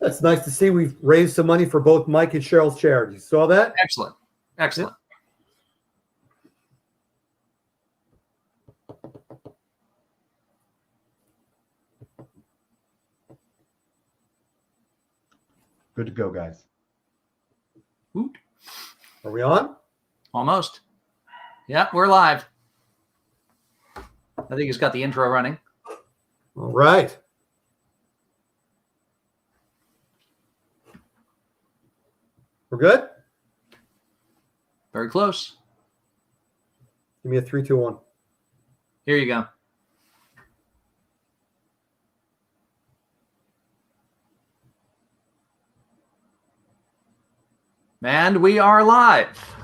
It's nice to see we've raised some money for both Mike and Cheryl's charities. Saw that? Excellent. Excellent. Good to go, guys. Woot. Are we on? Almost. Yeah, we're live. I think he's got the intro running. All right. We're good? Very close. Give me a 3, 2, 1. Here you go. And we are live.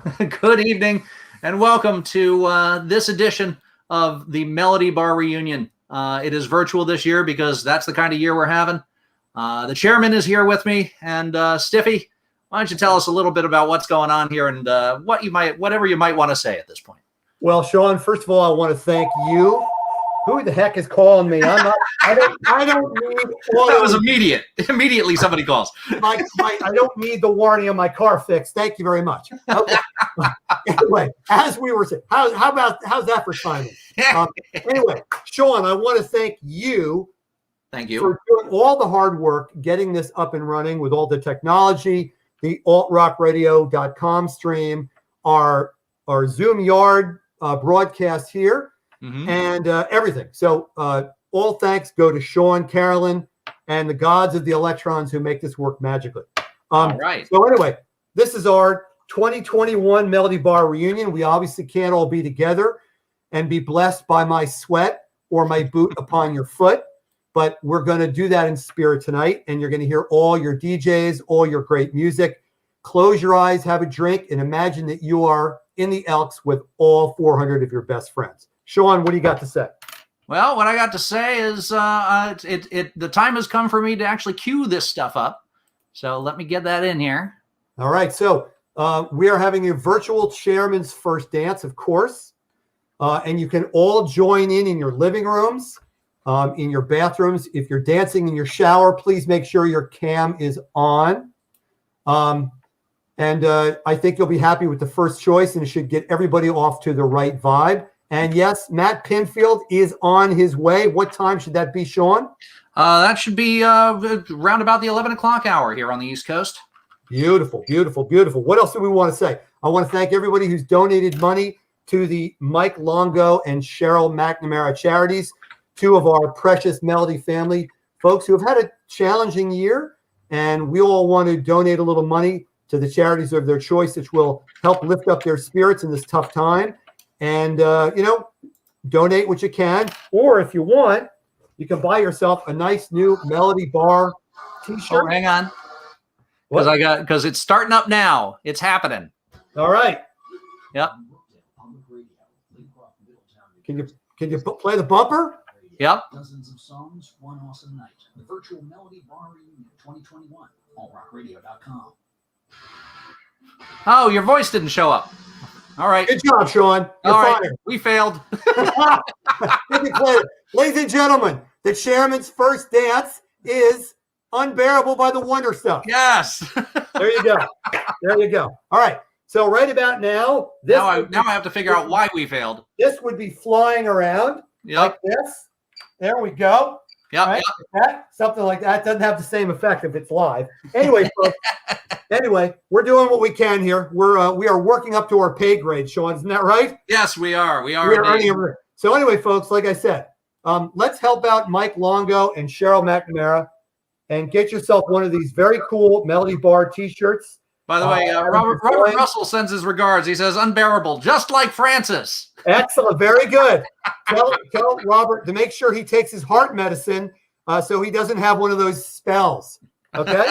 Good evening and welcome to this edition of the Melody Bar Reunion. It is virtual this year because that's the kind of year we're having. The chairman is here with me, and Stiffy, why don't you tell us a little bit about what's going on here and whatever you might want to say at this point. Well, Sean, first of all, I want to thank you. Who the heck is calling me? I don't need all that was immediate. Immediately somebody calls. I don't need the warranty on my car fixed. Thank you very much. Okay. Anyway, as we were saying, how's that for timing? Anyway, Sean, I want to thank you. Thank you for doing all the hard work, getting this up and running with all the technology, the altrockradio.com stream, our Zoom Yard broadcast here. Mm-hmm. And everything. So all thanks go to Sean, Carolyn, and the gods of the electrons who make this work magically. All right. So anyway, this is our 2021 Melody Bar reunion. We obviously can't all be together and be blessed by my sweat or my boot upon your foot, but we're going to do that in spirit tonight, and you're going to hear all your DJs, all your great music. Close your eyes, have a drink, and imagine that you are in the Elks with all 400 of your best friends. Sean, what do you got to say? Well, what I got to say is the time has come for me to actually cue this stuff up. So let me get that in here. All right. So we are having a virtual chairman's first dance, of course. And you can all join in your living rooms, in your bathrooms. If you're dancing in your shower, please make sure your cam is on. And I think you'll be happy with the first choice, and it should get everybody off to the right vibe. And yes, Matt Pinfield is on his way. What time should that be, Sean? That should be around about the 11 o'clock hour here on the East Coast. Beautiful, beautiful, beautiful. What else do we want to say? I want to thank everybody who's donated money to the Mike Longo and Cheryl McNamara charities, two of our precious Melody family folks who have had a challenging year. And we all want to donate a little money to the charities of their choice, which will help lift up their spirits in this tough time. And, donate what you can. Or if you want, you can buy yourself a nice new Melody Bar t-shirt. Oh, hang on. Because it's starting up now. It's happening. All right. Yep. Can you play the bumper? Yep. Dozens of songs, one awesome night. The virtual Melody Bar Reunion 2021. altrockradio.com. Oh, your voice didn't show up. All right. Good job, Sean. You're All right. fired. We failed. Ladies and gentlemen, the chairman's first dance is Unbearable by the Wonder Stuff. Yes. There you go. There you go. All right. So right about now, now I have to figure out why we failed. This would be flying around like this. There we go. Yep, right? Yep. Something like that. Doesn't have the same effect if it's live. Anyway, folks, we're doing what we can here. We are working up to our pay grade, Sean. Isn't that right? Yes, we are. We are earning a. So anyway, folks, like I said, let's help out Mike Longo and Cheryl McNamara and get yourself one of these very cool Melody Bar t-shirts. By the way, Robert Russell sends his regards. He says, unbearable, just like Francis. Excellent. Very good. Tell Robert to make sure he takes his heart medicine so he doesn't have one of those spells. Okay?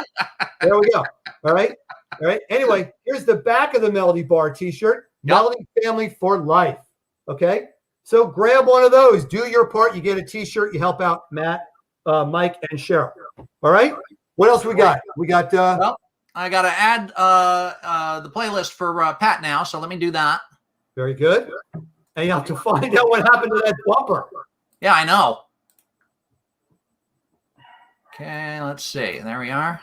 There we go. All right? All right. Anyway, here's the back of the Melody Bar t-shirt. Yep. Melody Family for Life. Okay? So grab one of those. Do your part. You get a t-shirt. You help out Matt, Mike, and Cheryl. All right? What else we got? We got... well, I got to add the playlist for Pat now, so let me do that. Very good. And you have to find out what happened to that bumper. Yeah, I know. Okay, let's see. There we are.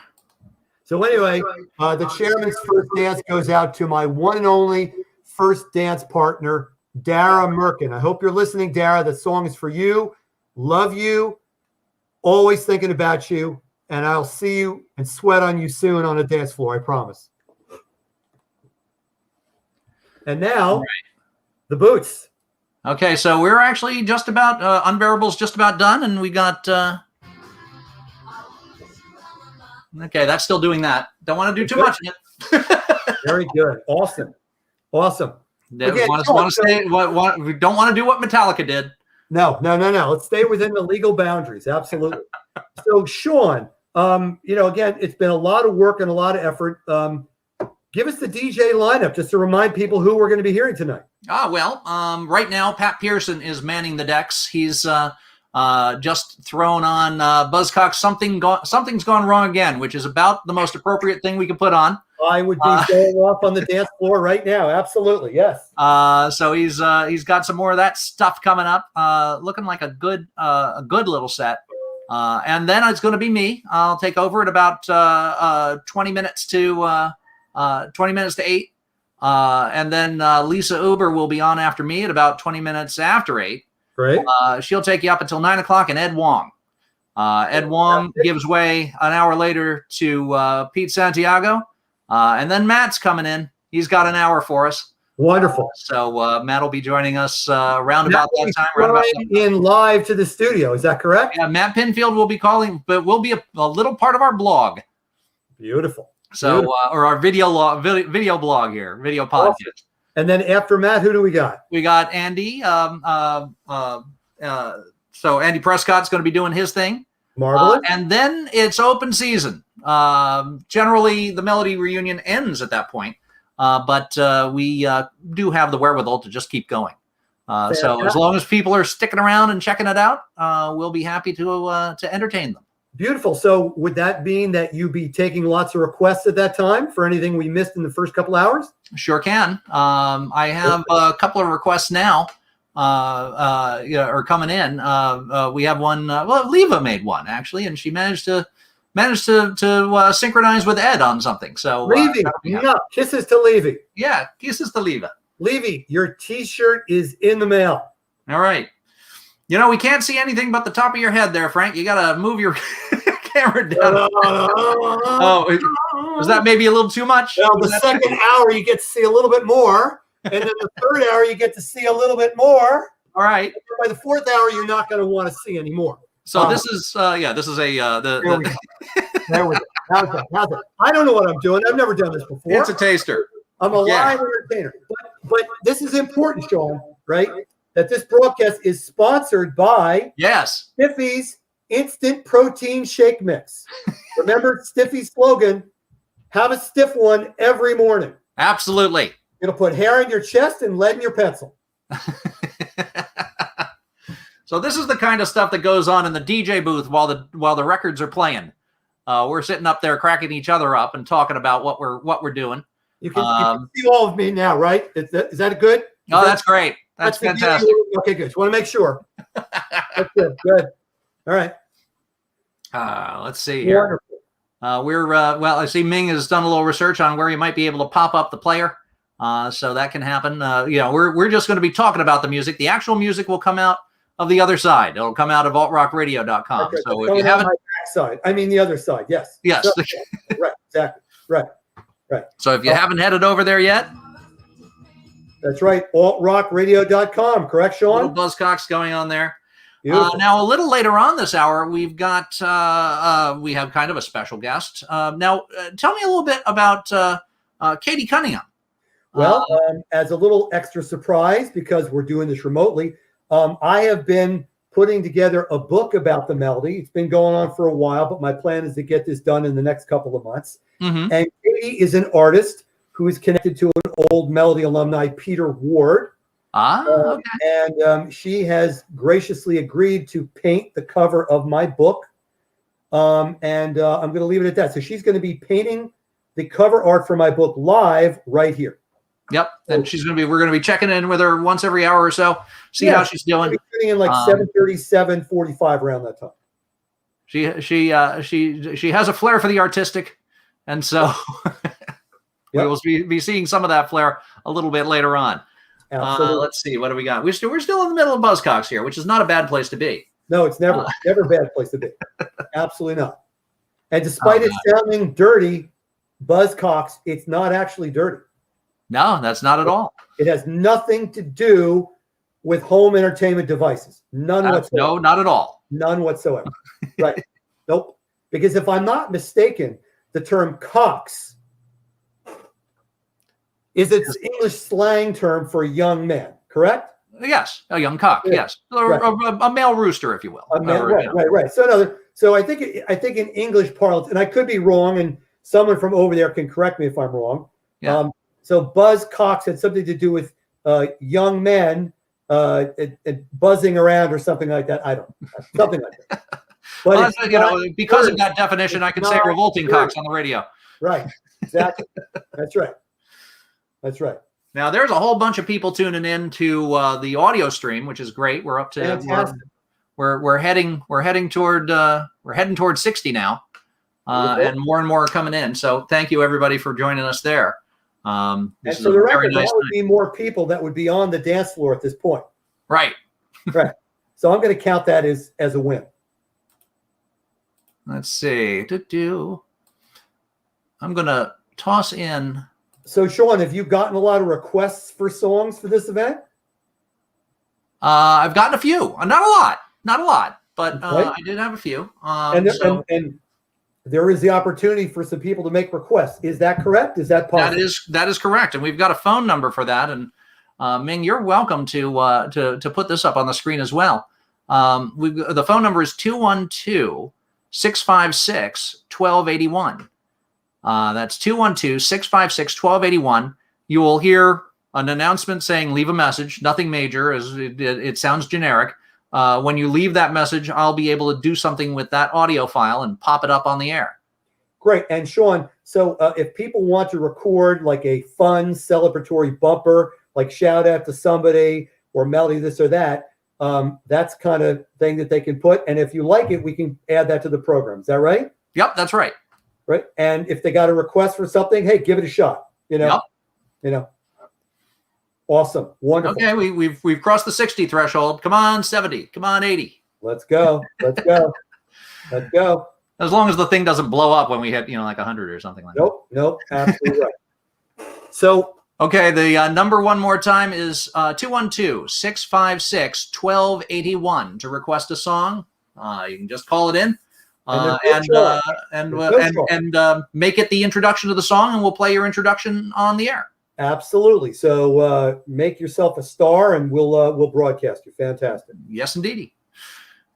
So anyway, the chairman's first dance goes out to my one and only first dance partner, Dara Merkin. I hope you're listening, Dara. The song is for you. Love you. Always thinking about you. And I'll see you and sweat on you soon on the dance floor. I promise. And now, the boots. Okay, so we're actually just about, Unbearable's just about done, and we got, okay, that's still doing that. Don't want to do too much of it. Very good. Awesome. Awesome. We don't want to do what Metallica did. No. Let's stay within the legal boundaries. Absolutely. So, Sean, again, it's been a lot of work and a lot of effort. Give us the DJ lineup just to remind people who we're going to be hearing tonight. Right now, Pat Pearson is manning the decks. He's just thrown on Buzzcock Something's Gone Wrong Again, which is about the most appropriate thing we could put on. I would be going off on the dance floor right now. Absolutely, yes. So he's got some more of that stuff coming up. Looking like a good little set. And then it's going to be me. I'll take over at about 20 minutes to 8. And then Lisa Uber will be on after me at about 20 minutes after 8. Great. She'll take you up until 9 o'clock, and Ed Wong. Ed Wong gives way an hour later to Pete Santiago. And then Matt's coming in. He's got an hour for us. Wonderful. So Matt will be joining us around about that time. In live to the studio. Is that correct? Yeah, Matt Pinfield will be calling, but will be a little part of our blog. Beautiful. So, or our video blog here, video podcast. Awesome. And then after Matt, who do we got? We got Andy. So Andy Prescott's going to be doing his thing. Marvelous. And then it's open season. Generally, the Melody reunion ends at that point, but we do have the wherewithal to just keep going. So as long as people are sticking around and checking it out, we'll be happy to entertain them. Beautiful. So would that mean that you be taking lots of requests at that time for anything we missed in the first couple hours? Sure can. I have a couple of requests now are coming in. We have one. Leva made one actually, and she managed to synchronize with Ed on something. So Levy, kisses to Levy. Yeah, kisses to Leva. Levy, your T-shirt is in the mail. All right. We can't see anything but the top of your head there, Frank. You got to move your camera down. Was that maybe a little too much? Well, the second hour, you get to see a little bit more. And then the third hour, you get to see a little bit more. All right. And by the fourth hour, you're not going to want to see anymore. So this is a There we go. How's that? I don't know what I'm doing. I've never done this before. It's a taster. I'm a live entertainer. But this is important, Sean, right? That this broadcast is sponsored by Stiffy's Instant Protein Shake Mix. Remember Stiffy's slogan, have a stiff one every morning. Absolutely. It'll put hair in your chest and lead in your pencil. So this is the kind of stuff that goes on in the DJ booth while the records are playing. We're sitting up there cracking each other up and talking about what we're doing. You can see all of me now, right? Is that good? That's great. That's fantastic. Okay, good. Just want to make sure. That's good. Good. All right. Let's see here. Wonderful. I see Ming has done a little research on where you might be able to pop up the player. So that can happen. We're just going to be talking about the music. The actual music will come out of the other side. It'll come out of altrockradio.com. Okay, so if you haven't, the other side. Yes. Yes. So, right. Exactly. Right. So if you haven't headed over there yet, that's right. altrockradio.com. Correct, Sean? Little buzzcocks going on there. Now, a little later on this hour, we've got we have kind of a special guest. Now, tell me a little bit about Katie Cunningham. Well, as a little extra surprise, because we're doing this remotely, I have been putting together a book about the Melody. It's been going on for a while, but my plan is to get this done in the next couple of months. Mm-hmm. And Katie is an artist who is connected to an old Melody alumni, Peter Ward. Okay. And she has graciously agreed to paint the cover of my book. I'm going to leave it at that. So she's going to be painting the cover art for my book live right here. Yep. And we're going to be checking in with her once every hour or so, see how she's doing. She'll be sitting in like 7:30, 7:45 around that time. She has a flair for the artistic. And so we will be seeing some of that flair a little bit later on. Let's see. What do we got? We're still in the middle of Buzzcocks here, which is not a bad place to be. No, it's never a bad place to be. Absolutely not. And despite it sounding dirty, Buzzcocks, it's not actually dirty. No, that's not at all. It has nothing to do with home entertainment devices. None whatsoever. No, not at all. None whatsoever. Right. Nope. Because if I'm not mistaken, the term cocks is its English slang term for a young man, correct? Yes, a young cock. Yeah. Yes, a male rooster, if you will. Right. So I think in English parlance, and I could be wrong, and someone from over there can correct me if I'm wrong. Yeah. So buzzcocks had something to do with young men buzzing around or something like that. I don't know. Something like that. But because of that definition, I can say revolting cocks on the radio. Right. Exactly. That's right. That's right. Now there's a whole bunch of people tuning in to the audio stream, which is great. We're up to we're heading toward 60 now, and more are coming in. So thank you everybody for joining us there. And for the record, that would be more people that would be on the dance floor at this point. Right. Right. So I'm going to count that as a win. Let's see. I'm going to toss in. So, Sean, have you gotten a lot of requests for songs for this event? I've gotten a few. Not a lot, but I did have a few. And there is the opportunity for some people to make requests. Is that correct? Is that possible? That is correct, and we've got a phone number for that. And Ming, you're welcome to put this up on the screen as well. The phone number is 212-656-1281. That's 212-656-1281. You will hear an announcement saying leave a message. Nothing major, as it sounds generic. When you leave that message, I'll be able to do something with that audio file and pop it up on the air. Great. And Sean, so if people want to record like a fun celebratory bumper, like shout out to somebody or melody this or that, that's kind of thing that they can put. And if you like it, we can add that to the program. Is that right? Yep, that's right. Right. And if they got a request for something, hey, give it a shot. Awesome. Wonderful. Okay, we've crossed the 60 threshold. Come on, 70. Come on, 80. Let's go. Let's go. As long as the thing doesn't blow up when we hit, like 100 or something like that. Nope. Absolutely right. So, okay, the number one more time is 212-656-1281 to request a song. You can just call it in and make it the introduction to the song, and we'll play your introduction on the air. Absolutely. So make yourself a star, and we'll broadcast you. Fantastic. Yes, indeedy.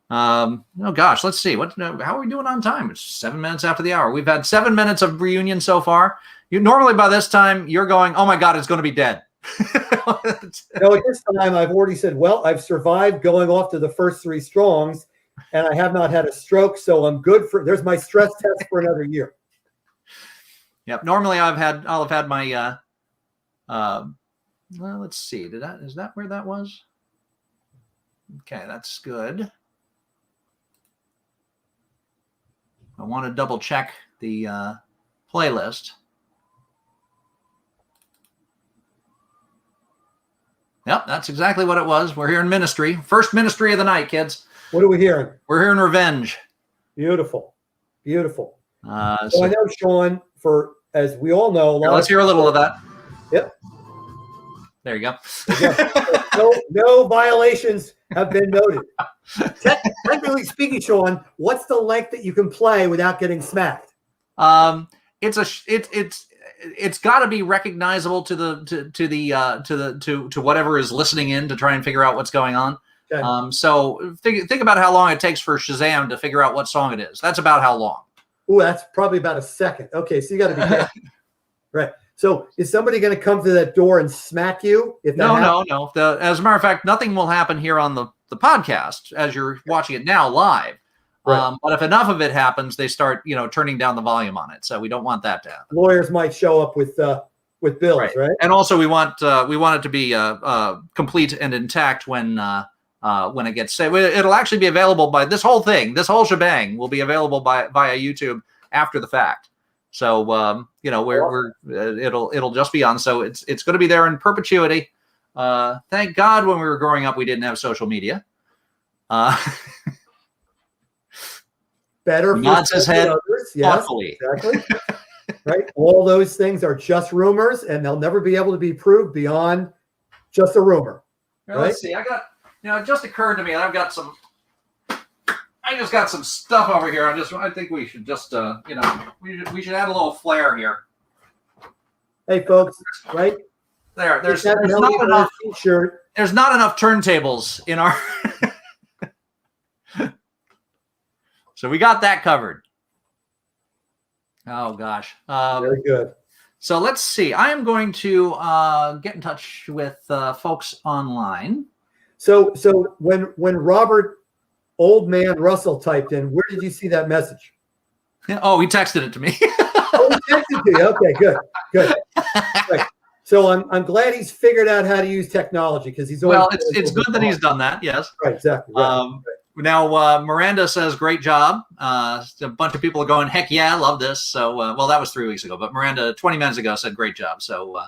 Oh gosh, let's see. How are we doing on time? It's 7 minutes after the hour. We've had 7 minutes of reunion so far. Normally by this time you're going, oh my God, it's going to be dead. No, at this time I've already said, well, I've survived going off to the first 3 strongs, and I have not had a stroke, so I'm good there's my stress test for another year. Yep. Normally I'll have had my well, let's see. Is that where that was? Okay, that's good. I want to double check the playlist. Yep, that's exactly what it was. We're here in ministry. First ministry of the night, kids. What are we hearing? We're hearing Revenge. Beautiful. So I know, Sean, as we all know, let's hear a little of that. Yep. There you go. No violations have been noted. Technically speaking, Sean, what's the length that you can play without getting smacked? It's got to be recognizable to whatever is listening in to try and figure out what's going on. Okay. So think about how long it takes for Shazam to figure out what song it is. That's about how long. Oh, that's probably about a second. Okay, so you got to be careful. Right. So is somebody going to come to that door and smack you? No. As a matter of fact, nothing will happen here on the podcast as you're watching it now live. Right. But if enough of it happens, they start, turning down the volume on it. So we don't want that to happen. Lawyers might show up with bills, right? And also we want it to be complete and intact when it gets saved. It'll actually be available by this whole shebang will be available via YouTube after the fact. So we're it'll just be on. So it's going to be there in perpetuity. Thank God when we were growing up we didn't have social media. Better nods his head others. Yes, thoughtfully. Exactly. Right. All those things are just rumors, and they'll never be able to be proved beyond just a rumor. Now, let's see. I got, it just occurred to me, and I just got some stuff over here. I think we should just, we should add a little flair here. Hey, folks, right? There's not enough t-shirt. There's not enough turntables in our. So we got that covered. Oh gosh. Very good. So let's see. I am going to get in touch with folks online. So when Robert Old Man Russell typed in, where did you see that message? Oh, he texted it to me. Oh, he texted to you. Okay, good. Right. So I'm glad he's figured out how to use technology because he's always it's good that he's done that. Yes. Right. Exactly. Right. Now, Miranda says, great job. A bunch of people are going, heck yeah, I love this. So, that was 3 weeks ago, but Miranda 20 minutes ago said, great job. So,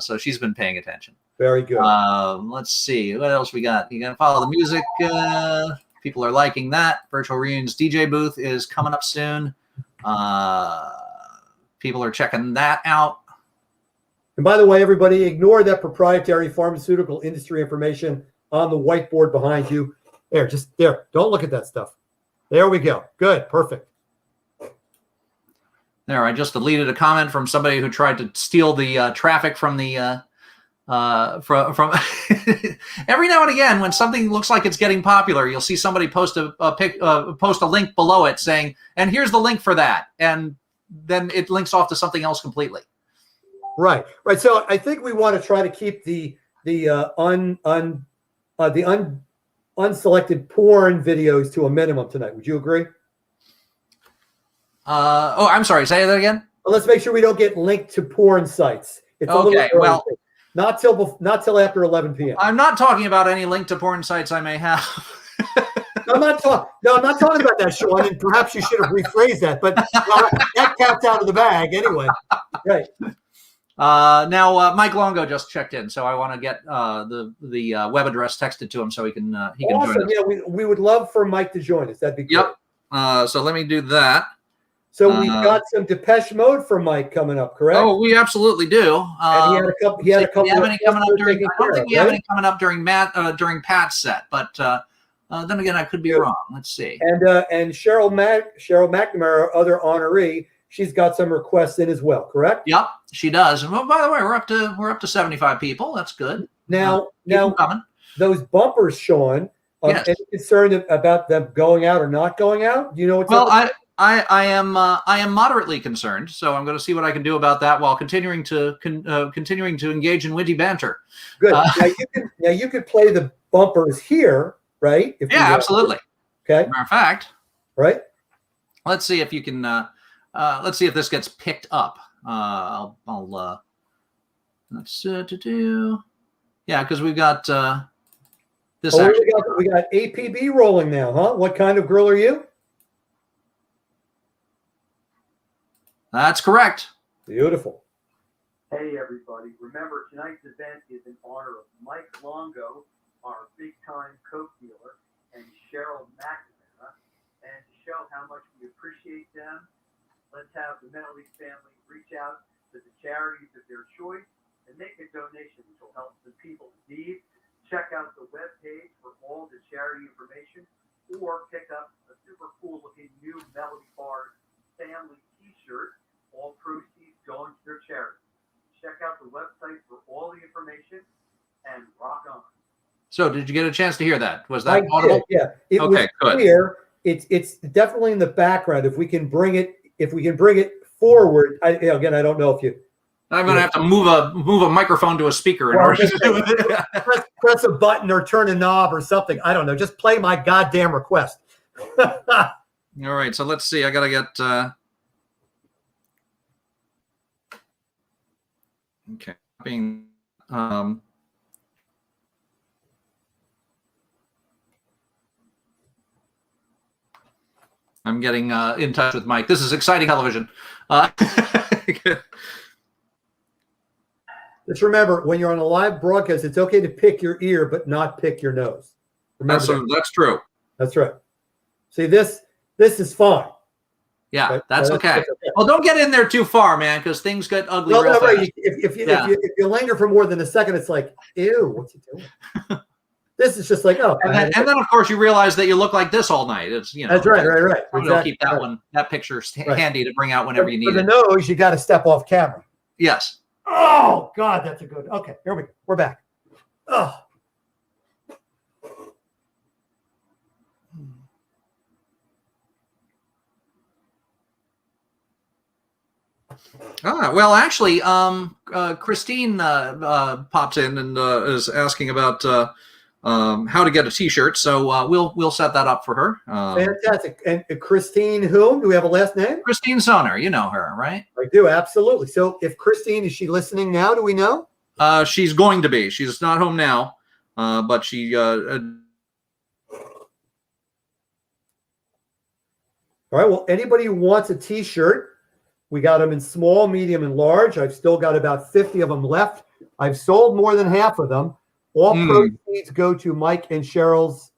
so she's been paying attention. Very good. Let's see. What else we got? You got to follow the music. People are liking that. Virtual Reunions DJ booth is coming up soon. People are checking that out. And by the way, everybody, ignore that proprietary pharmaceutical industry information on the whiteboard behind you. There, just there. Don't look at that stuff. There we go. Good. Perfect. There, I just deleted a comment from somebody who tried to steal the traffic from the from every now and again when something looks like it's getting popular, you'll see somebody post post a link below it saying, and here's the link for that, and then it links off to something else completely. Right. So I think we want to try to keep the unselected porn videos to a minimum tonight. Would you agree? I'm sorry. Say that again. Well, let's make sure we don't get linked to porn sites. It's okay. Well, not till after 11 p.m. I'm not talking about any link to porn sites I may have. I'm not talking about that, Sean. And perhaps you should have rephrased that. But that cat's out of the bag anyway. Right. Now Mike Longo just checked in, so I want to get the web address texted to him so he can awesome. join us. Yeah, we would love for Mike to join us. That'd be great. Yep. So let me do that. So we've got some Depeche Mode for Mike coming up, correct? Oh, we absolutely do. And he had a couple. I don't think we have any coming up during Pat's set, but then again, I could be wrong. Let's see. And Cheryl McNamara, our other honoree, she's got some requests in as well, correct? Yep, she does. And by the way, we're up to 75 people. That's good. Now coming. Those bumpers, Sean. Yes. Any concern about them going out or not going out? Do you know what's up? Well, I am moderately concerned, so I'm going to see what I can do about that while continuing to engage in witty banter. Good. Now you could play the bumpers here, right? Absolutely. Okay. Matter of fact, right. Let's see if you can. Let's see if this gets picked up. Let's do. Yeah, because we've got this. We got APB rolling now, huh? What kind of girl are you? That's correct. Beautiful. Hey, everybody. Remember, tonight's event is in honor of Mike Longo, our big-time Coke dealer, and Cheryl McNamara. And to show how much we appreciate them, let's have the Melody family reach out to the charities of their choice and make a donation which will help the people in need. Check out the webpage for all the charity information, or pick up a super cool-looking new Melody Bar family T-shirt. All proceeds going to their charity. Check out the website for all the information and rock on. So, did you get a chance to hear that? Was that audible? Yeah, it was clear. It's definitely in the background. If we can bring it forward, I don't know if you. I'm going to have to move a microphone to a speaker in order to do it. Press a button or turn a knob or something. I don't know. Just play my goddamn request. All right. So let's see. I got to get. Okay. Being. I'm getting in touch with Mike. This is exciting television. Just remember, when you're on a live broadcast, it's okay to pick your ear, but not pick your nose. Remember That's true. That's right. See, this is fine. Yeah, Right? that's So okay. that's okay. Well, don't get in there too far, man, because things get ugly Well, real no, fast. right. If you linger for more than a second, it's like, ew, what's he doing? This is just like, oh. And then, of course, you realize that you look like this all night. It's That's right. Exactly. Keep that picture handy to bring out whenever you need it. For it. the nose, you got to step off camera. Yes. Oh God, that's a good. Okay, here we go. We're back. Oh. Well, actually, Christine pops in and is asking about how to get a T-shirt. So we'll set that up for her. Fantastic. And Christine, whom? Do we have a last name? Christine Soner. You know her, right? I do, absolutely. So if Christine, is she listening now? Do we know? She's going to be. She's not home now, but she. All right. Well, anybody who wants a T-shirt, we got them in small, medium, and large. I've still got about 50 of them left. I've sold more than half of them. All proceeds go to Mike and Cheryl's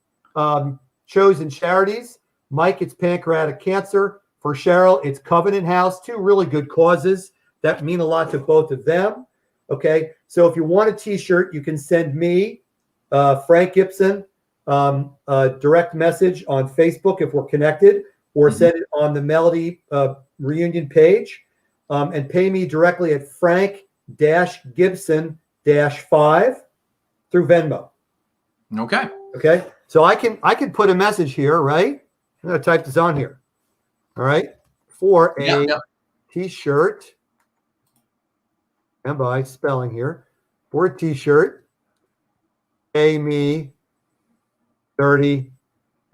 chosen charities. Mike, it's pancreatic cancer. For Cheryl, it's Covenant House. Two really good causes that mean a lot to both of them. Okay. So if you want a T-shirt, you can send me, Frank Gibson, a direct message on Facebook if we're connected, or send it on the Melody reunion page, and pay me directly at Frank-Gibson-5 through Venmo. Okay. Okay. So I can put a message here, right? I'm going to type this on here. All right. For a T-shirt. And by spelling here. For a T-shirt, pay me $30.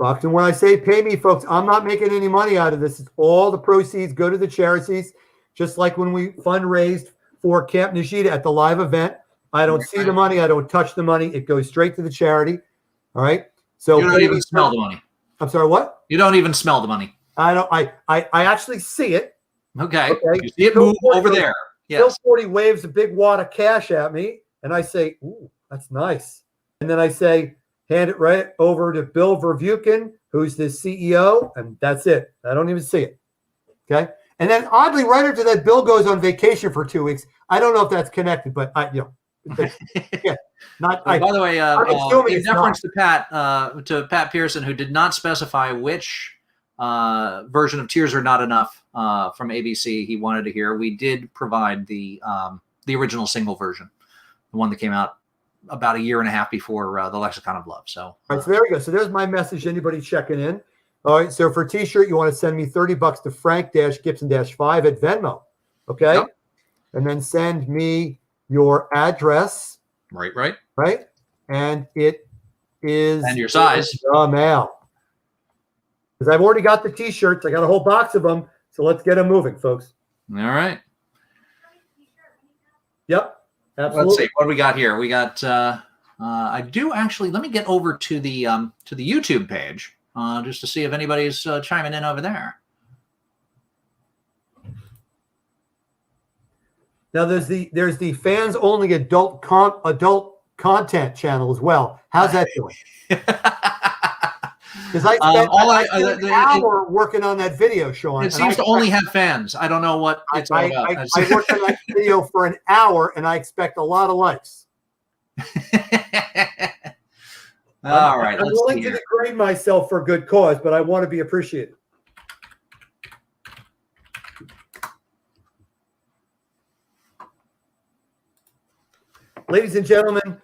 And when I say pay me, folks, I'm not making any money out of this. It's all the proceeds go to the charities, just like when we fundraised for Camp Nishida at the live event. I don't see the money. I don't touch the money. It goes straight to the charity. All right. So you don't even smell the money. I'm sorry, what? You don't even smell the money. I don't. I actually see it. Okay. You see it move over there. Yes. Bill 40 waves a big wad of cash at me, and I say, "Ooh, that's nice." And then I say, hand it right over to Bill Vervuken, who's the CEO, and that's it. I don't even see it. Okay. And then oddly, right after that, Bill goes on vacation for 2 weeks. I don't know if that's connected, but by the way, in deference to Pat Pearson, who did not specify which version of Tears Are Not Enough from ABC he wanted to hear, we did provide the original single version, the one that came out about a year and a half before the Lexicon of Love. So, all right, so there we go. So there's my message. Anybody checking in? All right. So for a T-shirt, you want to send me $30 to Frank-Gibson-5 at Venmo. Okay. Yep. And then send me your address. Right. And it is. And your size. Mail. Because I've already got the T-shirts. I got a whole box of them. So let's get them moving, folks. All right. Yep. Absolutely. Let's see what we got here. We got. I do actually. Let me get over to the YouTube page just to see if anybody's chiming in over there. Now there's the fans only adult content channel as well. How's that doing? Because I spent an hour working on that video, Sean. It seems to only have fans. I don't know what it's all about. I worked on that video for an hour, and I expect a lot of likes. All right. I'm willing to degrade myself for a good cause, but I want to be appreciated. Ladies and gentlemen,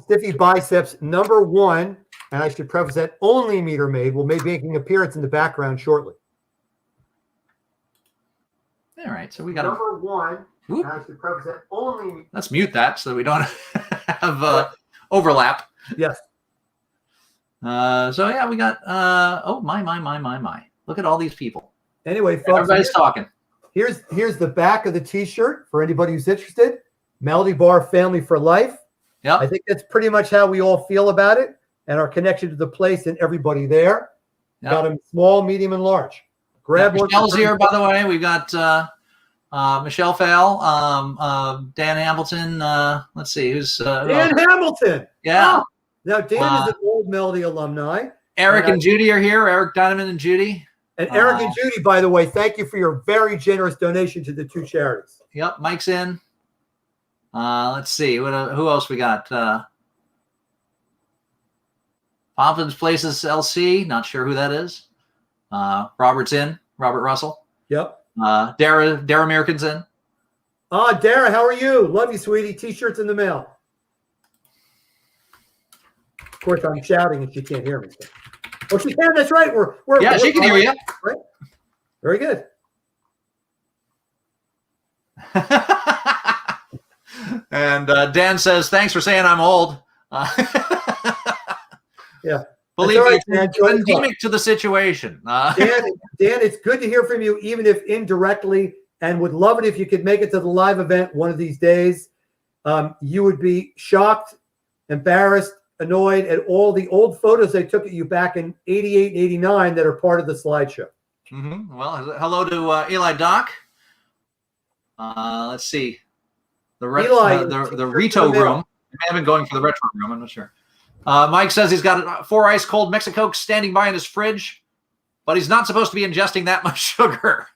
Stiffy Biceps #1. And I should preface that only Meter Maid will be making an appearance in the background shortly. All right, so we got #1. And I should preface that only. Let's mute that so that we don't have overlap. Yes. So yeah, we got. Oh my! Look at all these people. Anyway, folks, everybody's talking. Here's the back of the T-shirt for anybody who's interested. Melody Bar Family for Life. Yeah. I think that's pretty much how we all feel about it. And our connection to the place and everybody there. Got them small, medium, and large. Grab one. Michelle's here, by the way. We've got Michelle Fell, Dan Hamilton. Let's see, who's Dan Hamilton. Yeah. Oh, now, Dan is an old Melody alumni. Eric and Judy are here. Eric Donovan and Judy. And Eric and Judy, by the way, thank you for your very generous donation to the 2 charities. Yep, Mike's in. Let's see. Who else we got? Pompton's Places LC. Not sure who that is. Robert's in. Robert Russell. Yep. Dara American's in. Dara, how are you? Love you, sweetie. T-shirts in the mail. Of course, I'm shouting and she can't hear me. So. Oh, she can. That's right. Yeah, she can hear you. Right. Very good. And Dan says, "Thanks for saying I'm old." Yeah. Believe me, Dan, it's endemic to the situation. Dan, it's good to hear from you, even if indirectly, and would love it if you could make it to the live event one of these days. You would be shocked, embarrassed, annoyed at all the old photos they took of you back in 88 and 89 that are part of the slideshow. Mm-hmm. Well, hello to Eli Doc. Let's see. The Rito room. I may have been going for the retro room. I'm not sure. Mike says he's got 4 ice cold Mexicokes standing by in his fridge, but he's not supposed to be ingesting that much sugar.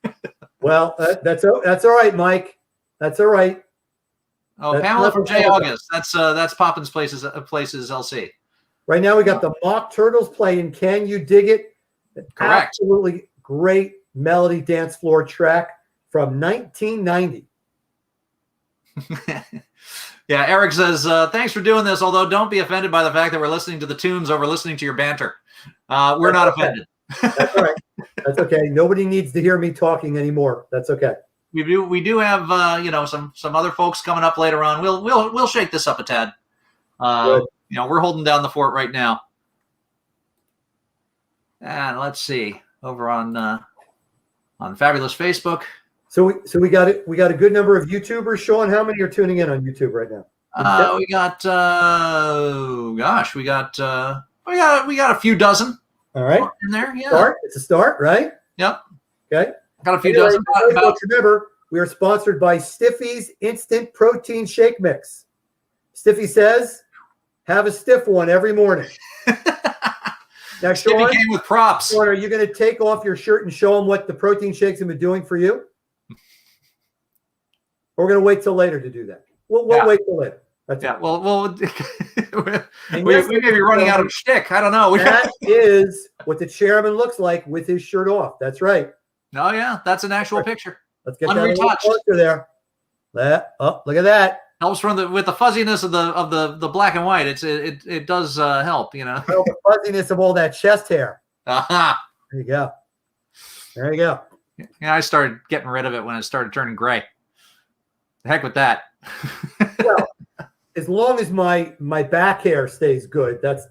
Well, that's all right, Mike. That's all right. Oh, That's Pamela from J. nothing. August. That's Poppins Places LC. Right now we got the Mock Turtles playing "Can You Dig It?" Correct. Absolutely great Melody dance floor track from 1990. Yeah, Eric says, thanks for doing this, although don't be offended by the fact that we're listening to the tunes over listening to your banter. We're not offended. That's all right. That's okay. Nobody needs to hear me talking anymore. That's okay. We do have some other folks coming up later on. We'll shake this up a tad. We're holding down the fort right now. And let's see over on Fabulous Facebook. So we got it. We got a good number of YouTubers. Sean, how many are tuning in on YouTube right now? We got we got a few dozen. All right. In there. Yeah. Start. It's a start, right? Yep. Okay. Got a few dozen. Remember, we are sponsored by Stiffy's Instant Protein Shake Mix. Stiffy says, have a stiff one every morning. Now, Stiffy Sean, came with props. Sean, are you going to take off your shirt and show them what the protein shakes have been doing for you? Or we're going to wait till later to do that. We'll wait till later. That's yeah. it. Well, we may be running out of shtick. I don't know. That is what the chairman looks like with his shirt off. That's right. Oh yeah, that's an actual picture. Let's get that a little Unretouched. closer there. Look at that. Helps with the fuzziness of the black and white. It does help, Well, the fuzziness of all that chest hair. Aha. There you go. There you go. Yeah, I started getting rid of it when it started turning gray. The heck with that. Well, as long as my back hair stays good, that's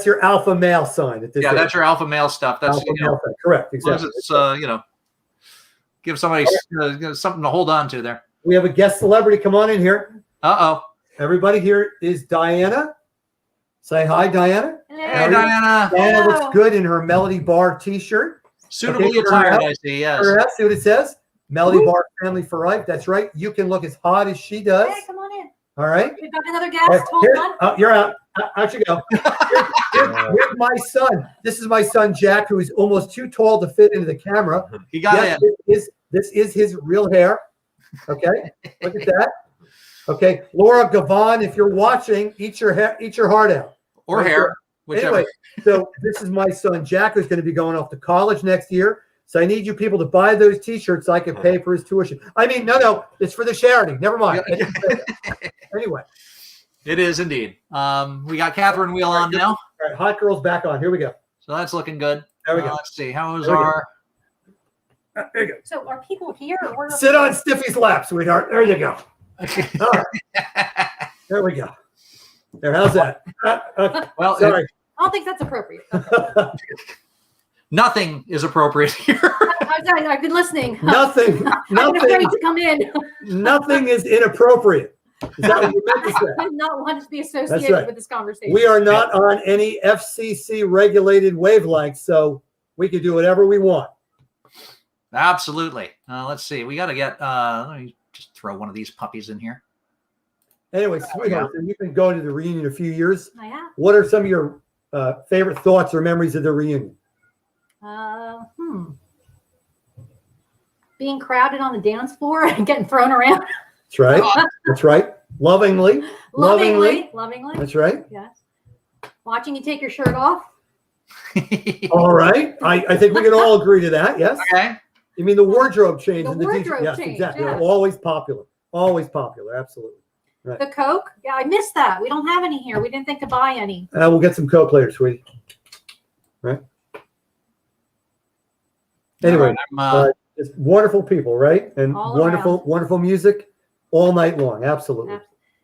your alpha male sign. At this age. That's your alpha male stuff. That's alpha male sign. Correct. Exactly. It's give somebody something to hold on to there. We have a guest celebrity. Come on in here. Uh-oh. Everybody here is Diana. Say hi, Diana. Hello. Hey, Diana. Diana Hello. looks good in her Melody Bar T-shirt. Suitably Okay, attired, I see. Yes. See what it says? Melody Bar Family for Life. That's right. You can look as hot as she does. Hey, come on in. All right. We've got another guest. Hold on. You're out. Out you go. Here's my son. This is my son, Jack, who is almost too tall to fit into the camera. He got in. This is his real hair. Okay. Look at that. Okay. Laura Gavon, if you're watching, eat your heart out. Or Right hair. there. Whichever. Anyway, so this is my son, Jack, who's going to be going off to college next year. So I need you people to buy those T-shirts so I can pay for his tuition. I mean, no, it's for the charity. Never mind. Anyway. It is indeed. We got Catherine Wheel on now. All right, Hot Girl's back on. Here we go. So that's looking good. There we go. Let's see. How is There we go. our... There you go. So are people here? Or where Sit on Stiffy's lap, sweetheart. There you go. All right. There we go. There, how's that? Okay. Well, Sorry. I don't think that's appropriate. nothing is appropriate here. I've been listening. Nothing I'm afraid to come in. nothing is inappropriate. Is that what you meant to say? I do not want to be That's associated right. with this conversation. We are not on any FCC regulated wavelength, so We can do whatever we want. Absolutely. Let's see. We got to get. Let me just throw one of these puppies in here. Anyway, sweetheart, so you've been going to the reunion a few years. I have. What are some of your favorite thoughts or memories of the reunion? Being crowded on the dance floor and getting thrown around. That's right. That's right. Lovingly. Lovingly. That's right. Yes. Watching you take your shirt off. All right. I think we can all agree to that. Yes. Okay. You mean the wardrobe change? The and the wardrobe yes, change, exactly. yes. They're always popular. Always popular. Absolutely. Right. The Coke. Yeah, I missed that. We don't have any here. We didn't think to buy any. We'll get some Coke later, sweetie. Right. Anyway, Right, just wonderful people, right? And All wonderful, around. wonderful music all night long. Absolutely.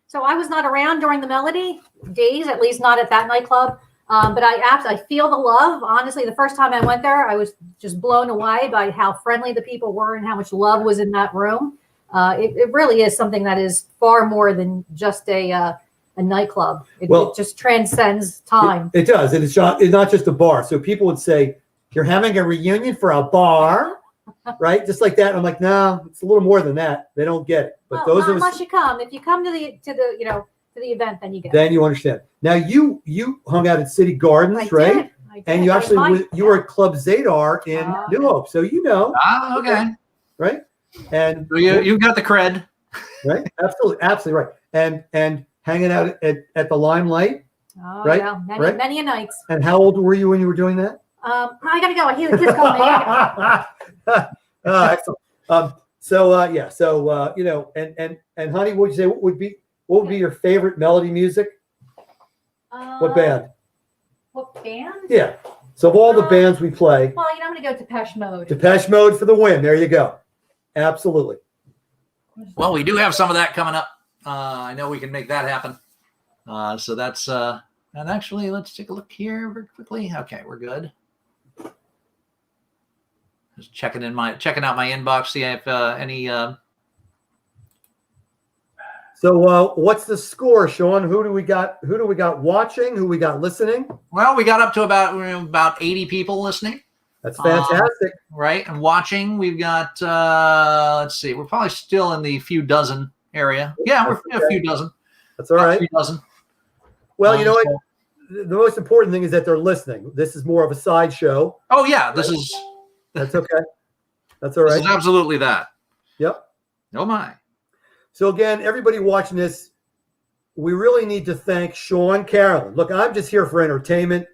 So I was not around during the Melody days, at least not at that nightclub. But I feel the love. Honestly, the first time I went there, I was just blown away by how friendly the people were and how much love was in that room. It really is something that is far more than just a nightclub. It just transcends time. It does. And it's not just a bar. So people would say, you're having a reunion for a bar, right? Just like that. And I'm like, no, it's a little more than that. They don't get it. But Well, those not of us, unless you come. If you come to the event, then you get it. then you understand. Now you hung out at City Gardens, I right? did. And you That was actually mine. you were at Club Zadar in Oh, New okay. Hope, so you know, okay. right? And So you've got the cred. right, absolutely right. And hanging out at the Limelight. Oh, Right? yeah. Right? Many a nights. And how old were you when you were doing that? I gotta go. I hear the kids calling me. Excellent. And honey, what would you say? What would be your favorite Melody music? What band? What band? Yeah. So of all the bands we play, Well, I'm gonna go Depeche Mode. Depeche Mode for the win. There you go. Absolutely. Well, we do have some of that coming up. I know we can make that happen. So that's and actually, let's take a look here very quickly. Okay, we're good. Just checking out my inbox, see if any. So what's the score, Sean? Who do we got? Who do we got watching? Who we got listening? Well, we got up to about 80 people listening. That's fantastic. Right, and watching, we've got. Let's see, we're probably still in the few dozen area. Yeah, we're a few dozen. That's all right. A few dozen. Well, you know what? The most important thing is that they're listening. This is more of a sideshow. Oh yeah, this is. That's okay. That's all This right. is absolutely that. Yep. Oh my. So again, everybody watching this, we really need to thank Sean Carolyn. Look, I'm just here for entertainment,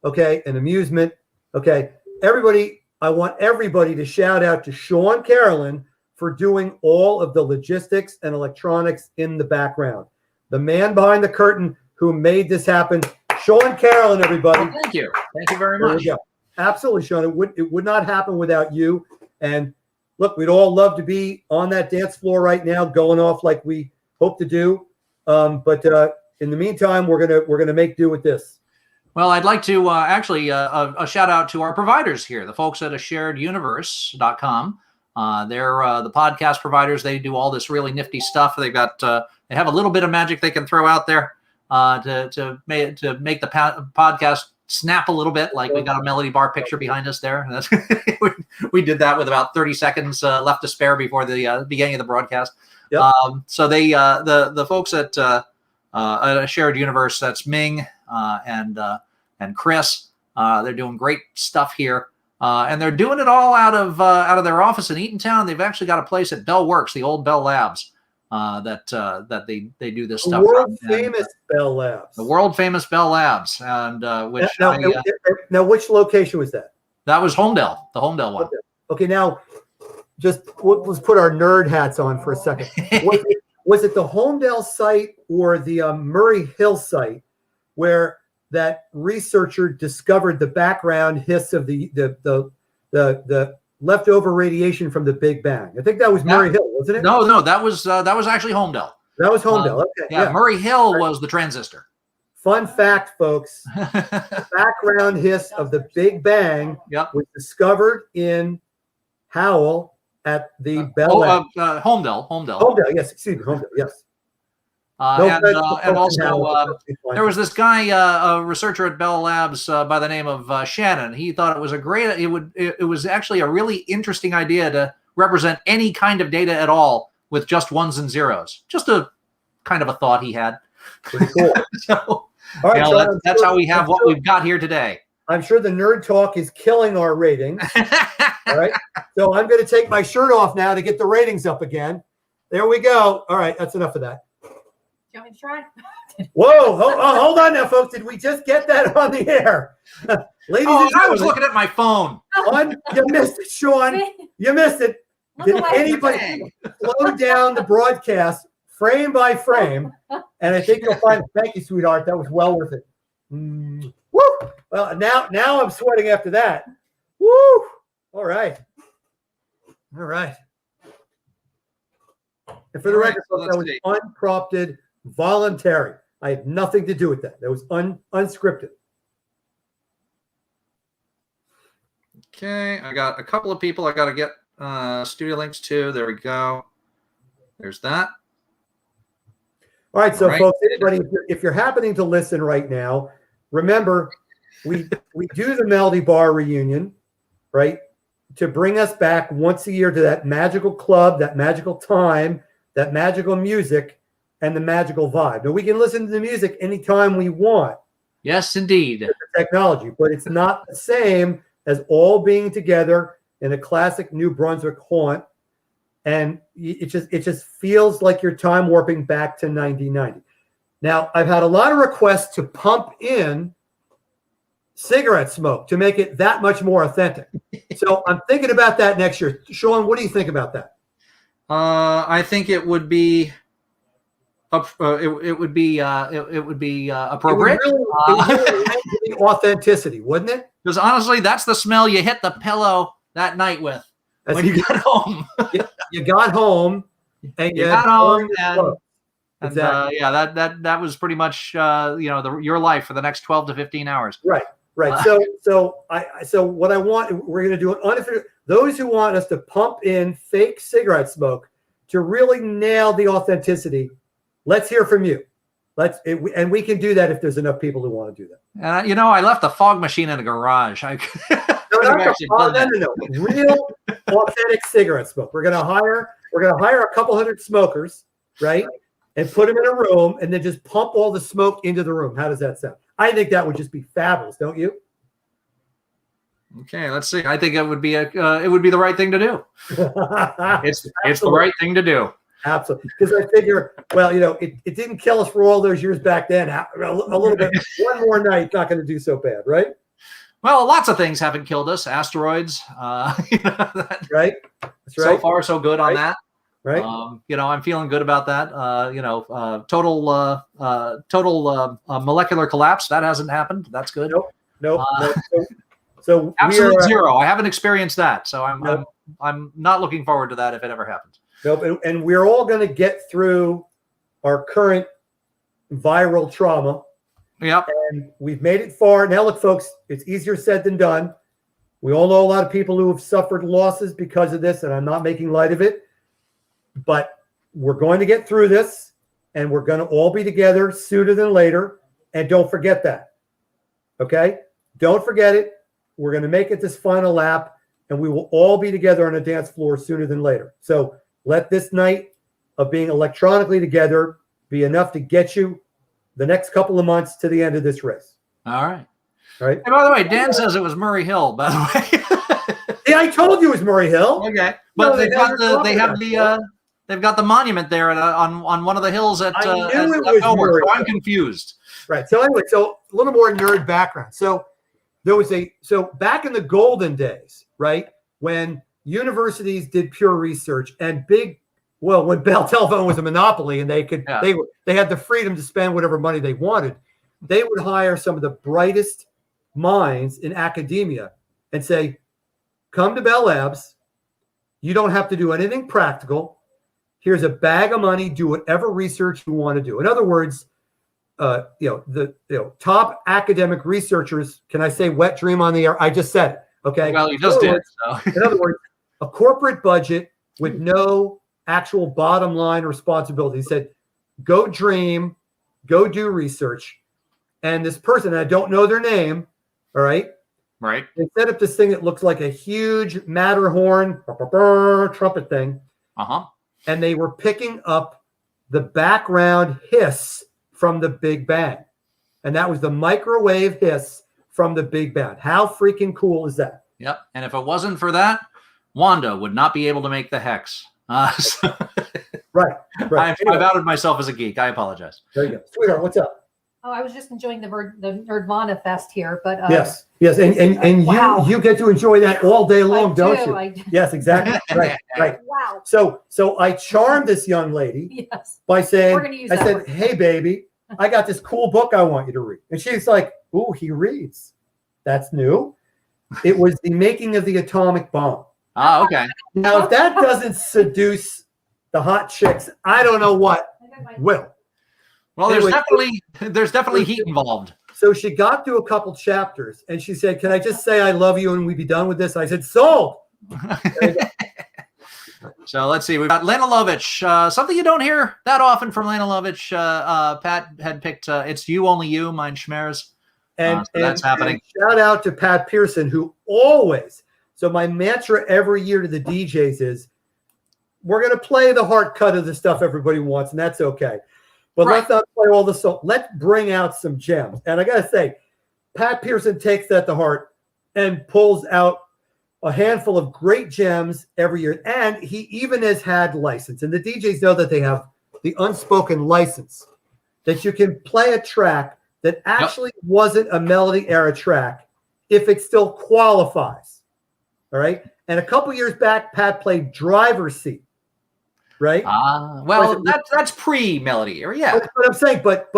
okay, and amusement, okay. Everybody, I want everybody to shout out to Sean Carolyn for doing all of the logistics and electronics in the background. The man behind the curtain who made this happen, Sean Carolyn, everybody. Well, thank you very There we much. go. Absolutely, Sean. It would not happen without you. And look, we'd all love to be on that dance floor right now, going off like we hope to do. But in the meantime, we're gonna make do with this. Well, I'd like to actually a shout out to our providers here, the folks at ashareduniverse.com. They're the podcast providers. They do all this really nifty stuff. They've got they have a little bit of magic they can throw out there to make the podcast snap a little bit. Like we got a Melody Bar picture behind us there. That's we did that with about 30 seconds left to spare before the beginning of the broadcast. Yep. So they the folks at a Shared Universe, that's Ming and Chris. They're doing great stuff here. And they're doing it all out of their office in Eatontown. They've actually got a place at Bell Works, the old Bell Labs, that they do this stuff. World famous Bell Labs. The world famous Bell Labs, and which now, which location was that? that was Homedale, the Homedale one. Okay, now just let's put our nerd hats on for a second. Was it the Homedale site or the Murray Hill site where that researcher discovered the background hiss of the leftover radiation from the Big Bang? I think that was Murray Hill, wasn't it? No, that was actually Homedale. That was Homedale. Okay, Yeah, Murray Hill was the transistor. Fun fact, folks. The background hiss of the Big Bang Yep. was discovered in Howell at the Bell Lab. Homedale. Homedale, yes, excuse me, Homedale, yes. And also, there was this guy, a researcher at Bell Labs by the name of Shannon. He thought it was it was actually a really interesting idea to represent any kind of data at all with just ones and zeros. Just a kind of a thought he had. Pretty cool. So, all right, that's how we have what we've got here today. I'm sure the nerd talk is killing our ratings. All right. So I'm going to take my shirt off now to get the ratings up again. There we go. All right. That's enough of that. Do you want me to try? Whoa. Hold on now, folks. Did we just get that on the air? Ladies and gentlemen. I was looking at my phone. You missed it, Sean. You missed it. Did anybody slow down the broadcast frame by frame? And I think you'll find, thank you, sweetheart. That was well worth it. Woo! Well, now I'm sweating after that. Woo! All right. And for the record, that was unprompted, voluntary. I had nothing to do with that. That was unscripted. Okay, I got a couple of people I got to get studio links to. There we go. There's that. All right, so folks, anybody, if you're happening to listen right now, remember we do the Melody Bar reunion, right, to bring us back once a year to that magical club, that magical time, that magical music, and the magical vibe. Now we can listen to the music anytime we want. Yes, indeed. With the technology, but it's not the same as all being together in a classic New Brunswick haunt. And it just feels like you're time warping back to 1990. Now, I've had a lot of requests to pump in cigarette smoke to make it that much more authentic. So I'm thinking about that next year. Sean, what do you think about that? I think it would be it would be appropriate. It would really be authenticity, wouldn't it? Because honestly, that's the smell you hit the pillow that night with. When you got home. You got home, and you got home, and exactly. That was pretty much your life for the next 12 to 15 hours. Right. So what I want, we're going to do an unofficial. Those who want us to pump in fake cigarette smoke to really nail the authenticity, let's hear from you. And we can do that if there's enough people who want to do that. And I left the fog machine in the garage. No. Real authentic cigarette smoke. We're gonna hire a couple hundred smokers, right? And put them in a room and then just pump all the smoke into the room. How does that sound? I think that would just be fabulous, don't you? Okay, let's see. I think it would be the right thing to do. It's the right thing to do. Absolutely. Because I figure, it didn't kill us for all those years back then. A little bit. One more night, not going to do so bad, right? Well, lots of things haven't killed us. Asteroids. Right. That's right. So far, so good on that. Right. I'm feeling good about that. Total molecular collapse. That hasn't happened. That's good. Nope. So absolute zero. I haven't experienced that. So I'm not looking forward to that if it ever happens. Nope. And we're all going to get through our current viral trauma. Yep. And we've made it far. Now, look, folks, it's easier said than done. We all know a lot of people who have suffered losses because of this, and I'm not making light of it. But we're going to get through this, and we're going to all be together sooner than later. And don't forget that. Okay? Don't forget it. We're going to make it this final lap, and we will all be together on a dance floor sooner than later. So let this night of being electronically together be enough to get you the next couple of months to the end of this race. All right. Right. And by the way, Dan says it was Murray Hill, by the way. Yeah, I told you it was Murray Hill. Okay. But they've got the monument there on one of the hills at Murray. So I'm confused. Right. So anyway, so a little more nerd background. So back in the golden days, right, when universities did pure research and when Bell Telephone was a monopoly and they had the freedom to spend whatever money they wanted, they would hire some of the brightest minds in academia and say, come to Bell Labs. You don't have to do anything practical. Here's a bag of money. Do whatever research you want to do. In other words, the top academic researchers, can I say wet dream on the air? I just said it. Okay. Well, you just did. In other words, a corporate budget with no actual bottom line responsibility. He said, go dream, go do research. And this person, I don't know their name, all right? Right. They set up this thing that looks like a huge Matterhorn trumpet thing. Uh-huh. And they were picking up the background hiss from the Big Bang. And that was the microwave hiss from the Big Bang. How freaking cool is that? Yep. And if it wasn't for that, Wanda would not be able to make the hex. Right. I've outed myself as a geek. I apologize. There you go. Sweetheart, what's up? Oh, I was just enjoying the Nerdvana Fest here, but Yes. And wow. you get to enjoy that all day long, don't you? I do. Yes, exactly. Right. Wow. So I charmed this young lady Yes. by saying, We're gonna use I that said, word. hey, baby, I got this cool book I want you to read. And she's like, ooh, he reads. That's new. It was The Making of the Atomic Bomb. Ah, okay. Now, if that doesn't seduce the hot chicks, I don't know what will. Well, there's definitely heat involved. So she got through a couple chapters and she said, can I just say I love you and we be done with this? I said, sold. So let's see. We've got Lana Lovitch. Something you don't hear that often from Lana Lovitch. Pat had picked It's You, Only You, Mein Schmerz. So that's happening. And shout out to Pat Pearson, who always, so my mantra every year to the DJs is, we're going to play the heart cut of the stuff everybody wants, and that's okay. But let's not play all the songs. Let's bring out some gems. And I got to say, Pat Pearson takes that to heart and pulls out a handful of great gems every year. And he even has had license. And the DJs know that they have the unspoken license that you can play a track that actually wasn't a melody era track if it still qualifies. All right. And a couple years back, Pat played Driver's Seat. Right. Well, that's pre-melody era. Yeah. That's what I'm saying. But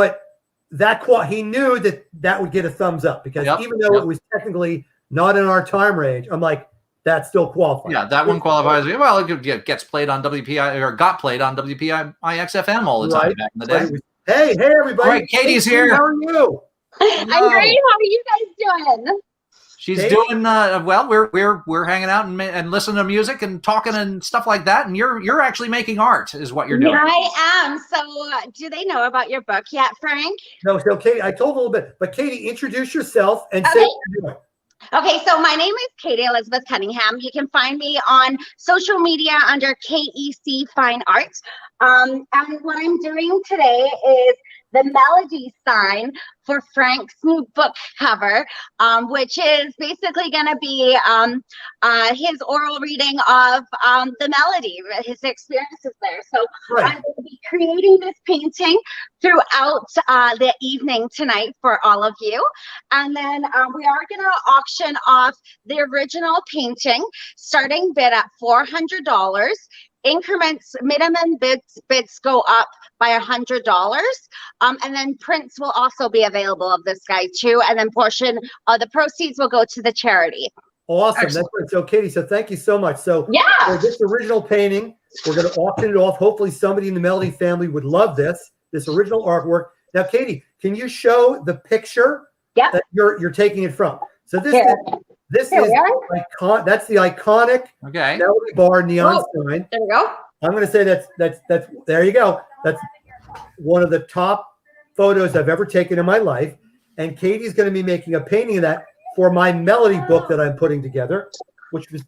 that he knew that would get a thumbs up because even though it was technically not in our time range, I'm like, that still qualifies. Yeah, that one qualifies. Well, it gets played on WPI or got played on WPI XFM all the time back in the day. Right. Hey, everybody. All right, Katie's here. How are you? I'm great. How are you guys doing? She's doing well. We're hanging out and listening to music and talking and stuff like that. And you're actually making art, is what you're doing. I am. So, do they know about your book yet, Frank? No, so Katie, I told a little bit, but Katie, introduce yourself and say what you're doing. Okay, so my name is Katie Elizabeth Cunningham. You can find me on social media under KEC Fine Arts. And what I'm doing today is the melody sign for Frank's new book cover, which is basically going to be his oral reading of the melody, his experiences there. So I'm going to be creating this painting throughout the evening tonight for all of you. And then we are going to auction off the original painting, starting bid at $400. Increments, minimum bids go up by $100, and then prints will also be available of this guy too, and then portion of the proceeds will go to the charity. Awesome. Excellent. That's right. So Katie, so thank you so much. So yeah, for this original painting, we're going to auction it off. Hopefully somebody in the Melody family would love this original artwork. Now, Katie, can you show the picture that you're taking it from? So this is that's the iconic Melody Bar neon sign. There we go. I'm going to say that's there you go. That's one of the top photos I've ever taken in my life. And Katie's going to be making a painting of that for my melody book that I'm putting together, which is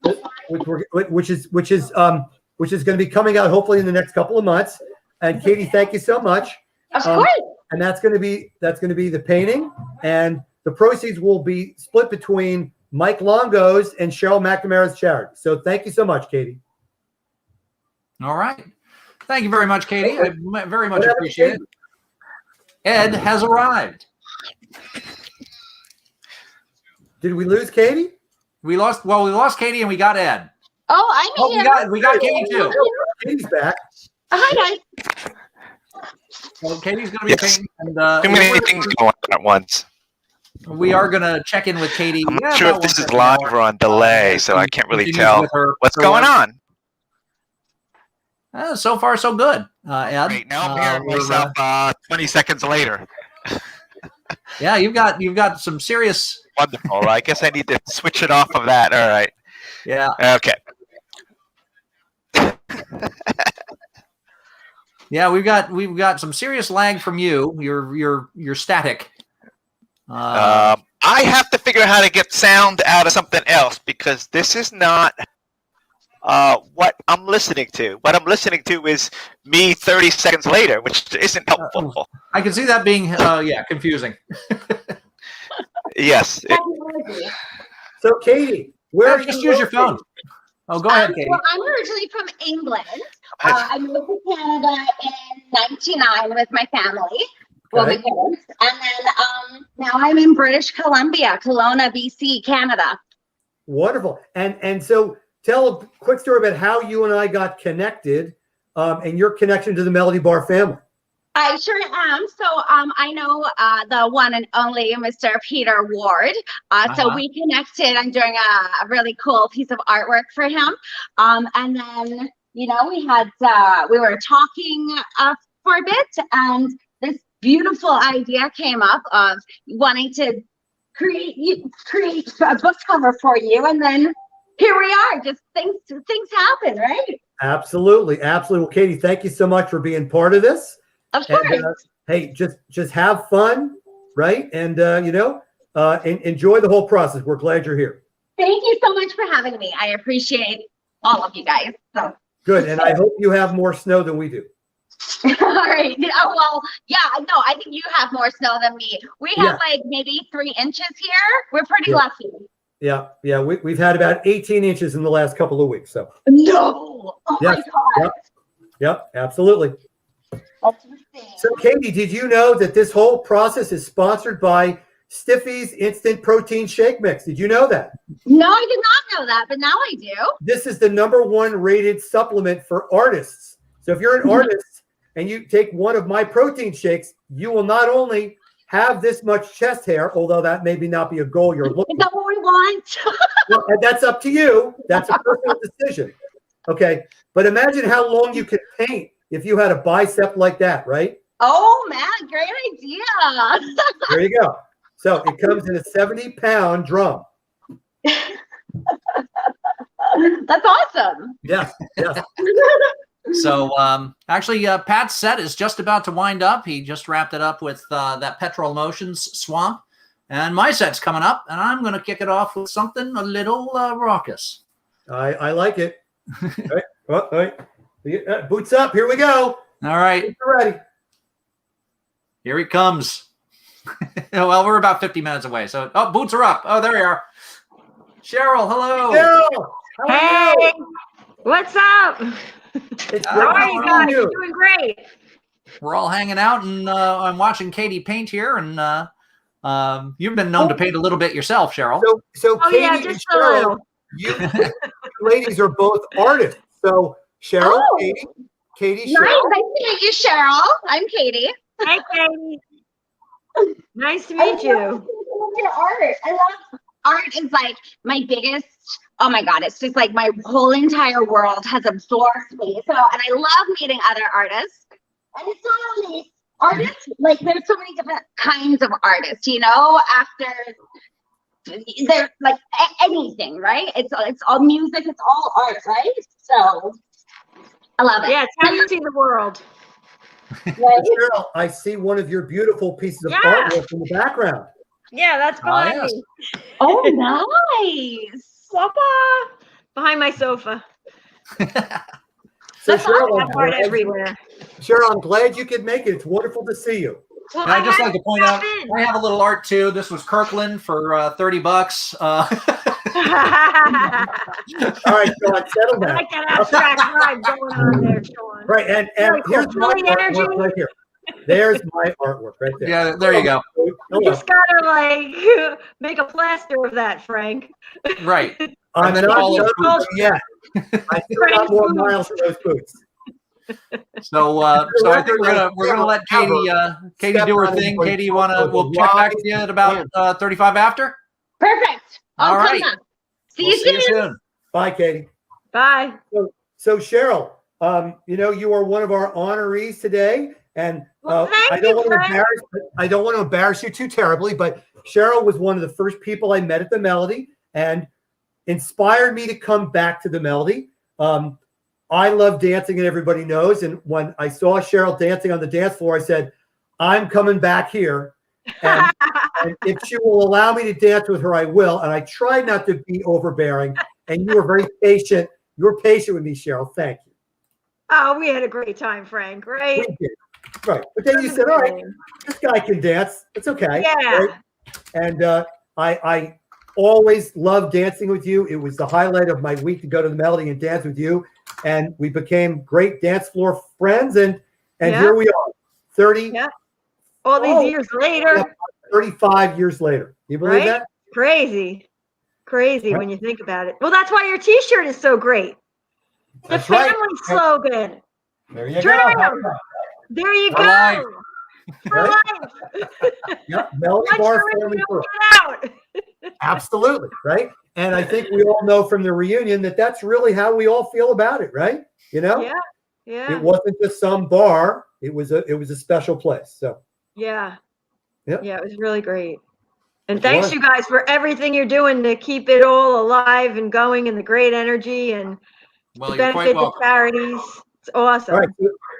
going to be coming out hopefully in the next couple of months. And Katie, thank you so much. Of course. And that's going to be the painting, and the proceeds will be split between Mike Longo's and Cheryl McNamara's charity. So thank you so much, Katie. All right. Thank you very much, Katie. I very much appreciate it. Ed has arrived. Did we lose Katie? We lost Katie and we got Ed. Oh, I'm here. We got Katie too. Katie's back. Hi, guys. Well, Katie's going to be painting. And, too many things going on at once. We are going to check in with Katie. I'm not sure if this is live or on delay, so I can't really tell what's going on. So far, so good, Ed. Great. Now I'm hearing myself 20 seconds later. Yeah, you've got some serious. Wonderful. I guess I need to switch it off of that. All right. Yeah. Okay. Yeah, we've got some serious lag from you. You're static. I have to figure out how to get sound out of something else because this is not what I'm listening to. What I'm listening to is me 30 seconds later, which isn't helpful. I can see that being confusing. Yes. So, Katie, where are just you use your phone. Oh, go ahead, Katie. Well, I'm originally from England. I moved to Canada in '99 with my family. Well, my parents. And then now I'm in British Columbia, Kelowna, BC, Canada. Wonderful. And so tell a quick story about how you and I got connected and your connection to the Melody Bar family. I sure am. So I know the one and only Mr. Peter Ward. So we connected. I'm doing a really cool piece of artwork for him. And then, we were talking for a bit, and this beautiful idea came up of wanting to create a book cover for you. And then here we are. Just things happen, right? Absolutely. Well, Katie, thank you so much for being part of this. Of course. And, hey, just have fun, right? And enjoy the whole process. We're glad you're here. Thank you so much for having me. I appreciate all of you guys. So good, and I hope you have more snow than we do. all right. Oh, well, yeah. No, I think you have more snow than me. We have like maybe 3 inches here. We're pretty lucky. Yeah. We've had about 18 inches in the last couple of weeks. So no. Oh my God. Yep. Absolutely. That's insane. So, Katie, did you know that this whole process is sponsored by Stiffy's Instant Protein Shake Mix? Did you know that? No, I did not know that, but now I do. This is the #1 rated supplement for artists. So if you're an artist and you take one of my protein shakes, you will not only have this much chest hair, although that maybe not be a goal you're looking for. Is that what we want? Well, that's up to you. That's a personal decision. Okay. But imagine how long you could paint if you had a bicep like that, right? Oh, man. Great idea. There you go. So it comes in a 70-pound drum. That's awesome. Yes. So actually, Pat's set is just about to wind up. He just wrapped it up with that Petrol Emotions Swamp. And my set's coming up, and I'm going to kick it off with something a little raucous. I like it. All right. Boots up. Here we go. All right. We're ready. Here he comes. Well, we're about 50 minutes away. So, boots are up. Oh, there we are. Cheryl, hello. Cheryl, hey, what's up? How are you guys? You're doing great. We're all hanging out, and I'm watching Katie paint here. And you've been known to paint a little bit yourself, Cheryl. So Katie yeah, and just Cheryl, you ladies are both artists. So Cheryl, Katie, Nice. Cheryl. Nice to meet you, Cheryl. I'm Katie. Hey, Katie. Nice to meet you. I love your art. I love art. Is like my biggest. Oh my God! It's just like my whole entire world has absorbed me. So, and I love meeting other artists. And it's not only artists. Like there's so many different kinds of artists. After they're like anything, right? It's all music. It's all art, right? So I love it. Yeah, it's how you see the world. Cheryl, I see one of your beautiful pieces of artwork in the background. Yeah, that's behind me. Oh, nice. Behind my sofa. So Cheryl, art everywhere. Cheryl, I'm glad you could make it. It's wonderful to see you. Well, I'd just like to point out, I have a little art too. This was Kirkland for $30. All right, Sean, settle down. I like that abstract vibe going on there, Sean. Right, and here's my artwork right here. There's my artwork right there. Yeah, there you go. You just gotta make a plaster of that, Frank. Right. I'm not done yet. I still got more miles for those boots. So I think we're gonna let Katie do her thing. Katie, we'll check back with you at about 35 after. Perfect. All right. See you soon. Bye, Katie. Bye. So Cheryl, you are one of our honorees today, and I don't want to embarrass you too terribly, but Cheryl was one of the first people I met at the Melody and inspired me to come back to the Melody. I love dancing, and everybody knows. And when I saw Cheryl dancing on the dance floor, I said, I'm coming back here. And, and if she will allow me to dance with her, I will. And I tried not to be overbearing. And you were very patient. You were patient with me, Cheryl. Thank you. Oh, we had a great time, Frank. Right? We did. Right. But then you said, all right, this guy can dance. It's okay. Yeah. Right? And I always loved dancing with you. It was the highlight of my week to go to the Melody and dance with you. And we became great dance floor friends. And here we are, 30. Yeah. All these years later. 35 years later. You believe that? Crazy. Crazy when you think about it. Well, that's why your T-shirt is so great. That's the family slogan. There you Turn go. around. There you For go. life. For life. Yep. Melody Once Bar you're in, Family you First. don't get out. Absolutely. Right. And I think we all know from the reunion that that's really how we all feel about it. Right. You know? Yeah. Yeah. It wasn't just some bar. It was a special place. So. Yeah. Yep. Yeah. It was really great. And It thanks was. you guys for everything you're doing to keep it all alive and going, and the great energy and Well, the you're quite benefit to welcome. charities. It's awesome. All right.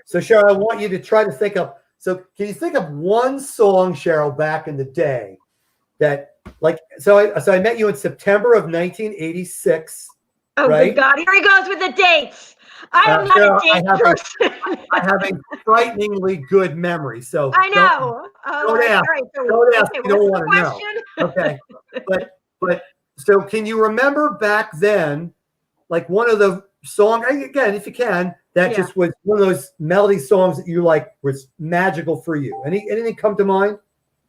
So Cheryl, I want you to try to think of. So can you think of one song, Cheryl, back in the day that so I met you in September of 1986. Oh, right? good God. Here he goes with the dates. I am not Cheryl, a date person. I have a frighteningly good memory. So I know. Don't ask. All right, so, Don't ask. okay, You don't what's the want to know. question? Okay. But so can you remember back then, like one of the songs, again, if you can, that just was one of those melody songs that you like was magical for you? Anything come to mind?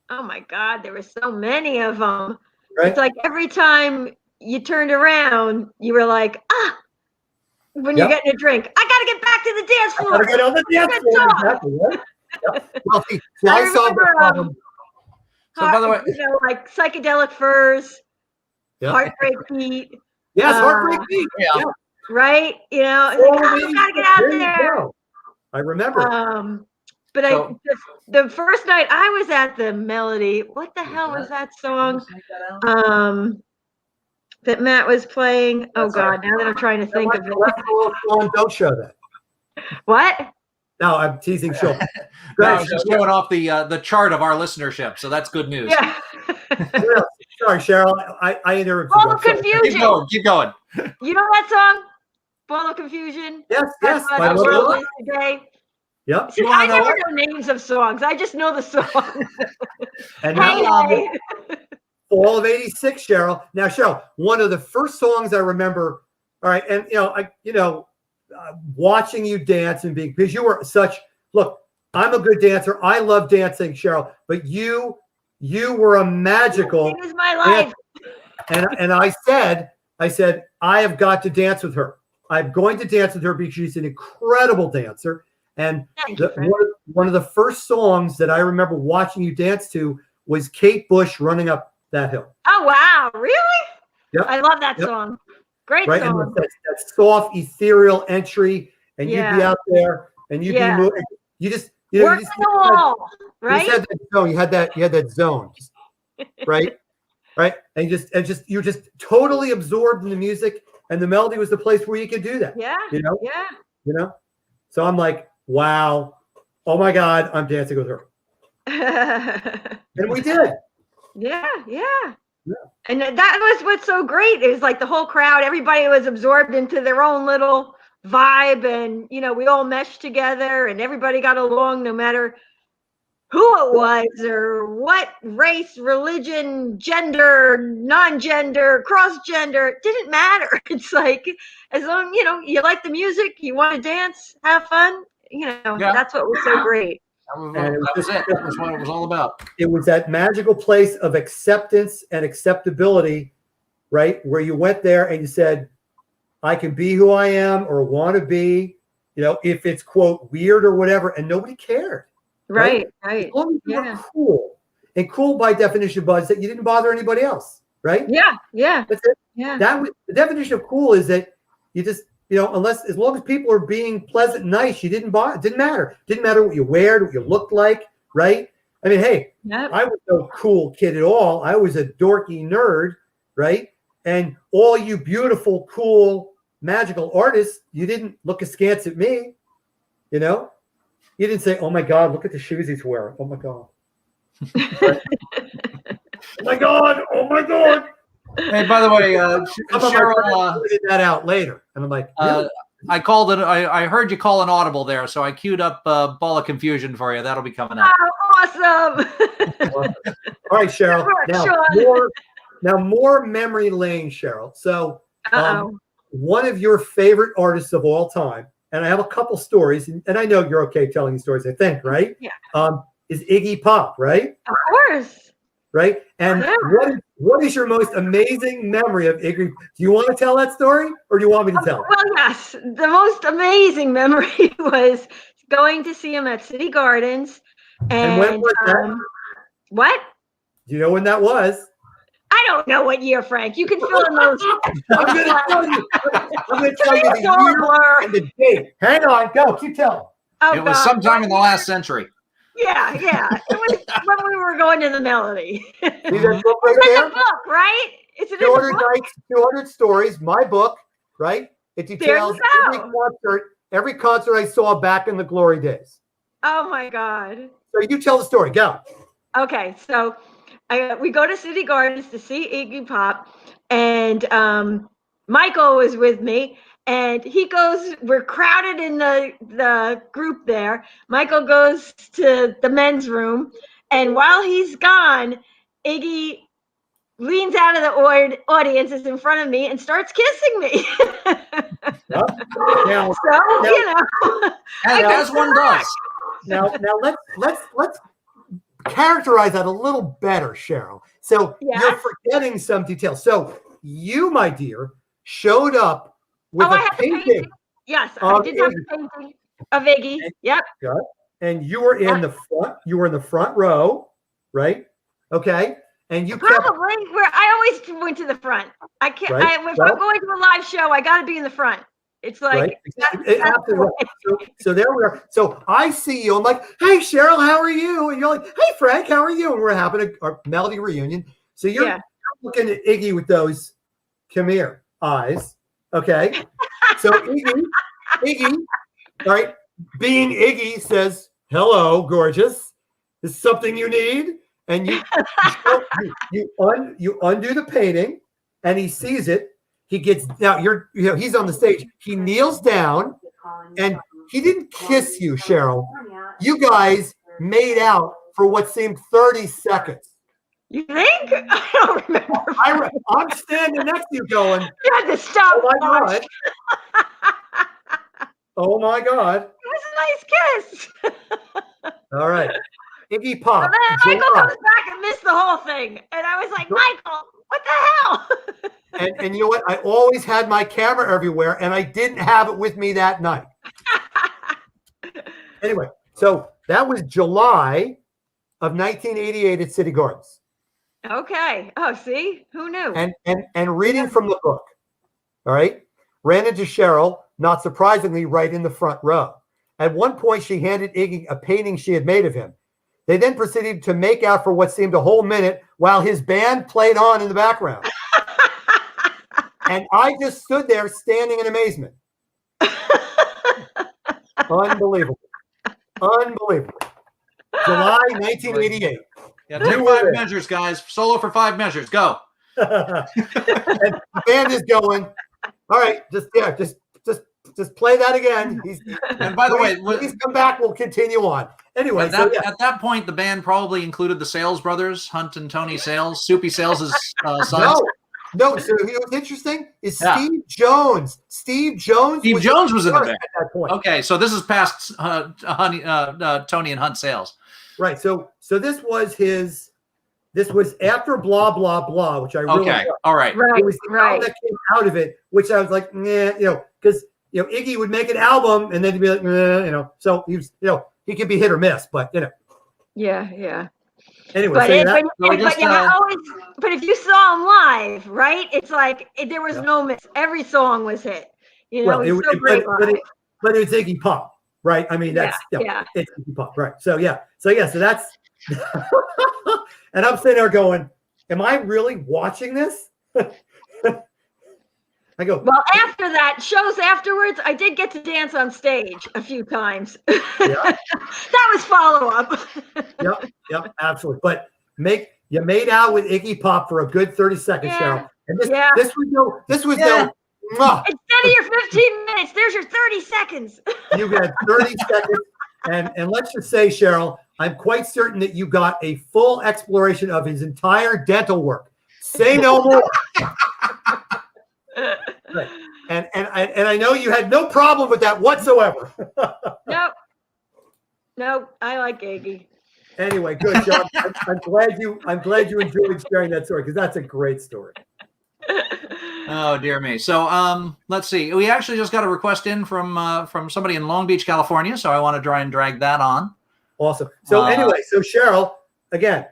Oh my God, there were so many of them. Right? It's like every time you turned around, you were like, when you're getting a drink, I got to get back to the dance floor. I gotta get on the dance Good floor. song. Exactly, right? Well, see, I I saw the remember, problem. So, by the way, you know, like Psychedelic Furs, Yeah. Heartbreak Beat. Yes, Heartbreak Beat. Yeah. Right? You know, it's like, Oh, I gotta get out there you there. go. I remember. But So- the first night I was at the Melody, what the hell was that song? That Matt was playing. Oh God, now that I'm trying to think of it. Don't show that. What? No, I'm teasing Sean. No, I was just showing off the chart of our listenership, so that's good news. Yeah. Sorry, Cheryl. I interrupted you. Ball I'm of sorry. Confusion. Keep going. You know that song? Ball of Confusion. Yes, That's yes. what My the little- world is today. Yep. See, I never know names of songs. I just know the song. And Hey, now, hey. fall of '86, Cheryl. Now, Cheryl, one of the first songs I remember. All right, and watching you dance and being, because you were such. Look, I'm a good dancer. I love dancing, Cheryl. But you were a magical. It is my life. And I said, I have got to dance with her. I'm going to dance with her because she's an incredible dancer. And one of the first songs that I remember watching you dance to was Kate Bush, Running Up That Hill. Oh wow, really? Yep. I love that song. Great Right, song. and that soft, ethereal entry, and you'd be out there, and you'd be moving. You just, Working the wall, right? You had that zone. You had that zone, right? Right, and you're just totally absorbed in the music, and the Melody was the place where you could do that. Yeah. Yeah. So I'm like, wow, oh my God, I'm dancing with her, and we did. Yeah. And that was what's so great. It was like the whole crowd, everybody was absorbed into their own little vibe, and we all meshed together, and everybody got along, no matter who it was or what race, religion, gender, non-gender, cross-gender. It didn't matter. It's like, as long you like the music, you want to dance, have fun. That's what was so great. That was it. That was what it was all about. It was that magical place of acceptance and acceptability, right? Where you went there and you said, I can be who I am or want to be, if it's quote weird or whatever, and nobody cared. Right. As long as you were cool. And cool by definition, Buzz, that you didn't bother anybody else, right? Yeah. That's it. Yeah. The definition of cool is that you just, as long as people are being pleasant and nice, you didn't bother. It didn't matter. Didn't matter what you wore, what you looked like, right? I mean, hey, I was no cool kid at all. I was a dorky nerd, right? And all you beautiful, cool magical artist, you didn't look askance at me. You know, you didn't say, "Oh my God, look at the shoes he's wearing." Oh my God. Oh my God. Oh my God. Hey, by the way, Cheryl, figured that out later, and I'm like, really? I called it. I heard you call an audible there, so I queued up Ball of Confusion for you. That'll be coming up. Oh, awesome. All right, Cheryl. Now more memory lane, Cheryl. So, one of your favorite artists of all time, and I have a couple stories, and I know you're okay telling these stories, I think, right? Yeah. Is Iggy Pop, right? Of course. Right? And what is your most amazing memory of Iggy? Do you want to tell that story, or do you want me to tell it? Well, yes. The most amazing memory was going to see him at City Gardens. And when was that? What? Do you know when that was? I don't know what year, Frank. You can fill in those. I'm going to tell you. I'm going to tell you the year and the date. Hang on. Go. Keep telling. Oh, it was sometime in the last century. Yeah. It was when we were going to the Melody. See that book right it's in there? the book, right? It's in 200 the book. nights, 200 stories. My book, right? It details every concert I saw back in the glory days. Oh my God. So you tell the story. Go. Okay, so we go to City Gardens to see Iggy Pop, and Michael was with me, and he goes, we're crowded in the group there. Michael goes to the men's room, and while he's gone, Iggy leans out of the audience, is in front of me, and starts kissing me. As one does. Now let's characterize that a little better, Cheryl. So you're forgetting some details. So you, my dear, showed up with a painting. Yes, I did have a painting of Iggy. Yep. And you were in the front. You were in the front row, right? Okay. And you probably I always went to the front. I can't. Right? If I'm going to a live show, I got to be in the front. It's like so there we are. So I see you. I'm like, hey Cheryl, how are you? And you're like, hey Frank, how are you? And we're having our Melody reunion. So you're looking at Iggy with those come here eyes. Okay. So Iggy, all right, being Iggy says, hello, gorgeous. Is something you need? And you undo the painting, and he sees it. He gets now. He's on the stage. He kneels down, and he didn't kiss you, Cheryl. You guys made out for what seemed 30 seconds. You think? I don't remember. I'm standing next to you, going. You had to stop. Oh my God! Oh my God! It was a nice kiss. All right, Iggy Pop. And then Michael comes back and missed the whole thing, and I was like, Michael, what the hell? And you know what? I always had my camera everywhere, and I didn't have it with me that night. Anyway, so that was July of 1988 at City Gardens. Okay. Oh, see? Who knew? And reading from the book, all right, ran into Cheryl, not surprisingly, right in the front row. At one point, she handed Iggy a painting she had made of him. They then proceeded to make out for what seemed a whole minute while his band played on in the background. And I just stood there standing in amazement. Unbelievable. Unbelievable. July 1988. Yeah, take 5 measures, guys. Solo for 5 measures. Go. And the band is going. All right, just play that again. And by the way, please come back. We'll continue on. Anyway, at that point, the band probably included the Sales brothers, Hunt and Tony Sales. Soupy Sales' sons. No. So you know what's interesting is Steve Jones. Steve Jones was in the band at that point. Okay, so this is past Tony and Hunt Sales. Right. So this was his. This was after blah blah blah, which I really okay. All right. It was the album that came out of it, which I was like, nah, because Iggy would make an album and then he'd be like, So he was, he could be hit or miss, but Yeah. Anyway, but if you saw him live, right? It's like there was no miss. Every song was hit. He's so great live. But it's Iggy Pop, right? I mean, that's it's Iggy Pop, right? So that's. And I'm sitting there going, "Am I really watching this?" I I go, Well, after that, shows afterwards, I did get to dance on stage a few times. Yeah. That was follow-up. Yep, absolutely. But you made out with Iggy Pop for a good 30 seconds, Yeah. Cheryl. And Yeah. this was no, mwah. Instead of your 15 minutes, there's your 30 seconds. You got 30 seconds. And let's just say, Cheryl, I'm quite certain that you got a full exploration of his entire dental work. Say no more. Right. And I know you had no problem with that whatsoever. Nope. I like Iggy. Anyway, good job. I'm glad you enjoyed sharing that story because that's a great story. Oh dear me. So let's see. We actually just got a request in from somebody in Long Beach, California. So I want to try and drag that on. Awesome. So anyway, so Cheryl, again,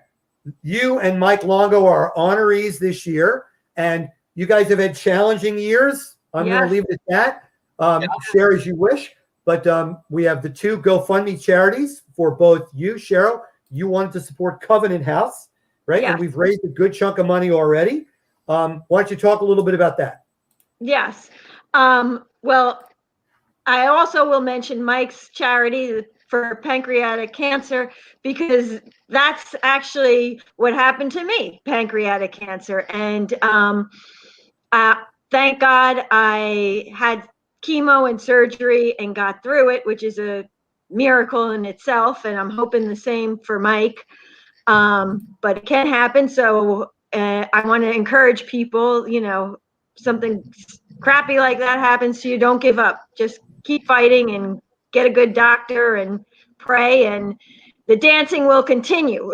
you and Mike Longo are honorees this year, and you guys have had challenging years. I'm going to leave it at that. Share as you wish. But we have the 2 GoFundMe charities for both you, Cheryl. You wanted to support Covenant House, right? Yes. And we've raised a good chunk of money already. Why don't you talk a little bit about that? Yes. Well, I also will mention Mike's charity for pancreatic cancer, because that's actually what happened to me, pancreatic cancer. And thank God I had chemo and surgery and got through it, which is a miracle in itself. And I'm hoping the same for Mike. But it can happen. So I want to encourage people, something crappy like that happens to you, don't give up. Just keep fighting and get a good doctor and pray, and the dancing will continue.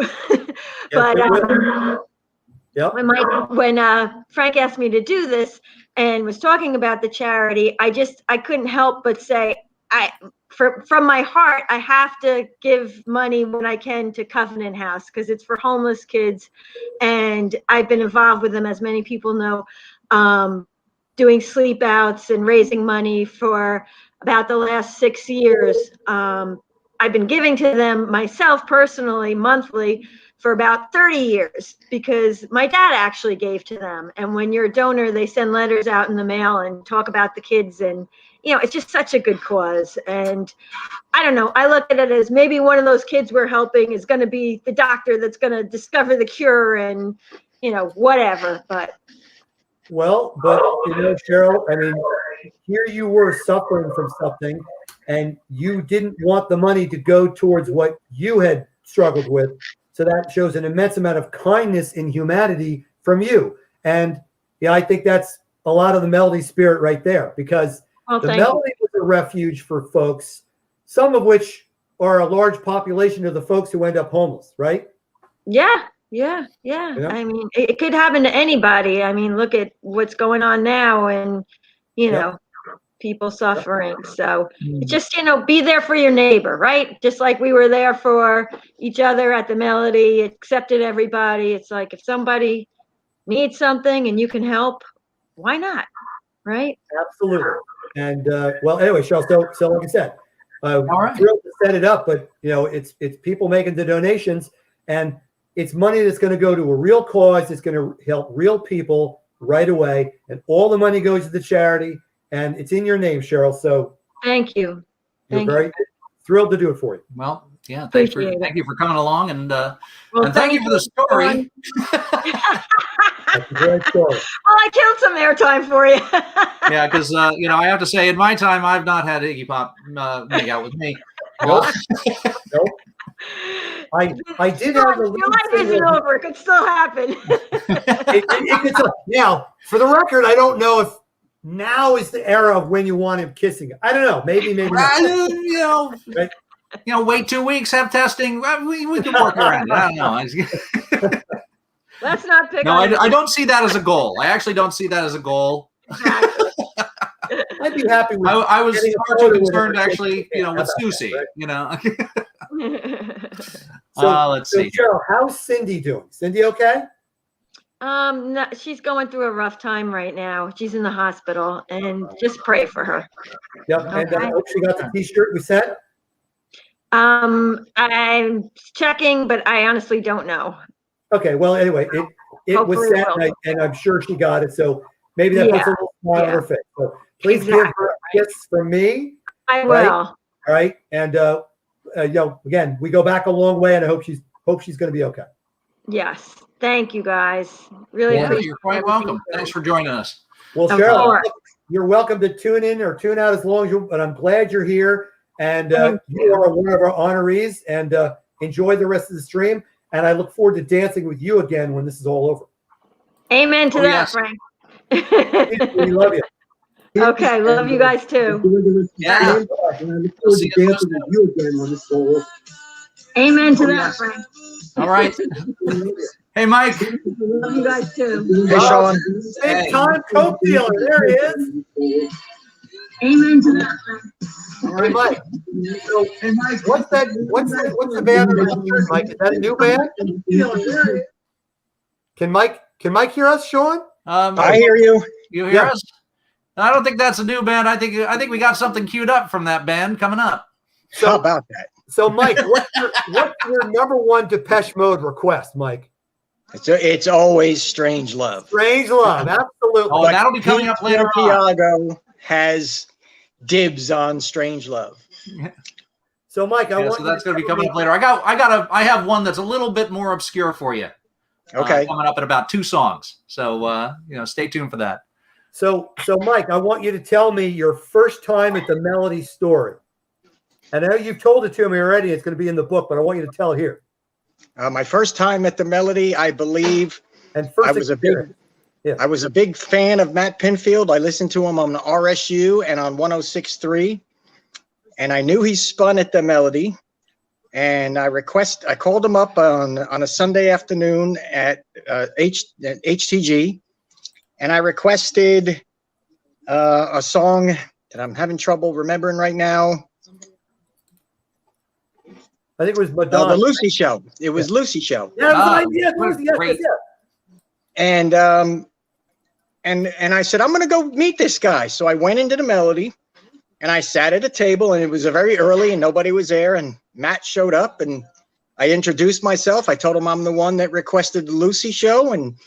But when Frank asked me to do this and was talking about the charity, I couldn't help but say, from my heart, I have to give money when I can to Covenant House, because it's for homeless kids. And I've been involved with them, as many people know, doing sleep outs and raising money for about the last 6 years. I've been giving to them myself personally, monthly, for about 30 years, because my dad actually gave to them. And when you're a donor, they send letters out in the mail and talk about the kids, and it's just such a good cause. And I don't know, I look at it as maybe one of those kids we're helping is going to be the doctor that's going to discover the cure and, whatever. But Cheryl, I mean, here you were suffering from something, and you didn't want the money to go towards what you had struggled with. So that shows an immense amount of kindness and humanity from you. And I think that's a lot of the Melody spirit right there, because the Melody was a refuge for folks, some of which are a large population of the folks who end up homeless, right? Yeah. I mean, it could happen to anybody. I mean, look at what's going on now, and, people suffering. So just, be there for your neighbor, right? Just like we were there for each other at the Melody, accepted everybody. It's like, if somebody needs something and you can help, why not? Right? Absolutely. And anyway, Cheryl, so like I said, thrilled to set it up, but it's people making the donations, and it's money that's going to go to a real cause. It's going to help real people right away, and all the money goes to the charity, and it's in your name, Cheryl. So thank you. We're very thrilled to do it for you. Well, yeah, thank you for coming along, and thank you for the story. That's a great story. Well, I killed some airtime for you. Yeah, because I have to say, in my time, I've not had Iggy Pop make out with me. Nope. I did have your life isn't over. It could still happen. it could still, now, for the record, I don't know if now is the era of when you want him kissing. I don't know. Maybe not. Right? Wait 2 weeks, have testing. We can work around it. I don't know. Let's not pick. No, I don't see that as a goal. I actually don't see that as a goal. Exactly. I'd be happy with. I was far too concerned, actually, with Susie. So, let's see. Cheryl, how's Cindy doing? Cindy okay? No, she's going through a rough time right now. She's in the hospital, and just pray for her. Yep. Okay. And I hope she got the T-shirt we sent. I'm checking, but I honestly don't know. Okay. Well, anyway, it was Hopefully sent, and I'm sure she got it. So maybe that puts a Yeah. little smile on Yeah. her face. So please give Exactly. her a kiss from me. I Right? will. All right. And again, we go back a long way, and I hope she's going to be okay. Yes. Thank you guys. Really Yeah, appreciate you're quite welcome. Thanks for joining us. Well, Of Cheryl, course. you're welcome to tune in or tune out as long as you. But I'm glad you're here, and Thank you are one of our honorees. And enjoy the rest of the stream. And I look forward to dancing with you again when this is all over. Amen to Oh, that, yes. Frank. We love you. Okay, love you guys too. Yeah. We'll see you close to- you again when this is all over. Amen to Oh, that, yes. Frank. All right. Hey, Mike. Love you guys too. Hey, Sean. Big time coke dealer. There he is. Amen to that, Frank. Hey, Mike. So, what's the band on the shirt, Mike? Is that a new band? Can Mike hear us, Sean? I hear you. You hear Yeah. us? I don't think that's a new band. I think we got something queued up from that band coming up. How about that? So, Mike, what's your number one Depeche Mode request, Mike? It's always Strange Love. Strange Love, absolutely. Oh, that'll be coming up later on. Santiago has dibs on Strange Love. So, Mike, I Yeah, want so that's going to be coming up later. I have one that's a little bit more obscure for you. Okay. Coming up in about 2 songs. So stay tuned for that. So, Mike, I want you to tell me your first time at the Melody story. And I know you've told it to me already. It's going to be in the book, but I want you to tell here. My first time at the Melody, I believe And first, I was a big experience. I was a big fan of Matt Pinfield. I listened to him on the RSU and on 106.3. And I knew he spun at the Melody. And I called him up on a Sunday afternoon at HTG. And I requested a song that I'm having trouble remembering right now. I think it was Madonna. The Lucy Show. It was Lucy Show. Yeah, it was Ah, an idea. Yes, great. yes. And I said, I'm going to go meet this guy. So I went into the Melody and I sat at a table, and it was very early and nobody was there. And Matt showed up and I introduced myself. I told him I'm the one that requested the Lucy Show, and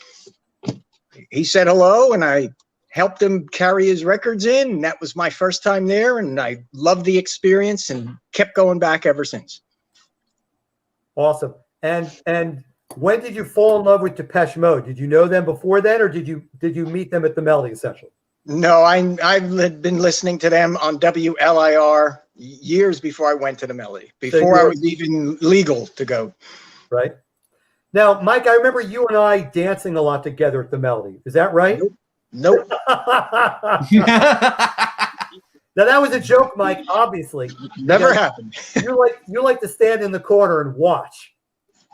he said hello, and I helped him carry his records in. And that was my first time there. And I loved the experience and kept going back ever since. Awesome. And when did you fall in love with Depeche Mode? Did you know them before then, or did you meet them at the Melody essentially? No, I've been listening to them on WLIR years before I went to the Melody, before I was even legal to go. Right. Now, Mike, I remember you and I dancing a lot together at the Melody. Is that right? Nope. Now that was a joke, Mike. Obviously, Never happened. you like to stand in the corner and watch.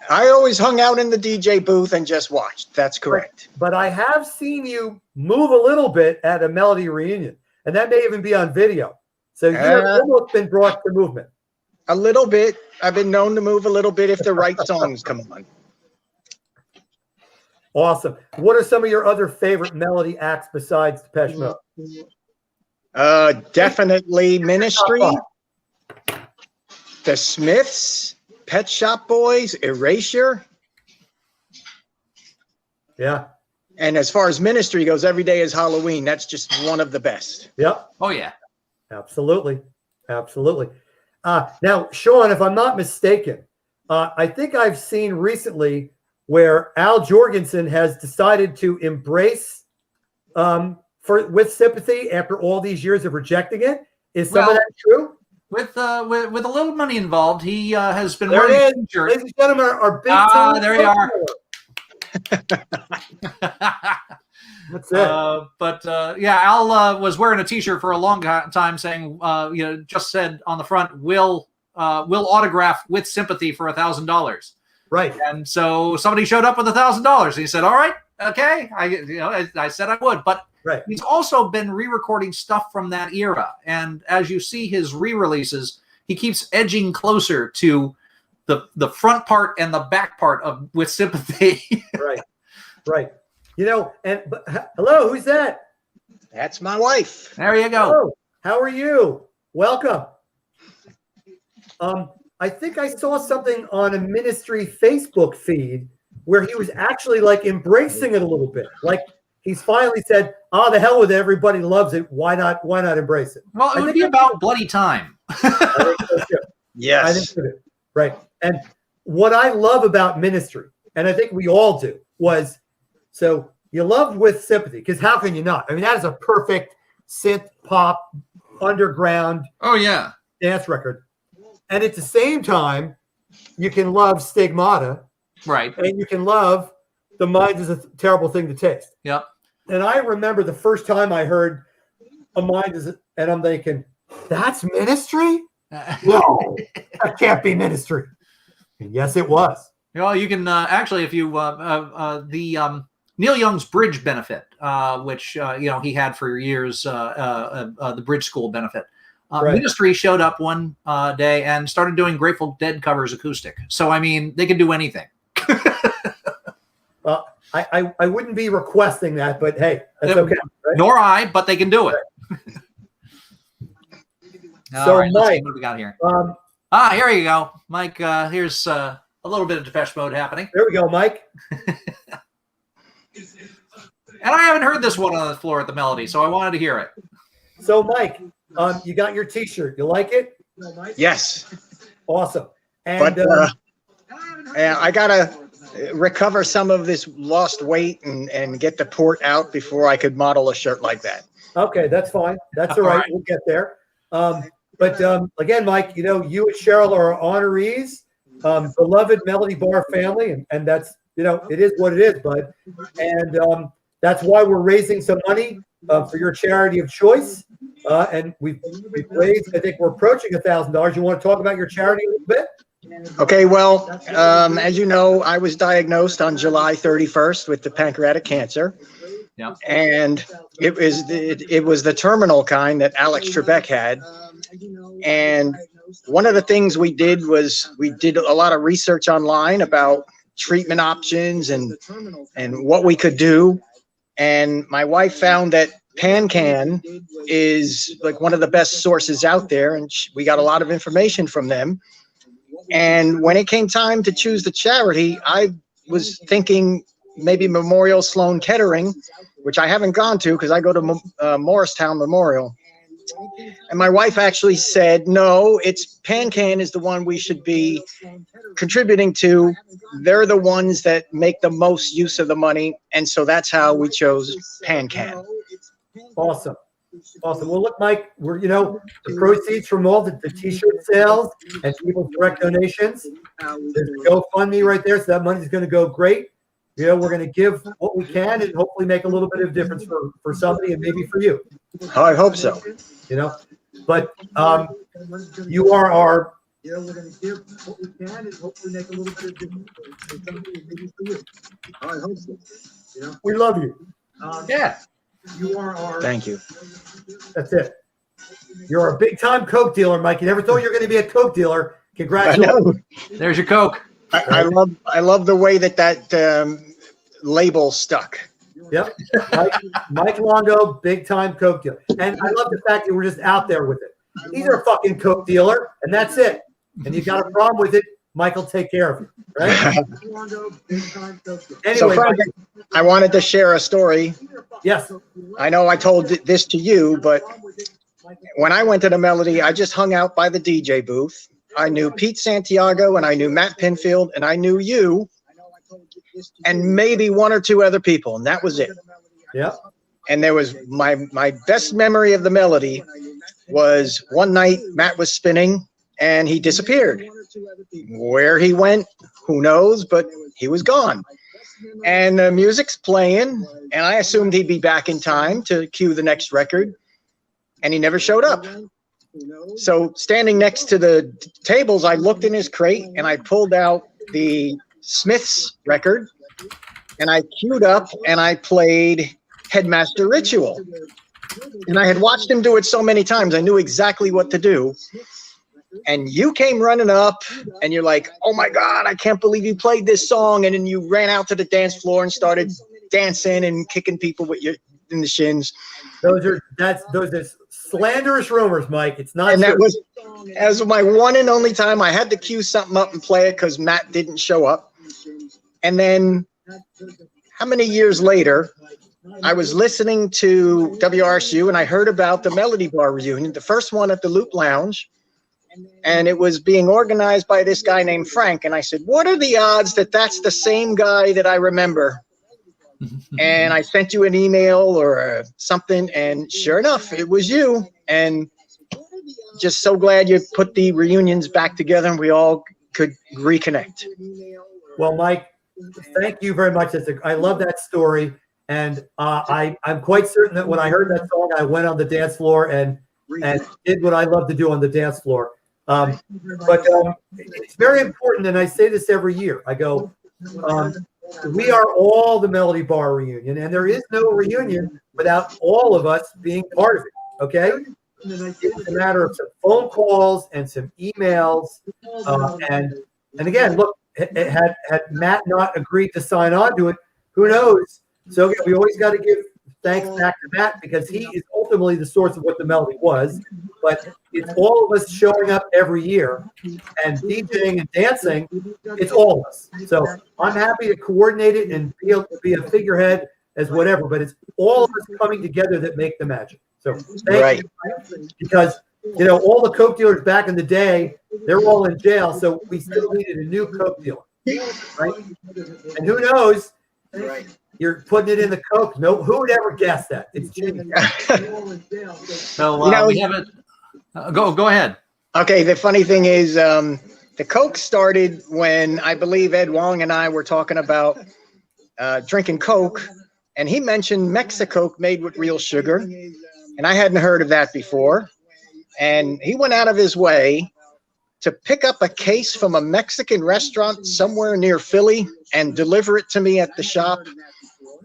I always hung out in the DJ booth and just watched. That's correct. But I have seen you move a little bit at a Melody reunion, and that may even be on video. So you've almost been brought to movement. A little bit. I've been known to move a little bit if the right songs come on. Awesome. What are some of your other favorite Melody acts besides Depeche Mode? Definitely Ministry, The Smiths, Pet Shop Boys, Erasure. Yeah. And as far as Ministry goes, Every Day is Halloween. That's just one of the best. Yep. Oh, yeah. Absolutely. Absolutely. Now, Sean, if I'm not mistaken, I think I've seen recently where Al Jorgensen has decided to embrace with Sympathy after all these years of rejecting it. Is some of that true? With a little money involved, he has been There wearing it a is. t-shirt. Ladies and gentlemen, our big time. There you are. That's it. Al was wearing a T-shirt for a long time, saying, just said on the front, "Will autograph with Sympathy for $1,000." Right. And so somebody showed up with $1,000. He said, "All right, okay." I said I would, but right. He's also been re-recording stuff from that era, and as you see his re-releases, he keeps edging closer to the front part and the back part of With Sympathy. Right. Hello, who's that? That's my wife. There you go. Hello. How are you? Welcome. I think I saw something on a Ministry Facebook feed where he was actually like embracing it a little bit. Like he's finally said, "Oh, the hell with it. Everybody loves it. Why not embrace it?" Well, it would be about bloody time. I think so too. Yes. I think so too. Right. And what I love about ministry, and I think we all do, was so you loved With Sympathy, because how can you not? I mean, that is a perfect synth pop underground dance record. And at the same time, you can love Stigmata. Right. And you can love The Mind is a Terrible Thing to Taste. Yep. And I remember the first time I heard A Mind is, and I'm thinking, that's ministry? No, that can't be ministry. And yes, it was. Well, you can actually, if you Neil Young's Bridge benefit, which he had for years, the Bridge School benefit. Ministry showed up one day and started doing Grateful Dead covers acoustic. So I mean, they can do anything. Well, I wouldn't be requesting that, but hey, that's okay. Right? Nor I, but they can do it. So, right, Mike, what do we got here? Here you go, Mike. Here's a little bit of Depeche Mode happening. There we go, Mike. And I haven't heard this one on the floor at the Melody, so I wanted to hear it. So, Mike, you got your T-shirt. You like it? Yes. Awesome. And but I gotta recover some of this lost weight and get the port out before I could model a shirt like that. Okay, that's fine. That's all right. We'll get there. But again, Mike, you and Cheryl are honorees, beloved Melody Bar family, and that's it is what it is, bud. And that's why we're raising some money for your charity of choice. And we've raised, I think we're approaching $1,000. You want to talk about your charity a little bit? Okay, well, as you know, I was diagnosed on July 31st with the pancreatic cancer. Yeah. And it was the terminal kind that Alex Trebek had. And one of the things we did was we did a lot of research online about treatment options and what we could do. And my wife found that PanCan is like one of the best sources out there, and we got a lot of information from them. And when it came time to choose the charity, I was thinking maybe Memorial Sloan Kettering, which I haven't gone to because I go to Morristown Memorial. And my wife actually said, no, it's PanCan is the one we should be contributing to. They're the ones that make the most use of the money. And so that's how we chose PanCan. Awesome. Awesome. Well, look, Mike, we're, the proceeds from all the T-shirt sales and people's direct donations, there's a GoFundMe right there. So that money's going to go great. We're going to give what we can and hopefully make a little bit of difference for somebody and maybe for you. I hope so. But you are our. We're going to give what we can and hopefully make a little bit of difference for somebody and maybe for you. I hope so. We love you. Yeah. You are our. Thank you. That's it. You're a big time Coke dealer, Mike. You never thought you were going to be a Coke dealer. Congratulations. There's your Coke. I love the way that label stuck. Yep. Mike Longo, big time Coke dealer. And I love the fact that we're just out there with it. He's a fucking Coke dealer, and that's it. And you got a problem with it, Mike will take care of you. Right? Anyway, so Frank, I wanted to share a story. Yes. I know I told this to you, but when I went to the Melody, I just hung out by the DJ booth. I knew Pete Santiago, and I knew Matt Pinfield, and I knew you, and maybe one or two other people, and that was it. Yeah. And there was my best memory of the Melody was one night Matt was spinning, and he disappeared. Where he went, who knows, but he was gone. And the music's playing, and I assumed he'd be back in time to cue the next record, and he never showed up. So standing next to the tables, I looked in his crate, and I pulled out the Smiths record, and I queued up, and I played Headmaster Ritual. And I had watched him do it so many times, I knew exactly what to do. And you came running up, and you're like, oh my God, I can't believe you played this song. And then you ran out to the dance floor and started dancing and kicking people in the shins. Those are slanderous rumors, Mike. It's not. And true. that was my one and only time I had to cue something up and play it because Matt didn't show up. And then how many years later, I was listening to WRSU and I heard about the Melody Bar reunion, the first one at the Loop Lounge. And it was being organized by this guy named Frank. And I said, what are the odds that that's the same guy that I remember? And I sent you an email or something. And sure enough, it was you. And just so glad you put the reunions back together and we all could reconnect. Well, Mike, thank you very much. I love that story. And I'm quite certain that when I heard that song, I went on the dance floor and did what I love to do on the dance floor. But it's very important, and I say this every year. I go, we are all the Melody Bar reunion, and there is no reunion without all of us being part of it, okay? It's a matter of some phone calls and some emails. And again, look, had Matt not agreed to sign on to it, who knows? So again, we always got to give thanks back to Matt because he is ultimately the source of what the Melody was. But it's all of us showing up every year and DJing and dancing. It's all of us. So I'm happy to coordinate it and be able to be a figurehead as whatever. But it's all of us coming together that make the magic. So thank you, because all the coke dealers back in the day, they're all in jail. So we still needed a new coke dealer, right? And who knows? Right. You're putting it in the coke. No, who would ever guess that? It's genius. So we have it. Go ahead. Okay. The funny thing is, the coke started when I believe Ed Wong and I were talking about drinking coke, and he mentioned Mexicoke made with real sugar, and I hadn't heard of that before. And he went out of his way to pick up a case from a Mexican restaurant somewhere near Philly and deliver it to me at the shop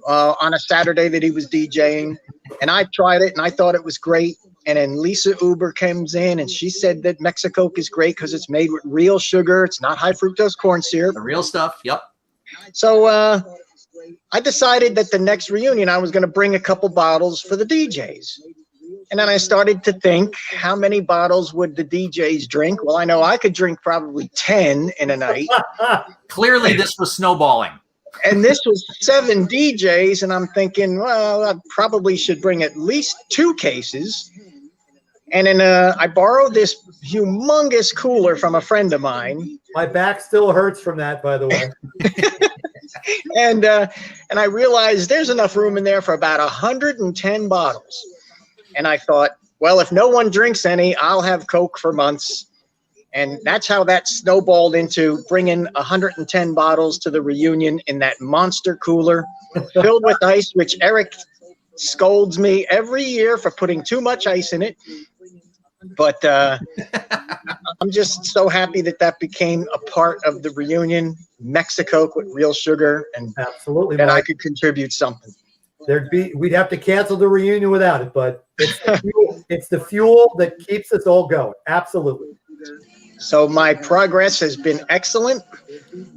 on a Saturday that he was DJing. And I tried it and I thought it was great. And then Lisa Uber comes in and she said that Mexicoke is great because it's made with real sugar. It's not high fructose corn syrup. The real stuff. Yep. So I decided that the next reunion I was going to bring a couple bottles for the DJs. And then I started to think, how many bottles would the DJs drink? Well, I know I could drink probably 10 in a night. Clearly, this was snowballing. And this was 7 DJs. And I'm thinking, well, I probably should bring at least 2 cases. And then I borrowed this humongous cooler from a friend of mine. My back still hurts from that, by the way. And I realized there's enough room in there for about 110 bottles. And I thought, well, if no one drinks any, I'll have Coke for months. And that's how that snowballed into bringing 110 bottles to the reunion in that monster cooler filled with ice, which Eric scolds me every year for putting too much ice in it. But I'm just so happy that that became a part of the reunion, Mexicoke with real sugar, and absolutely, that I could contribute something. We'd have to cancel the reunion without it, but it's the fuel that keeps us all going. Absolutely. So my progress has been excellent,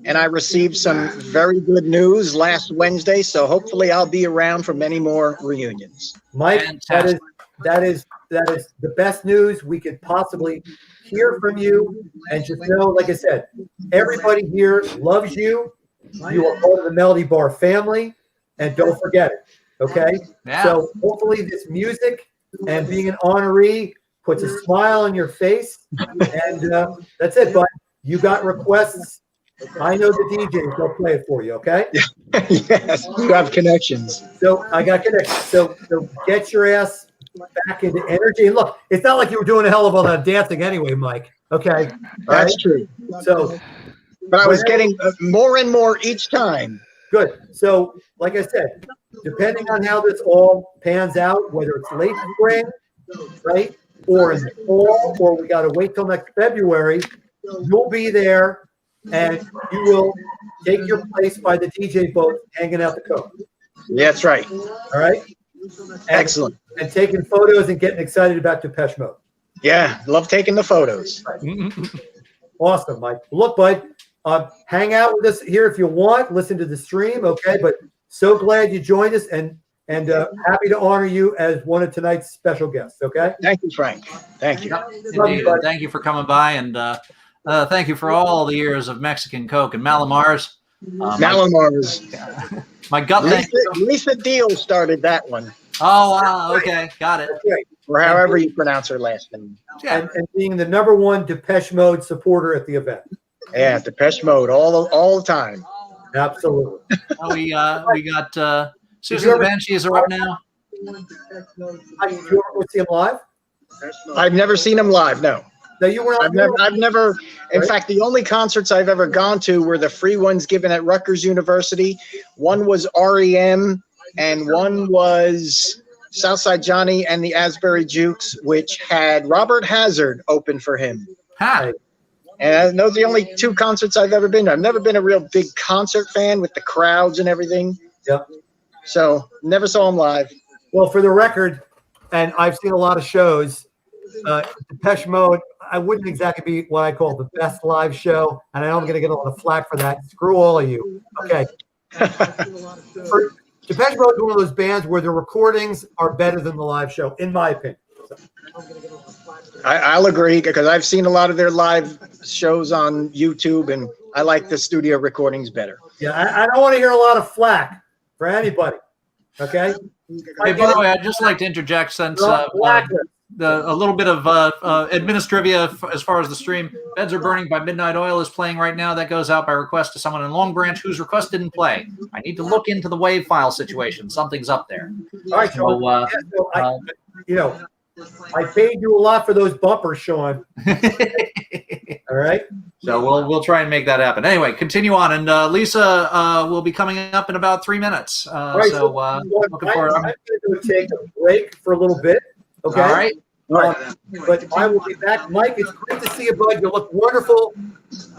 and I received some very good news last Wednesday. So hopefully I'll be around for many more reunions. Mike, that is the best news we could possibly hear from you. And just know, like I said, everybody here loves you. You are part of the Melody Bar family. And don't forget it, okay? Yeah. So hopefully this music and being an honoree puts a smile on your face. And that's it. But you got requests. I know the DJs. They'll play it for you, okay? Yes, you have connections. So I got connections. So get your ass back into energy. And look, it's not like you were doing a hell of a lot of dancing anyway, Mike. Okay? That's true. So, but I was getting more and more each time. Good. So, like I said, depending on how this all pans out, whether it's late spring, right, or in the fall, or we got to wait till next February, you'll be there and you will take your place by the DJ booth hanging out the coke. Yeah, that's right. All right? Excellent. And taking photos and getting excited about Depeche Mode. Yeah, love taking the photos. Awesome, Mike. Look, bud, hang out with us here if you want. Listen to the stream, okay? But so glad you joined us, and happy to honor you as one of tonight's special guests, okay? Thank you, Frank. Thank you. Indeed. Thank you for coming by, and thank you for all the years of Mexican Coke and Malamars. Malamars. My gut thing. Lisa Deal started that one. Oh, wow. Okay. Got it. That's right. Or however you pronounce her last name. Yeah. And being the #1 Depeche Mode supporter at the event. Yeah, Depeche Mode all the time. Absolutely. We got Susan the Banshees are up now. Did you ever see him live? I've never seen them live. No. No, you were. I've never. In fact, the only concerts I've ever gone to were the free ones given at Rutgers University. One was REM, and one was Southside Johnny and the Asbury Jukes, which had Robert Hazard open for him. Hi. And those are the only 2 concerts I've ever been to. I've never been a real big concert fan with the crowds and everything. Yep. So never saw them live. Well, for the record, and I've seen a lot of shows, Depeche Mode, I wouldn't exactly be what I call the best live show, and I know I'm going to get a lot of flack for that. Screw all of you. Okay. Depeche Mode is one of those bands where the recordings are better than the live show, in my opinion. So. I'll agree, because I've seen a lot of their live shows on YouTube, and I like the studio recordings better. Yeah, I don't want to hear a lot of flack for anybody. Okay. Hey, by the way, I'd just like to interject since a little bit of administrivia as far as the stream. Beds Are Burning by Midnight Oil is playing right now. That goes out by request to someone in Long Branch whose request didn't play. I need to look into the wave file situation. Something's up there. All right, so, I paid you a lot for those bumpers, Sean. All right. So we'll try and make that happen. Anyway, continue on, and Lisa will be coming up in about 3 minutes. Right, looking forward. I'm going to take a break for a little bit. Okay. All right. But I will be back. Mike, it's great to see you, bud. You look wonderful.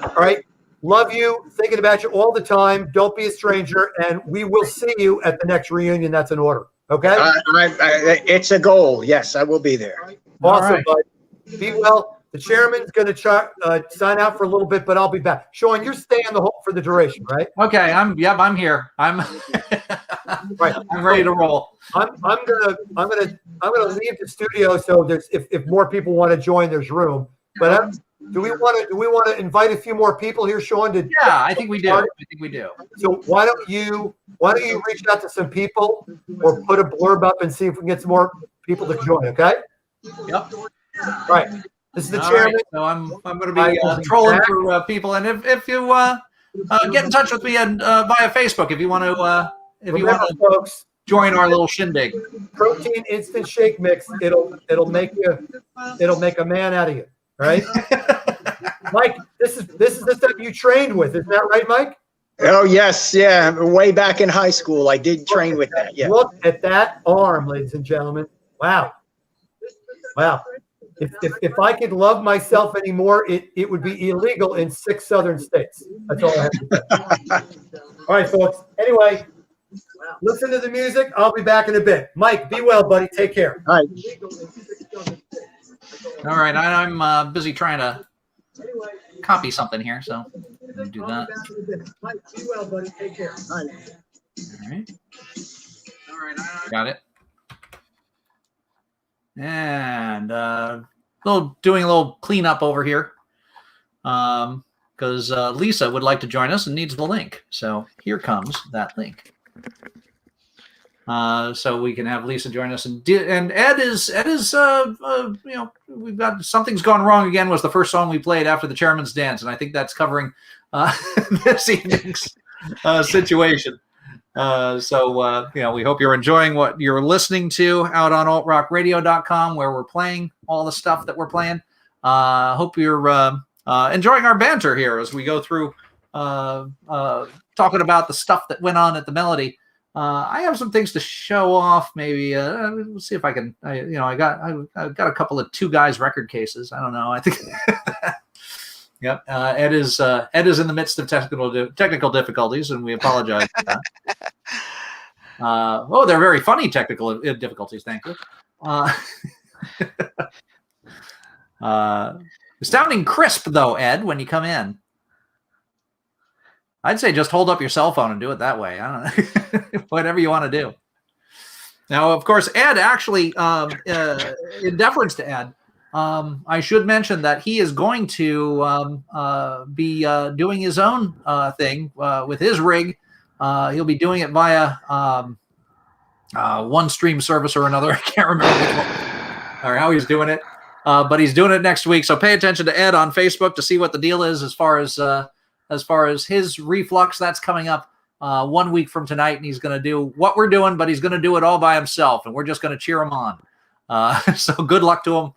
All right. Love you. Thinking about you all the time. Don't be a stranger. And we will see you at the next reunion. That's an order. Okay. It's a goal. Yes, I will be there. Awesome, bud. Be well. The chairman's going to sign out for a little bit, but I'll be back. Sean, you're staying for the duration, right? Okay. I'm here. I'm right. I'm ready to roll. I'm gonna leave the studio, so there's if more people want to join, there's room. But do we want to invite a few more people here, Sean? I think we do. So why don't you reach out to some people or put a blurb up and see if we can get some more people to join? Okay. Yep. All right. This is the chairman. Right, so I'm going to be trolling for people, and if you get in touch with me and via Facebook if you want to folks, join our little shindig. Protein instant shake mix. It'll make a man out of you. Right. Mike, this is the stuff you trained with, isn't that right, Mike? Oh yes, yeah. Way back in high school, I did train with that. Yeah. Look at that arm, ladies and gentlemen. Wow. If I could love myself anymore, it would be illegal in 6 southern states. That's all I have to say. All right, folks. Anyway, listen to the music. I'll be back in a bit. Mike, be well, buddy. Take care. All right. All right. I'm busy trying to copy something here, so let me do that. Mike, be well, buddy. Take care. All right. Got it. And doing a little cleanup over here because Lisa would like to join us and needs the link. So here comes that link. So we can have Lisa join us, and Ed is we've got Something's Gone Wrong Again was the first song we played after the Chairman's Dance, and I think that's covering this evening's situation. So we hope you're enjoying what you're listening to out on altrockradio.com, where we're playing all the stuff that we're playing. Hope you're enjoying our banter here as we go through talking about the stuff that went on at the Melody. I have some things to show off. Maybe let's see if I can. I got a couple of Two Guys record cases. I don't know. I think. Yep. Ed is in the midst of technical difficulties, and we apologize for that. They're very funny technical difficulties. Thank you. Astounding crisp, though, Ed, when you come in. I'd say just hold up your cell phone and do it that way. I don't know. Whatever you want to do. Now, of course, Ed actually, in deference to Ed, I should mention that he is going to be doing his own thing with his rig. He'll be doing it via one stream service or another. I can't remember which one or how he's doing it, but he's doing it next week. So pay attention to Ed on Facebook to see what the deal is as far as his reflux. That's coming up 1 week from tonight, and he's going to do what we're doing, but he's going to do it all by himself, and we're just going to cheer him on. So good luck to him.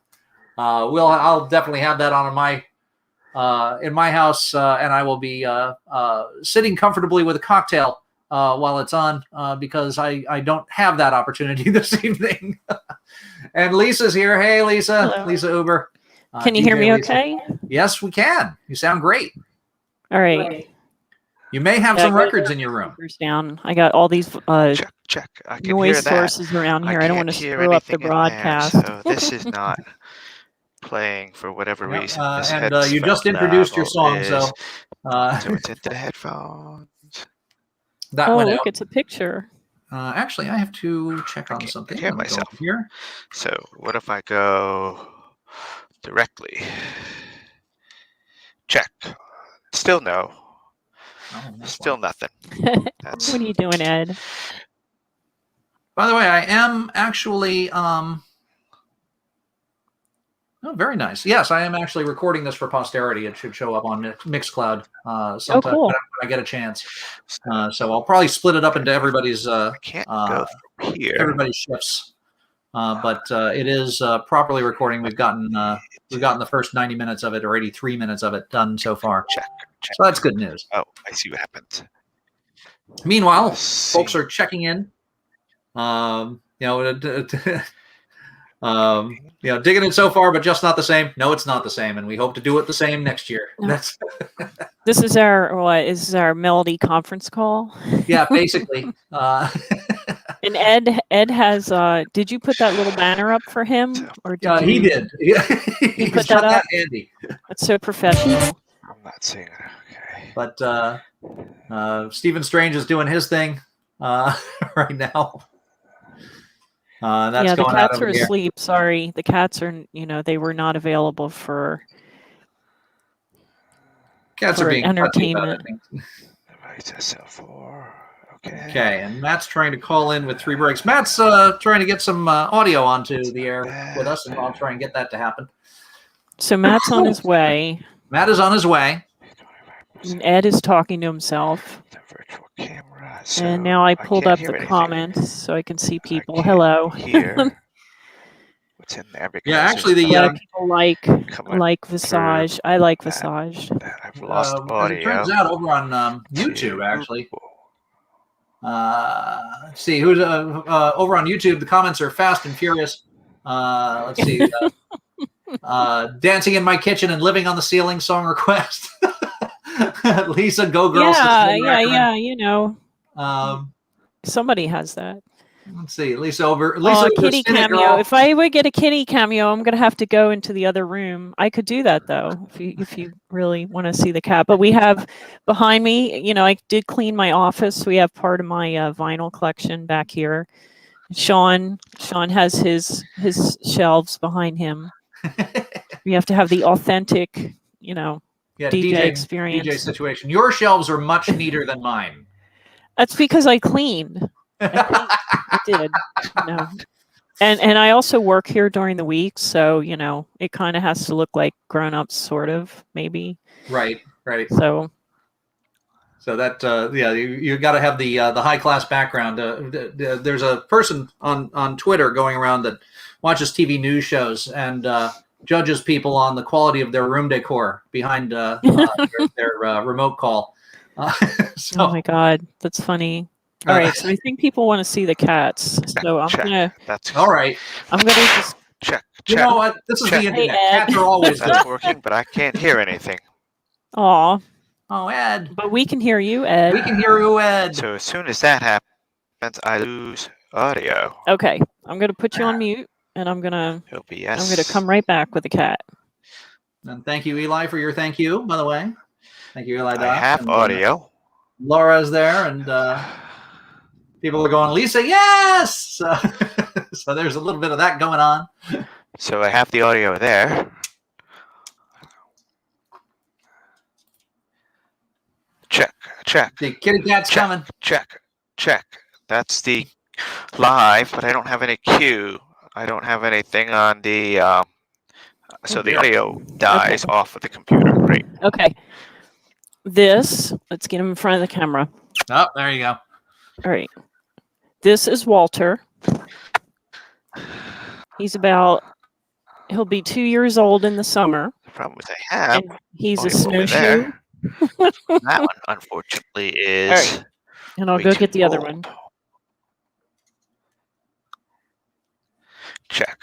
I'll definitely have that on in my house, and I will be sitting comfortably with a cocktail while it's on because I don't have that opportunity this evening. And Lisa's here. Hey, Lisa. Hello. Lisa Uber. Can you hear me Lisa. okay? Yes, we can. You sound great. All right. You may have some records in your room. Down. I got all these Check. I can noise hear that. sources around here. I don't want to can't hear screw up the anything in there, broadcast. so this is not playing for whatever reason. This And headphone you just introduced your level song, so is- so it's into the headphones. that Oh, went look, out. it's a picture. Actually, I have to check on can't something. hear Let me go myself. over here. So what if I go directly? Check. Still no. Oh, that's Still why. nothing. What That's are you doing, Ed? By the way, I am actually oh, very nice. Yes, I am actually recording this for posterity. It should show up on Mixcloud sometime cool. when I get a chance. So I'll probably split it up into everybody's I can't go through here. everybody's shifts. But it is properly recording. We've gotten the first 90 minutes of it, or 83 minutes of it, done so far. Check. So that's good news. Oh, I see what happened. Meanwhile, Let's folks see. are checking in. Digging it so far, but just not the same. No, it's not the same, and we hope to do it the same next year. No. That's This is our Melody conference call. yeah, basically. And Ed has did you put that little banner up for him, or did He you- did. He's put got that up? handy. That's so professional. I'm not seeing it. Okay. But Stephen Strange is doing his thing right now. That's Yeah, the going out cats over are here. asleep. Sorry, the cats are. They were not available for. Cats are for being fussy about it, entertainment. I think. Device SL4. Okay. Okay, and Matt's trying to call in with 3 breaks. Matt's trying to get some audio onto the air with us, and I'll try and get that to happen. So Matt's on his way, Matt is on his way. and Ed is talking to himself. The virtual camera. So And now I pulled can't up hear the anything. comments so I can see people. can't Hello. Hear what's in there because Yeah, actually, there's the Yeah, people coming like Visage. I like that. Visage. that I've lost as it audio. turns out, over on YouTube, actually. Let's see who's over on YouTube. The comments are fast and furious. Let's see. Dancing in my kitchen and living on the ceiling song request. Lisa, go girls. Yeah. Somebody has that. Let's see. Lisa over. Lisa Kitty cameo. If I would get a kitty cameo, I'm gonna have to go into the other room. I could do that though, if you really want to see the cat. But we have behind me. I did clean my office. We have part of my vinyl collection back here. Sean has his shelves behind him. We have to have the authentic, Yeah, DJ experience. DJ situation. Your shelves are much neater than mine. That's because I cleaned. I did. And I also work here during the week, so it kind of has to look like grown-ups, sort of, maybe. Right. So that you got to have the high class background. There's a person on Twitter going around that watches TV news shows and judges people on the quality of their room decor behind their remote call. So, oh my God, that's funny. All right, so I think people want to see the cats, so I'm gonna That's all right. I'm gonna just check. You know what? This is Check. the internet. Hey, Ed. Cats are always good. That's working, but I can't hear anything. aw, Oh, Ed. but we can hear you, Ed. We can hear you, Ed. So as soon as that happens, I lose audio. Okay, I'm gonna put you on mute, and I'm gonna OBS. come right back with the cat. And thank you, Eli, for your thank you, by the way. Thank you, Eli. I Doc. have And, audio. Laura's there, and people are going, Lisa, yes! So there's a little bit of that going on. So I have the audio there. Check, check. The kitty cat's check, coming. Check, check. That's the live, but I don't have any cue. I don't have anything on the, so the audio dies off of the computer. Great. Okay. Let's get him in front of the camera. Oh, there you go. All right. This is Walter. He'll be 2 years old in the summer. The problem is I have. And he's a audio over snowshoe. there. That one, unfortunately, is. All right. And I'll way go too get the other old. one. Check.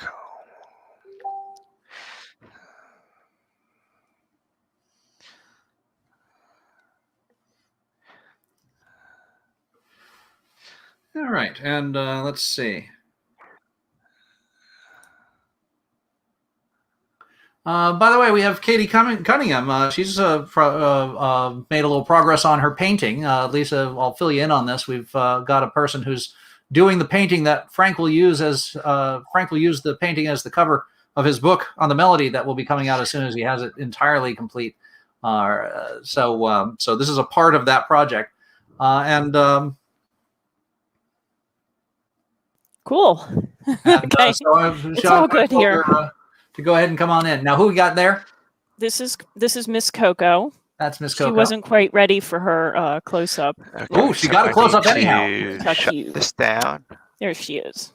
All right, and let's see. By the way, we have Katie Cunningham. She's made a little progress on her painting. Lisa, I'll fill you in on this. We've got a person who's doing the painting that Frank will use the painting as the cover of his book on the melody that will be coming out as soon as he has it entirely complete. So this is a part of that project, Cool. Okay. It's all good here. To go ahead and come on in. Now, who we got there? This is Miss Coco. That's Miss Coco. She wasn't quite ready for her close up. Okay, oh, she got a close up anyhow. Shut this down. There she is.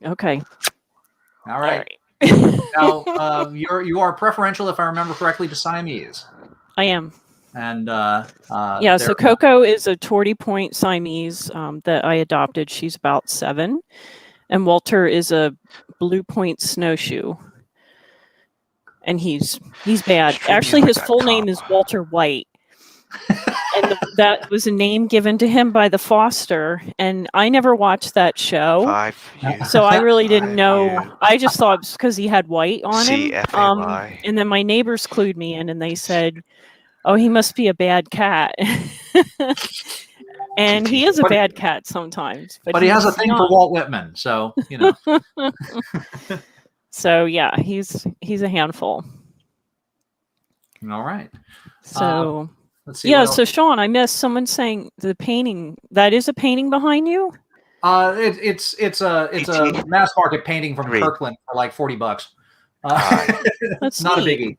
Okay. All right. Now, you are preferential, if I remember correctly, to Siamese. I am. And yeah, so Coco is a 20-point Siamese that I adopted. She's about 7. And Walter is a blue point snowshoe. And he's bad. Actually, his full name is Walter White. And that was a name given to him by the foster. And I never watched that show. So I really didn't know. I just thought it was because he had white on him. And then my neighbors clued me in and they said, oh, he must be a bad cat. And he is a bad cat sometimes. But he has a thing for Walt Whitman, so, you know. So, yeah, he's a handful. All right. So, let's see. Yeah, so Sean, I missed someone saying the painting. That is a painting behind you? It's a mass market painting from Kirkland for like $40. That's not neat. A biggie.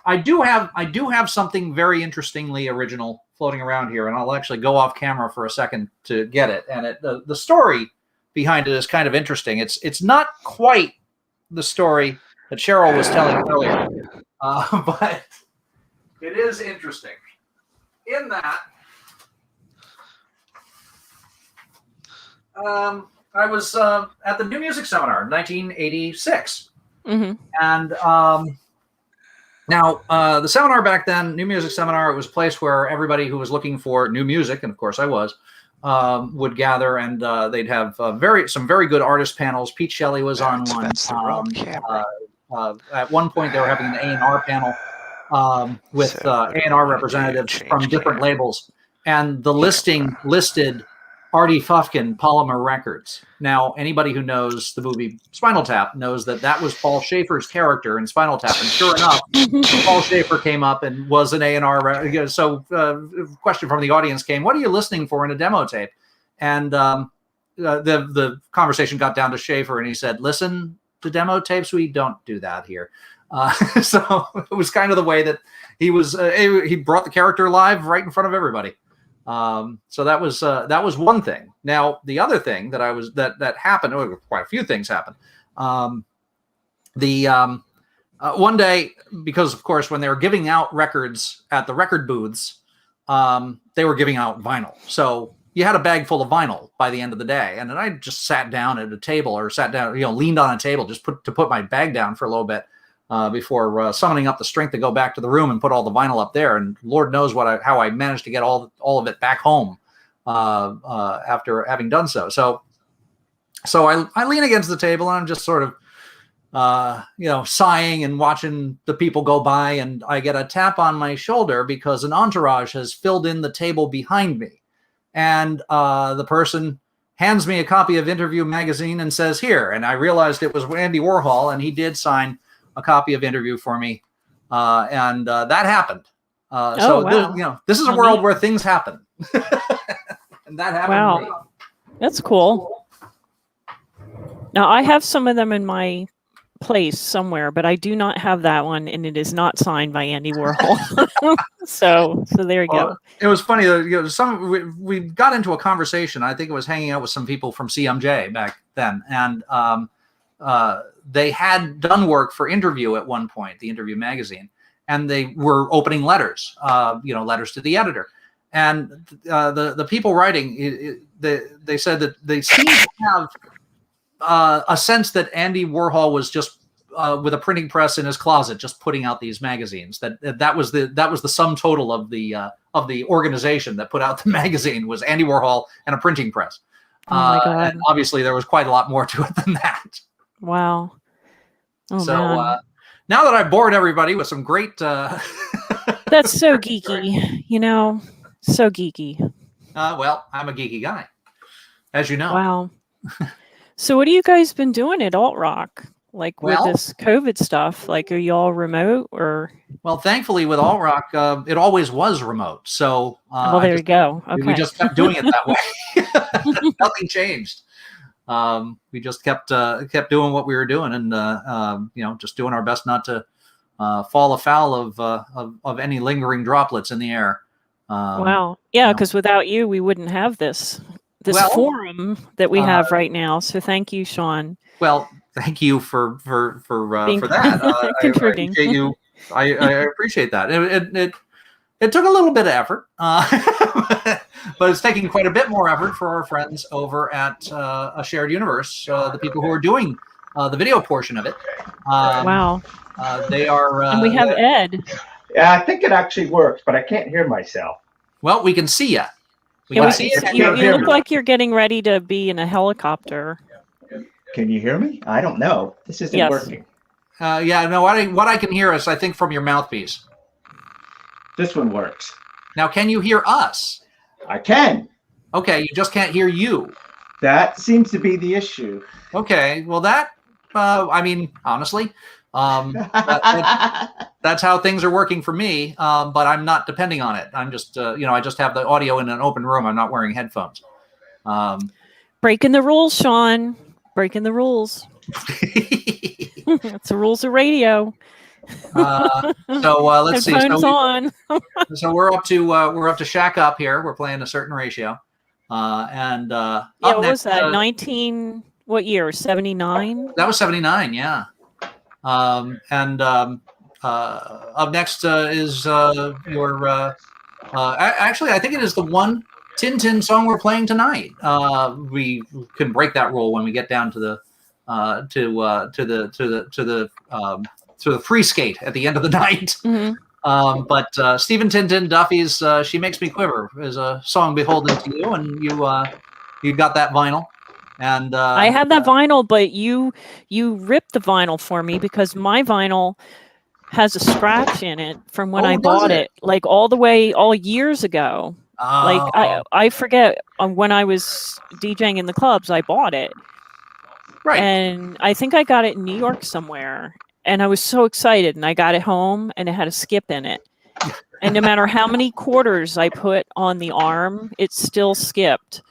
I do have something very interestingly original floating around here, and I'll actually go off camera for a second to get it. And the story behind it is kind of interesting. It's not quite the story that Cheryl was telling earlier, but it is interesting in that I was at the New Music Seminar in 1986, and now, the seminar back then, New Music Seminar, it was a place where everybody who was looking for new music, and of course I was, would gather, and they'd have some very good artist panels. Pete Shelley was on one. At one point, they were having an A&R panel with A&R representatives from different labels, and the listing listed Artie Fufkin, Polymer Records. Now, anybody who knows the movie Spinal Tap knows that was Paul Schaefer's character in Spinal Tap. And sure enough, Paul Schaefer came up and was an A&R. So question from the audience came, what are you listening for in a demo tape? And the conversation got down to Schaefer, and he said, listen to demo tapes. We don't do that here. So it was kind of the way that he brought the character live right in front of everybody. So that was one thing. Now, the other thing that happened, quite a few things happened. One day, because of course, when they were giving out records at the record booths, they were giving out vinyl. So you had a bag full of vinyl by the end of the day. And then I just sat down at a table or leaned on a table, just to put my bag down for a little bit. Before summoning up the strength to go back to the room and put all the vinyl up there, and Lord knows how I managed to get all of it back home after having done so. So I lean against the table and I'm just sort of sighing and watching the people go by, and I get a tap on my shoulder because an entourage has filled in the table behind me, and the person hands me a copy of Interview magazine and says, "Here." And I realized it was Andy Warhol, and he did sign a copy of Interview for me, and that happened. So wow. this is a world where things happen, and that happened. Wow. To me. That's cool. Now I have some of them in my place somewhere, but I do not have that one, and it is not signed by Andy Warhol. so there you go. It was funny. We got into a conversation. I think it was hanging out with some people from CMJ back then, and they had done work for Interview at one point, the Interview magazine, and they were opening letters, letters to the editor. And the people writing, they said that they seemed to have a sense that Andy Warhol was just with a printing press in his closet, just putting out these magazines. That was the sum total of the organization that put out the magazine was Andy Warhol and a printing press. Oh my God. And obviously, there was quite a lot more to it than that. Wow. Oh, so man. now that I've bored everybody with some great, that's so geeky. So geeky. Well, I'm a geeky guy, as you know. Wow. So what have you guys been doing at Alt Rock? Like with this COVID stuff? Like, are you all remote or? Well, thankfully with Alt Rock, it always was remote. So there you go. Okay. We just kept doing it that way. Nothing changed. We just kept doing what we were doing, and just doing our best not to fall afoul of any lingering droplets in the air. Wow. Yeah, because without you, we wouldn't have this forum that we have right now. So thank you, Sean. Well, thank you for that. Contributing. I appreciate that. It took a little bit of effort, but it's taking quite a bit more effort for our friends over at A Shared Universe, the people who are doing the video portion of it. Wow. They are. And we have Ed. Yeah, I think it actually works, but I can't hear myself. Well, we can see you. You look like you're getting ready to be in a helicopter. Can you hear me? I don't know. This isn't working. What I can hear is, I think, from your mouthpiece. This one works. Now, can you hear us? I can. Okay, you just can't hear you. That seems to be the issue. Okay, well honestly, that's how things are working for me, but I'm not depending on it. I'm just, I just have the audio in an open room. I'm not wearing headphones. Breaking the rules, Sean. Breaking the rules. It's the rules of radio. Let's see. Headphones on. So we're up to Shack Up here. We're playing a certain ratio. What was that? 19? What year? 79? That was 79. Yeah. Up next is your. Actually, I think it is the one Tintin song we're playing tonight. We can break that rule when we get down to the free skate at the end of the night. Mm-hmm. But Stephen Tintin Duffy's "She Makes Me Quiver" is a song beholden to you, and you got that vinyl. And I have that vinyl, but you ripped the vinyl for me because my vinyl has a scratch in it from when I bought it, like all years ago. Like I forget when I was DJing in the clubs, I bought it. Right. And I think I got it in New York somewhere. And I was so excited, and I got it home, and it had a skip in it. And no matter how many quarters I put on the arm, it still skipped.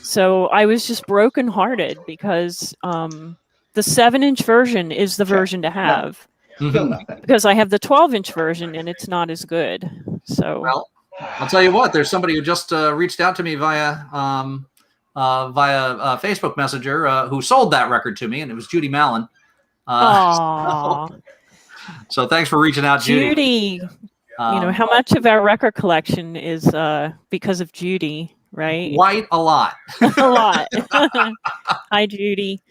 So I was just brokenhearted because the 7-inch version is the version to have. Mm-hmm. Because I have the 12-inch version, and it's not as good. So well, I'll tell you what. There's somebody who just reached out to me via Facebook Messenger who sold that record to me, and it was Judy Mallon. So thanks for reaching out, Judy. How much of our record collection is because of Judy, right? Quite a lot. A lot. Hi, Judy.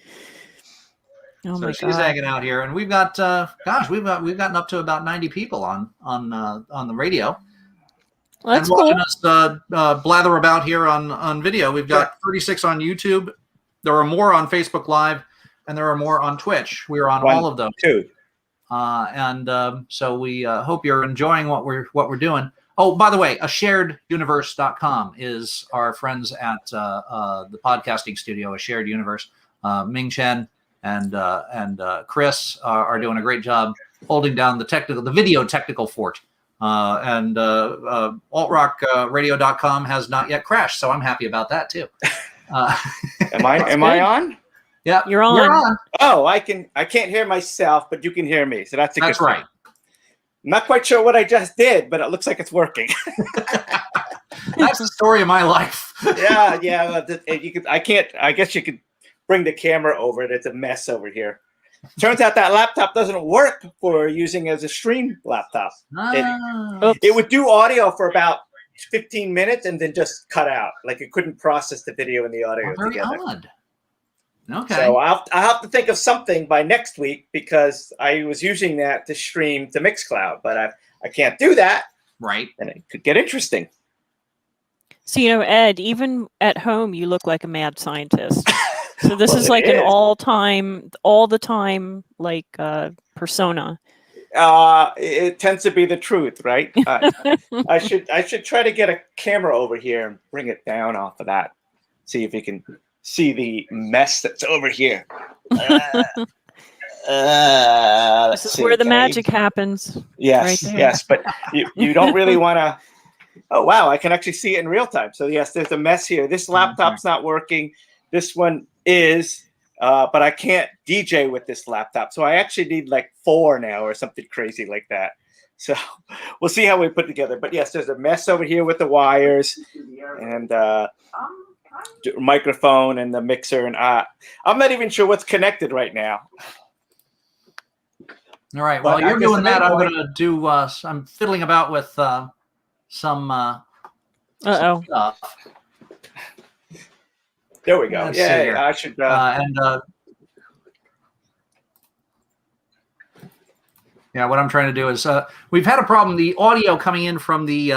Oh so my she's God. hanging out here, and we've got we've gotten up to about 90 people on the radio. Well, that's and watching cool. us blather about here on video. We've got 36 on YouTube. There are more on Facebook Live, and there are more on Twitch. We're on all of those. Two. So we hope you're enjoying what we're doing. Oh, by the way, ashareduniverse.com is our friends at the podcasting studio, A Shared Universe. Ming Chen and Chris are doing a great job holding down the video technical fort. altrockradio.com has not yet crashed, so I'm happy about that too. Am I on? Yeah, You're on. Oh, I can't hear myself, but you can hear me. So that's right. I'm not quite sure what I just did, but it looks like it's working. That's the story of my life. yeah. You could. I can't. I guess you could bring the camera over it. It's a mess over here. Turns out that laptop doesn't work for using as a stream laptop. It would do audio for about 15 minutes and then just cut out. Like it couldn't process the video and the audio together. Odd. Okay. So I'll have to think of something by next week because I was using that to stream to Mixcloud, but I can't do that. Right. And it could get interesting. So, Ed, even at home, you look like a mad scientist. So this Well, is like it an is. all the time, like persona. It tends to be the truth, right? I should try to get a camera over here and bring it down off of that. See if you can see the mess that's over here. This is where the magic happens. Yes, right there. yes, but you don't really want to. Oh wow, I can actually see it in real time. So yes, there's a mess here. This laptop's not working. This one is, but I can't DJ with this laptop. So I actually need like 4 now or something crazy like that. So we'll see how we put it together. But yes, there's a mess over here with the wires and microphone and the mixer, and I'm not even sure what's connected right now. All right. But While I you're guess doing the main that, I'm point- going to do. I'm fiddling about with some stuff. There we go. Let's see here. I should. What I'm trying to do is we've had a problem. The audio coming in from the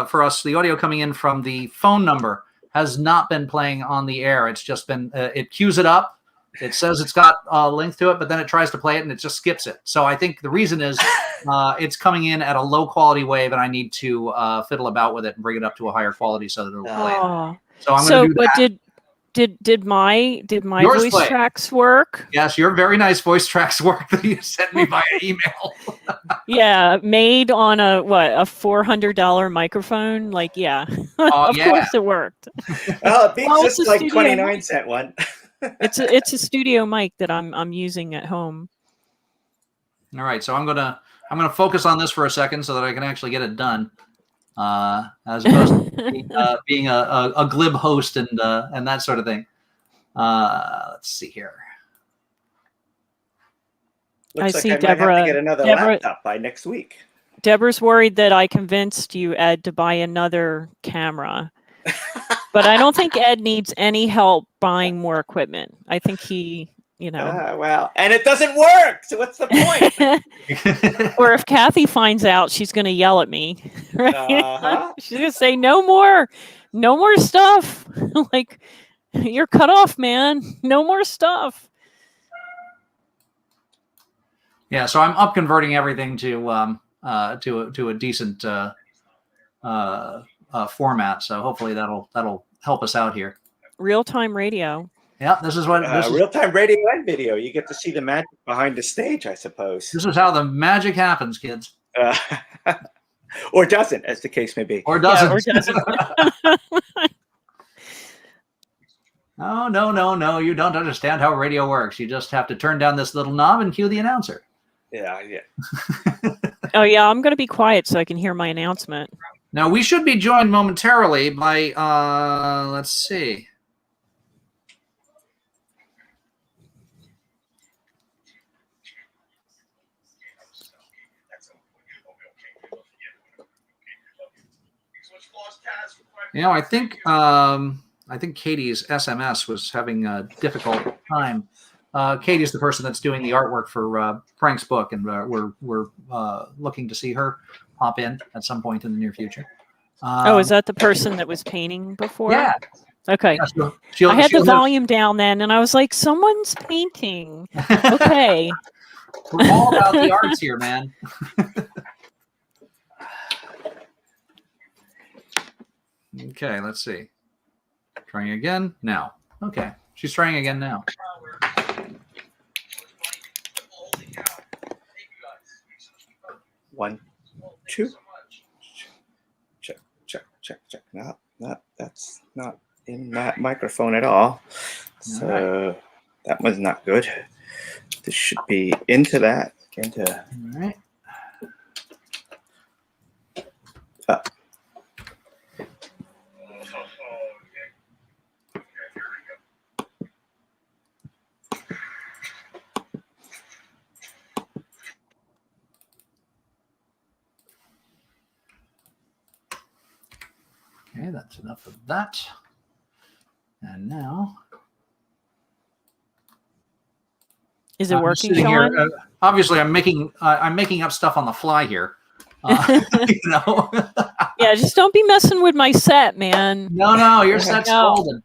for us, the audio coming in from the phone number has not been playing on the air. It's just been it queues it up. It says it's got a link to it, but then it tries to play it and it just skips it. So I think the reason is it's coming in at a low quality wave, and I need to fiddle about with it and bring it up to a higher quality so that it'll play it. So I'm going to do that. Did my Yours voice play. tracks work? Yes, your very nice voice tracks work that you sent me via email. Yeah, made on a $400 microphone. Like, yeah, of course it worked. Oh, it beats Well, this it's a like studio 29-cent one. It's a studio mic that I'm using at home. All right, so I'm gonna focus on this for a second so that I can actually get it done, as opposed to being a glib host and that sort of thing. Let's see here. Looks I like see I might have Deborah- to get another Deborah- laptop by next week. Deborah's worried that I convinced you, Ed, to buy another camera. But I don't think Ed needs any help buying more equipment. I think he, Well, and it doesn't work. So what's the point? or if Kathy finds out, she's going to yell at me. Right? Uh-huh. She's going to say, no more stuff. Like, you're cut off, man. No more stuff. Yeah, so I'm up converting everything to a decent format. So hopefully that'll help us out here. Real-time radio. Yeah, this is what real-time radio and video. You get to see the magic behind the stage, I suppose. This is how the magic happens, kids. Or doesn't, as the case may be. Or doesn't. Yeah, or doesn't. Oh, no. You don't understand how radio works. You just have to turn down this little knob and cue the announcer. Yeah. Oh, yeah, I'm going to be quiet so I can hear my announcement. Now, we should be joined momentarily by, let's see. I think Katie's SMS was having a difficult time. Katie's the person that's doing the artwork for Frank's book, and we're looking to see her pop in at some point in the near future. Is that the person that was painting before? Yeah. Okay. Yeah, I had the volume down then, and I was like, someone's painting. Okay. We're all about the arts here, man. Okay, let's see. Trying again now. Okay, she's trying again now. One, two. Check, check, check, check. No, that's not in that microphone at all. So that was not good. This should be into that. Into. All right. Okay, that's enough of that. And now, Is it I'm working, sitting Sean? here, obviously, I'm making up stuff on the fly here. You know. Yeah, just don't be messing with my set, man. No, your set's golden.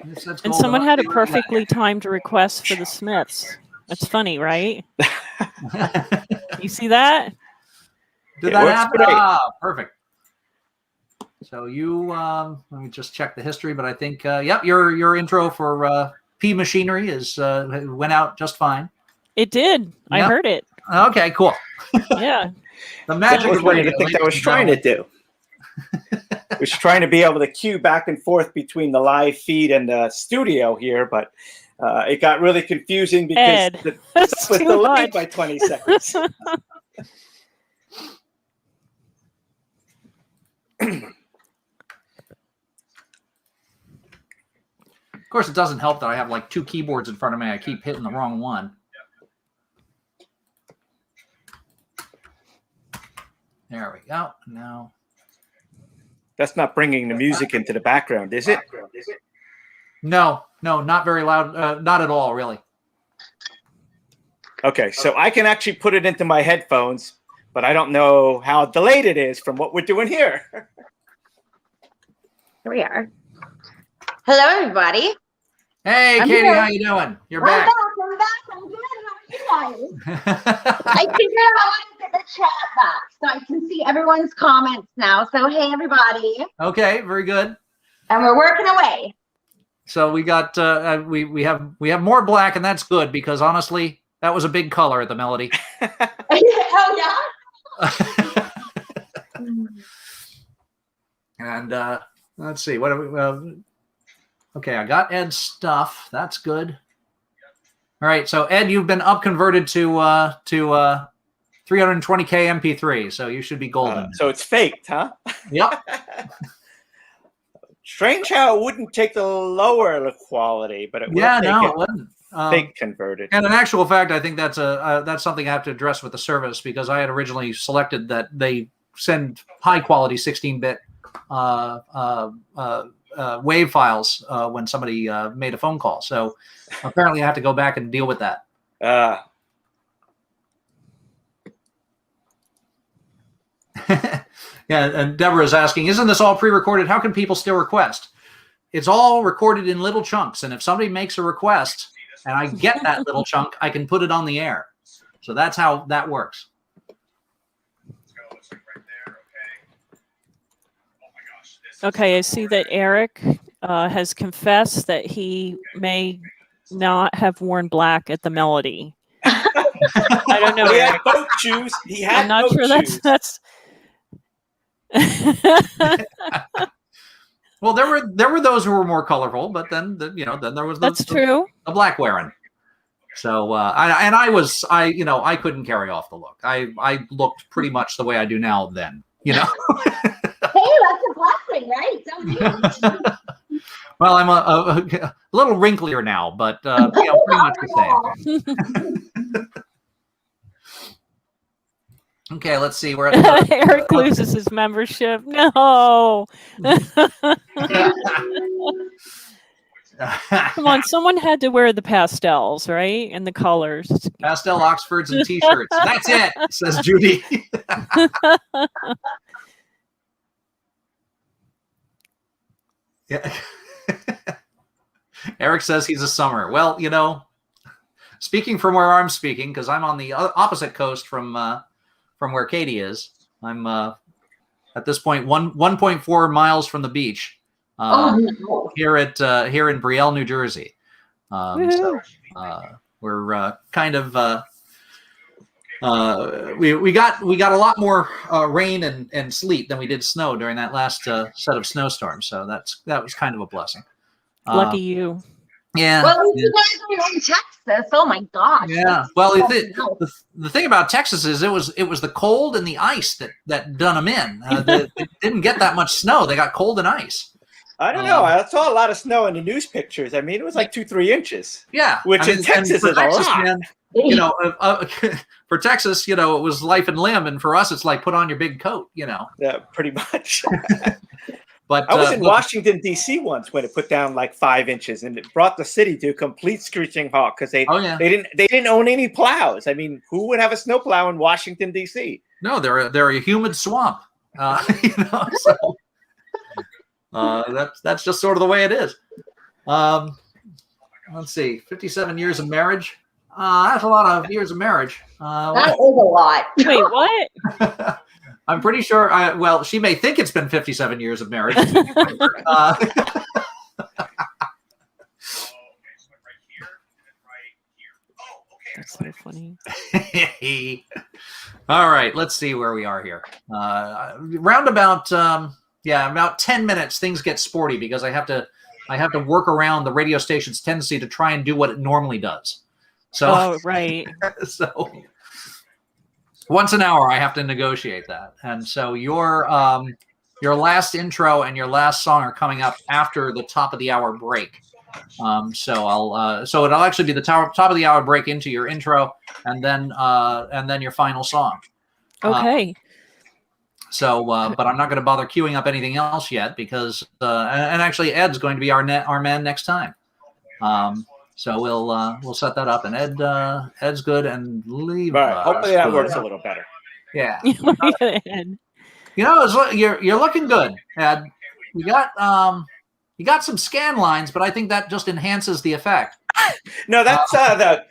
And someone had a perfectly timed request for the Smiths. That's funny, right? You see that? Did that happen? Ah, perfect. So you, let me just check the history, but I think, yep, your intro for P Machinery is went out just fine. It did. Yep. I heard it. Okay, cool. Yeah. The magic was one of the things I was trying to do. I was trying to be able to cue back and forth between the live feed and the studio here, but it got really confusing because the stuff was delayed by 20 seconds. Of course, it doesn't help that I have like two keyboards in front of me. I keep hitting the wrong one. There we go. Now, that's not bringing the music into the background, is it? No, not very loud. Not at all, really. Okay, so I can actually put it into my headphones, but I don't know how delayed it is from what we're doing here. Here we are. Hello, everybody. Hey, Katie, how you doing? You're back. I'm back. I'm good. How are you guys? I figured out how to get the chat back so I can see everyone's comments now. So, hey, everybody. Okay, very good. And we're working away. So we got we have more black, and that's good because honestly, that was a big color at the melody. Oh yeah. And let's see what are we. Okay, I got Ed's stuff. That's good. All right, so Ed, you've been upconverted to 320K MP3, so you should be golden. So it's faked, huh? Yep. Strange how it wouldn't take the lower quality, but it will take it wouldn't. Fake converted. And in actual fact, I think that's something I have to address with the service because I had originally selected that they send high quality 16-bit wave files when somebody made a phone call. So apparently I have to go back and deal with that. Yeah, and Deborah's asking, isn't this all pre-recorded? How can people still request? It's all recorded in little chunks. And if somebody makes a request and I get that little chunk, I can put it on the air. So that's how that works. Okay, I see that Eric has confessed that he may not have worn black at the melody. I don't know. He had boat shoes. He had I'm not sure shoes. that's Well, there were those who were more colorful, but then then there was true. The black wearing. So I couldn't carry off the look. I looked pretty much the way I do now then. Hey, that's a blessing, right? Well, I'm a little wrinklier now, but pretty much the same. Okay, let's see. We're at Eric loses his membership. No. Come on, someone had to wear the pastels, right? And the colors. Pastel Oxfords and T-shirts. That's it, says Judy. Yeah. Eric says he's a summer. Well, speaking from where I'm speaking, because I'm on the opposite coast from where Katie is. I'm at this point 1.4 miles from the beach here in Brielle, New Jersey. So we're kind of we got a lot more rain and sleet than we did snow during that last set of snowstorms. So that was kind of a blessing. Lucky you. Yeah. Well, you guys are in Texas. Oh my gosh. Yeah. Well, the thing about Texas is it was the cold and the ice that done them in. They didn't get that much snow. They got cold and ice. I don't know. I saw a lot of snow in the news pictures. I mean, it was like 2-3 inches. Yeah. Which in Texas is a lot. Man, you know, for Texas, you know, it was life and limb, and for us, it's like put on your big coat. You know. Yeah, pretty much. But I was in Washington D.C. once when it put down like 5 inches, and it brought the city to a complete screeching halt because they didn't own any plows. I mean, who would have a snowplow in Washington D.C.? No, they're a humid swamp. You know, so that's just sort of the way it is. Let's see, 57 years of marriage. That's a lot of years of marriage. That is a lot. Wait, what? I'm pretty sure. Well, she may think it's been 57 years of marriage. That's so funny. All right, let's see where we are here. Round about about 10 minutes, things get sporty because I have to work around the radio station's tendency to try and do what it normally does. So, right. So once an hour, I have to negotiate that. And so your last intro and your last song are coming up after the top of the hour break. So it'll actually be the top of the hour break into your intro, and then your final song. Okay. But I'm not going to bother queuing up anything else yet because and actually Ed's going to be our man next time. So we'll set that up, and Ed's good, and leave. Right. Hopefully that works a little better. Yeah. You know, you're looking good, Ed. You got some scan lines, but I think that just enhances the effect. No, that's the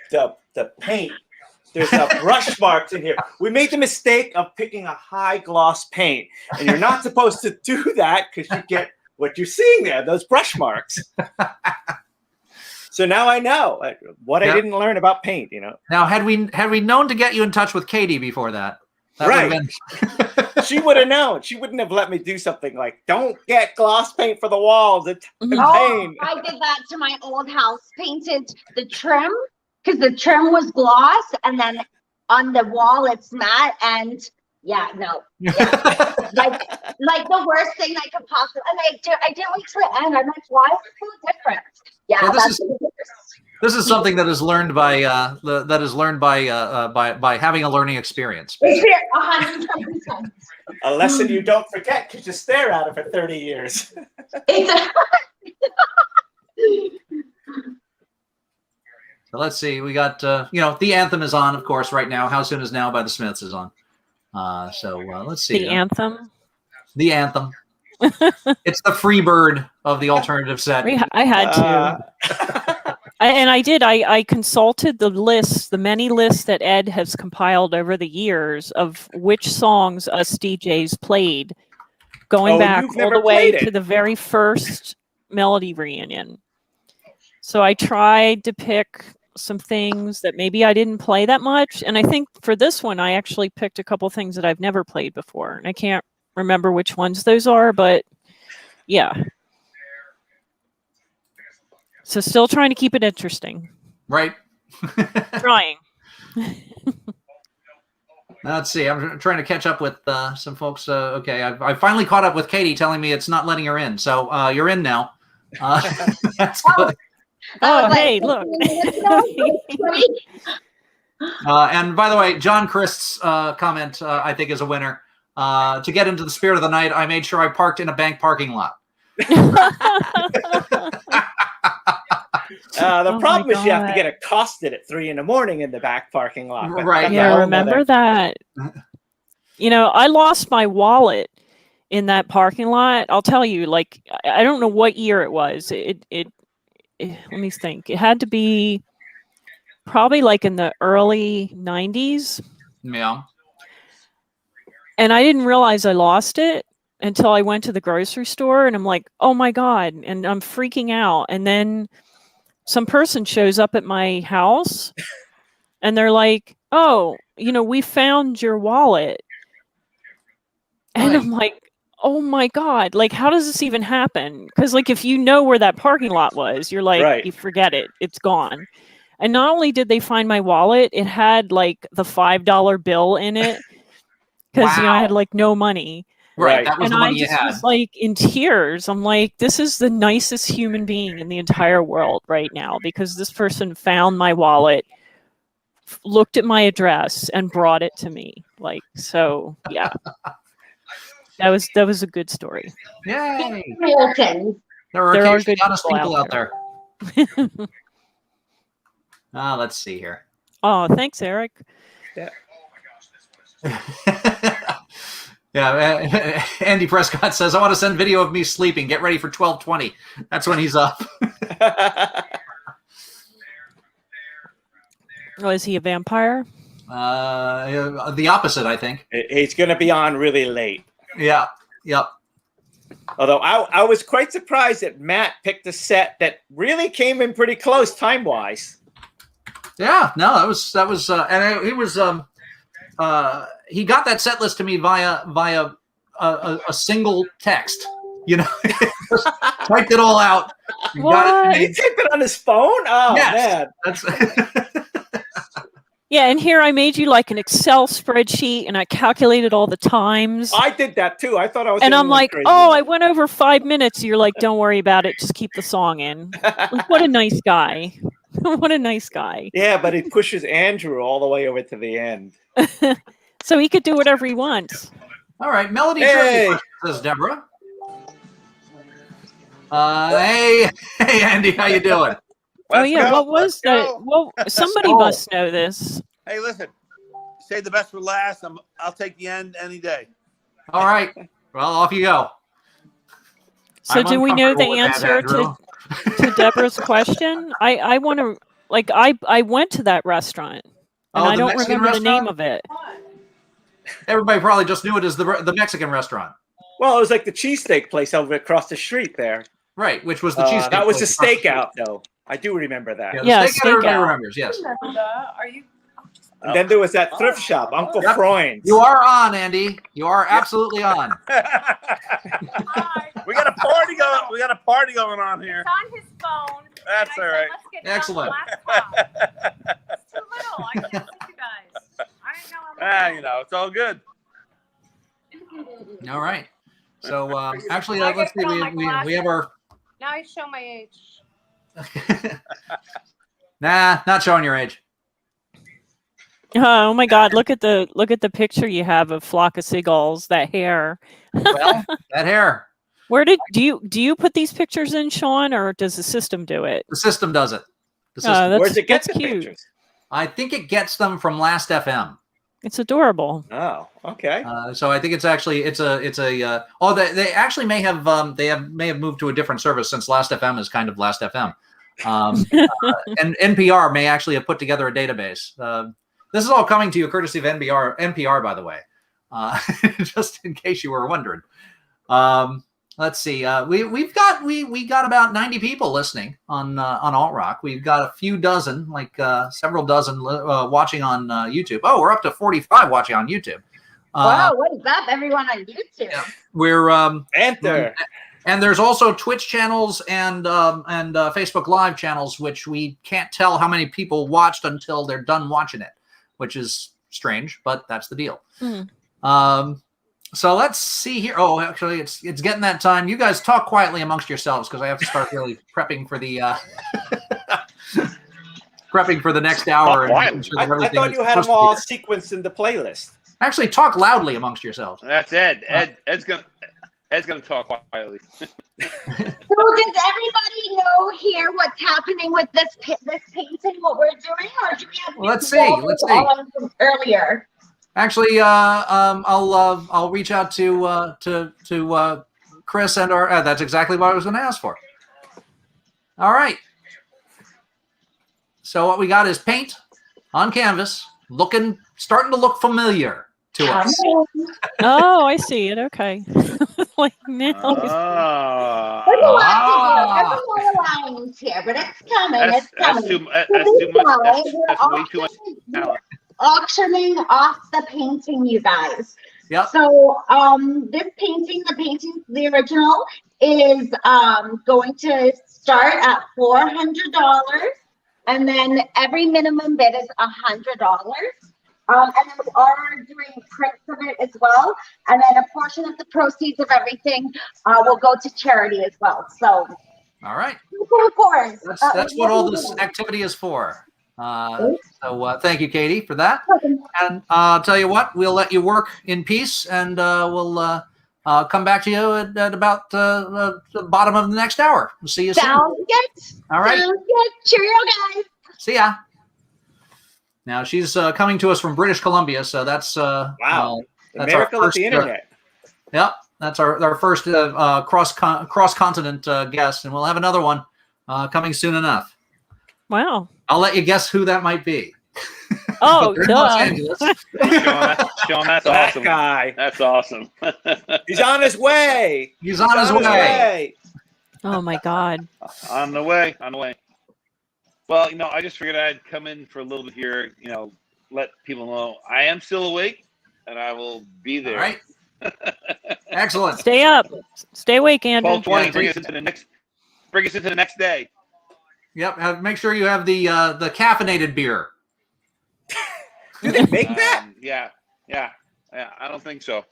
paint. There's brush marks in here. We made the mistake of picking a high gloss paint, and you're not supposed to do that because you get what you're seeing there, those brush marks. So now I know what I didn't learn about paint. You know. Now, had we known to get you in touch with Katie before that right? She would have known. She wouldn't have let me do something like, "Don't get gloss paint for the walls. It's pain." I did that to my old house. Painted the trim because the trim was gloss, and then on the wall it's matte. And like the worst thing I could possibly. And I didn't wait till the end. I'm like, why is it so different? Yeah, well, this is something that is learned by having a learning experience. 100%. A lesson you don't forget because you stare at it for 30 years. So let's see. We got the anthem is on, of course, right now. How Soon Is Now by the Smiths is on. Let's see. The anthem. The anthem. It's the free bird of the alternative set. I had to. I consulted the many lists that Ed has compiled over the years of which songs us DJs played, going back all the way to the very first Melody reunion. So I tried to pick some things that maybe I didn't play that much. And I think for this one, I actually picked a couple things that I've never played before. And I can't remember which ones those are, but yeah. So still trying to keep it interesting. Right. Trying. Let's see. I'm trying to catch up with some folks. Okay. I finally caught up with Katie telling me it's not letting her in. So you're in now. That's good. Oh, hey, look. And by the way, John Christ's comment, I think, is a winner. To get into the spirit of the night, I made sure I parked in a bank parking lot. The problem is you have to get accosted at 3 a.m. in the back parking lot. Right. Yeah, remember that. You know, I lost my wallet in that parking lot. I'll tell you, like, I don't know what year it was. It let me think. It had to be probably like in the early 90s. Yeah. And I didn't realize I lost it. until I went to the grocery store, and I'm like, oh my God. And I'm freaking out. And then some person shows up at my house and they're like, oh, we found your wallet. And I'm like, oh my God, like, how does this even happen? Because, like, if you know where that parking lot was, you're like, Right. you forget it. It's gone. And not only did they find my wallet, it had like the $5 bill in it because, I had like no money. Right. That was And the money I you just had. was like in tears. I'm like, this is the nicest human being in the entire world right now, because this person found my wallet, looked at my address, and brought it to me. Like, so yeah. That was a good story. Yay! Milton. There are There are occasionally good honest people out there. there. Let's see here. Oh, thanks, Eric. Yeah. Yeah, Andy Prescott says, I want to send video of me sleeping. Get ready for 12:20. That's when he's up. Oh, is he a vampire? The opposite, I think. He's going to be on really late. Yeah. Yep. Although I was quite surprised that Matt picked a set that really came in pretty close time-wise. Yeah, no, that was, and he was, he got that set list to me via a single text. Just typed it all out. What? Did he type it on his phone? Oh, Yes. man. That's Yeah, and here I made you like an Excel spreadsheet, and I calculated all the times. I did that too. I thought I was. And the I'm only one like, crazy. oh, I went over 5 minutes. You're like, don't worry about it. Just keep the song in. Like, what a nice guy. What a nice guy. Yeah, but he pushes Andrew all the way over to the end. So he could do whatever he wants. all right. Melody Hey. Trivia, says Deborah. Hey, Andy, how you doing? Oh yeah, what was let's that? go. Well, somebody go. must know this. Hey, listen. Save the best for last. I'll take the end any day. All right. Well, off you go. So I'm do we know the uncomfortable with that, answer Andrew. to Deborah's question? I want to, like, I went to that restaurant, and Oh, I the don't Mexican remember the name restaurant? of it. Everybody probably just knew it as the Mexican restaurant. Well, it was like the cheesesteak place over across the street there. Right, which was the cheesesteak. That was the place across the stakeout, though. I do remember that. street. Yeah, The stakeout everybody stakeout. remembers, yes. Are you? And then there was that thrift shop, Uncle Yep. Freund's. You are on, Andy. You are absolutely on. We got a party going. We got a party going on here. It's on his phone. That's all right. Let's get Excellent. It's too little. I can't see you guys. I didn't know. It's all good. All right. So actually, I let's get see. put on my We have our. Now I show my age. Nah, not showing your age. Oh my God! Look at the picture you have of Flock of Seagulls. That hair. Well, that hair. Where do you put these pictures in, Sean, or does the system do it? The system does it. The Oh, system. Where's it get that's the cute. pictures? I think it gets them from Last FM. It's adorable. Oh, okay. So I think it's actually it's a oh they actually may have moved to a different service since Last FM is kind of Last FM, and NPR may actually have put together a database. This is all coming to you courtesy of NPR, by the way, just in case you were wondering. Let's see. We got about 90 people listening on Alt Rock. We've got a few dozen, like several dozen, watching on YouTube. Oh, we're up to 45 watching on YouTube. Wow, what is up, everyone on YouTube? Yeah, we're Enter. and there's also Twitch channels and Facebook Live channels, which we can't tell how many people watched until they're done watching it, which is strange, but that's the deal. So let's see here. Oh, actually, it's getting that time. You guys talk quietly amongst yourselves because I have to start really prepping for the next hour. And making sure that I everything thought is you had supposed them to be all there. sequenced in the playlist. Actually, talk loudly amongst yourselves. That's Ed. Ed's gonna talk quietly. So does everybody know here what's happening with this painting, what we're doing, or do we have Let's see. earlier? Actually, I'll reach out to Chris and our. That's exactly what I was going to ask for. All right. So what we got is paint on canvas, starting to look familiar to us. Oh, I see it. Okay. Like now. There's a lot to do. There's a lot of lines here, but it's coming. It's coming. That's too much. That's way too much talent. Auctioning off the painting, you guys. Yep. So this painting, the original, is going to start at $400, and then every minimum bid is $100. And then we are doing prints of it as well, and then a portion of the proceeds of everything will go to charity as well. So, all right, that's what all this activity is for. So thank you, Katie, for that. And I'll tell you what, we'll let you work in peace, and we'll come back to you at about the bottom of the next hour. We'll see you soon. Sounds good. All right. Sounds good. Cheerio, guys. See ya. Now she's coming to us from British Columbia, so that's wow, the that's miracle our of first, the internet. Yep, that's our first cross continent guest, and we'll have another one coming soon enough. Wow. I'll let you guess who that might be. Oh, they're in Los Angeles. Sean, that's That awesome. guy. That's awesome. He's on his way. He's on his way. Oh my God. On the way. Well, I just figured I'd come in for a little bit here, let people know I am still awake and I will be there. All right. Excellent. Stay up. Stay awake, Andrew. 12:20. Bring us into the next day. Yep. Make sure you have the caffeinated beer. Do they make that? Yeah. I don't think so.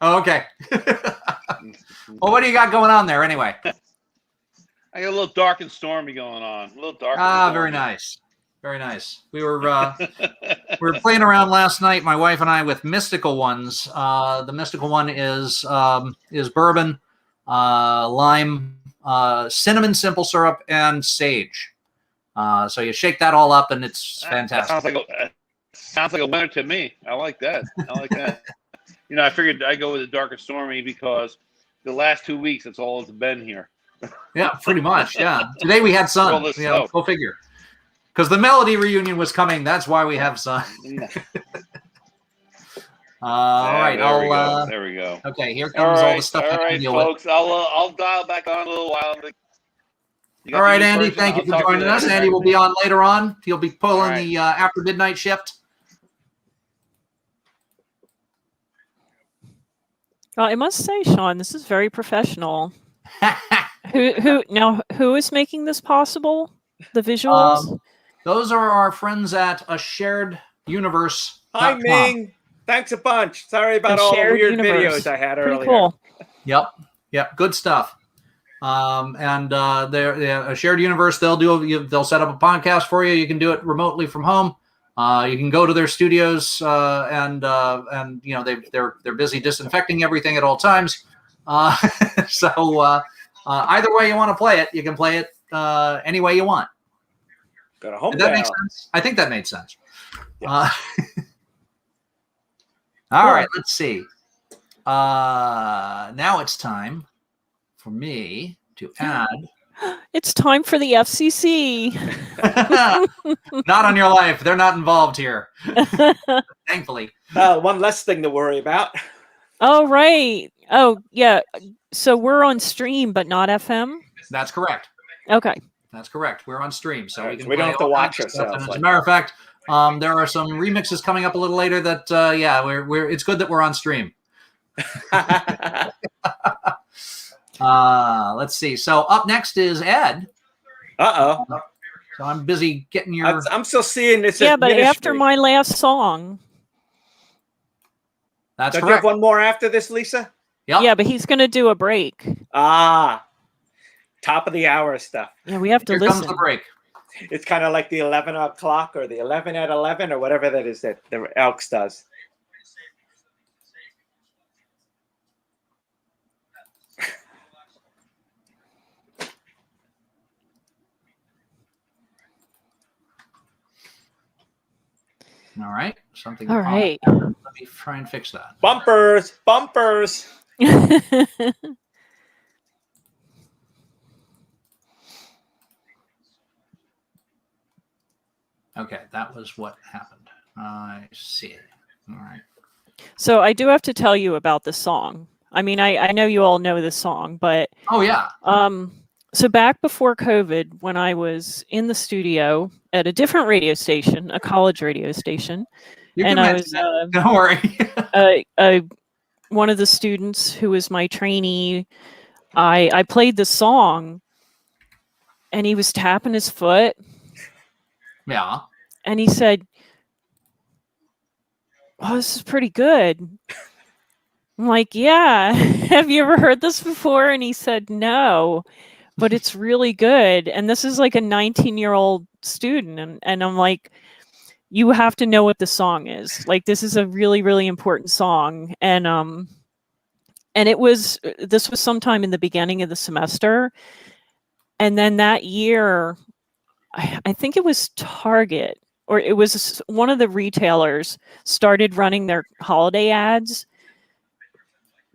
Oh, okay. Well, what do you got going on there anyway? I got a little dark and stormy going on. Very nice. Very nice. We were playing around last night, my wife and I, with mystical ones. The mystical one is bourbon, lime, cinnamon simple syrup, and sage. So you shake that all up, and it's fantastic. Sounds like a winner to me. I like that. I figured I'd go with the dark and stormy because the last 2 weeks, that's all it's been here. Yeah, pretty much. Yeah. Today we had sun. Go figure. Because the Melody reunion was coming. That's why we have sun. All right. There we go. Okay, here comes all the stuff. All right, folks. I'll dial back on a little while. All right, Andy. Thank you for joining us. Andy will be on later on. He'll be pulling the after midnight shift. Well, I must say, Sean, this is very professional. Who is making this possible? The visuals? Those are our friends at A Shared Universe. Hi, Ming. Thanks a bunch. Sorry about all the weird videos I had earlier. Pretty cool. Yep. Good stuff. And they're A Shared Universe. They'll set up a podcast for you. You can do it remotely from home. You can go to their studios and they're busy disinfecting everything at all times. So either way you want to play it, you can play it any way you want. Got a home. Did that make sense? I think that made sense. Yeah. All right, let's see. Now it's time for me to add. It's time for the FCC. Not on your life. They're not involved here. Thankfully. One less thing to worry about. Oh, right. Oh, yeah. So we're on stream, but not FM? That's correct. Okay. That's correct. We're on stream, so we don't have to watch ourselves. As a matter of fact, there are some remixes coming up a little later that, it's good that we're on stream. Let's see. So up next is Ed. So I'm busy getting your. I'm still seeing this. Yeah, but after my last song. That's Don't correct. You have one more after this, Lisa? Yep. Yeah, but he's going to do a break. Top of the hour stuff. Yeah, we have to Here listen. comes the break. It's kind of like the 11 o'clock or the 11 at 11 or whatever that is that the Elks does. All right. Something. All right. Let me try and fix that. Bumpers. Okay, that was what happened. I see. All right. So I do have to tell you about the song. I mean, I know you all know this song, but Oh yeah. So back before COVID, when I was in the studio at a different radio station, a college radio station, You and can I mention was that. Don't worry. one of the students who was my trainee, I played the song, and he was tapping his foot, Yeah. and he said, "Oh, this is pretty good." I'm like, "Yeah, have you ever heard this before?" And he said, "No, but it's really good." And this is like a 19-year-old student, and I'm like, "You have to know what the song is. Like, this is a really, really important song." And this was sometime in the beginning of the semester, and then that year, I think it was Target, or it was one of the retailers started running their holiday ads.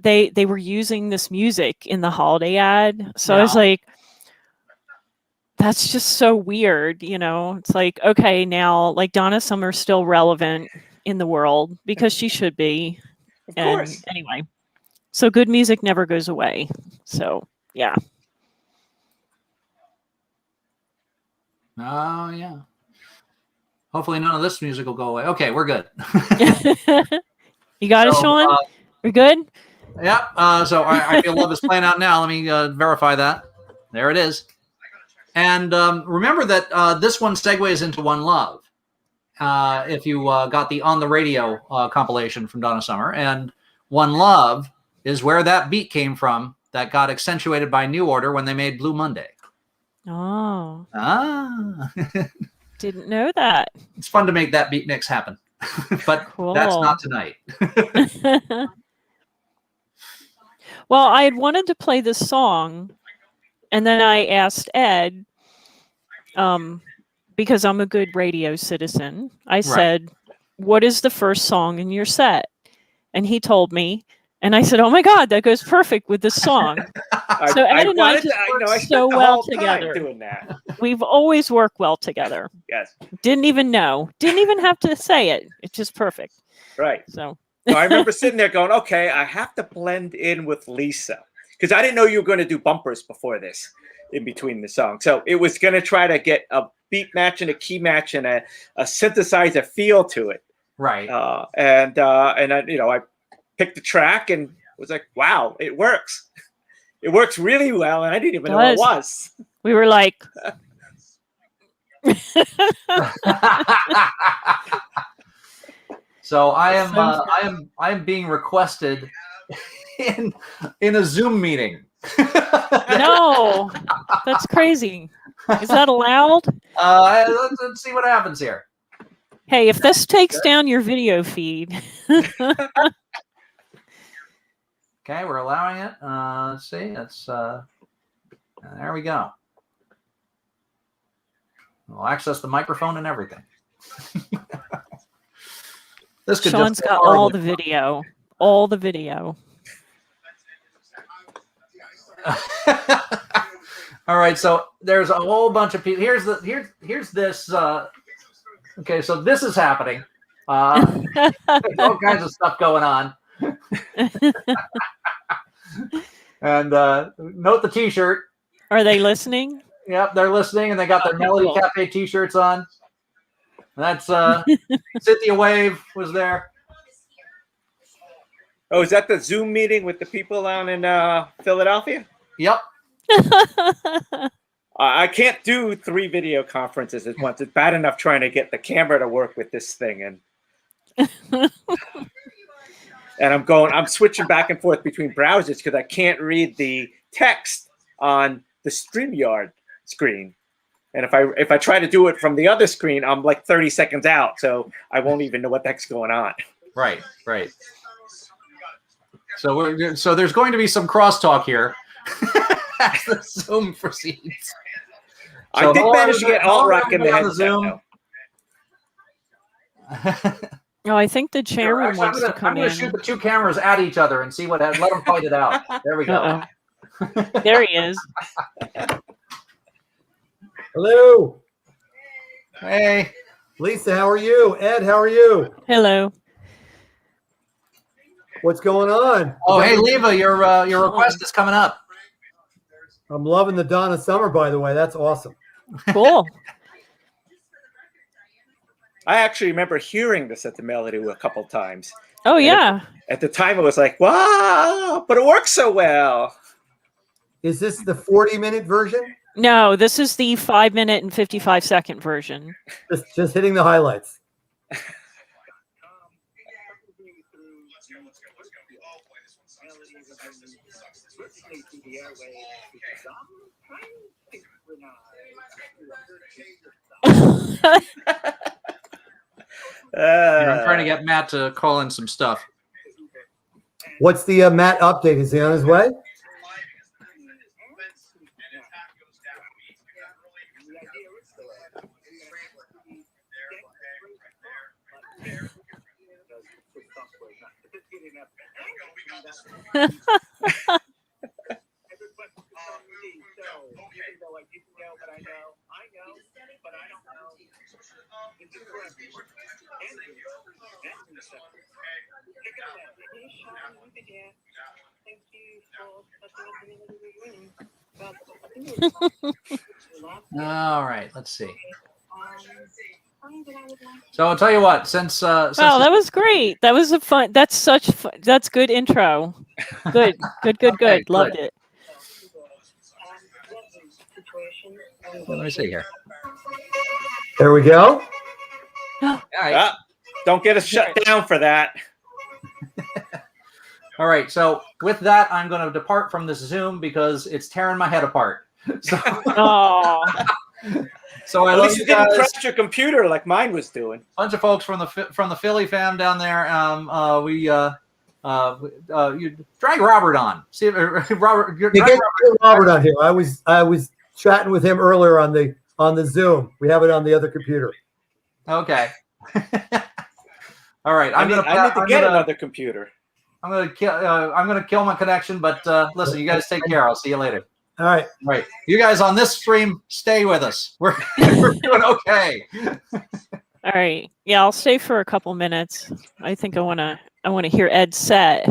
They were using this music in the holiday ad. So I was like, that's just so weird, you know? It's like, okay, now like Donna Summer's still relevant in the world because she should be. Of And course. anyway, so good music never goes away. So yeah. Oh yeah. Hopefully none of this music will go away. Okay, we're good. You got it, Sean? We're good? Yeah. So I feel love is playing out now. Let me verify that. There it is. And remember that this one segues into One Love. If you got the On the Radio compilation from Donna Summer. And One Love is where that beat came from that got accentuated by New Order when they made Blue Monday. Oh. Ah. Didn't know that. It's fun to make that beat mix happen. But that's not tonight. Well, I had wanted to play this song, and then I asked Ed, because I'm a good radio citizen, I said, "What is the first song in your set?" And he told me, and I said, "Oh my God, that goes perfect with this song." So Ed and I just work so well together. Doing that. We've always worked well together. Yes. Didn't even have to say it. It's just perfect. Right. So I remember sitting there going, okay, I have to blend in with Lisa, because I didn't know you were going to do bumpers before this in between the song. So it was going to try to get a beat match and a key match and a synthesizer feel to it. Right. And I picked the track and was like, wow, it works. It works really well. And I didn't even know what it was. We were like, so I am being requested in a Zoom meeting. no, that's crazy. Is that allowed? Let's see what happens here. Hey, if this takes down your video feed. Okay, we're allowing it. Let's see. That's there we go. We'll access the microphone and everything. This could Sean's got all the video. All the video. All right, so there's a whole bunch of people. Here's this. Okay, so this is happening. There's all kinds of stuff going on. And note the T-shirt. Are they listening? Yep, they're listening, and they got their Melody Cafe T-shirts on. That's Cynthia Wave was there. Oh, is that the Zoom meeting with the people down in Philadelphia? Yep. I can't do 3 video conferences at once. It's bad enough trying to get the camera to work with this thing, and I'm switching back and forth between browsers because I can't read the text on the StreamYard screen. And if I try to do it from the other screen, I'm like 30 seconds out, so I won't even know what the heck's going on. Right. So there's going to be some crosstalk here as the Zoom proceeds. I did manage to get Alt Rock in the headset. Zoom. No, I think the chairman wants to come I'm going in. to shoot the 2 cameras at each other and see let them fight it out. There we go. There he is. Hello. Hey. Lisa, how are you? Ed, how are you? Hello. What's going on? Oh, hey, Leva, your request is coming up. I'm loving the Donna Summer, by the way. That's awesome. Cool. I actually remember hearing this at the Melody a couple times. Oh, yeah. At the time, it was like, wow, but it works so well. Is this the 40-minute version? No, this is the 5-minute and 55-second version. Just hitting the highlights. I'm trying to get Matt to call in some stuff. What's the Matt update? Is he on his way? All right, let's see. So I'll tell you what, since Oh, that was great. That was a fun. That's such fun. That's good intro. Good. Okay, Loved good. it. Let me see here. There we go. All right. Don't get us shut down for that. All right. So with that, I'm going to depart from this Zoom because it's tearing my head apart. So, so I At love least you you didn't guys. crash your computer like mine was doing. Bunch of folks from the Philly fam down there. You drag Robert on. See, Robert. You get Robert on here. I was chatting with him earlier on the Zoom. We have it on the other computer. Okay. All right. I need to get another computer. I'm gonna kill my connection, but listen, you guys take care. I'll see you later. All right. All right. You guys on this stream, stay with us. We're doing okay. All right. Yeah, I'll stay for a couple minutes. I think I wanna hear Ed's set.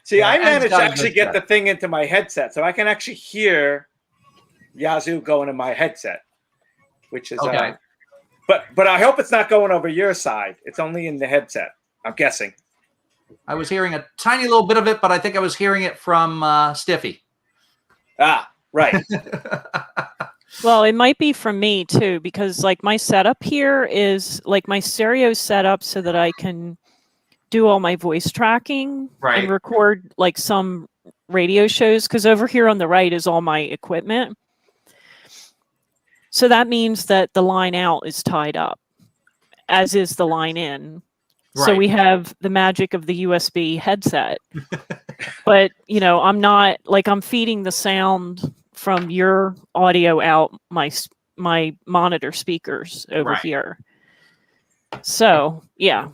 See, I managed to got a actually good get set. the thing into my headset, so I can actually hear Yazoo going in my headset, which is Okay. But I hope it's not going over your side. It's only in the headset, I'm guessing. I was hearing a tiny little bit of it, but I think I was hearing it from Stiffy. Ah, right. Well, it might be from me too, because like my setup here is like my stereo set up so that I can do all my voice tracking Right. and record like some radio shows, because over here on the right is all my equipment. So that means that the line out is tied up, as is the line in. So Right. we have the magic of the USB headset. But, I'm feeding the sound from your audio out my monitor speakers over Right. here. So, yeah.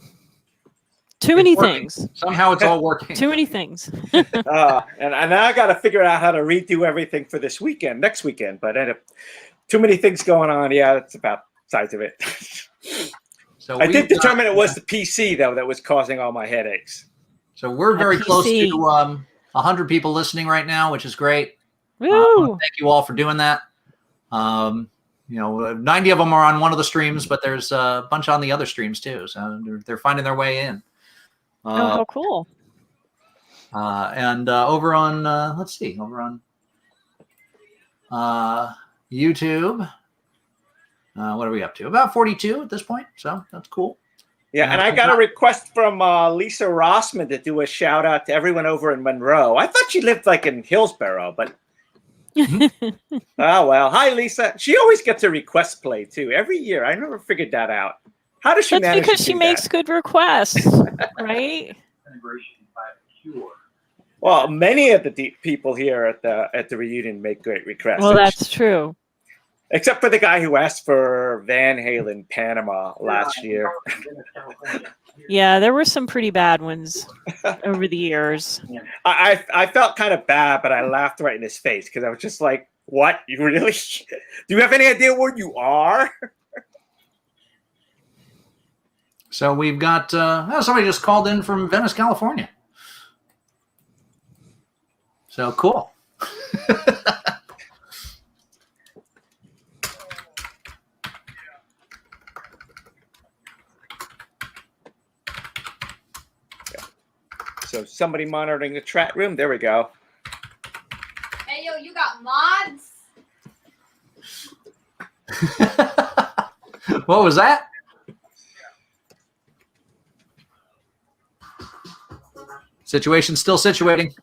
Too many working. things. Somehow it's all working. Too many things. And now I got to figure out how to redo everything for this weekend, next weekend. But too many things going on. Yeah, that's about the size of it. So I did determine it was the PC, though, that was causing all my headaches. So we're very close PC. to 100 people listening right now, which is great. Woo! Thank you all for doing that. 90 of them are on one of the streams, but there's a bunch on the other streams too. So they're finding their way in. Oh, how cool. And over on, over on YouTube, what are we up to? About 42 at this point. So that's cool. Yeah, and I got a request from Lisa Rossman to do a shout out to everyone over in Monroe. I thought she lived like in Hillsborough, but oh well. Hi, Lisa. She always gets a request play too every year. I never figured that out. How does she That's manage? because to she do makes that? good requests, right? Well, many of the people here at the reunion make great requests. Well, that's true. Except for the guy who asked for Van Halen Panama last year. Yeah, there were some pretty bad ones over the years. I felt kind of bad, but I laughed right in his face because I was just like, what? You really? Do you have any idea where you are? So we've got somebody just called in from Venice, California. So cool. So somebody monitoring the chat room. There we go. Hey, yo, you got mods? What was that? Situation still situating.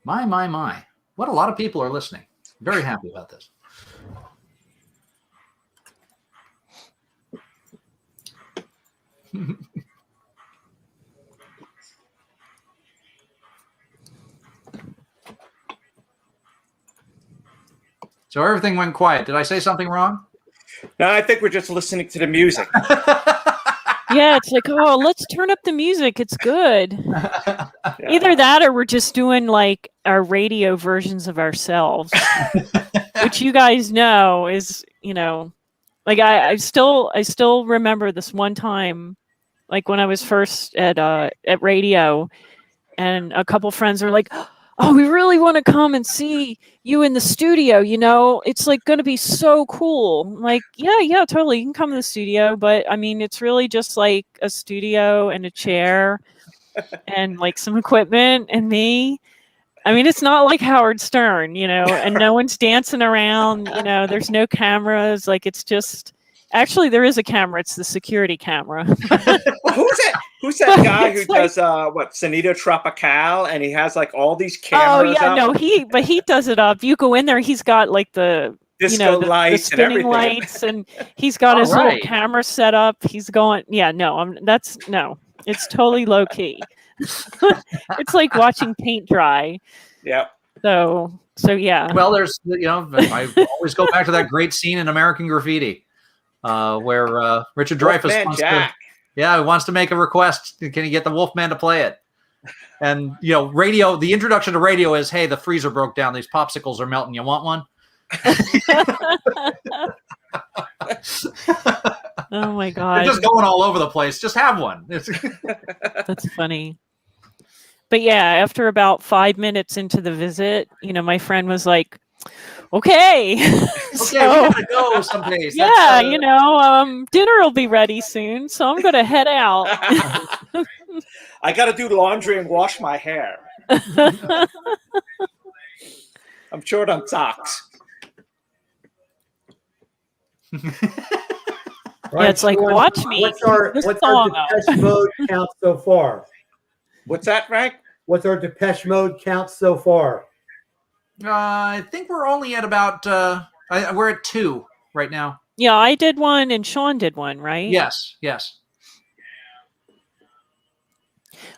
My. What a lot of people are listening. Very happy about this. So everything went quiet. Did I say something wrong? No, I think we're just listening to the music. Yeah, it's like, oh, let's turn up the music. It's good. Yeah. Either that or we're just doing like our radio versions of ourselves, which you guys know is, like I still remember this one time, like when I was first at radio, and a couple friends were like, oh, we really want to come and see you in the studio. It's like going to be so cool. I'm like, yeah, totally. You can come to the studio. But I mean, it's really just like a studio and a chair and like some equipment and me. I mean, it's not like Howard Stern, and no one's dancing around, there's no cameras. Like, it's just, actually there is a camera. It's the security camera. Who's that guy who does Sonido Tropical, and he has like all these cameras? Oh yeah, up? no, he does it up. You go in there, he's got like the disco the lights spinning and everything. lights, and he's got his little camera set up. He's going, it's totally low key. It's like watching paint dry. Yeah. So yeah. Well, there's I always go back to that great scene in American Graffiti, where Richard Dreyfuss wants to make a request. Can he get the Wolfman to play it? And radio. The introduction to radio is, "Hey, the freezer broke down. These popsicles are melting. You want one?" Oh my god! They're just going all over the place. Just have one. That's funny. But yeah, after about 5 minutes into the visit, my friend was like, "Okay, we gotta go someplace." Yeah, dinner will be ready soon, so I'm gonna head out. I got to do laundry and wash my hair. I'm short on socks. Yeah, it's like, watch me. What's our Depeche Mode count so far? What's that, Frank? What's our Depeche Mode count so far? I think we're only at about we're at 2 right now. Yeah, I did one and Sean did one, right? Yes.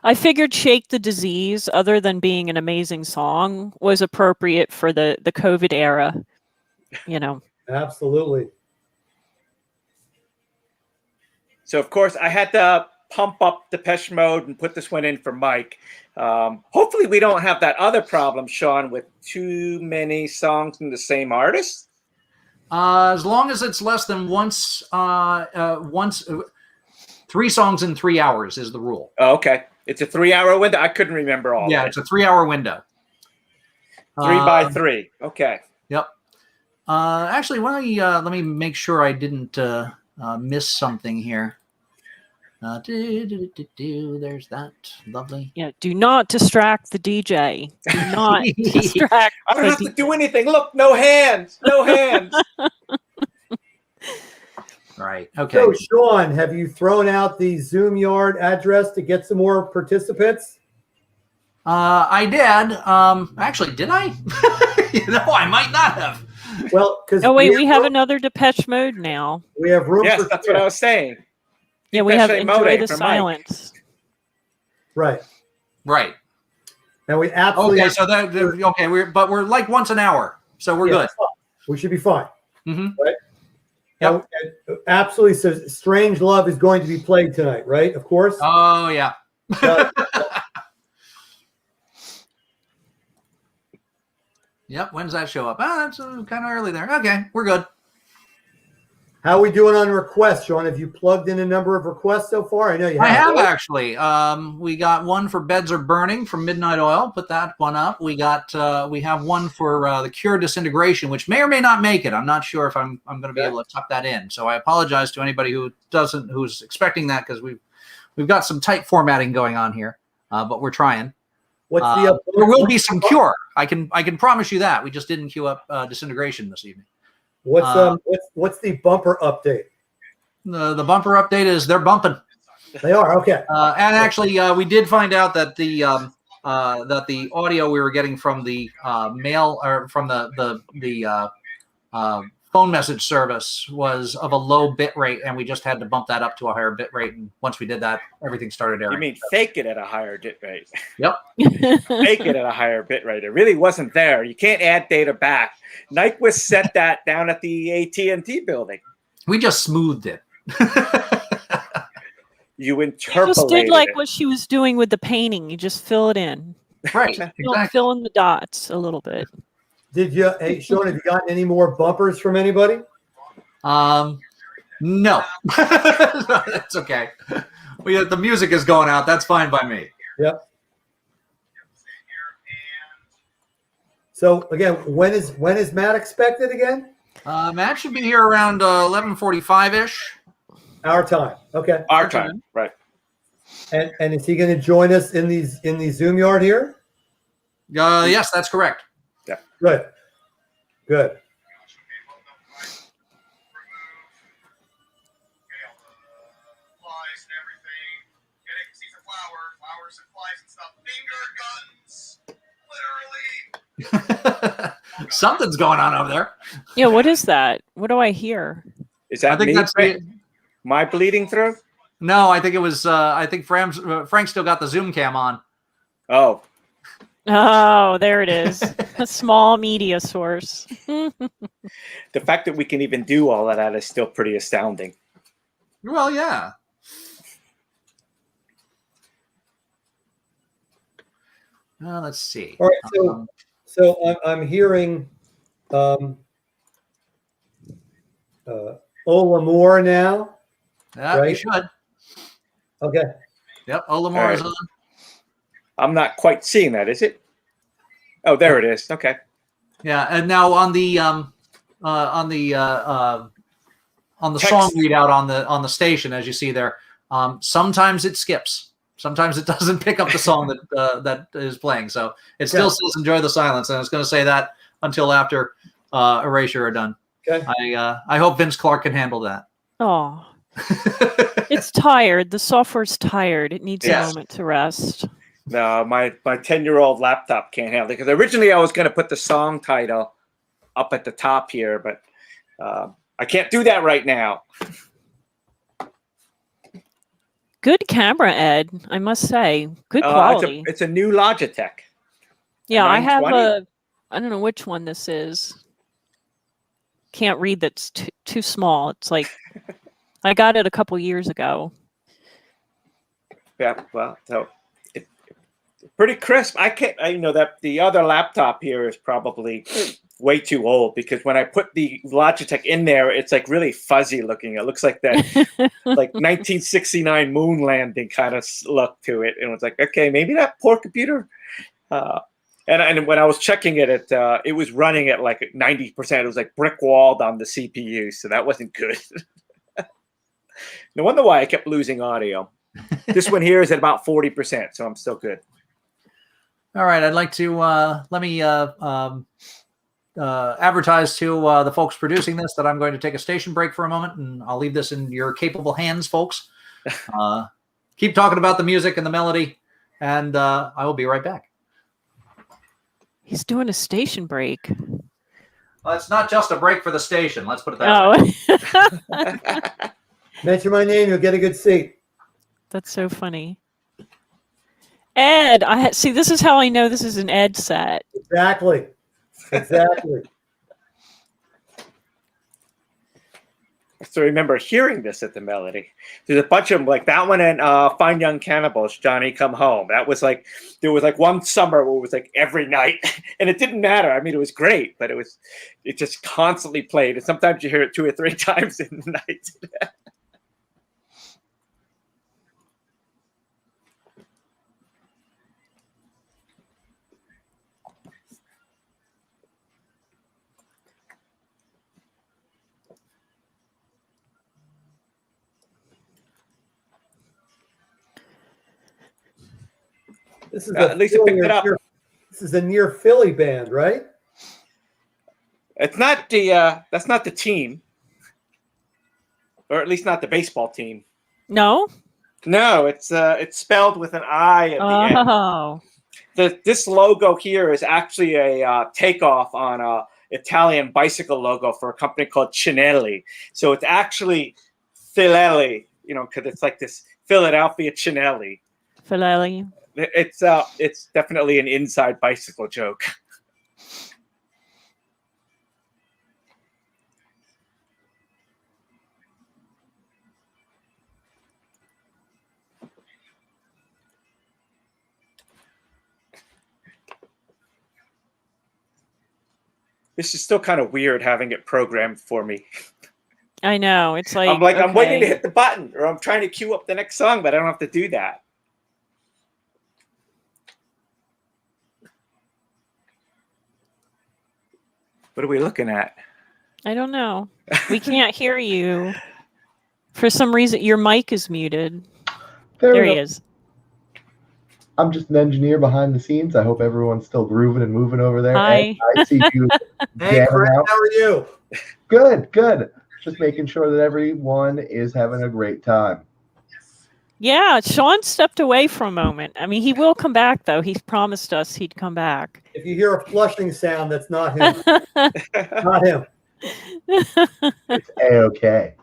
I figured Shake the Disease, other than being an amazing song, was appropriate for the COVID era. Absolutely. So, of course, I had to pump up Depeche Mode and put this one in for Mike. Hopefully we don't have that other problem, Sean, with too many songs from the same artist. As long as it's less than once 3 songs in 3 hours is the rule. Oh, okay. It's a 3-hour window. I couldn't remember all. Yeah, it's a 3-hour window. 3 by 3. Okay. Yep. Actually, let me make sure I didn't miss something here. There's that. Lovely. Yeah, do not distract the DJ. Do not distract. I don't have to do anything. Look, no hands. No hands. Right. Okay. So, Sean, have you thrown out the Zoom Yard address to get some more participants? I did. Actually, did I? I might not have. Well, because we have another Depeche Mode now. We have room. Yes, that's what I was saying. Yeah, we have Enjoy the Silence. Right. And we absolutely. Okay, so we're like once an hour, so we're good. We should be fine. Mm-hmm. Right. Yep. Absolutely. So, Strange Love is going to be played tonight, right? Of course. Oh yeah. Yep. When does that show up? That's kind of early there. Okay, we're good. How are we doing on requests, Sean? Have you plugged in a number of requests so far? I know you have. I have right? actually. We got one for Beds Are Burning from Midnight Oil. Put that one up. We have one for the Cure Disintegration, which may or may not make it. I'm not sure if I'm going to be able to tuck that in. So I apologize to anybody who's expecting that, because we've got some tight formatting going on here, but we're trying. What's there will be some Cure. I can promise you that. We just didn't queue up Disintegration this evening. What's the bumper update? The bumper update is they're bumping. They are, okay. And actually, we did find out that the audio we were getting from the mail, or from the phone message service, was of a low bit rate, and we just had to bump that up to a higher bit rate. And once we did that, everything started airing. You mean fake it at a higher bit rate? Yep. Fake it at a higher bit rate. It really wasn't there. You can't add data back. Nyquist set that down at the AT&T building. We just smoothed it. You You interpolated just did like it. what she was doing with the painting. You just fill it in. Right. Exactly. Fill in the dots a little bit. Hey, Sean, have you gotten any more bumpers from anybody? No. That's okay. The music is going out. That's fine by me. Yep. So again, when is Matt expected again? Matt should be here around 11:45-ish. Our time. Okay. Our time, right. And is he going to join us in the Zoom yard here? Yes, that's correct. Yeah. Good. Good. Something's going on over there. Yeah, what is that? What do I hear? Is that I think me? that's my bleeding through? No, I think it was. I think Frank still got the Zoom cam on. Oh. Oh, there it is. A small media source. The fact that we can even do all of that is still pretty astounding. Well, yeah. Let's see. All right. So I'm hearing Ola now. Yeah, right? you should. Okay. Yep, Ola is on. I'm not quite seeing that, is it? Oh, there it is. Okay. Yeah, and now on the song readout on the station, as you see there, sometimes it skips. Sometimes it doesn't pick up the song that is playing. So it still says "Enjoy the Silence," and it's going to say that until after Erasure are done. Okay. I hope Vince Clark can handle that. Oh, it's tired. The software's tired. It needs a moment to rest. No, my 10-year-old laptop can't handle it, because originally I was going to put the song title up at the top here, but I can't do that right now. Good camera, Ed. I must say, good quality. It's a new Logitech. Yeah, I have 920? I don't know which one this is. Can't read. That's too small. It's like I got it a couple years ago. Yeah, well, so it's pretty crisp. I know that the other laptop here is probably way too old, because when I put the Logitech in there, it's like really fuzzy looking. It looks like that like 1969 moon landing kind of look to it. And it's like, okay, maybe that poor computer. And when I was checking it, it was running at like 90%. It was like brick walled on the CPU, so that wasn't good. No wonder why I kept losing audio. This one here is at about 40%, so I'm still good. All right, I'd like to let me advertise to the folks producing this that I'm going to take a station break for a moment, and I'll leave this in your capable hands, folks. Keep talking about the music and the melody, and I will be right back. He's doing a station break. Well, it's not just a break for the station. Let's put it that way. Mention my name, you'll get a good seat. That's so funny. Ed, see, this is how I know this is an Ed set. Exactly. So I remember hearing this at the Melody. There's a bunch of them, like that one and Fine Young Cannibals, Johnny Come Home. That was like, there was like one summer where it was like every night, and it didn't matter. I mean, it was great, but it just constantly played, and sometimes you hear it 2 or 3 times in the night. This is At least it picked it up. This is a near Philly band, right? It's not the that's not the team, or at least not the baseball team. No. No, it's spelled with an I at the end. Oh. This logo here is actually a takeoff on a Italian bicycle logo for a company called Cinelli. So it's actually Filelli, you know, because it's like this Philadelphia Cinelli. Filelli. It's definitely an inside bicycle joke. This is still kind of weird having it programmed for me. I know. It's like, I'm waiting to hit the button, or I'm trying to queue up the next song, but I don't have to do that. What are we looking at? I don't know. We can't hear you. For some reason, your mic is muted. There he is. I'm just an engineer behind the scenes. I hope everyone's still grooving and moving over there. Hi. I see you. Hey, Chris, how are you? Good, good. Just making sure that everyone is having a great time. Yeah, Sean stepped away for a moment. I mean, he will come back, though. He's promised us he'd come back. If you hear a flushing sound, that's not him. Not him. It's A-okay.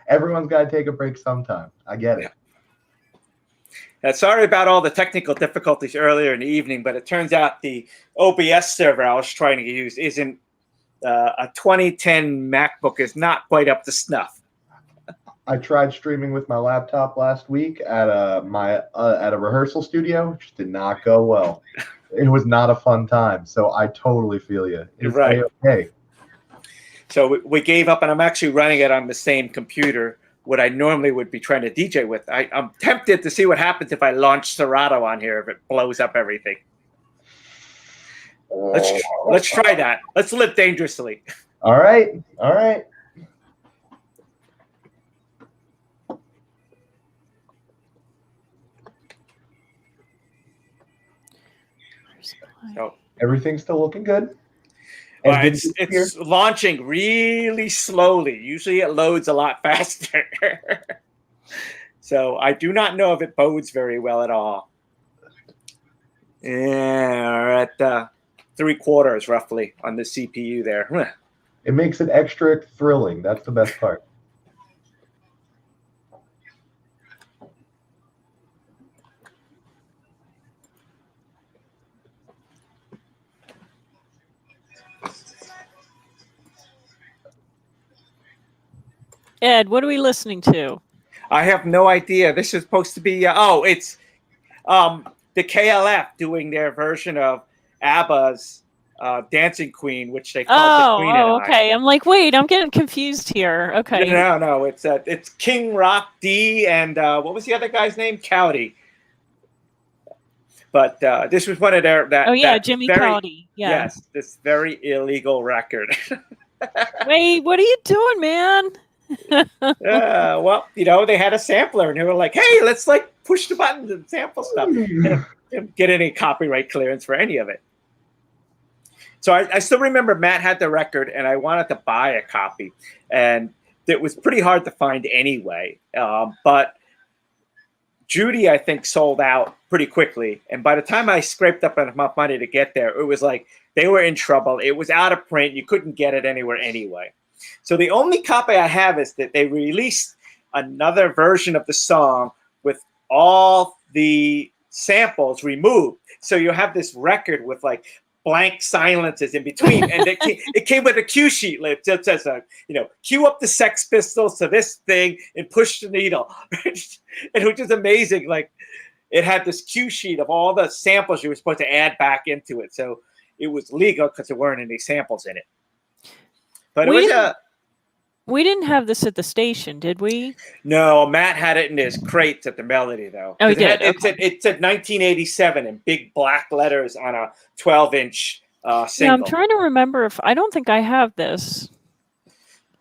Everyone's got to take a break sometime. I get it. Sorry about all the technical difficulties earlier in the evening, but it turns out the OBS server I was trying to use isn't a 2010 MacBook is not quite up to snuff. I tried streaming with my laptop last week at a rehearsal studio, which did not go well. It was not a fun time, so I totally feel you. It's right. A-okay. So we gave up, and I'm actually running it on the same computer, what I normally would be trying to DJ with. I'm tempted to see what happens if I launch Serato on here, if it blows up everything. Let's try that. Let's live dangerously. All right. All right. So everything's still looking good. Well, it's launching really slowly. Usually it loads a lot faster. So I do not know if it bodes very well at all. Yeah, we're at 3/4 roughly on the CPU there. It makes it extra thrilling. That's the best part. Ed, what are we listening to? I have no idea. This is supposed to be it's the KLF doing their version of ABBA's Dancing Queen, which they call the Queen and I. Okay. I'm like, wait, I'm getting confused here. Okay. No, it's King Rock D and what was the other guy's name? Cowdy. But this was one of their Jimmy Cowdy. Yeah. Yes, this very illegal record. Wait, what are you doing, man? Well, you know, they had a sampler and they were like, hey, let's like push the buttons and sample stuff. Didn't get any copyright clearance for any of it. So I still remember Matt had the record and I wanted to buy a copy. And it was pretty hard to find anyway. But Judy, I think, sold out pretty quickly. And by the time I scraped up enough money to get there, it was like they were in trouble. It was out of print. You couldn't get it anywhere anyway. So the only copy I have is that they released another version of the song with all the samples removed. So you have this record with like blank silences in between, and it came with a cue sheet. It just says, cue up the Sex Pistols to this thing and push the needle. And it was just amazing. Like, it had this cue sheet of all the samples you were supposed to add back into it. So it was legal because there weren't any samples in it. But we didn't have this at the station, did we? No, Matt had it in his crates at the Melody, though. Oh, he did. It said 1987 in big black letters on a 12-inch single. Yeah, I'm trying to remember if I don't think I have this.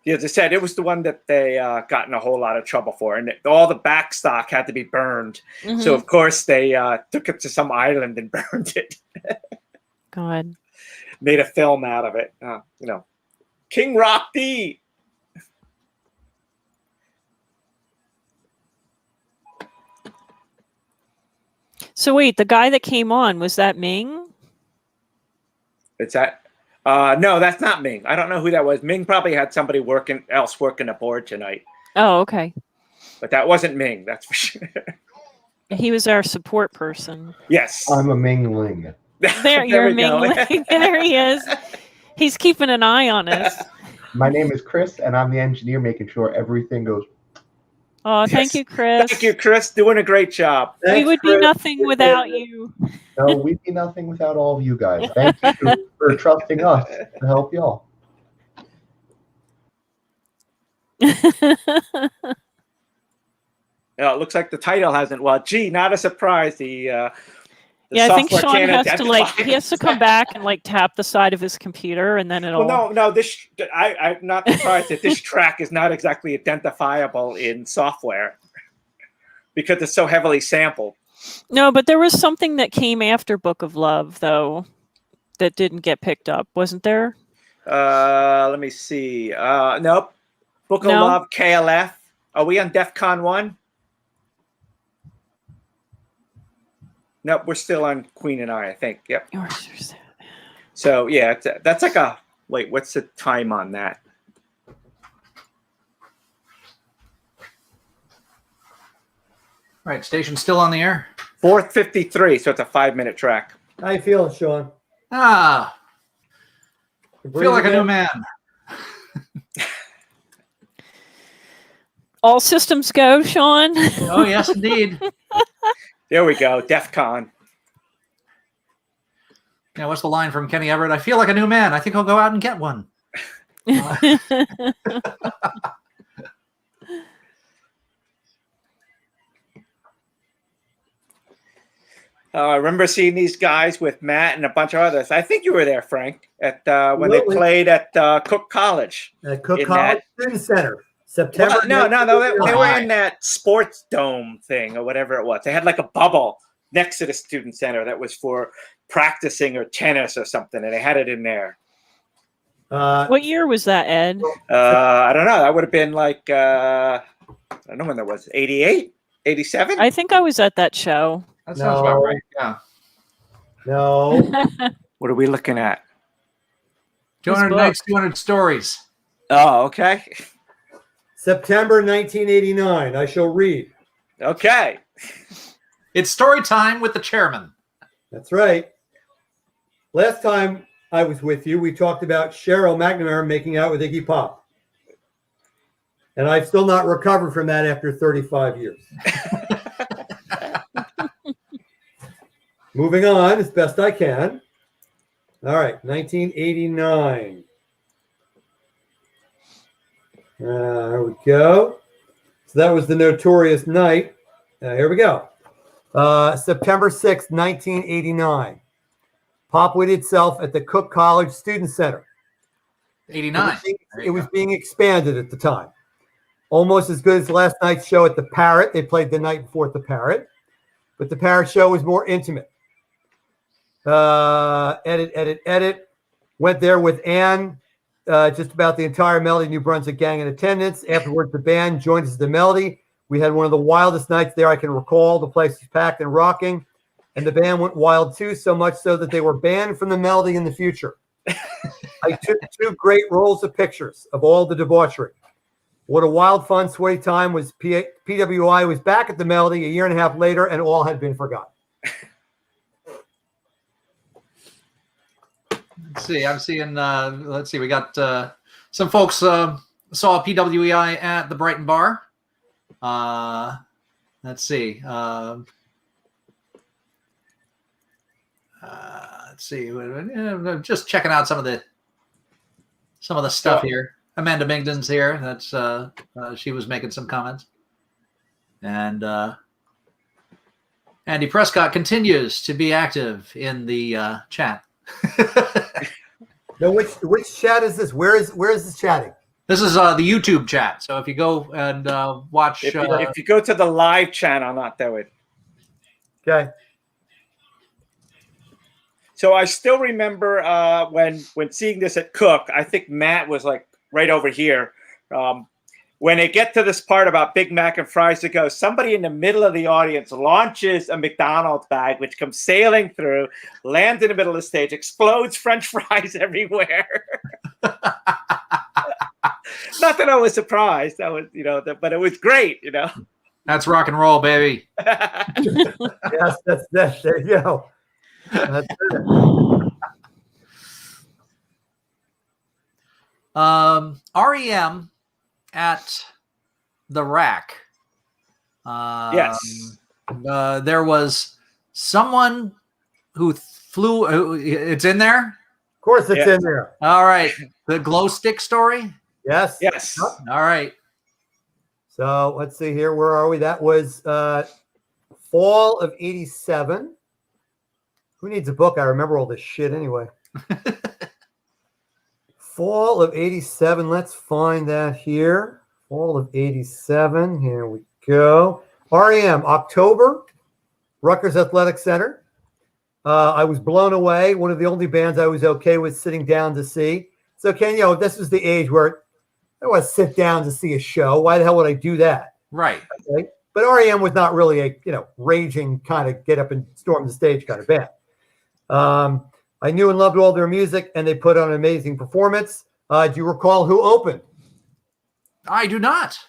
Yeah, as I said, it was the one that they got in a whole lot of trouble for, and all the back stock had to be burned. Mm-hmm. So of course they took it to some island and burned it. God, made a film out of it. King Rock D. So wait, the guy that came on, was that Ming? It's that. No, that's not Ming. I don't know who that was. Ming probably had somebody working the board tonight. Oh, okay. But that wasn't Ming. That's for sure. He was our support person. Yes. I'm a Mingling. There, you're a Mingling. There he is. He's keeping an eye on us. My name is Chris, and I'm the engineer making sure everything goes. Oh, thank you, Chris. Thank you, Chris. Doing a great job. We would be nothing without you. No, we'd be nothing without all of you guys. Thank you for trusting us to help y'all. It looks like the title hasn't. Well, gee, not a surprise. Yeah, I think Sean has to he has to come back and tap the side of his computer, and then it'll. Well, no. I'm not surprised that this track is not exactly identifiable in software because it's so heavily sampled. No, but there was something that came after Book of Love, though, that didn't get picked up, wasn't there? Let me see. Nope. Book of Love, KLF. Are we on DEF CON 1? Nope, we're still on Queen and I think. Yep. So, yeah, that's like a... Wait, what's the time on that? Right, station's still on the air. 4:53, so it's a 5-minute track. How you feeling, Sean? I feel like a new man. All systems go, Sean. Oh, yes, indeed. There we go, DEF CON. Yeah, what's the line from Kenny Everett? I feel like a new man. I think I'll go out and get one. I remember seeing these guys with Matt and a bunch of others. I think you were there, Frank, at when they played at Cook College. At Cook College Student Center. September. Well, no, they were in that sports dome thing or whatever it was. They had like a bubble next to the student center that was for practicing or tennis or something, and they had it in there. What year was that, Ed? I don't know. That would have been like, I don't know when that was, 88, 87? I think I was at that show. That sounds about right, yeah. No. What are we looking at? 200 nights, 200 stories. Oh, okay. September 1989. I shall read. Okay. It's story time with the chairman. That's right. Last time I was with you, we talked about Cheryl McNamara making out with Iggy Pop. And I've still not recovered from that after 35 years. Moving on as best I can. All right, 1989. There we go. So that was the notorious night. Here we go. September 6th, 1989. Pop wit itself at the Cook College Student Center. 89. It was being expanded at the time. Almost as good as last night's show at the Parrot. They played the night before at the Parrot. But the Parrot show was more intimate. Edit. Went there with Ann. Just about the entire Melody New Brunswick gang in attendance. Afterwards, the band joined us at the Melody. We had one of the wildest nights there I can recall. The place was packed and rocking. And the band went wild too, so much so that they were banned from the Melody in the future. I took 2 great rolls of pictures of all the debauchery. What a wild, fun, sweaty time was. PWI was back at the Melody a year and a half later, and all had been forgotten. Let's see. I'm seeing. Let's see. We got some folks saw PWEI at the Brighton Bar. Let's see. Let's see. Just checking out some of the stuff here. Amanda Mingdon's here. That's she was making some comments, and Andy Prescott continues to be active in the chat. Now, which chat is this? Where is this chatting? This is the YouTube chat. So if you go and watch, if you go to the live channel, not that way. Okay. So I still remember when seeing this at Cook. I think Matt was like right over here. When they get to this part about Big Mac and fries to go, somebody in the middle of the audience launches a McDonald's bag, which comes sailing through, lands in the middle of the stage, explodes French fries everywhere. Not that I was surprised. That was, but it was great, That's rock and roll, baby. Yes, that's there you go. That's it. REM at the Rack. Yes. There was someone who flew. It's in there? Of course it's in there. All right. The glow stick story? Yes. Yes. All right. So let's see here. Where are we? That was fall of '87. Who needs a book? I remember all this shit anyway. Fall of '87. Let's find that here. Fall of '87. Here we go. REM, October, Rutgers Athletic Center. I was blown away. One of the only bands I was okay with sitting down to see. So, Ken, this was the age where I want to sit down to see a show. Why the hell would I do that? Right. Okay? But REM was not really a raging kind of get up and storm the stage kind of band. I knew and loved all their music, and they put on an amazing performance. Do you recall who opened? I do not.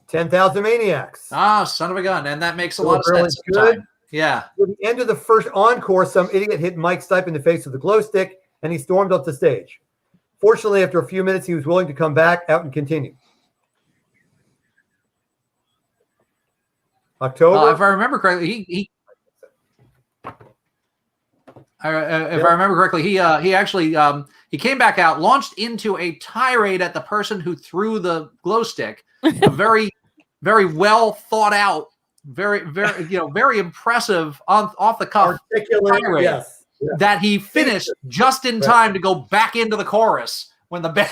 10,000 Maniacs. Ah, son of a gun. And that makes a lot of sense. Good. Yeah. At the end of the first encore, some idiot hit Mike Stipe in the face with a glow stick, and he stormed up the stage. Fortunately, after a few minutes, he was willing to come back out and continue. October. If I remember correctly, if I remember correctly, he actually he came back out, launched into a tirade at the person who threw the glow stick. A very, very well thought out, very impressive off the cuff tirade, yes. that he finished just in time to go back into the chorus when the band.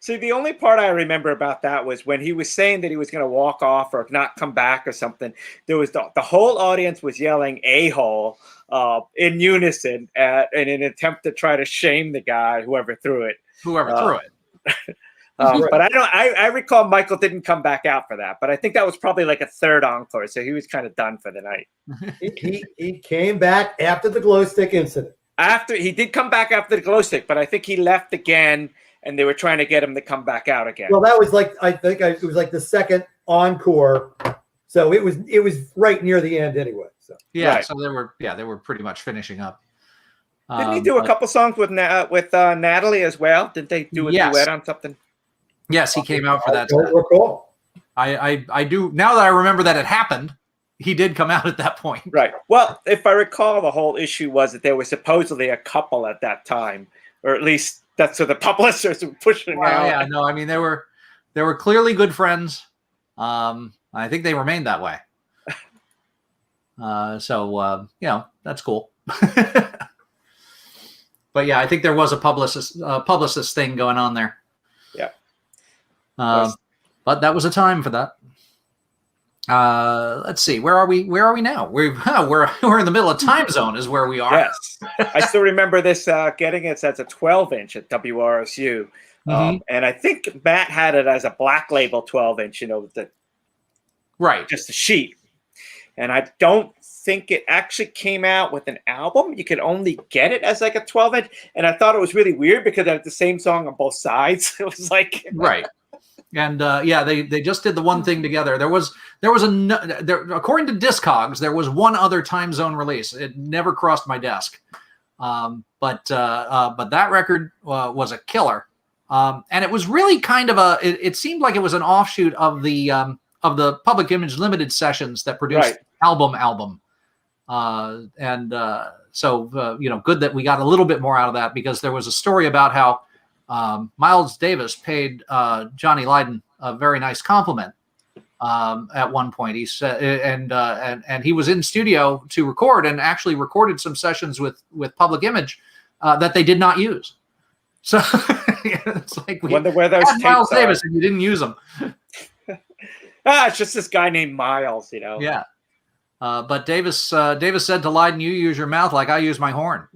See, the only part I remember about that was when he was saying that he was going to walk off or not come back or something. There was the whole audience was yelling "a-hole" in unison in an attempt to try to shame the guy, whoever threw it. But I recall Michael didn't come back out for that, but I think that was probably like a third encore, so he was kind of done for the night. He came back after the glow stick incident. He did come back after the glow stick, but I think he left again, and they were trying to get him to come back out again. Well, that was like it was like the second encore, so it was right near the end anyway. So right. So they were pretty much finishing up. Didn't he do a couple songs with Natalie as well? Did they do a duet on something? Yes, he came out for that. I don't recall. I do now that I remember that it happened. He did come out at that point. Right. Well, if I recall, the whole issue was that there was supposedly a couple at that time, or at least that's what the publishers were pushing out. Yeah, no, I mean they were clearly good friends. I think they remained that way. So that's cool. But yeah, I think there was a publicist thing going on there. Yeah. But that was a time for that. Let's see. Where are we now? We're in the middle of time zone is where we are. Yes. I still remember this getting it as a 12-inch at WRSU. And I think Matt had it as a black label 12-inch, just a sheet. And I don't think it actually came out with an album. You could only get it as like a 12-inch. And I thought it was really weird because I had the same song on both sides. It was like right. And they just did the one thing together. There was according to Discogs, there was one other time zone release. It never crossed my desk. But that record was a killer. And it was really kind of it seemed like it was an offshoot of the Public Image Limited sessions that produced album. So good that we got a little bit more out of that, because there was a story about how Miles Davis paid Johnny Lydon a very nice compliment at one point. He said, and he was in studio to record, and actually recorded some sessions with Public Image that they did not use. So it's like, we wonder where those had Miles tapes are. Davis and you didn't use them. It's just this guy named Miles, Yeah. But Davis said to Lydon, "You use your mouth like I use my horn."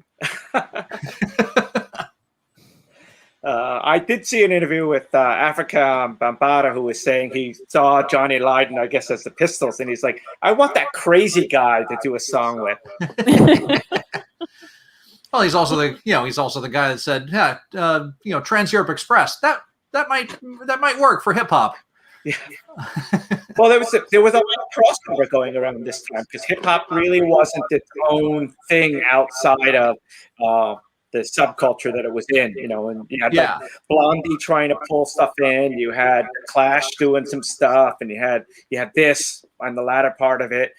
I did see an interview with Africa Bambaataa, who was saying he saw Johnny Lydon, I guess, as the Pistols, and he's like, "I want that crazy guy to do a song with." Well, he's also the guy that said, "Yeah, Trans Europe Express. That might work for hip hop." Yeah. Well, there was a lot of crossover going around this time, because hip hop really wasn't its own thing outside of the subculture that it was in, and you had like Blondie trying to pull stuff in, you had Clash doing some stuff, and you had this on the latter part of it.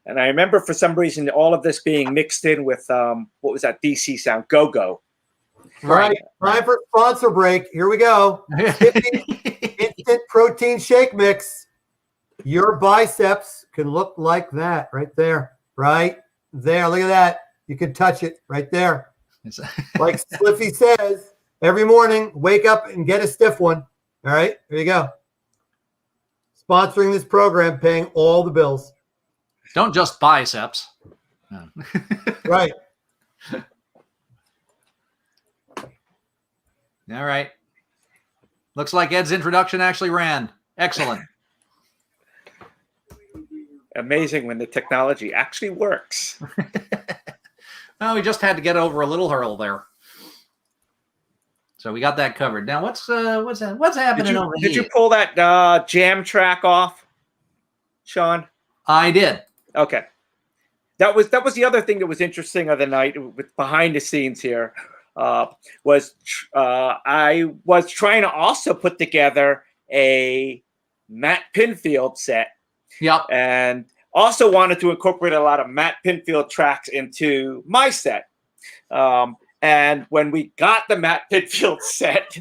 And I remember for some reason all of this being mixed in with what was that DC sound, Go-Go. Right. Time for sponsor break. Here we go. Instant protein shake mix. Your biceps can look like that right there. Right there. Look at that. You can touch it right there. Like Sliffy says, every morning, wake up and get a stiff one. All right. Here you go. Sponsoring this program, paying all the bills. Don't just biceps. No. Right. All right. Looks like Ed's introduction actually ran. Excellent. Amazing when the technology actually works. Well, we just had to get over a little hurdle there. So we got that covered. Now what's happening over here? Did you pull that jam track off, Sean? I did. Okay. That was the other thing that was interesting of the night, with behind the scenes here. I was trying to also put together a Matt Pinfield set. Yep. And also wanted to incorporate a lot of Matt Pinfield tracks into my set. And when we got the Matt Pinfield set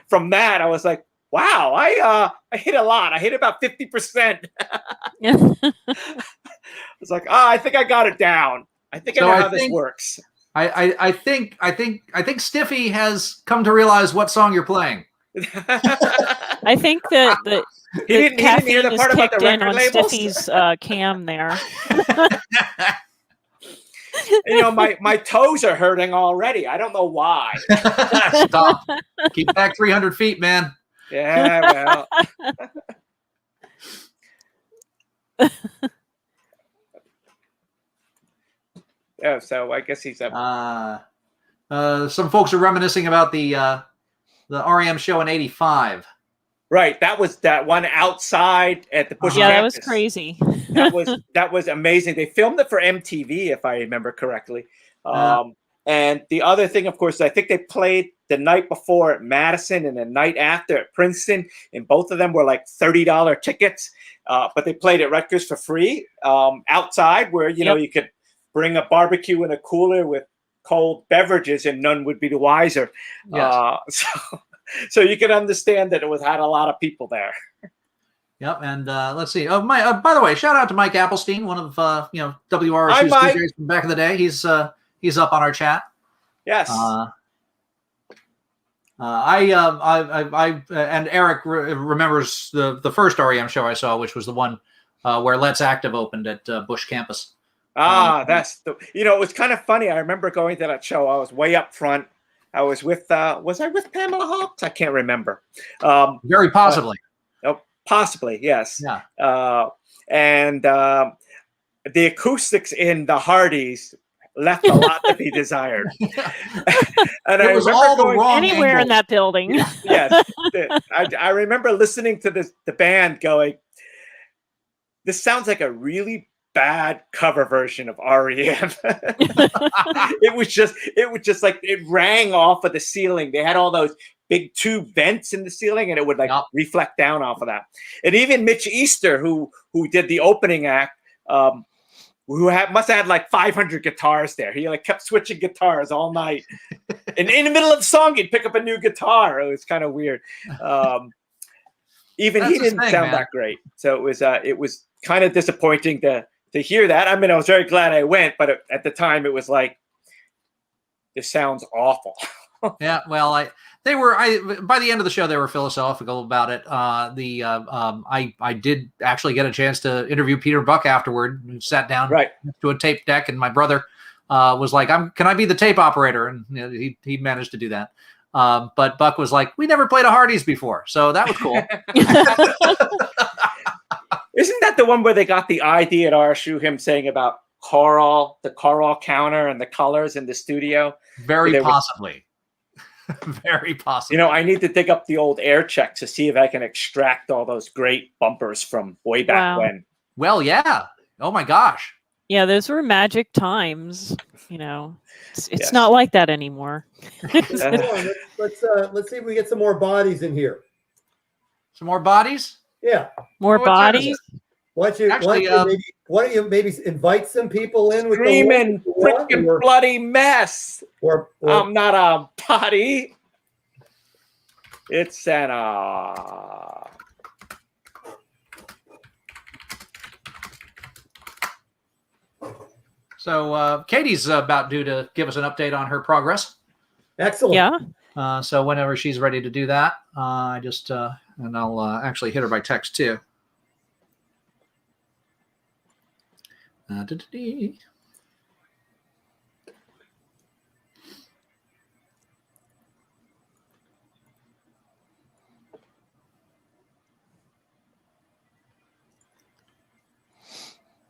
from that, I was like, wow, I hit a lot. I hit about 50%. I was like, I think I got it down. I think I know how this works. I think Stiffy has come to realize what song you're playing. I think that the caffeine is kicked in on Stiffy's cam there. My toes are hurting already. I don't know why. Stop. Keep back 300 feet, man. Yeah, well. Yeah, so I guess he's up. Some folks are reminiscing about the REM show in '85. Right, that was that one outside at the Bush Yeah, campus. that was crazy. that was amazing. They filmed it for MTV, if I remember correctly. And the other thing, of course, I think they played the night before at Madison and the night after at Princeton, and both of them were like $30 tickets. But they played at Rutgers for free outside, where you could bring a barbecue and a cooler with cold beverages, and none would be the wiser. Yes. So you can understand that it had a lot of people there. Yep, and let's see. Oh, by the way, shout out to Mike Applestein, one of WRSU's DJs from back in the day. He's up on our chat. Yes. I and Eric remembers the first REM show I saw, which was the one where Let's Active opened at Bush campus. It was kind of funny. I remember going to that show. I was way up front. I was with was I with Pamela Hawks? I can't remember. Very possibly. Possibly, yes. Yeah. And the acoustics in the Hardys left a lot to be desired. And it was all the wrong anywhere angle in that building. Yes. I remember listening to the band going, this sounds like a really bad cover version of REM. it was just like it rang off of the ceiling. They had all those big tube vents in the ceiling, and it would like reflect down off of that. And even Mitch Easter, who did the opening act, must have had like 500 guitars there. He like kept switching guitars all night, and in the middle of the song, he'd pick up a new guitar. It was kind of weird. Even he didn't sound that great, so it was kind of disappointing to hear that. I mean, I was very glad I went, but at the time, it was like, this sounds awful. Yeah, well, by the end of the show, they were philosophical about it. I did actually get a chance to interview Peter Buck afterward, who sat down to a tape deck, and my brother was like, "Can I be the tape operator?" And he managed to do that. But Buck was like, "We never played a Hardee's before," so that was cool. Isn't that the one where they got the idea at RSU, him saying about the Carl counter and the colors in the studio? Very possibly. Very possible. You know, I need to dig up the old air checks to see if I can extract all those great bumpers from way back when. Well, yeah. Oh my gosh. Yeah, those were magic times. You know, it's not like that anymore. Let's see if we get some more bodies in here. Some more bodies? Yeah. More bodies? Why don't you maybe invite some people in with screaming freaking bloody mess? Or I'm not a body. It's an So Katie's about due to give us an update on her progress. Excellent. Yeah. So whenever she's ready to do that, and I'll actually hit her by text too.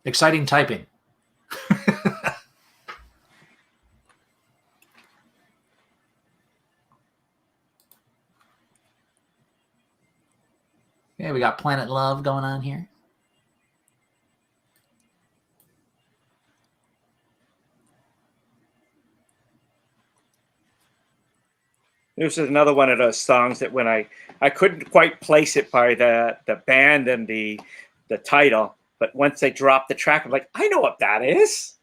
Exciting typing. Okay, we got Planet Love going on here. This is another one of those songs that when I couldn't quite place it by the band and the title, but once they dropped the track, I'm like, I know what that is.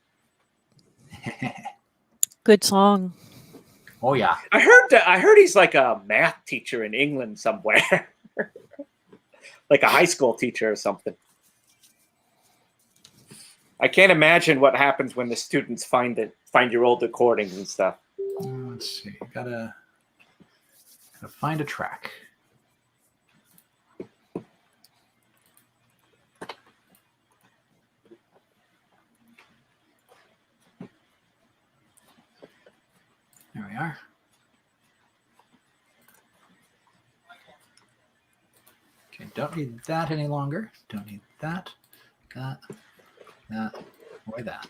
Good song. Oh yeah. I heard he's like a math teacher in England somewhere. Like a high school teacher or something. I can't imagine what happens when the students find your old recordings and stuff. Let's see. Gotta find a track. There we are. Okay, don't need that any longer. Don't need that, or that.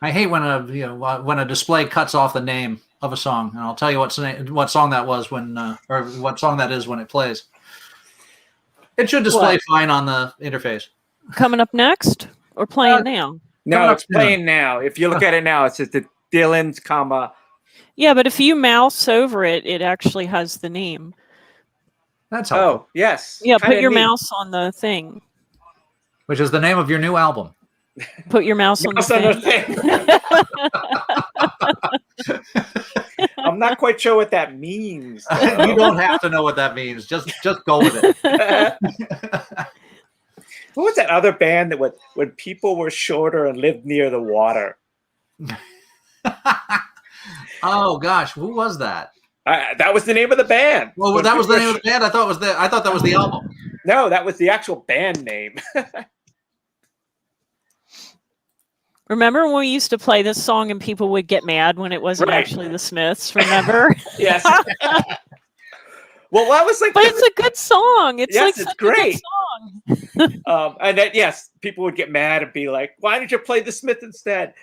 I hate when a display cuts off the name of a song, and I'll tell you what song that was when, or what song that is when it plays. It should display fine on the interface. Coming up next or playing now? No, it's playing now. If you look at it now, it says the Dylan's, comma. Yeah, but if you mouse over it, it actually has the name. That's helpful. Oh, yes. Yeah, put your mouse on the thing. Which is the name of your new album. Put your mouse on the thing. I'm not quite sure what that means. You don't have to know what that means. Just go with it. What was that other band that when people were shorter and lived near the water? Oh gosh, who was that? That was the name of the band. Well, that was the name of the band. I thought that was the album. No, that was the actual band name. Remember when we used to play this song and people would get mad when it wasn't actually the Smiths? Remember? Yes. Well, that was like, but it's a good song. It's yes, like it's great. A good song. And then, yes, people would get mad and be like, "Why did you play the Smith instead?"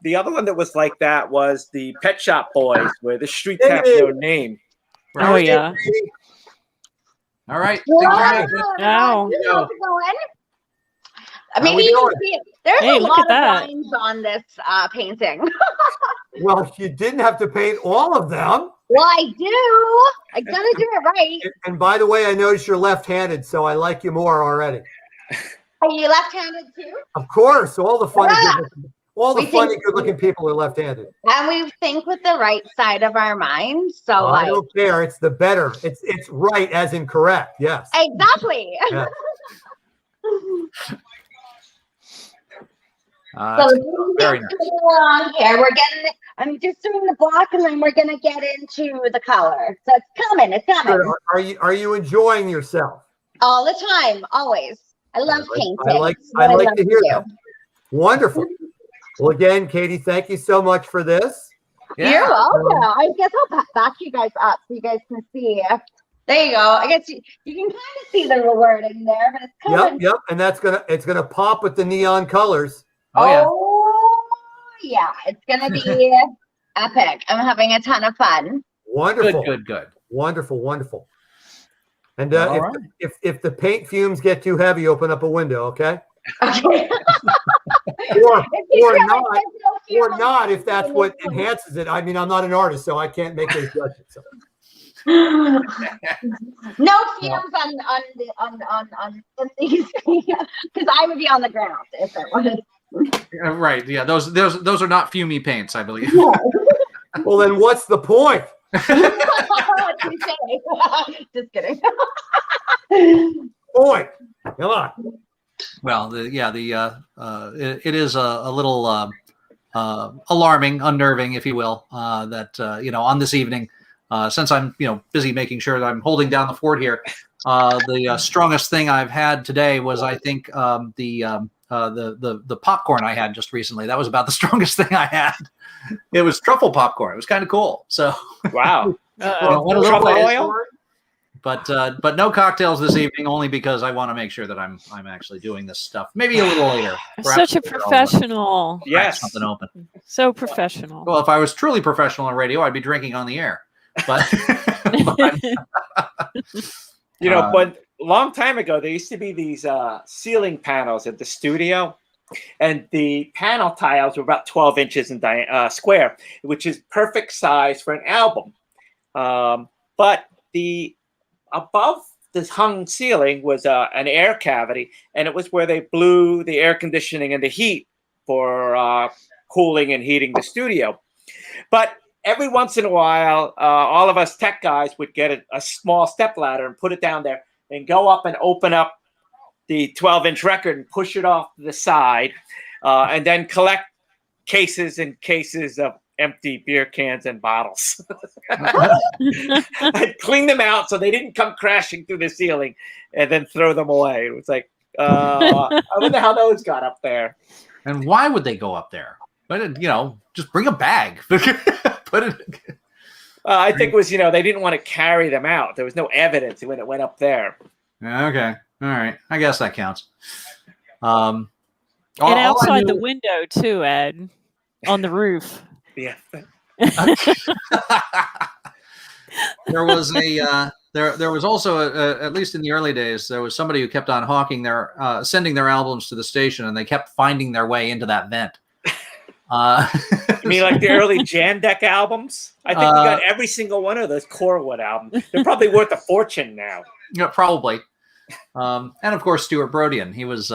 The other one that was like that was the Pet Shop Boys, where the streets have no name. Oh yeah. All right. Wow. Wow. How's it going? How Maybe we you doing? can see it. There's Hey, a look lot at of that. lines on this painting. Well, you didn't have to paint all of them. Well, I do. I gotta do it right. And by the way, I noticed you're left-handed, so I like you more already. Are you left-handed too? Of course, all the funny, Yeah. We funny, think- good-looking people are left-handed. And we think with the right side of our mind. So I like don't care. It's the better. It's right as in correct. Yes. exactly. Yeah. So very nice. along here, we're getting. I'm just doing the block, and then we're gonna get into the color. So it's coming. It's coming. Good. Are you enjoying yourself? All the time, always. I love painting. I like It's what to love hear do. that. Wonderful. Well, again, Katie, thank you so much for this. You're welcome. I guess I'll back you guys up so you guys can see. There you go. I guess you can kind of see the wording there, but it's coming. Yep. And it's gonna pop with the neon colors. Oh yeah, it's gonna be epic. I'm having a ton of fun. Wonderful. Good. Wonderful. And All right. if the paint fumes get too heavy, open up a window, okay? Okay. or not if that's what enhances it. I mean, I'm not an artist, so I can't make those judgments. So. No fumes on these because I would be on the ground if it was. Right. Yeah. Those are not fumey paints, I believe. Well, then what's the point? Just kidding. Point. Come on. Well, it is a little alarming, unnerving, if you will, that on this evening, since I'm busy making sure that I'm holding down the fort here, the strongest thing I've had today was, I think, the popcorn I had just recently. That was about the strongest thing I had. It was truffle popcorn. It was kind of cool. So wow. Truffle oil. But no cocktails this evening, only because I want to make sure that I'm actually doing this stuff. Maybe a little later. Such a professional. Yes. Something open. So professional. Well, if I was truly professional on radio, I'd be drinking on the air. But but a long time ago, there used to be these ceiling panels at the studio, and the panel tiles were about 12 inches in square, which is perfect size for an album. But the above this hung ceiling was an air cavity, and it was where they blew the air conditioning and the heat for cooling and heating the studio. But every once in a while, all of us tech guys would get a small stepladder and put it down there and go up and open up the 12-inch record and push it off to the side, and then collect cases and cases of empty beer cans and bottles. I'd clean them out so they didn't come crashing through the ceiling and then throw them away. It was like, I wonder how those got up there. And why would they go up there? But just bring a bag. Put it. I think it was, they didn't want to carry them out. There was no evidence when it went up there. Okay. All right. I guess that counts. And outside the window too, Ed, on the roof. Yeah. There was there was also at least in the early days, there was somebody who kept on sending their albums to the station, and they kept finding their way into that vent. You mean like the early Jandek albums? I think we got every single one of those Corwood albums. They're probably worth a fortune now. Yeah, probably. And of course, Stuart Brodian. He was.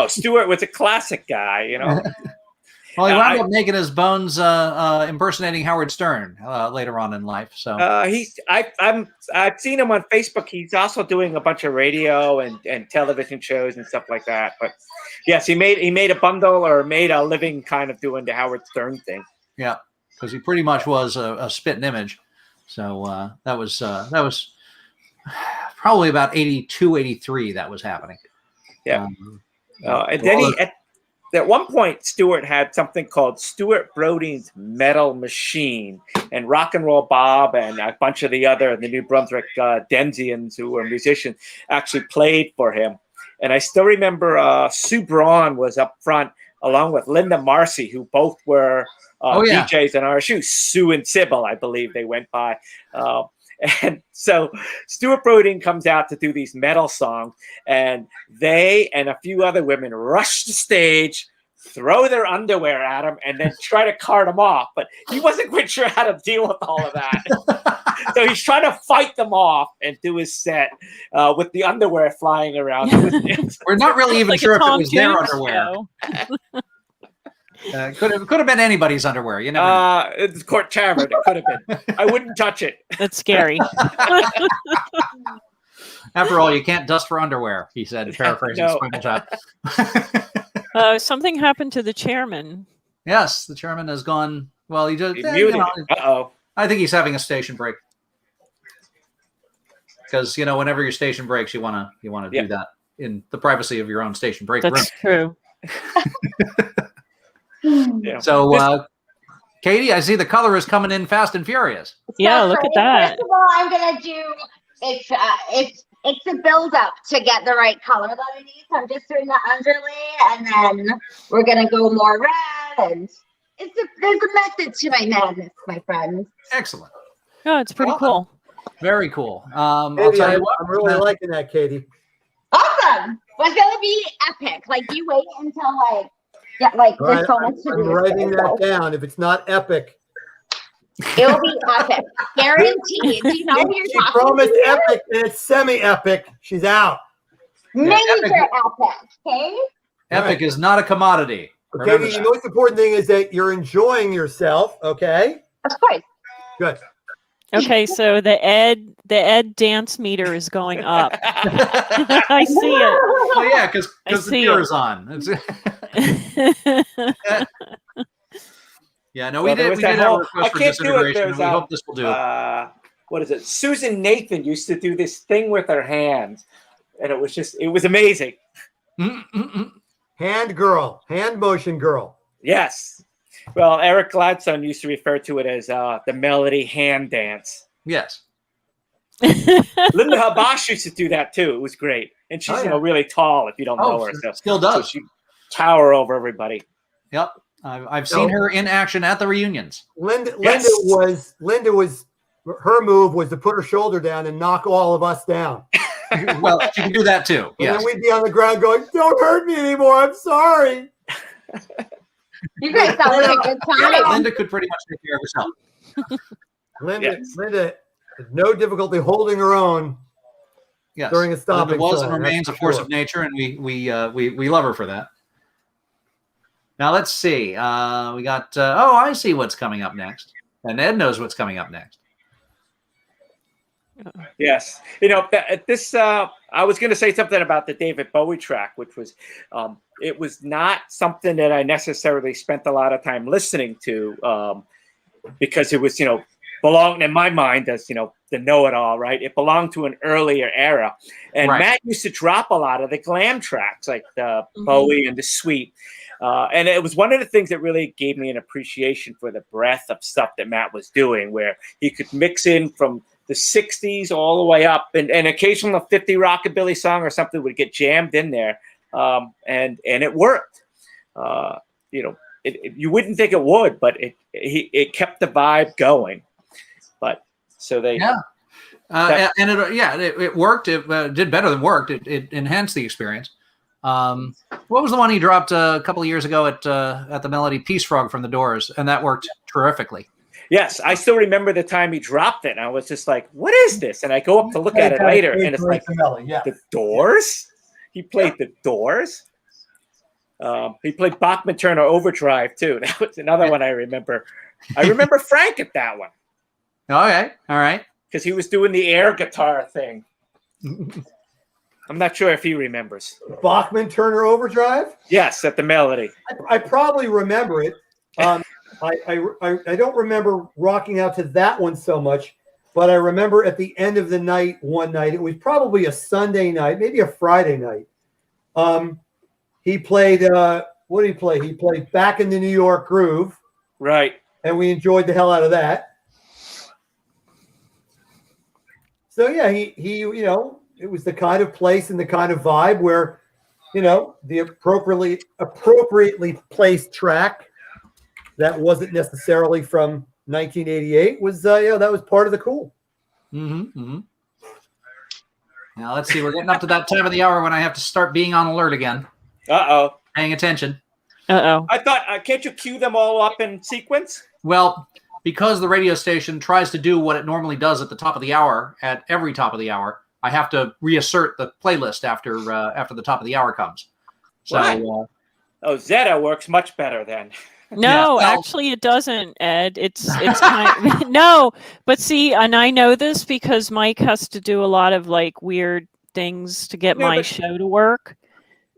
Stuart was a classic guy, Well, he wound up making his bones impersonating Howard Stern later on in life. So I've seen him on Facebook. He's also doing a bunch of radio and television shows and stuff like that. But yes, he made a bundle or made a living kind of doing the Howard Stern thing. Yeah, because he pretty much was a spitting image. So that was probably about 82, 83 that was happening. Yeah, and then at one point, Stuart had something called Stuart Brodian's Metal Machine, and Rock and Roll Bob and a bunch of the New Brunswick Denzians who were musicians actually played for him. And I still remember Sue Braun was up front along with Linda Marcy, who both were yeah. DJs in our shoes. Sue and Sybil, I believe they went by. And so Stuart Brodin comes out to do these metal songs, and they and a few other women rush the stage, throw their underwear at him, and then try to cart him off. But he wasn't quite sure how to deal with all of that. So he's trying to fight them off and do his set with the underwear flying around. We're not really even Like a sure if it Tom was their Cruise underwear. show. Could have been anybody's underwear. You never know. It's Court Tavern. It could have been. I wouldn't touch it. That's scary. After all, you can't dust for underwear, he said, paraphrasing No. Spinal Something happened to the chairman. Yes, the chairman has gone. Well, he just. He's muted. Uh-oh. I think he's having a station break. Because whenever your station breaks, you want to do that in the privacy of your own station break room. That's true. So, Katie, I see the color is coming in fast and furious. Yeah, look at that. First of all, I'm gonna do it's a build up to get the right color that I need. So I'm just doing the underlay, and then we're gonna go more red. And there's a method to my madness, my friends. Excellent. Oh, it's pretty cool. Very cool. I'll Katie, tell you what. I'm really liking that, Katie. Awesome. Well, it's gonna be epic. Like you wait until there's so much to I'm do. writing that down. If it's not epic, It'll be epic, guaranteed. Do you know who you're she talking promised to? epic and it's semi-epic. She's out. Major epic. epic. Okay. Epic is not a commodity. Okay, Remember the that. most important thing is that you're enjoying yourself. Okay. Of course. Good. Okay, so the Ed dance meter is going up. I see it. Well, yeah, because I the see gear it. is on. Yeah, no, Well, we did have a request for disintegration. And we hope this will do. What is it? Susan Nathan used to do this thing with her hands, and it was amazing. Hand girl, hand motion girl. Yes. Well, Eric Gladstone used to refer to it as the melody hand dance. Yes. Linda Habash used to do that too. It was great, and she's really tall. If you don't know her, so still does. So she tower over everybody. Yep, I've seen her in action at the reunions. Linda Yes. was her move was to put her shoulder down and knock all of us down. Well, she can do that too. And Yes. then we'd be on the ground going, "Don't hurt me anymore. I'm sorry." You guys sound like a good time. Linda could pretty much take care of herself. Linda had no difficulty holding her own Yes. during a stopping. Linda was song, and remains a that's force for of nature, and we love her for that. Now let's see. We got. I see what's coming up next, and Ed knows what's coming up next. Yes. This, I was going to say something about the David Bowie track, which was, it was not something that I necessarily spent a lot of time listening to, because it was, belonged in my mind as, the know-it-all, right? It belonged to an earlier era. And Right. Matt used to drop a lot of the glam tracks, like the Bowie and the Sweet. And it was one of the things that really gave me an appreciation for the breadth of stuff that Matt was doing, where he could mix in from the 60s all the way up, and occasionally a 50 rockabilly song or something would get jammed in there, and it worked. You wouldn't think it would, but it kept the vibe going. But so they it worked. It did better than worked. It enhanced the experience. What was the one he dropped a couple of years ago at the Melody? Peace Frog from the Doors, and that worked terrifically. Yes, I still remember the time he dropped it, and I was just like, "What is this?" And I go up to look at it later, and it's like the Doors. He played the Doors. He played Bachman Turner Overdrive too. That was another one I remember. I remember Frank at that one. Okay, all right, because he was doing the air guitar thing. I'm not sure if he remembers. Bachman Turner Overdrive? Yes, at the Melody. I probably remember it. I don't remember rocking out to that one so much, but I remember at the end of the night, one night, it was probably a Sunday night, maybe a Friday night. He played, what did he play? He played Back in the New York Groove. Right. And we enjoyed the hell out of that. So yeah, he it was the kind of place and the kind of vibe where the appropriately placed track that wasn't necessarily from 1988 was that was part of the cool. Now let's see. We're getting up to that time of the hour when I have to start being on alert again. Paying attention. I thought, can't you cue them all up in sequence? Well, because the radio station tries to do what it normally does at the top of the hour, at every top of the hour, I have to reassert the playlist after the top of the hour comes. So, Zeta works much better then. No, actually, it doesn't, Ed. It's kind of, no, but see, and I know this because Mike has to do a lot of like weird things to get my show to work.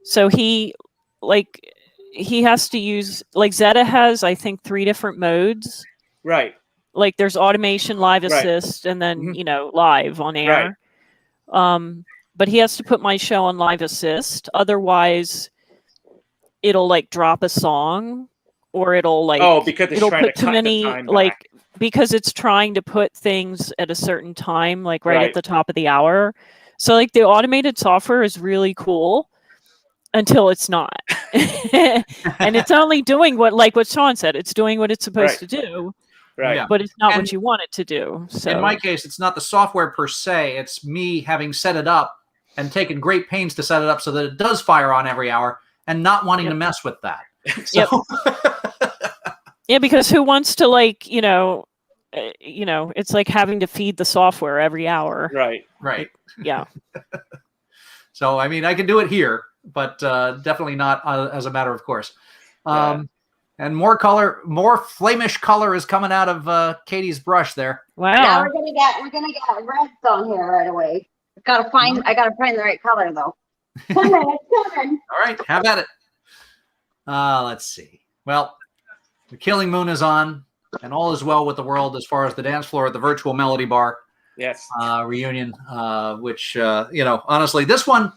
So he has to use, like, Zeta has, I think, 3 different modes. Right. Like there's automation, live assist, and then live on air. But he has to put my show on live assist, otherwise it'll like drop a song. Or it'll like because it's it'll trying put to too cut the many time like back. because it's trying to put things at a certain time, like right at the top of the hour. So like the automated software is really cool until it's not. And it's only doing what Sean said, it's doing what it's supposed to do. Right. Yeah. But it's not what you want it to do. So in my case, it's not the software per se. It's me having set it up and taken great pains to set it up so that it does fire on every hour and not wanting to mess with that. So yeah, because who wants to it's like having to feed the software every hour. Right. Yeah. So, I mean, I can do it here, but definitely not as a matter of course. And more flamish color is coming out of Katie's brush there. Wow. Yeah, we're gonna get reds on here right away. I gotta find the right color though. Coming. All right, have at it. Let's see. Well, the Killing Moon is on, and all is well with the world as far as the dance floor at the virtual Melody Bar. Yes. Reunion, which honestly, this one,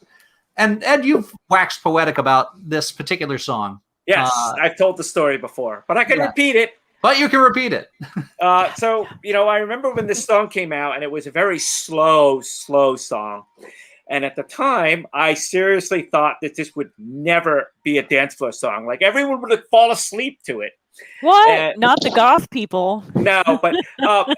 and Ed, you've waxed poetic about this particular song. Yes, I've told the story before, but I can repeat it. But you can repeat it. So, I remember when this song came out, and it was a very slow song. And at the time, I seriously thought that this would never be a dance floor song. Like, everyone would fall asleep to it. What? Not the goth people. No, but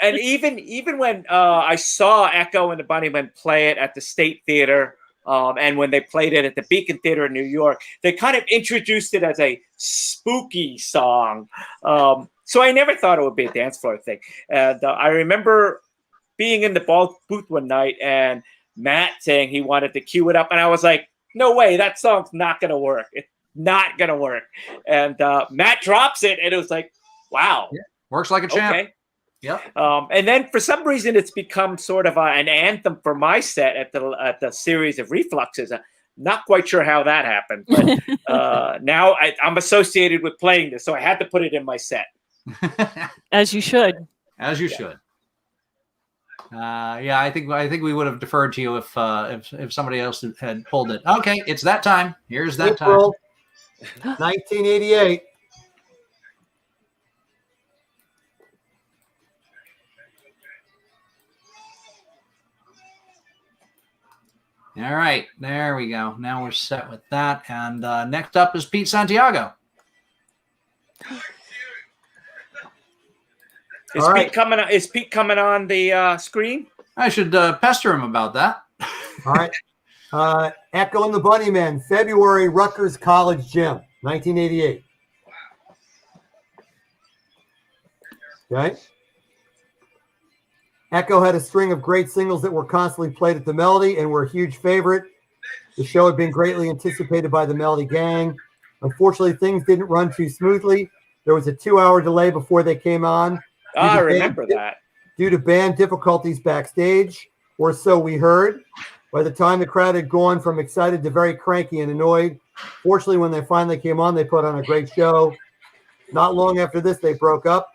and even when I saw Echo and the Bunnymen play it at the State Theater, and when they played it at the Beacon Theater in New York, they kind of introduced it as a spooky song. So I never thought it would be a dance floor thing. And I remember being in the booth one night and Matt saying he wanted to cue it up, and I was like, no way, that song's not going to work. It's not going to work. And Matt drops it, and it was like, wow. Yeah, works like a champ. Okay. Yep. And then for some reason, it's become sort of an anthem for my set at the series of Refluxes. Not quite sure how that happened, but now I'm associated with playing this, so I had to put it in my set. As you should. As you should. I think we would have deferred to you if somebody else had pulled it. Okay, it's that time. Here's that April, time. 1988. All right, there we go. Now we're set with that. And next up is Pete Santiago. Is Pete coming on the screen? I should pester him about that. All right. Echo and the Bunnymen, February, Rutgers College Gym, 1988. Okay. Echo had a string of great singles that were constantly played at the Melody and were a huge favorite. The show had been greatly anticipated by the Melody gang. Unfortunately, things didn't run too smoothly. There was a 2-hour delay before they came on. I remember that. Due to band difficulties backstage, or so we heard. By the time the crowd had gone from excited to very cranky and annoyed, fortunately, when they finally came on, they put on a great show. Not long after this, they broke up.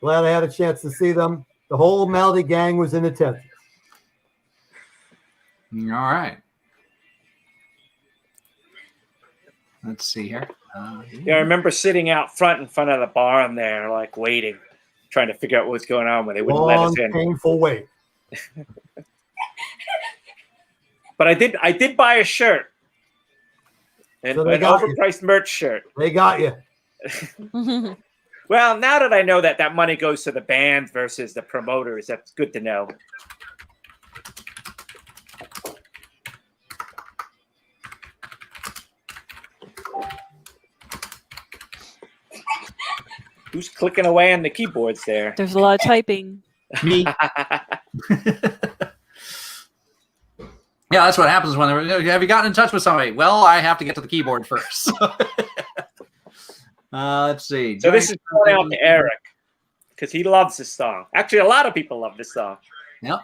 Glad I had a chance to see them. The whole Melody gang was in attendance. All right. Let's see here. I remember sitting out front in front of the barn there, like waiting, trying to figure out what was going on when they wouldn't let us in. Painful wait. But I did buy a shirt. And So they an got you. overpriced merch shirt. They got you. Well, now that I know that that money goes to the band versus the promoters, that's good to know. Who's clicking away on the keyboards there? There's a lot of typing. Me. Yeah, that's what happens when have you gotten in touch with somebody? Well, I have to get to the keyboard first. Let's see. So this is going out to Eric because he loves this song. Actually, a lot of people love this song. Yep.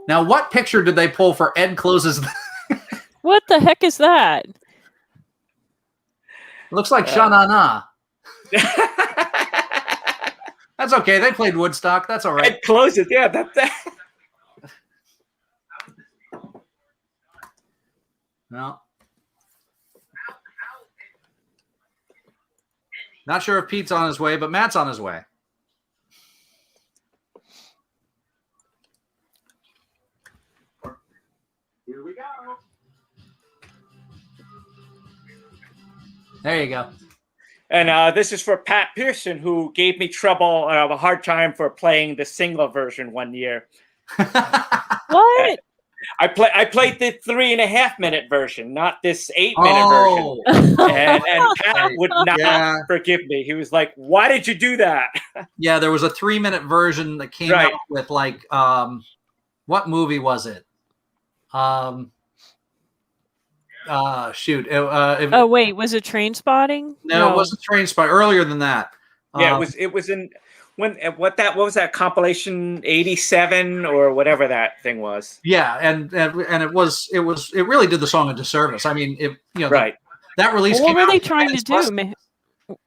Now, what picture did they pull for Ed Closes? What the heck is that? Looks like Sha-Na-Na. That's okay. They played Woodstock. That's all right. Ed Closes. Yeah, that's that. No. Not sure if Pete's on his way, but Matt's on his way. Here we go. There you go. And this is for Pat Pearson, who gave me trouble, a hard time for playing the single version one year. What? I played the 3.5 minute version, not this 8 minute version. And Pat would not forgive me. He was like, "Why did you do that?" Yeah, there was a 3-minute version that came out with like what movie was it? Shoot. Oh wait, was it Train Spotting? No, it wasn't Train Spot. Earlier than that. Yeah, it was in what was that compilation 87 or whatever that thing was. Yeah, and it really did the song a disservice. I mean, that release. What came were out they trying to do?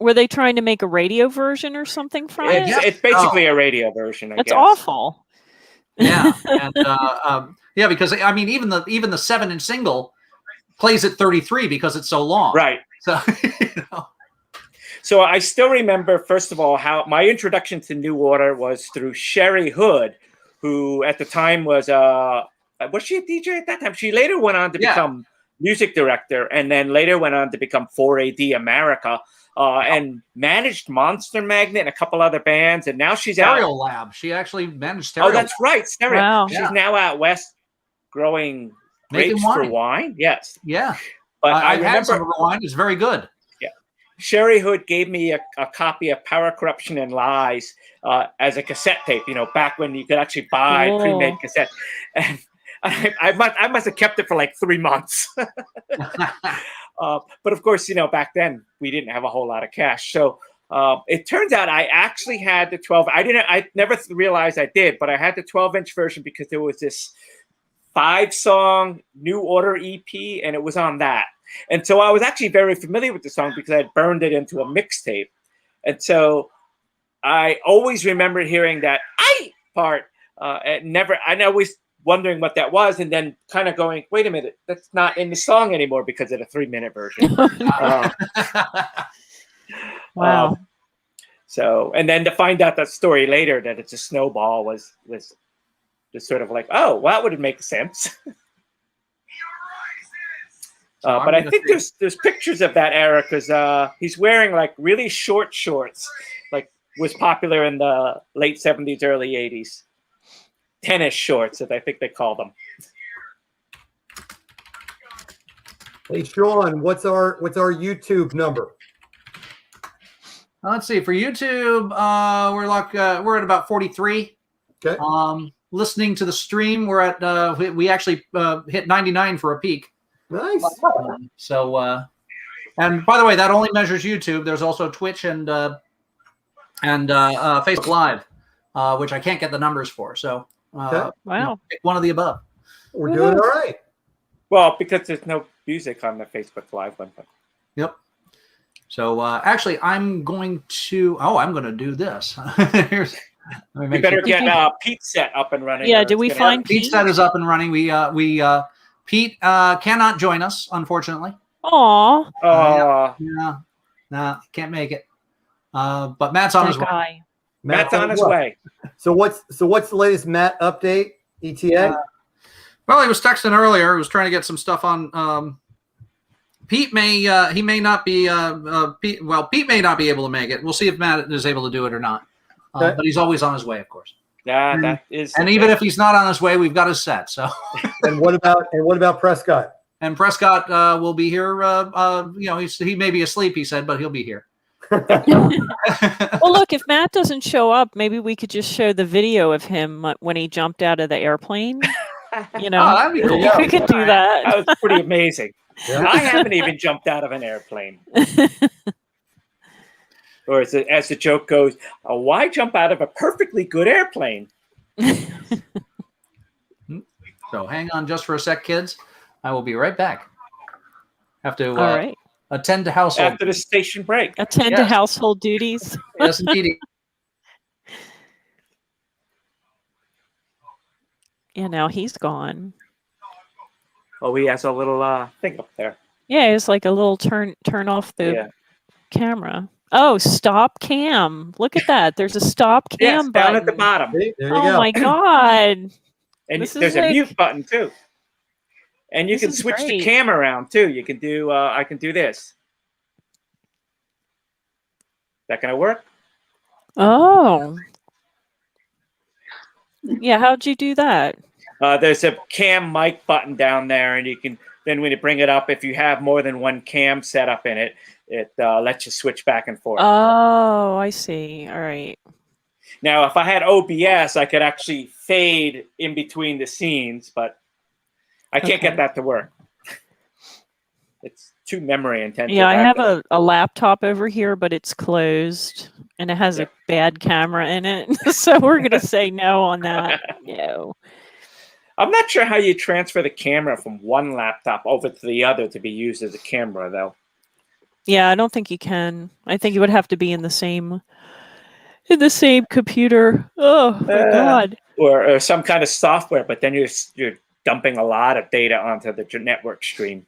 Were they trying to make a radio version or something from it? It's basically a radio version. I That's guess. awful. Yeah, and yeah, because I mean, even the 7-inch single plays at 33 because it's so long. Right. So So I still remember, first of all, how my introduction to New Order was through Sherry Hood, who at the time was she a DJ at that time? She later went on to become music director, and then later went on to become 4AD America, and managed Monster Magnet and a couple other bands, and now she's out. Stereo Lab. She actually managed Stereo. Oh, that's right, Stereo. Wow. She's now out west growing grapes for wine. Yes. Yeah. But I I've had some of her wine. It's very good. Sherry Hood gave me a copy of Power, Corruption, and Lies as a cassette tape, back when you could actually buy pre-made cassette. And I must have kept it for like 3 months. But of course, back then we didn't have a whole lot of cash. So it turns out I actually had the 12. I never realized I did, but I had the 12-inch version because there was this 5-song New Order EP, and it was on that. And so I was actually very familiar with the song because I had burned it into a mixtape. And so I always remember hearing that "I" part. I always wondering what that was, and then kind of going, wait a minute, that's not in the song anymore because of the 3-minute version. Wow. So, and then to find out that story later that it's a snowball was just sort of like, oh, well, that would make sense. But I think there's pictures of that era because he's wearing like really short shorts, like was popular in the late 70s, early 80s. Tennis shorts, as I think they call them. Hey Sean, what's our YouTube number? Let's see. For YouTube, we're at about 43. Okay. Listening to the stream, we're at we actually hit 99 for a peak. Nice. And by the way, that only measures YouTube. There's also Twitch and Facebook Live, which I can't get the numbers for. So wow, pick one of the above. We're doing all right. Well, because there's no music on the Facebook Live one. Yep. So actually, I'm going to do this. We better get Pete's set up and running. Yeah, did we find Pete's set is up and running. Pete cannot join us, unfortunately. Aw. No, can't make it. But Matt's on his way. Matt's on his way. So what's the latest Matt update? ETA? Well, he was texting earlier. He was trying to get some stuff on Pete may he may not be Pete may not be able to make it. We'll see if Matt is able to do it or not. But he's always on his way, of course. Yeah, that is. And even if he's not on his way, we've got his set. So. And what about Prescott? And Prescott will be here. He may be asleep, he said, but he'll be here. Well, look, if Matt doesn't show up, maybe we could just show the video of him when he jumped out of the airplane. You know, that'd be cool. We could do that. That was pretty amazing. Yeah. I haven't even jumped out of an airplane. Or as the joke goes, why jump out of a perfectly good airplane? So hang on just for a sec, kids. I will be right back. Have to All right. Attend to household. After the station break. Attend to household duties. Yes, indeed. Yeah, now he's gone. Oh, he has a little thing up there. Yeah, it's like a little turn off the camera. Oh, stop cam. Look at that. There's a stop cam button. Down at the bottom. There you oh go. My God. And there's a mute button too. And you can switch the camera around too. You can do I can do this. That gonna work? Oh. Yeah, how'd you do that? There's a cam mic button down there, and you can then when you bring it up, if you have more than one cam set up in it, it lets you switch back and forth. Oh, I see. All right. Now, if I had OBS, I could actually fade in between the scenes, but I can't get that to work. It's too memory intensive. Yeah, I have a laptop over here, but it's closed, and it has a bad camera in it. So we're going to say no on that. No. I'm not sure how you transfer the camera from one laptop over to the other to be used as a camera, though. Yeah, I don't think you can. I think you would have to be in the same computer. Oh my God. Or some kind of software, but then you're dumping a lot of data onto the network stream.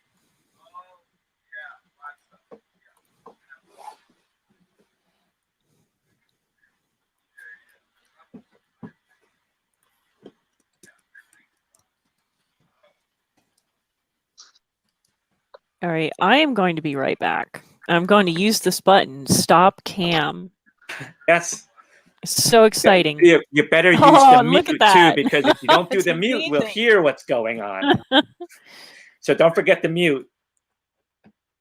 All right, I am going to be right back. I'm going to use this button, stop cam. Yes. So exciting. You better use the mute too, because if you don't do the mute, we'll hear what's going on. So don't forget the mute.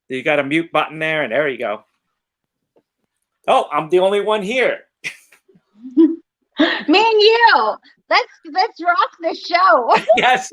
You got a mute button there, and there you go. Oh, I'm the only one here. Me and you. Let's rock the show. Yes.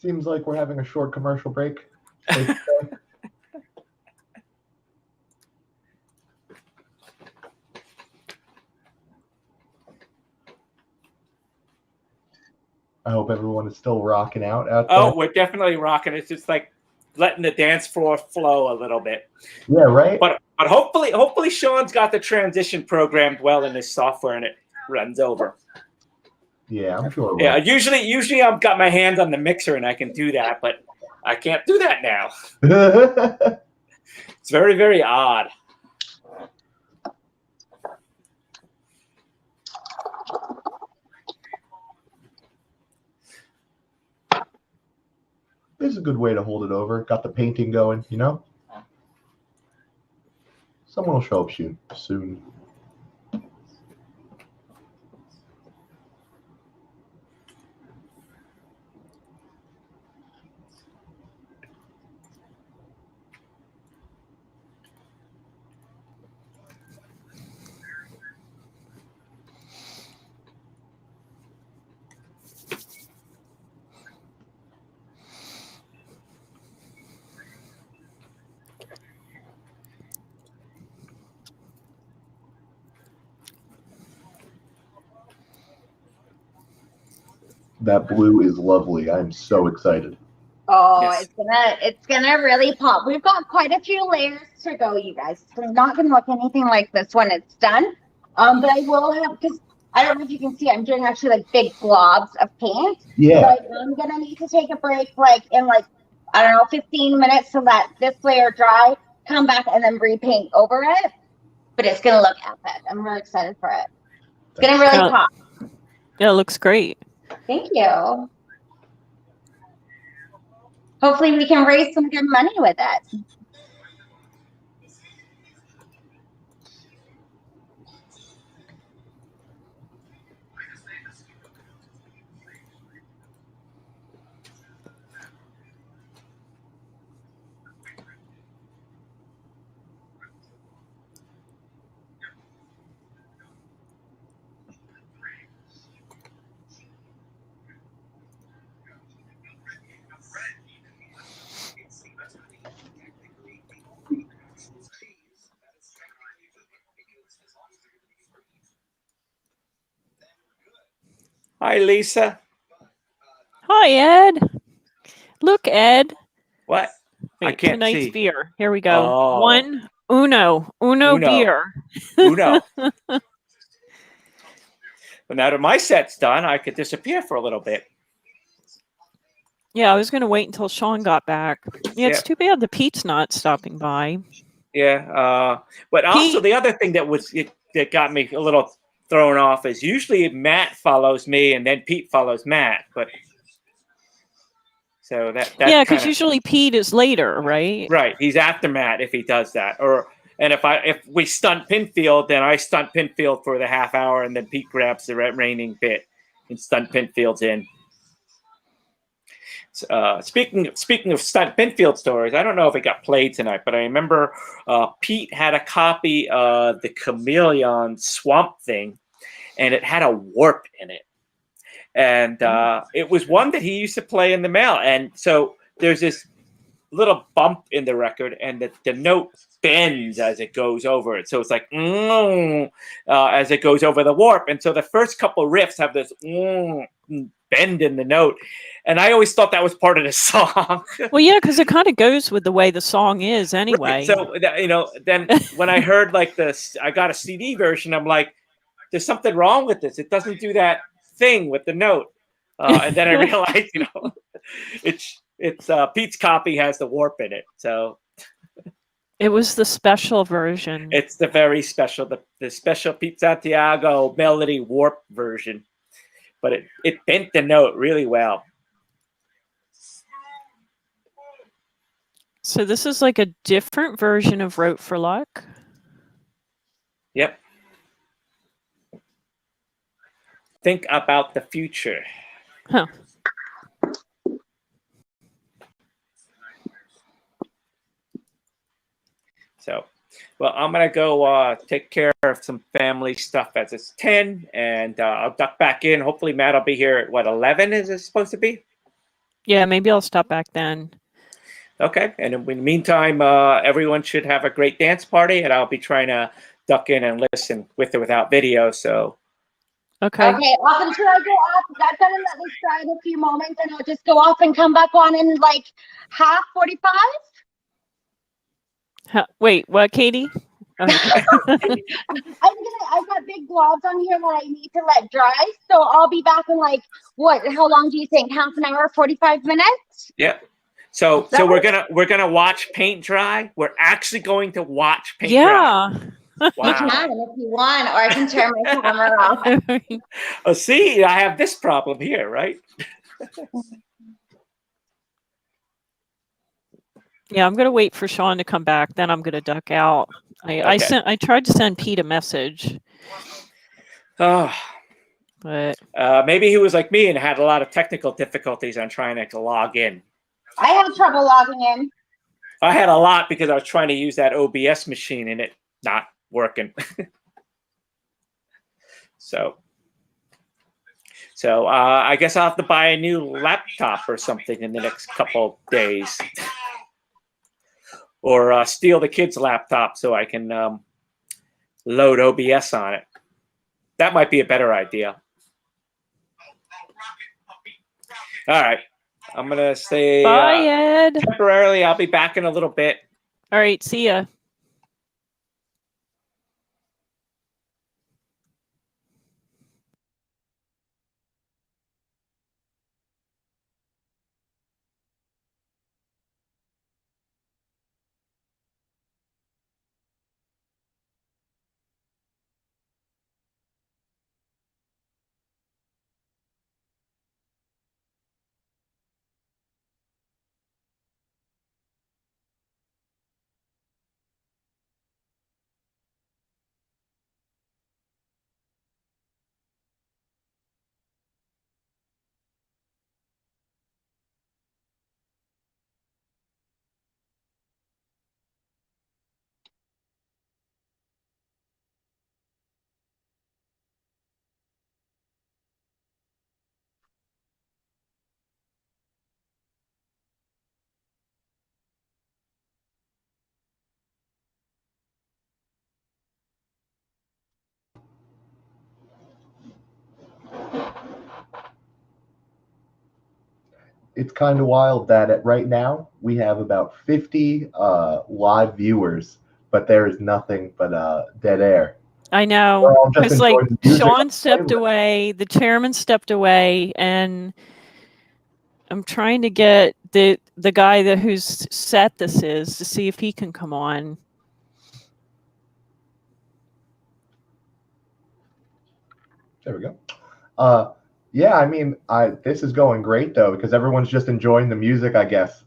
Seems like we're having a short commercial break. I hope everyone is still rocking out there. Oh, we're definitely rocking. It's just like letting the dance floor flow a little bit. Yeah, right. But hopefully Sean's got the transition programmed well in his software and it runs over. Yeah, I'm sure. Yeah, usually I've got my hands on the mixer and I can do that, but I can't do that now. It's very, very odd. This is a good way to hold it over. Got the painting going, you know? Someone will show up soon. That blue is lovely. I'm so excited. Oh, yes. It's gonna really pop. We've got quite a few layers to go, you guys. It's not gonna look anything like this when it's done. But I will have, because I don't know if you can see, I'm doing actually like big globs of paint. Yeah. So I'm gonna need to take a break like in like, I don't know, 15 minutes to let this layer dry, come back and then repaint over it. But it's gonna look epic. I'm really excited for it. It's gonna really pop. Yeah, it looks great. Thank you. Hopefully we can raise some good money with it. Hi, Lisa. Hi, Ed. Look, Ed. What? Wait, I can't tonight's see. beer. Here we go. Oh. One Uno beer. Uno. But now that my set's done, I could disappear for a little bit. Yeah, I was going to wait until Sean got back. Yeah, it's too bad the Pete's not stopping by. Yeah. But also the other thing that got me a little thrown off is usually Matt follows me and then Pete follows Matt. But so that yeah, because usually Pete is later, right? Right. He's after Matt if he does that. And if we stunt Pinfield, then I stunt Pinfield for the half hour, and then Pete grabs the remaining bit and stunt Pinfield's in. Speaking of stunt Pinfield stories, I don't know if it got played tonight, but I remember Pete had a copy of the Chameleon Swamp Thing, and it had a warp in it. And it was one that he used to play in the mail. And so there's this little bump in the record, and the note bends as it goes over it. So it's like, as it goes over the warp. And so the first couple riffs have this bend in the note. And I always thought that was part of the song. Well, yeah, because it kind of goes with the way the song is anyway. Right. So, then when I heard I got a CD version, I'm like, there's something wrong with this. It doesn't do that thing with the note. And then I realized, it's Pete's copy has the warp in it. So it was the special version. It's the very special, the special Pete Santiago melody warp version. But it bent the note really well. So this is like a different version of Wrote for Luck? Yep. Think about the future. Huh. So, well, I'm going to go take care of some family stuff as it's 10, and I'll duck back in. Hopefully, Matt will be here at, 11 is it supposed to be? Yeah, maybe I'll stop back then. Okay, and in the meantime, everyone should have a great dance party, and I'll be trying to duck in and listen with or without video, so. Okay, awesome. Should I go off? I'm gonna let this dry in a few moments, and I'll just go off and come back on in like half 45. Wait, what, Katie? I've got big globs on here that I need to let dry, so I'll be back in like how long do you think? Half an hour, 45 minutes? Yeah. So we're gonna watch paint dry. We're actually going to watch paint dry. Yeah. You can if you want, or I can turn my camera off. Oh, see, I have this problem here, right? Yeah, I'm gonna wait for Sean to come back. Then I'm gonna duck out. I tried to send Pete a message. Oh, but maybe he was like me and had a lot of technical difficulties on trying to log in. I have trouble logging in. I had a lot because I was trying to use that OBS machine and it not working. So I guess I'll have to buy a new laptop or something in the next couple days. Or steal the kid's laptop so I can load OBS on it. That might be a better idea. All right. I'm going to say bye, Ed. Temporarily. I'll be back in a little bit. All right. See ya. it's kind of wild that right now we have about 50 live viewers, but there is nothing but dead air. I We're know, all just because like enjoying the music on Sean the stepped playlist. away, the chairman stepped away, and I'm trying to get the guy whose set this is to see if he can come on. There we go. Yeah, I mean, this is going great though because everyone's just enjoying the music, I guess.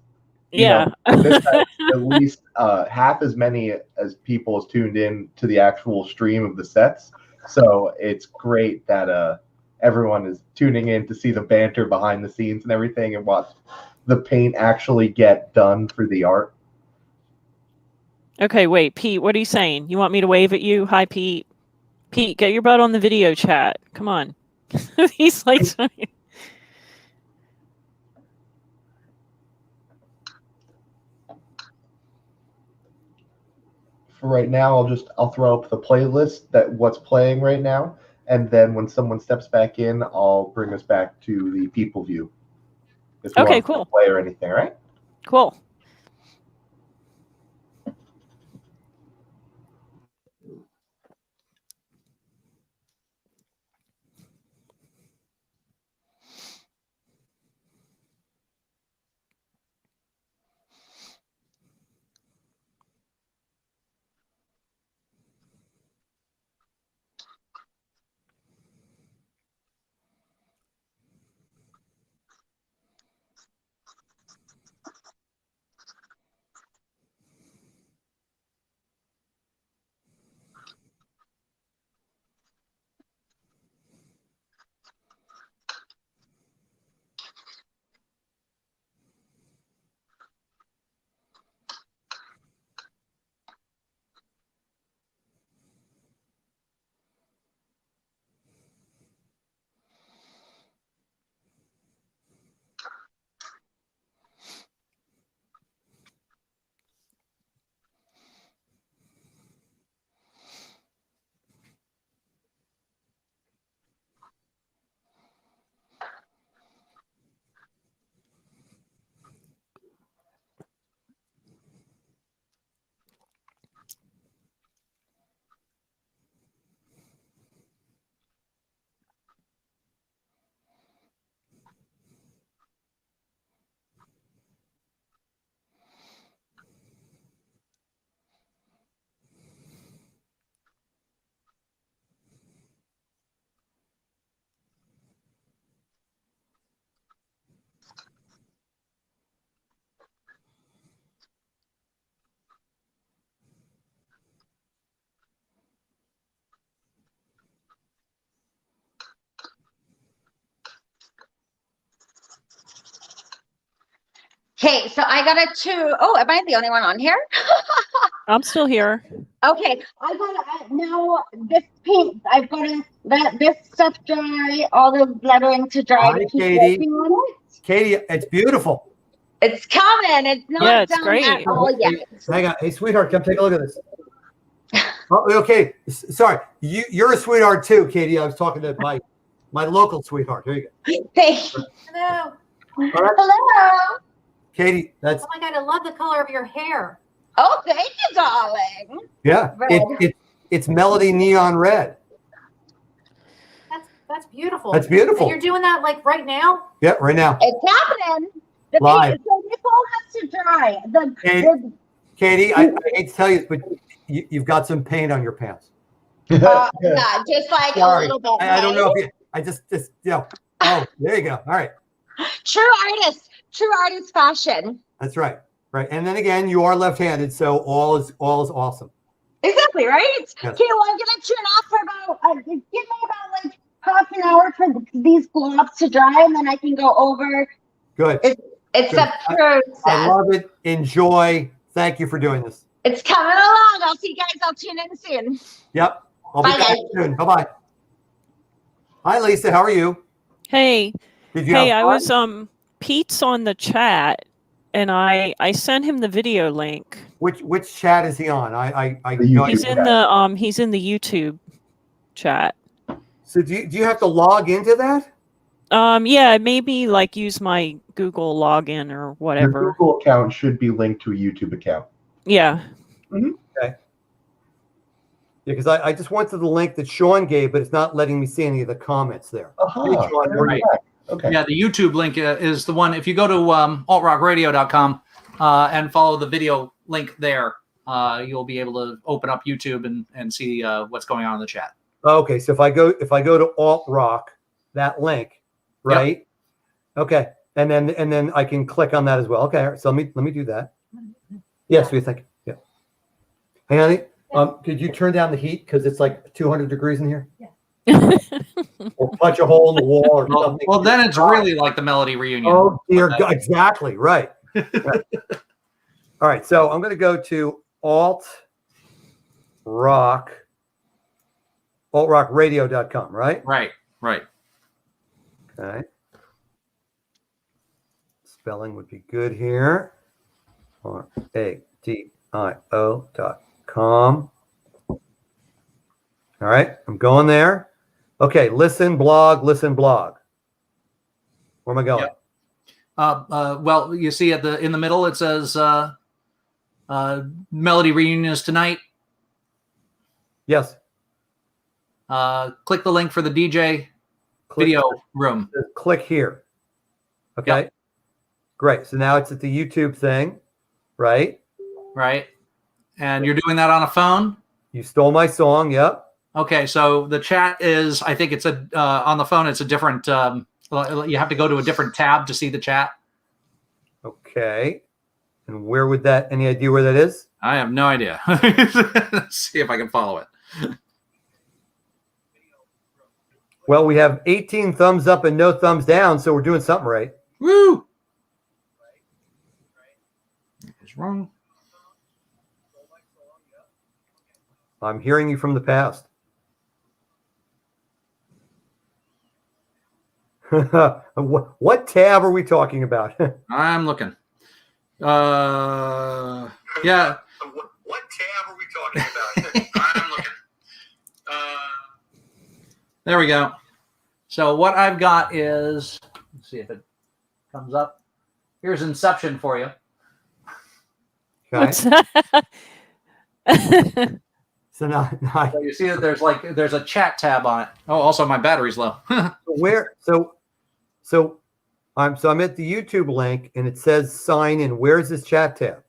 You Yeah. know, this has at least half as many as people as tuned in to the actual stream of the sets. So it's great that everyone is tuning in to see the banter behind the scenes and everything and watch the paint actually get done for the art. Okay, wait, Pete, what are you saying? You want me to wave at you? Hi, Pete. Pete, get your butt on the video chat. Come on. He's like, For right now, I'll throw up the playlist that what's playing right now, and then when someone steps back in, I'll bring us back to the people view. If you okay, want cool. to play or anything, all right? Cool. Okay, so I got a 2. Oh, am I the only one on here? I'm still here. Okay, I got now this paint. I've got to let this stuff dry, all the lettering to dry. Hi, To keep Katie. working on it. Katie, it's beautiful. It's coming. It's not Yeah, it's done great. at all yet. Hang on. Hey, sweetheart, come take a look at this. Oh, okay. Sorry. You're a sweetheart too, Katie. I was talking to my local sweetheart. Here you go. Thank you. Hello. All right. Hello. Katie, that's Oh my God, I love the color of your hair. Oh, thank you, darling. yeah. Red. It's melody neon red. That's beautiful. That's beautiful. And you're doing that like right now? Yeah, right now. It's happening. The Live. paint, so this all has to dry. Katie, I hate to tell you, but you've got some paint on your pants. Yeah, just like Sorry. a little bit. I don't right? know if I just oh, there you go. All right. True artist fashion. That's right. Right. And then again, you are left-handed, so all is awesome. Exactly, right? Yes. Okay, well, I'm gonna turn off for about give me about like half an hour for these globs to dry, and then I can go over. Good. It's Good. a process. I love it. Enjoy. Thank you for doing this. It's coming along. I'll see you guys. I'll tune in soon. Yep. I'll be Bye, back guys. soon. Bye-bye. Hi, Lisa. How are you? Hey. Did you Hey, have I fun? was Pete's on the chat and I sent him the video link. Which chat is he on? I He's in the YouTube chat. So do you have to log into that? Yeah, maybe like use my Google login or Your whatever. Google account should be linked to a YouTube account. Yeah. Okay. Yeah, because I just went to the link that Sean gave, but it's not letting me see any of the comments there. Hey, Sean, where are you? Okay. Yeah, the YouTube link is the one. If you go to altrockradio.com and follow the video link there, you'll be able to open up YouTube and see what's going on in the chat. Okay, so if I go to Alt Rock, that link, right? Yep. Okay, and then I can click on that as well. Okay, so let me do that. Yes, we think. Yeah. Hey, honey, could you turn down the heat because it's like 200 degrees in here? Yeah. Or punch a hole in the wall or something. Well, then it's really like the Melody reunion. Oh dear God! Exactly right. Right. All right, so I'm going to go to altrockradio.com, right? Right. Okay. Spelling would be good here. RADIO.com. All right, I'm going there. Okay, listen, blog. Where am I going? Yep. Well, you see in the middle it says Melody reunion is tonight. Yes. Click the link for the DJ video room. Click here. Okay. Yep. Great. So now it's at the YouTube thing, right? Right. And you're doing that on a phone? You stole my song. Yep. Okay. So the chat is, I think it's on the phone, it's a different, you have to go to a different tab to see the chat. Okay. And where would any idea where that is? I have no idea. Let's see if I can follow it. Well, we have 18 thumbs up and no thumbs down, so we're doing something right. Woo! It's wrong. I'm hearing you from the past. What tab are we talking about? I'm looking. Yeah. What tab are we talking about? I'm looking. There we go. So what I've got is, let's see if it comes up. Here's Inception for you. Okay. So now so you see that there's a chat tab on it. Oh, also my battery's low. So I'm at the YouTube link and it says sign in. Where's this chat tab?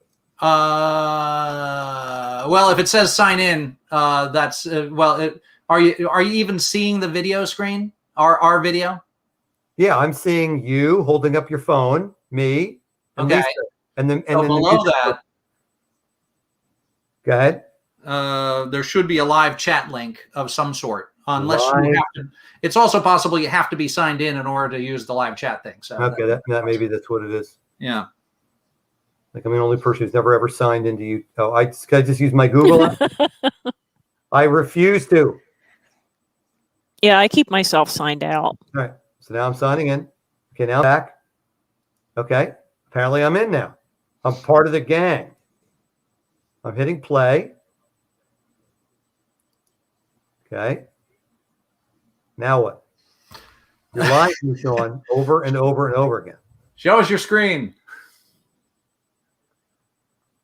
Well, if it says sign in, that's are you even seeing the video screen? Our video? Yeah, I'm seeing you holding up your phone, me, and okay. Lisa, and then below that. Go ahead. There should be a live chat link of some sort, unless you have to. It's also possible you have to be signed in order to use the live chat thing. So okay, that maybe that's what it is. Yeah. Like I'm the only person who's never ever signed into you. Oh, I just use my Google. I refuse to. Yeah, I keep myself signed out. All right. So now I'm signing in. Okay, now I'm back. Okay. Apparently I'm in now. I'm part of the gang. I'm hitting play. Okay. Now what? You're lying to me, Sean, over and over and over again. Show us your screen.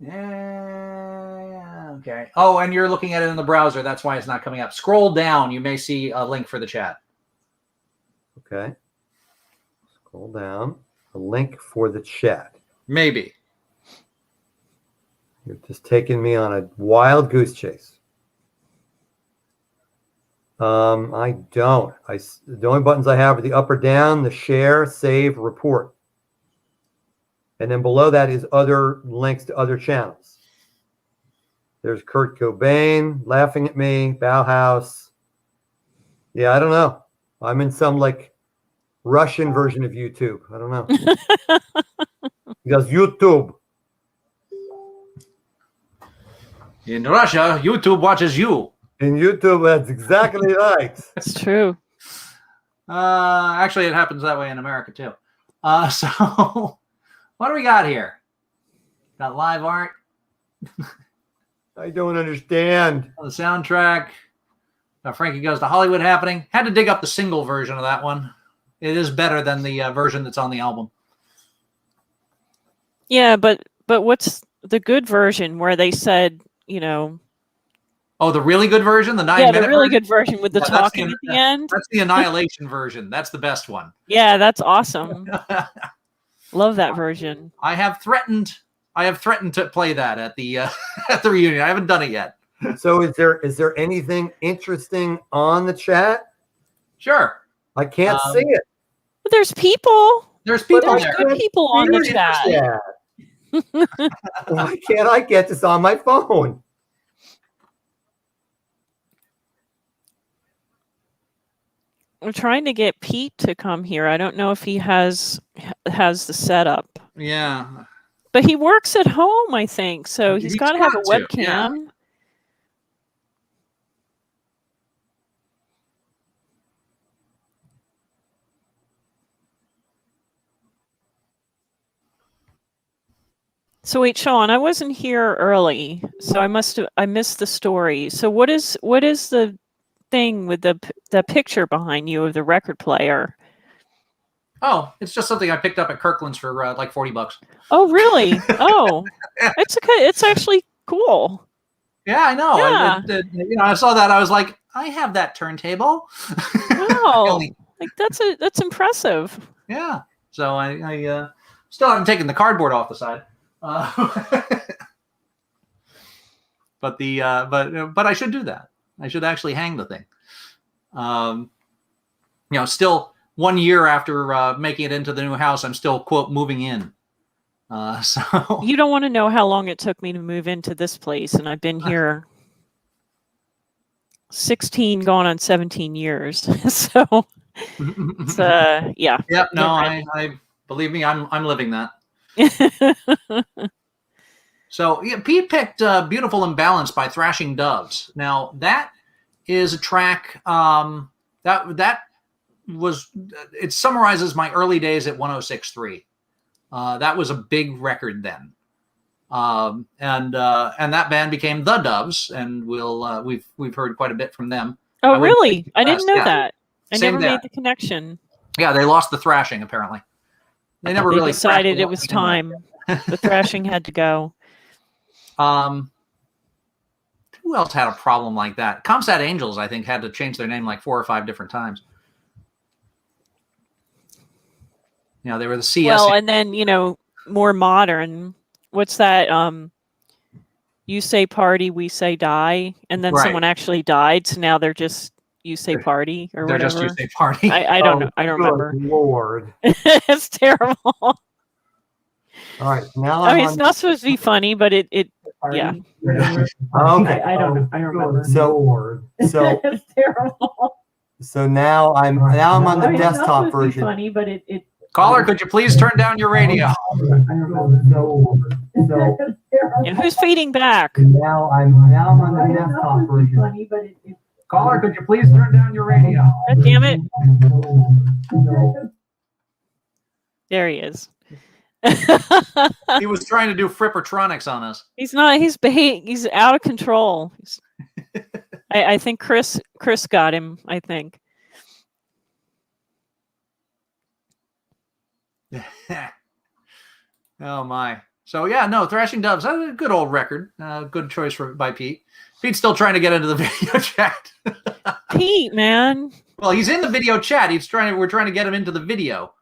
Yeah. Okay. Oh, and you're looking at it in the browser. That's why it's not coming up. Scroll down. You may see a link for the chat. Okay. Scroll down. A link for the chat. Maybe. You're just taking me on a wild goose chase. I don't. The only buttons I have are the up or down, the share, save, report. And then below that is other links to other channels. There's Kurt Cobain laughing at me, Bauhaus. Yeah, I don't know. I'm in some like Russian version of YouTube. I don't know. He goes, YouTube. In Russia, YouTube watches you. In YouTube, that's exactly right. That's true. Actually, it happens that way in America too. So what do we got here? Got live art. I don't understand. The soundtrack. Frankie Goes to Hollywood happening. Had to dig up the single version of that one. It is better than the version that's on the album. Yeah, but what's the good version where they said, you know? Oh, the really good version, the 9 minute. Yeah, the really good version with the talking at the end. That's the Annihilation version. That's the best one. Yeah, that's awesome. Love that version. I have threatened to play that at the at the reunion. I haven't done it yet. So is there anything interesting on the chat? Sure. I can't see it. But there's people. There's people There's there. good people on the chat. Why can't I get this on my phone? I'm trying to get Pete to come here. I don't know if he has the setup. Yeah. But he works at home, I think. So he's got to have a got to, webcam. yeah. So wait, Sean, I wasn't here early, so I missed the story. So what is the thing with the picture behind you of the record player? Oh, it's just something I picked up at Kirkland's for like $40. Oh, really? Oh, it's okay. It's actually cool. Yeah, I know. Yeah. I saw that. I was like, I have that turntable. Wow, like that's impressive. Yeah. So I still haven't taken the cardboard off the side. But I should do that. I should actually hang the thing. Still 1 year after making it into the new house, I'm still, quote, moving in. So you don't want to know how long it took me to move into this place, and I've been here 16 going on 17 years. So it's yeah. Yep, no, I believe me, I'm living that. So yeah, Pete picked Beautiful and Balanced by Thrashing Doves. Now that is a track that was, it summarizes my early days at 106.3. That was a big record then. And that band became The Doves, and we've heard quite a bit from them. Oh, really? I didn't know that. I Same never day. made the connection. Yeah, they lost the thrashing apparently. They never really decided it was time. The thrashing had to go. Who else had a problem like that? Comsat Angels, I think, had to change their name like 4 or 5 different times. They were the CS. Well, and then more modern. What's that? You say party, we say die, and then someone actually died, so now they're just you say party or they're whatever. Just you say party. I don't know. I don't remember. Lord, it's terrible. All right, now I mean, it's not supposed to be funny, but it yeah. Okay. I don't remember. So it's terrible. So now I'm on the desktop version. Funny, but it Caller, could you please turn down your radio? Who's feeding back? Now I'm on the desktop version. Funny, but it Caller, could you please turn down your radio? God damn it! There he is. He was trying to do Frippertronics on us. He's not. He's out of control. I think Chris got him. I think. Oh my! So yeah, no, Thrashing Doves, a good old record. Good choice by Pete. Pete's still trying to get into the video chat. Pete, man. Well, he's in the video chat. We're trying to get him into the video.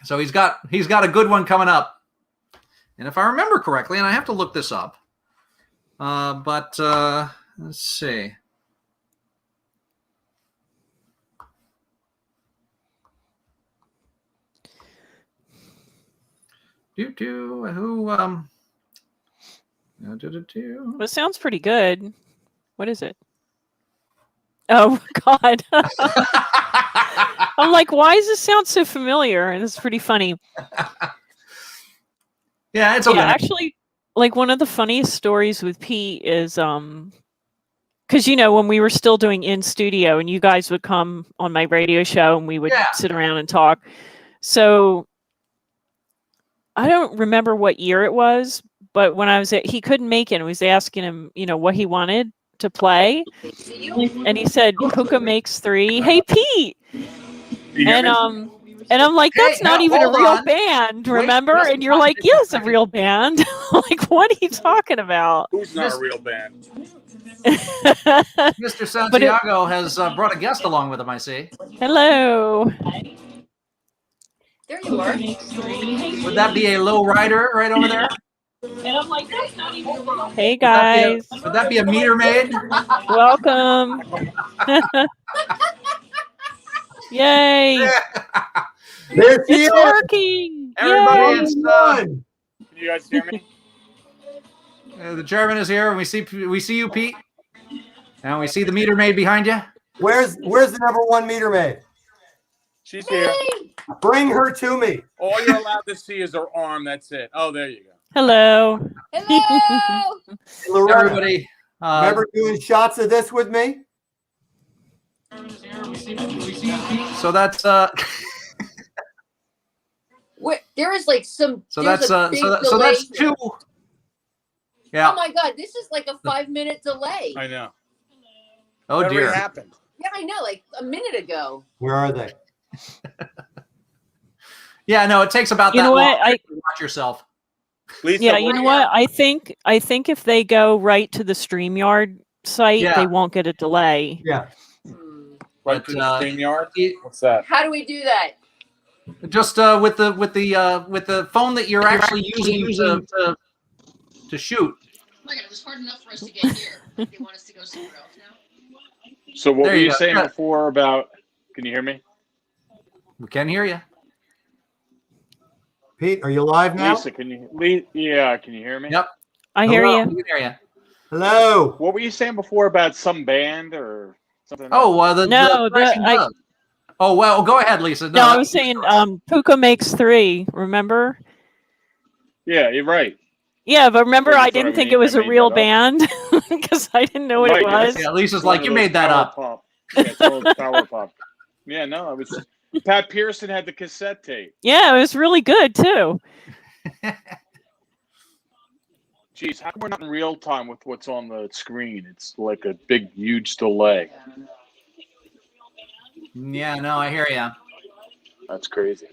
So he's got a good one coming up. And if I remember correctly, and I have to look this up, but let's see. Well, it sounds pretty good. What is it? Oh God! I'm like, why does this sound so familiar? And it's pretty funny. Yeah, it's okay. Yeah, actually, like one of the funniest stories with Pete is because when we were still doing in studio, and you guys would come on my radio show, and we would sit around and talk. So I don't remember what year it was, but when I was he couldn't make it. I was asking him, what he wanted to play, and he said Puka Makes 3. Hey, Pete. And I'm like, that's not even a real band, remember? And you're like, yeah, it's a real band. Like, what are you talking about? Who's not a real band? Mr. Santiago has brought a guest along with him, I see. Hello. There you are. Would that be a low rider right over there? And I'm like, that's not even a real. Hey, guys. Would that be a meter maid? Welcome. Yay. There she It's is. working. Everybody, Yay. it's Can you guys hear me? the chairman is here, and we see you, Pete, and we see the meter maid behind you. Where's the number 1 meter maid? She's here. Bring her to me. All you're allowed to see is her arm. That's it. Oh, there you go. Hello. Hello. Loretta, Everybody, remember doing shots of this with me? So that's Wait, there is like some. so there's that's a big so delay that's here. 2. Yeah. Oh my God, this is like a 5-minute delay. I know. Oh That already dear. happened. Yeah, I know, like a minute ago. Where are they? Yeah, no, it takes about You that know long what? to watch yourself. Lisa, Yeah, you know what? I think if they go right to the StreamYard site, Yeah. they won't get a delay. Yeah. Right But, to the StreamYard? What's that? How do we do that? Just with the phone that you're actually using to shoot. Oh my God, it was hard enough for us to get here. They want us to go somewhere else now? So what There were you you go. saying Yeah. before about? Can you hear me? We can hear you. Pete, are you live now? Lisa, can you? Yeah, can you hear me? Yep. I hear Hello, you. we can hear you. Hello. What were you saying before about some band or something? Oh, No, Thrashing Dove. Oh well, go ahead, Lisa. No, I that's was your saying story. Puka Makes 3, remember? Yeah, you're right. Yeah, but remember Well, you I thought I didn't think made- it was I a made real that up? band because I didn't know what it Right, was. Yeah, Lisa's One like, of you those made that power up. Pop. Yeah, it's all power pop. Yeah, no, it was. Pat Pearson had the cassette tape. Yeah, it was really good too. Jeez, how come we're not in real time with what's on the screen? It's like a big, huge delay. Yeah, no, I hear you. That's crazy.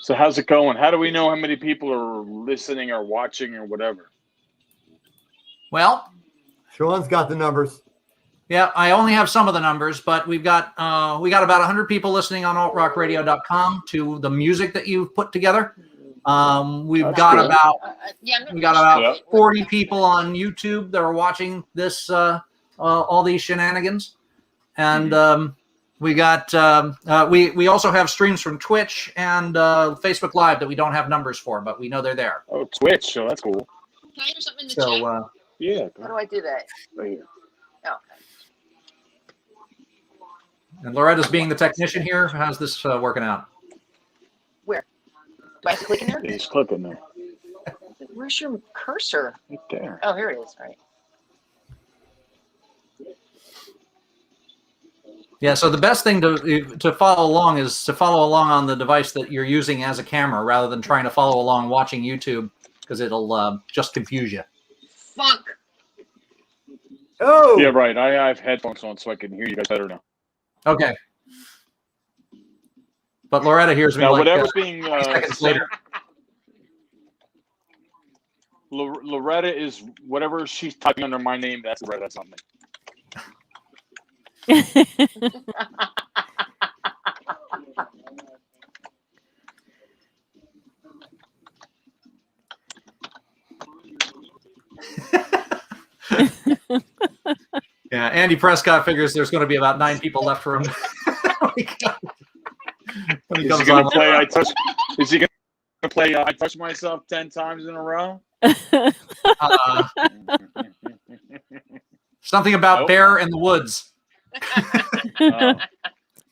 So how's it going? How do we know how many people are listening or watching or whatever? Well, Sean's got the numbers. yeah, I only have some of the numbers, but we got about 100 people listening on altrockradio.com to the music that you've put together. We've That's got good. about Yeah, I'm not we got really about sure. 40 people on YouTube that are watching this all these shenanigans, and we got we also have streams from Twitch and Facebook Live that we don't have numbers for, but we know they're there. Oh, Twitch. So that's cool. Can I enter something in the So chat? Yeah. How do I do that? Right here. Oh, and Loretta's being the technician here. How's this working out? where? Do I have to click in there? He's clicking there. Where's your cursor? Right there. Oh, here it is. All right. Yeah, so the best thing to follow along is to follow along on the device that you're using as a camera rather than trying to follow along watching YouTube, because it'll just confuse you. Fuck. Oh. Yeah, right. I have headphones on so I can hear you guys better now. Okay. But Loretta hears me Now, like whatever's being seconds later. Loretta is whatever she's typing under my name. That's Loretta. That's not me. Yeah, Andy Prescott figures there's going to be about 9 people left for him. When he Is he comes going on. to play? Is he going to play? I touch myself 10 times in a row. Something about Nope. Bear in the Woods.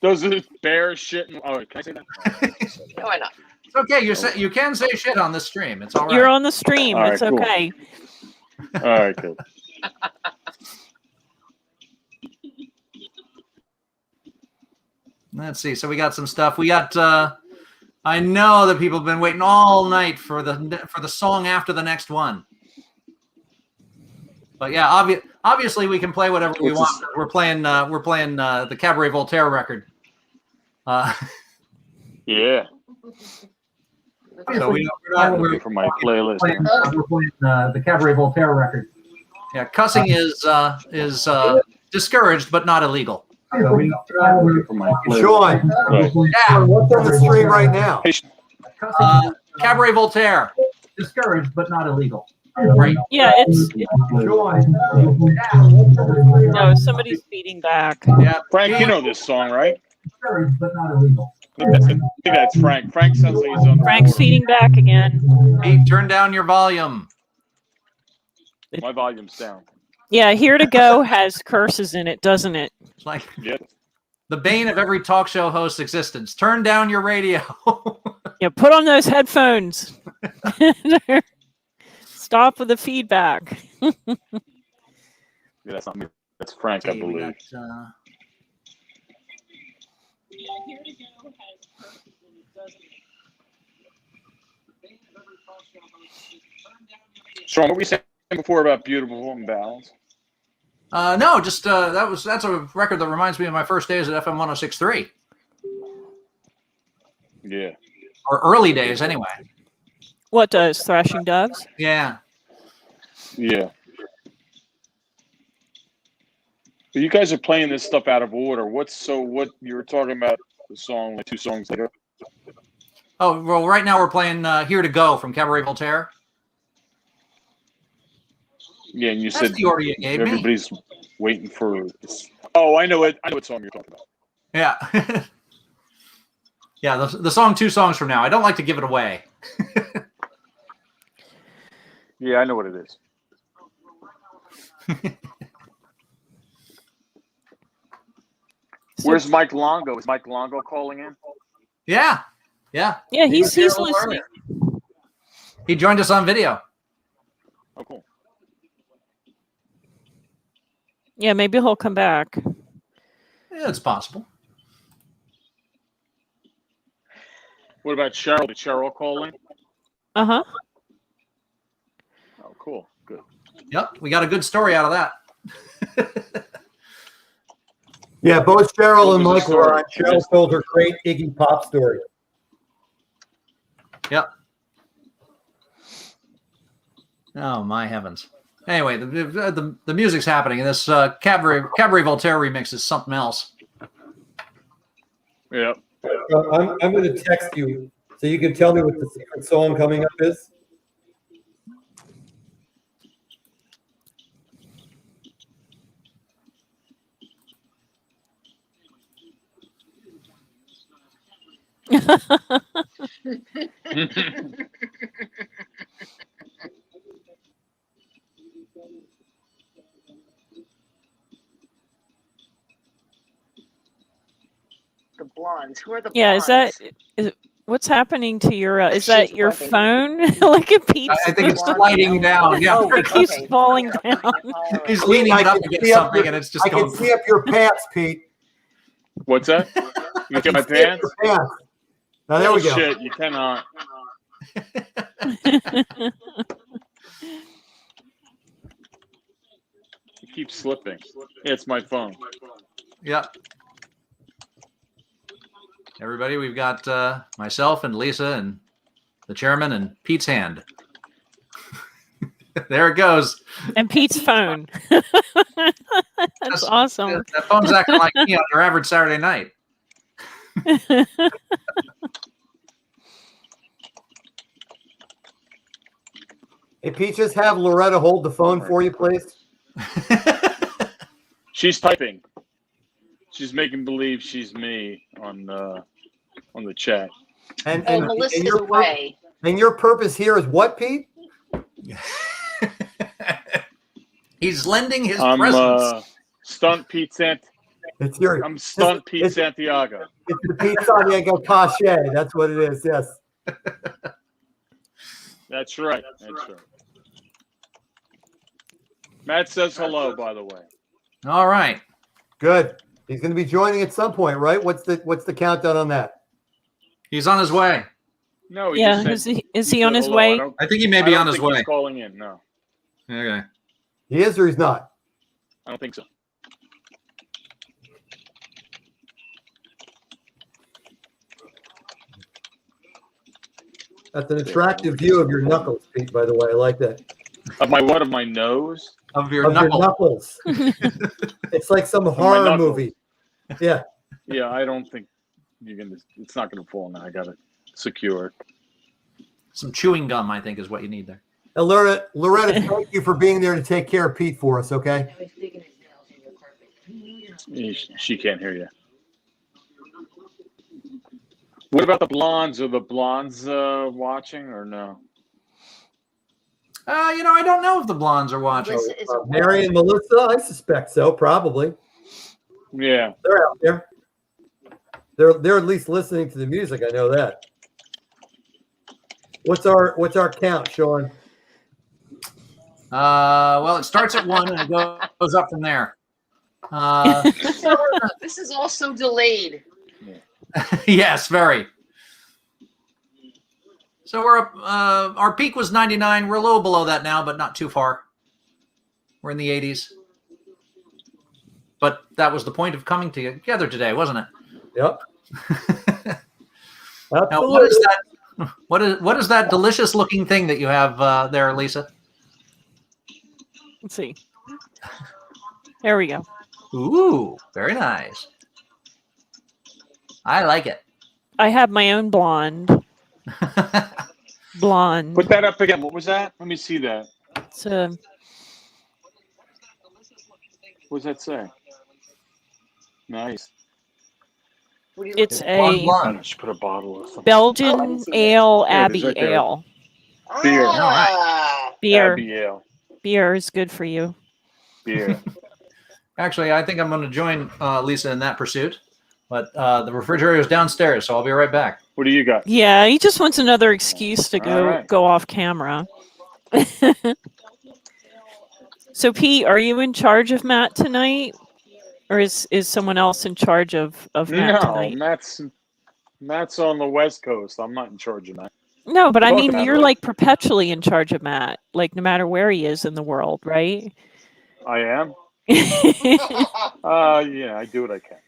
Those are bear shit. Oh, can I say that? No, why not? It's okay. You can say shit on this stream. It's all right. You're on the stream. All right, It's cool. okay. All right, cool. Let's see. So we got some stuff. We got I know that people have been waiting all night for the song after the next one. But yeah, obviously we can play whatever we want. We're playing the Cabaret Voltaire record. Yeah. So we're for my playlist. We're playing the Cabaret Voltaire record. Yeah, cussing is discouraged but not illegal. So Sean, yeah, what's on the stream right now? Cabaret Voltaire, discouraged but not illegal. Right. Yeah, it's Sean. no, somebody's feeding back. Yeah, Frank, you know this song, right? Discouraged but not illegal. I think that's Frank. Frank sounds like he's on. Frank's feeding back again. Hey, turn down your volume. My volume's down. Yeah, Here to Go has curses in it, doesn't it? It's like Yep. the bane of every talk show host's existence. Turn down your radio. Yeah, put on those headphones. Stop with the feedback. Yeah, that's not me. That's Frank, I Okay, we believe. got, Sean, what were you saying before about Beautiful Woman Ballads? no, just that's a record that reminds me of my first days at FM 106.3. Yeah. Or early days, anyway. What does Thrashing Doves? Yeah. Yeah. But you guys are playing this stuff out of order. What you were talking about the song like 2 songs later? Oh, well, right now we're playing Here to Go from Cabaret Voltaire. Yeah, and you That's said the order you gave me. everybody's waiting for this. Oh, I know it. I know what song you're talking about. Yeah. Yeah, the song 2 songs from now. I don't like to give it away. Yeah, I know what it is. Where's Mike Longo? Is Mike Longo calling in? Yeah. Yeah. Yeah, He was he's here a little listening. earlier. He joined us on video. Oh, cool. Yeah, maybe he'll come back. Yeah, it's possible. What about Cheryl? Did Cheryl call in? Uh-huh. Oh, cool. Good. Yep, we got a good story out of that. Yeah, both Cheryl and What was Mike the were on. story? Cheryl told her great Iggy Pop story. Yep. Oh my heavens! Anyway, the music's happening, and this Cabaret Voltaire remix is something else. Yep. I'm going to text you so you can tell me what the secret song coming up is. The blondes. Who are the Yeah, blondes? what's happening to your is She's that your flipping. phone? Look at Pete's I think it's phone. sliding down. Yeah, Oh, It keeps okay. falling down. he's leaning I it up can against see up something, your- and it's just I going. can see up your pants, Pete. What's that? You get my See up pants? your pants. Now there we go. Shit, you cannot. It keeps slipping. It's my phone. Yep. Everybody, we've got myself and Lisa and the chairman and Pete's hand. There it goes. And Pete's phone. That's awesome. That phone's acting like me on your average Saturday night. Hey, Pete, just have Loretta hold the phone for you, please. She's typing. She's making believe she's me on the chat. And, Oh, and, Melissa's and your away. and your purpose here is what, Pete? He's lending his I'm presence. Stunt Pete It's your. I'm Stunt Pete it's- Santiago. It's the Pete Santiago cachet. That's what it is. Yes. That's right. That's right. Matt says hello, by the way. All right. Good. He's going to be joining at some point, right? What's the countdown on that? He's on his way. No, he Yeah, just said, is he on said his hello. way? I think he may be on his think he's way. calling in. No, Okay. He is or he's not? I don't think so. That's an attractive view of your knuckles, Pete, by the way. I like that. Of my what? Of my nose? Of your Of your knuckles. knuckles. It's like some my horror knuckles. movie. Yeah. Yeah, I don't think you're gonna. It's not gonna fall now. I got it secured. Some chewing gum, I think, is what you need there. Loretta, thank you for being there to take care of Pete for us, okay? She can't hear you. What about the blondes? Are the blondes watching or no? I don't know if the blondes are watching. Mary and Melissa, I suspect so, probably. Yeah. They're out there. They're at least listening to the music. I know that. What's our count, Sean? Well, it starts at 1 and it goes up from there. This is also delayed. Yes, very. So we're up. Our peak was 99. We're a little below that now, but not too far. We're in the 80s. But that was the point of coming together today, wasn't it? Yep. Now, what is that? What is that delicious looking thing that you have there, Lisa? Let's see. There we go. Ooh, very nice. I like it. I have my own blonde. Blonde. Put that up again. What was that? Let me see that. It's a. What does that say? Nice. It's I a should put a bottle of something. Belgian ale, There it is, Abbey right there. ale. Beer. All right. Beer. Abbey ale. Beer is good for you. Beer. Actually, I think I'm going to join Lisa in that pursuit. But the refrigerator is downstairs, so I'll be right back. What do you got? Yeah, he just wants another excuse to All right. go off camera. So, Pete, are you in charge of Matt tonight, or is someone else in charge of Matt tonight? Matt's on the West Coast. I'm not in charge of that. No, but I Talk mean, about you're it. like perpetually in charge of Matt, like no matter where he is in the world, right? I am. Yeah, I do what I can.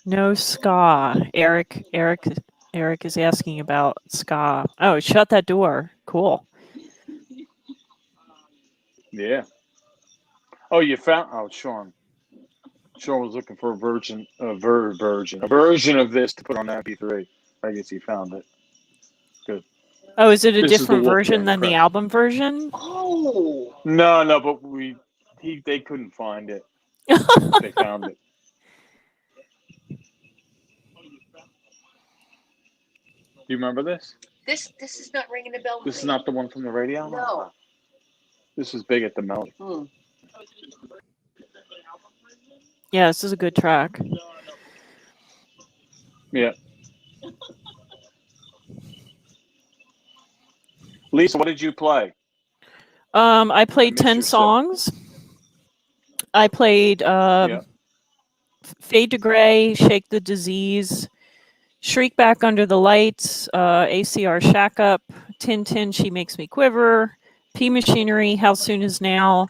No ska. Eric is asking about ska. Oh, shut that door. Cool. Yeah. Oh, you found? Oh, Sean. Sean was looking for a version of this to put on MP3. I guess he found it. Good. Oh, is it a This is the different version Wolfgang than the Crest. album version? Oh. No, but they couldn't find it. They found it. Do you remember this? This is not ringing a bell. This is not the one from the radio? No. This was big at the Melody. Yeah, this is a good track. Yeah. Lisa, what did you play? I played 10 your set. songs. I played Fade to Gray, Shake the Disease, Shriek Back Under the Lights, ACR Shack Up, Tin Tin, She Makes Me Quiver, P Machinery, How Soon Is Now,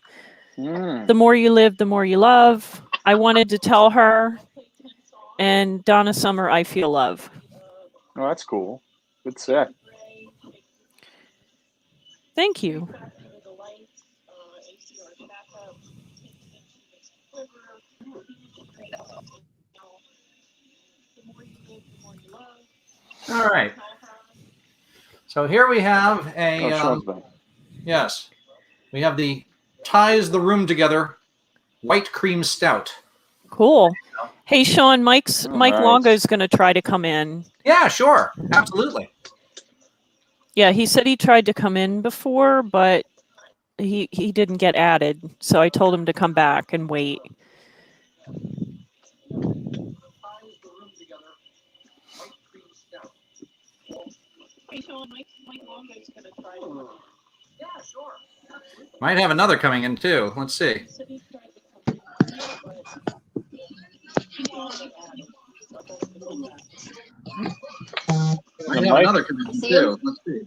The More You Live, The More You Love, I Wanted to Tell Her, and Donna Summer, I Feel Love. Oh, that's cool. Good set. Thank you. All right. So here we have a Sean's back. yes, we have the Ties the Room Together White Cream Stout. Cool. Hey, Sean, Mike nice. Longo's going to try to come in. Yeah, sure. Absolutely. Yeah, he said he tried to come in before, but he didn't get added. So I told him to come back and wait. Might have another coming in too. Let's see. Might have another coming in too. Let's see.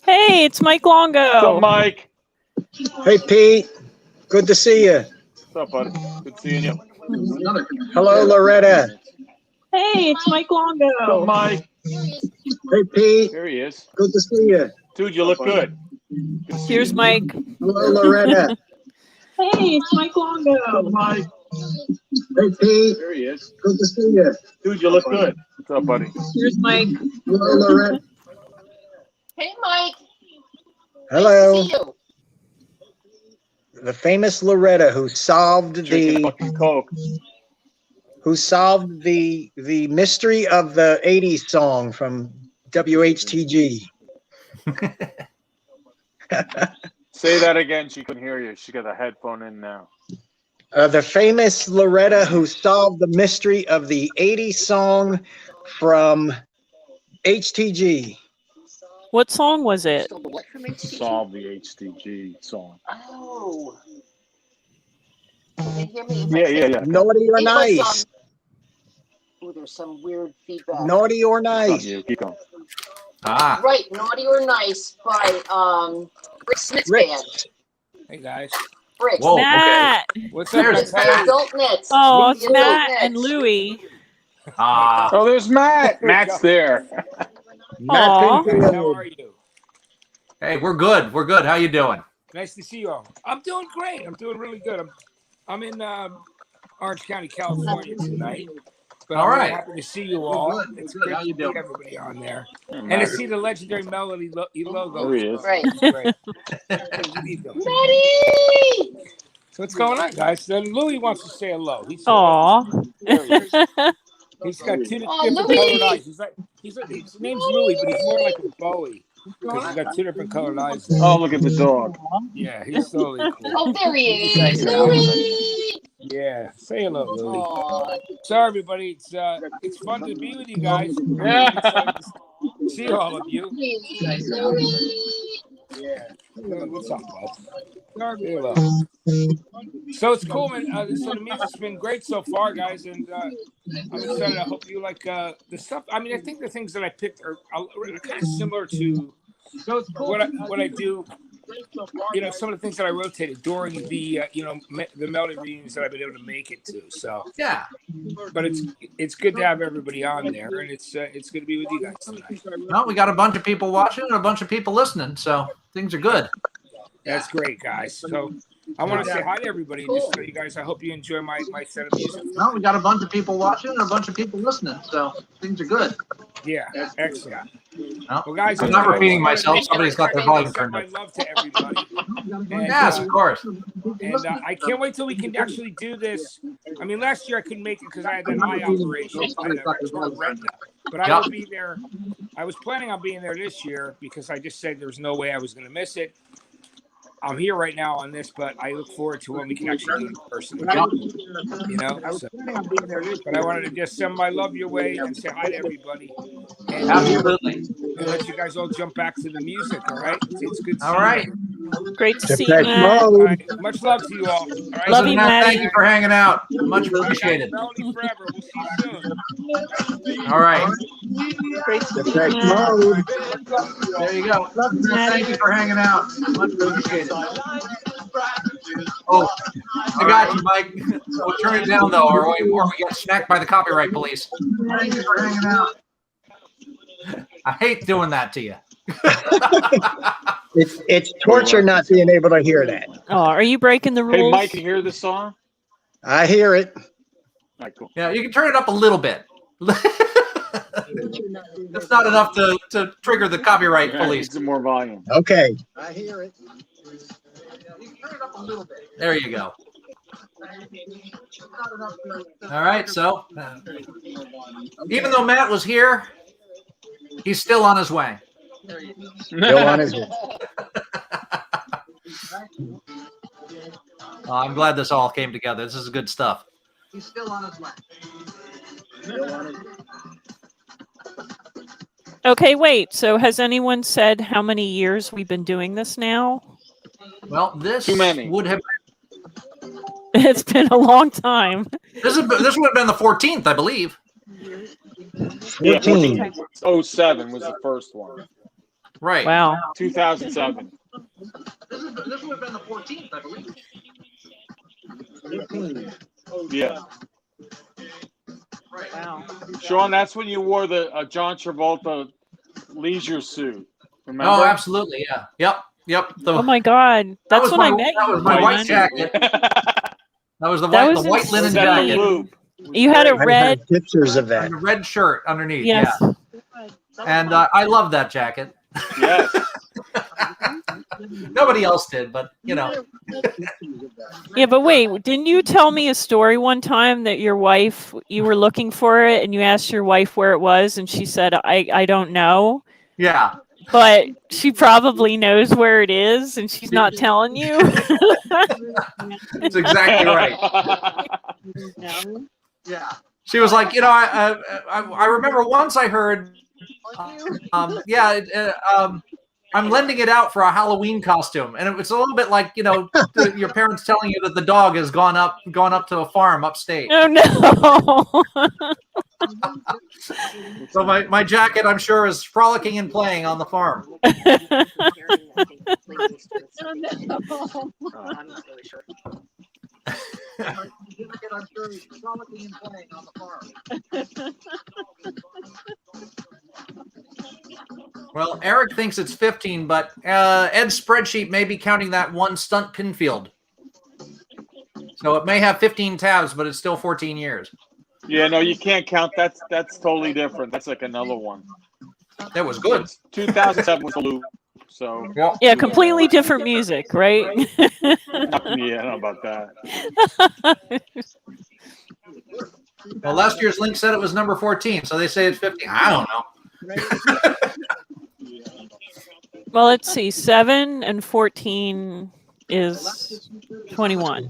Hey, it's Mike Longo. What's up, Mike? Hey, Pete. Good to see you. What's up, buddy? Good seeing you. Hello, Loretta. Hey, it's Mike Longo. What's up, Mike? Hey, Pete. There he is. Good to see you. Dude, you look good. Here's Mike. Hello, Loretta. Hey, it's Mike Longo. What's up, Mike? Hey, Pete. There he is. Good to see you. Dude, you look good. What's up, buddy? Here's Mike. Hello, Loretta. Hey, Mike. Hello. Nice to see you. The famous Loretta who solved the mystery of the 80s song from WHTG. Say that again. She couldn't hear you. She got a headphone in now. The famous Loretta who solved the mystery of the 80s song from HTG. What song was it? Solve the HTG song. Oh. Can you hear me? Yeah. Naughty or nice? Oh, there's some weird feedback. Naughty or nice? Keep going. Ah. Right, Naughty or Nice by Rick Smith's band. Hey guys. Rick. Whoa, Matt. okay. What's up? It's the Adult Nets. Oh, It's it's the Matt Adult and Nets. Louie. Ah. Oh, there's Matt. Matt's there. Aw. Guys, how are you? Hey, we're good. We're good. How you doing? Nice to see you all. I'm doing great. I'm doing really good. I'm in Orange County, California tonight. But All I'm right. really happy to see you all. Good. It's Good. great How you to doing? see everybody on there. Hmm, And to see the legendary Melody logo. There he is. Right. It's great. What are you doing? Maddie! So what's going on, guys? Louis wants to say hello. He's Aw. there he is. He's got two different Louis! colored eyes. His name's Louis, but he's more like a Bowie because he's got two different colored eyes. Oh, look at the dog. Yeah, he's totally cool. Oh, there he He's hanging is. out. Louis! Yeah, say hello, Louis. Aw. So everybody, it's fun to be with you guys. I'm really excited to see all of you. Yeah. What's up, bud? Say hello. So it's cool, man. So the music's been great so far, guys, and I'm excited. I hope you like the stuff. I mean, I think the things that I picked are kind of similar to what I do. You know, some of the things that I rotated during the the Melody reunions that I've been able to make it to. So Yeah. but it's good to have everybody on there, and it's good to be with you guys tonight. Well, we got a bunch of people watching and a bunch of people listening, so things are good. That's great, guys. So I want to say hi to everybody and just tell you guys I hope you enjoy my set of music. Well, we got a bunch of people watching and a bunch of people listening, so things are good. Yeah, excellent. Well, guys, I'm not repeating myself. Somebody's got their volume turned my up. love to everybody. And, Yes, of course. And I can't wait till we can actually do this. I mean, last year I couldn't make it because I had that eye operation. I had a torn retina. But I will be there. I was planning on being there this year because I just said there was no way I was going to miss it. I'm here right now on this, but I look forward to when we can actually do it in person. You know, so, but I wanted to just send my love your way and say hi to everybody. And, Absolutely. And let you guys all jump back to the music. All right, it's good. To All see right. you. Great to see you, Matt. All right. Much love to you all. All right? Love you, Matt. Thank you for hanging out. Much appreciated. Melody forever. We'll see you soon. All right. Great to see you, Matt. There you go. Thank you for hanging out. Much appreciated. Oh, I got you, Mike. We'll turn it down though, or we get snacked by the copyright police. Thank you for hanging out. I hate doing that to you. It's torture not being able to hear that. Oh, are you breaking the rules? Hey, Mike, you hear this song? I hear it. All right, cool. Yeah, you can turn it up a little bit. It's not enough to trigger the copyright police. Some more volume. Okay. I hear it. You can turn it up a little bit. There you go. All right, so even though Matt was here, he's still on his way. Still on his way. I'm glad this all came together. This is good stuff. He's still on his way. Okay, wait. So has anyone said how many years we've been doing this now? Well, this Too many. would have It's been a long time. this would have been the 14th, I believe. Yeah, 14. 07 was the first one. Right. Wow. 2007. This would have been the 14th, I believe. Yeah. Right. Wow. Sean, that's when you wore the John Travolta leisure suit. Remember? Oh, absolutely. Yeah. Yep. Oh my God. That's when I met That you. was my white Ryan. jacket. That was the That white, was the white linen insane. jacket. You had a I red. have pictures of that. And the red shirt underneath. Yes. Yeah. And I love that jacket. Yes. Nobody else did, but you know. Yeah, but wait, didn't you tell me a story one time that your wife, you were looking for it and you asked your wife where it was and she said, I don't know. Yeah. But she probably knows where it is and she's not telling you. That's exactly right. Yeah. She was like, I remember once I heard, I'm lending it out for a Halloween costume, and it was a little bit like your parents telling you that the dog has gone up to a farm upstate. Oh no! So my jacket, I'm sure, is frolicking and playing on the farm. Well, Eric thinks it's 15, but Ed's spreadsheet may be counting that one stunt pinfield. So it may have 15 tabs, but it's still 14 years. Yeah, no, you can't count. That's totally different. That's like another one. That was good. 2007 was the loop. So yeah, completely different music, right? Yeah, I don't know about that. Well, last year's link said it was number 14, so they say it's 15. I don't know. Well, let's see. 7 and 14 is 21.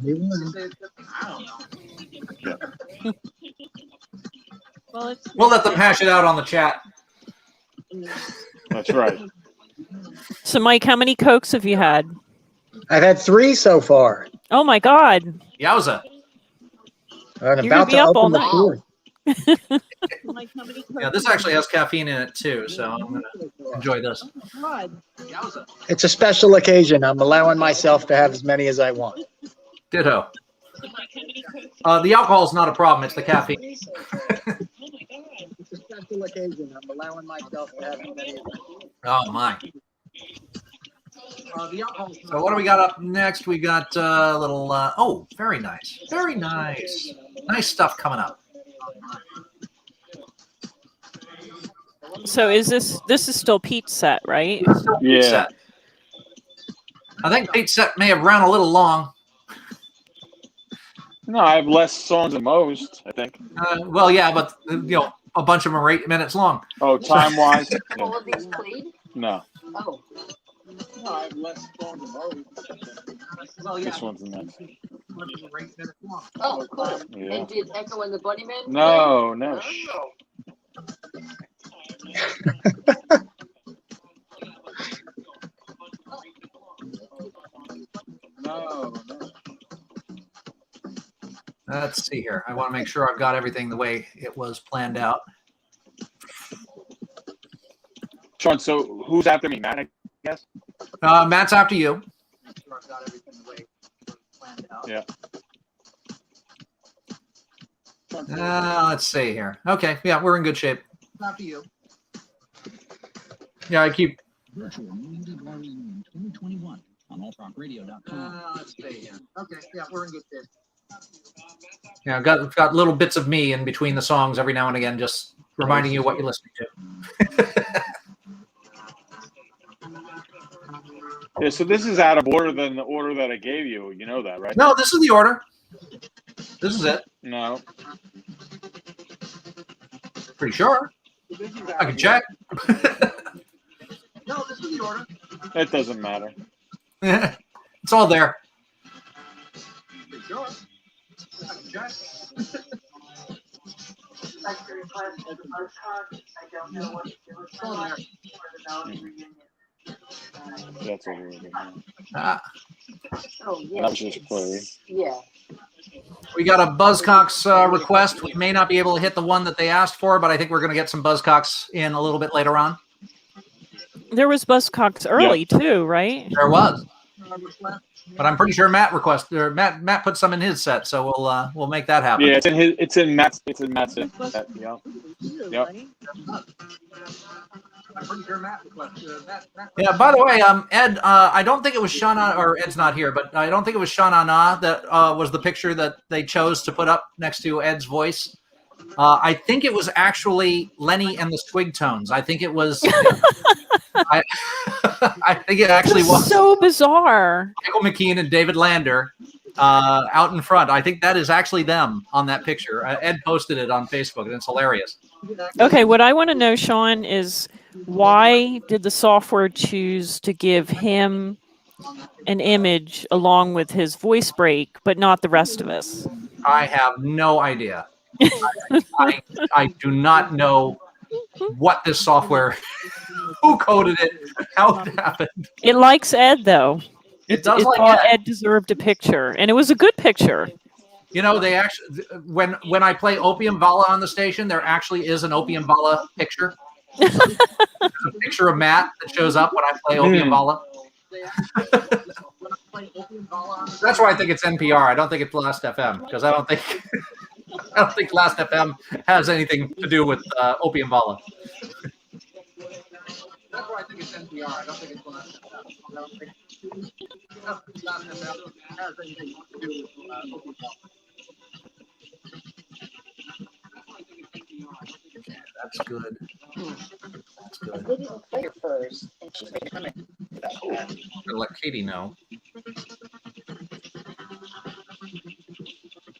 We'll let them hash it out on the chat. That's right. So, Mike, how many Cokes have you had? I've had 3 so far. Oh my God! Yowza! I'm You're about gonna be to up all open the night. 4th. Yeah, this actually has caffeine in it too, so I'm gonna enjoy this. It's a special occasion. I'm allowing myself to have as many as I want. Ditto. The alcohol is not a problem; it's the caffeine. It's a special occasion. I'm allowing myself to have as many as I want. Oh my! So what do we got up next? We got a little. Oh, very nice, very nice, nice stuff coming up. So, is this is still Pete's set, right? Yeah. Set. I think Pete's set may have ran a little long. No, I have less songs than most, I think. Well, yeah, but a bunch of them are 8 minutes long. Oh, time-wise? All of these played? No. Oh. No, I have less songs than most. Well, yeah. This one's the next. Oh, cool. Yeah. And did Echo and the Bunnymen? No, no. No. Let's see here. I want to make sure I've got everything the way it was planned out. Sean, so who's after me? Matt, I guess? Matt's after you. Yeah. Let's see here. Okay, yeah, we're in good shape. After you. Yeah, I keep. Virtual Community Bar Reunion 2021 on alltalkradio.com. Let's see here. Okay, yeah, we're in good shape. Yeah, I've got little bits of me in between the songs every now and again, just reminding you what you're listening to. Yeah, so this is out of order than the order that I gave you. You know that, right? No, this is the order. This is it. No. Pretty sure. I can check. No, this is the order. It doesn't matter. It's all there. Sure. I can check. That's over there. Oh, That was just play. Yeah. We got a Buzzcocks request. We may not be able to hit the one that they asked for, but I think we're going to get some Buzzcocks in a little bit later on. There was Buzzcocks early too, right? There was, but I'm pretty sure Matt put some in his set, so we'll make that happen. Yeah, it's in Matt's set. Yeah. Yep. Yeah. By the way, Ed, I don't think it was Shana, or Ed's not here, but I don't think it was Shana Na that was the picture that they chose to put up next to Ed's voice. I think it was actually Lenny and the Swig Tones. I think it was. I think it actually was so bizarre. Michael McKean and David Lander out in front. I think that is actually them on that picture. Ed posted it on Facebook, and it's hilarious. Okay, what I want to know, Sean, is why did the software choose to give him an image along with his voice break, but not the rest of us? I have no idea. I do not know what this software, who coded it, how it happened. It likes Ed, though. It does it like thought Ed. Ed deserved a picture, and it was a good picture. You know, they actually, when I play Opium Vala on the station, there actually is an Opium Vala picture. There's a picture of Matt that shows up when I play Opium Vala. That's why I think it's NPR. I don't think it's Last FM, because I don't think Last FM has anything to do with Opium Vala. That's why I think it's NPR. I don't think it's Last FM. I don't think Last FM has anything to do with Opium Vala. That's good. That's good. I didn't play her first, and she's making a comment about that. I'm gonna let Katie know.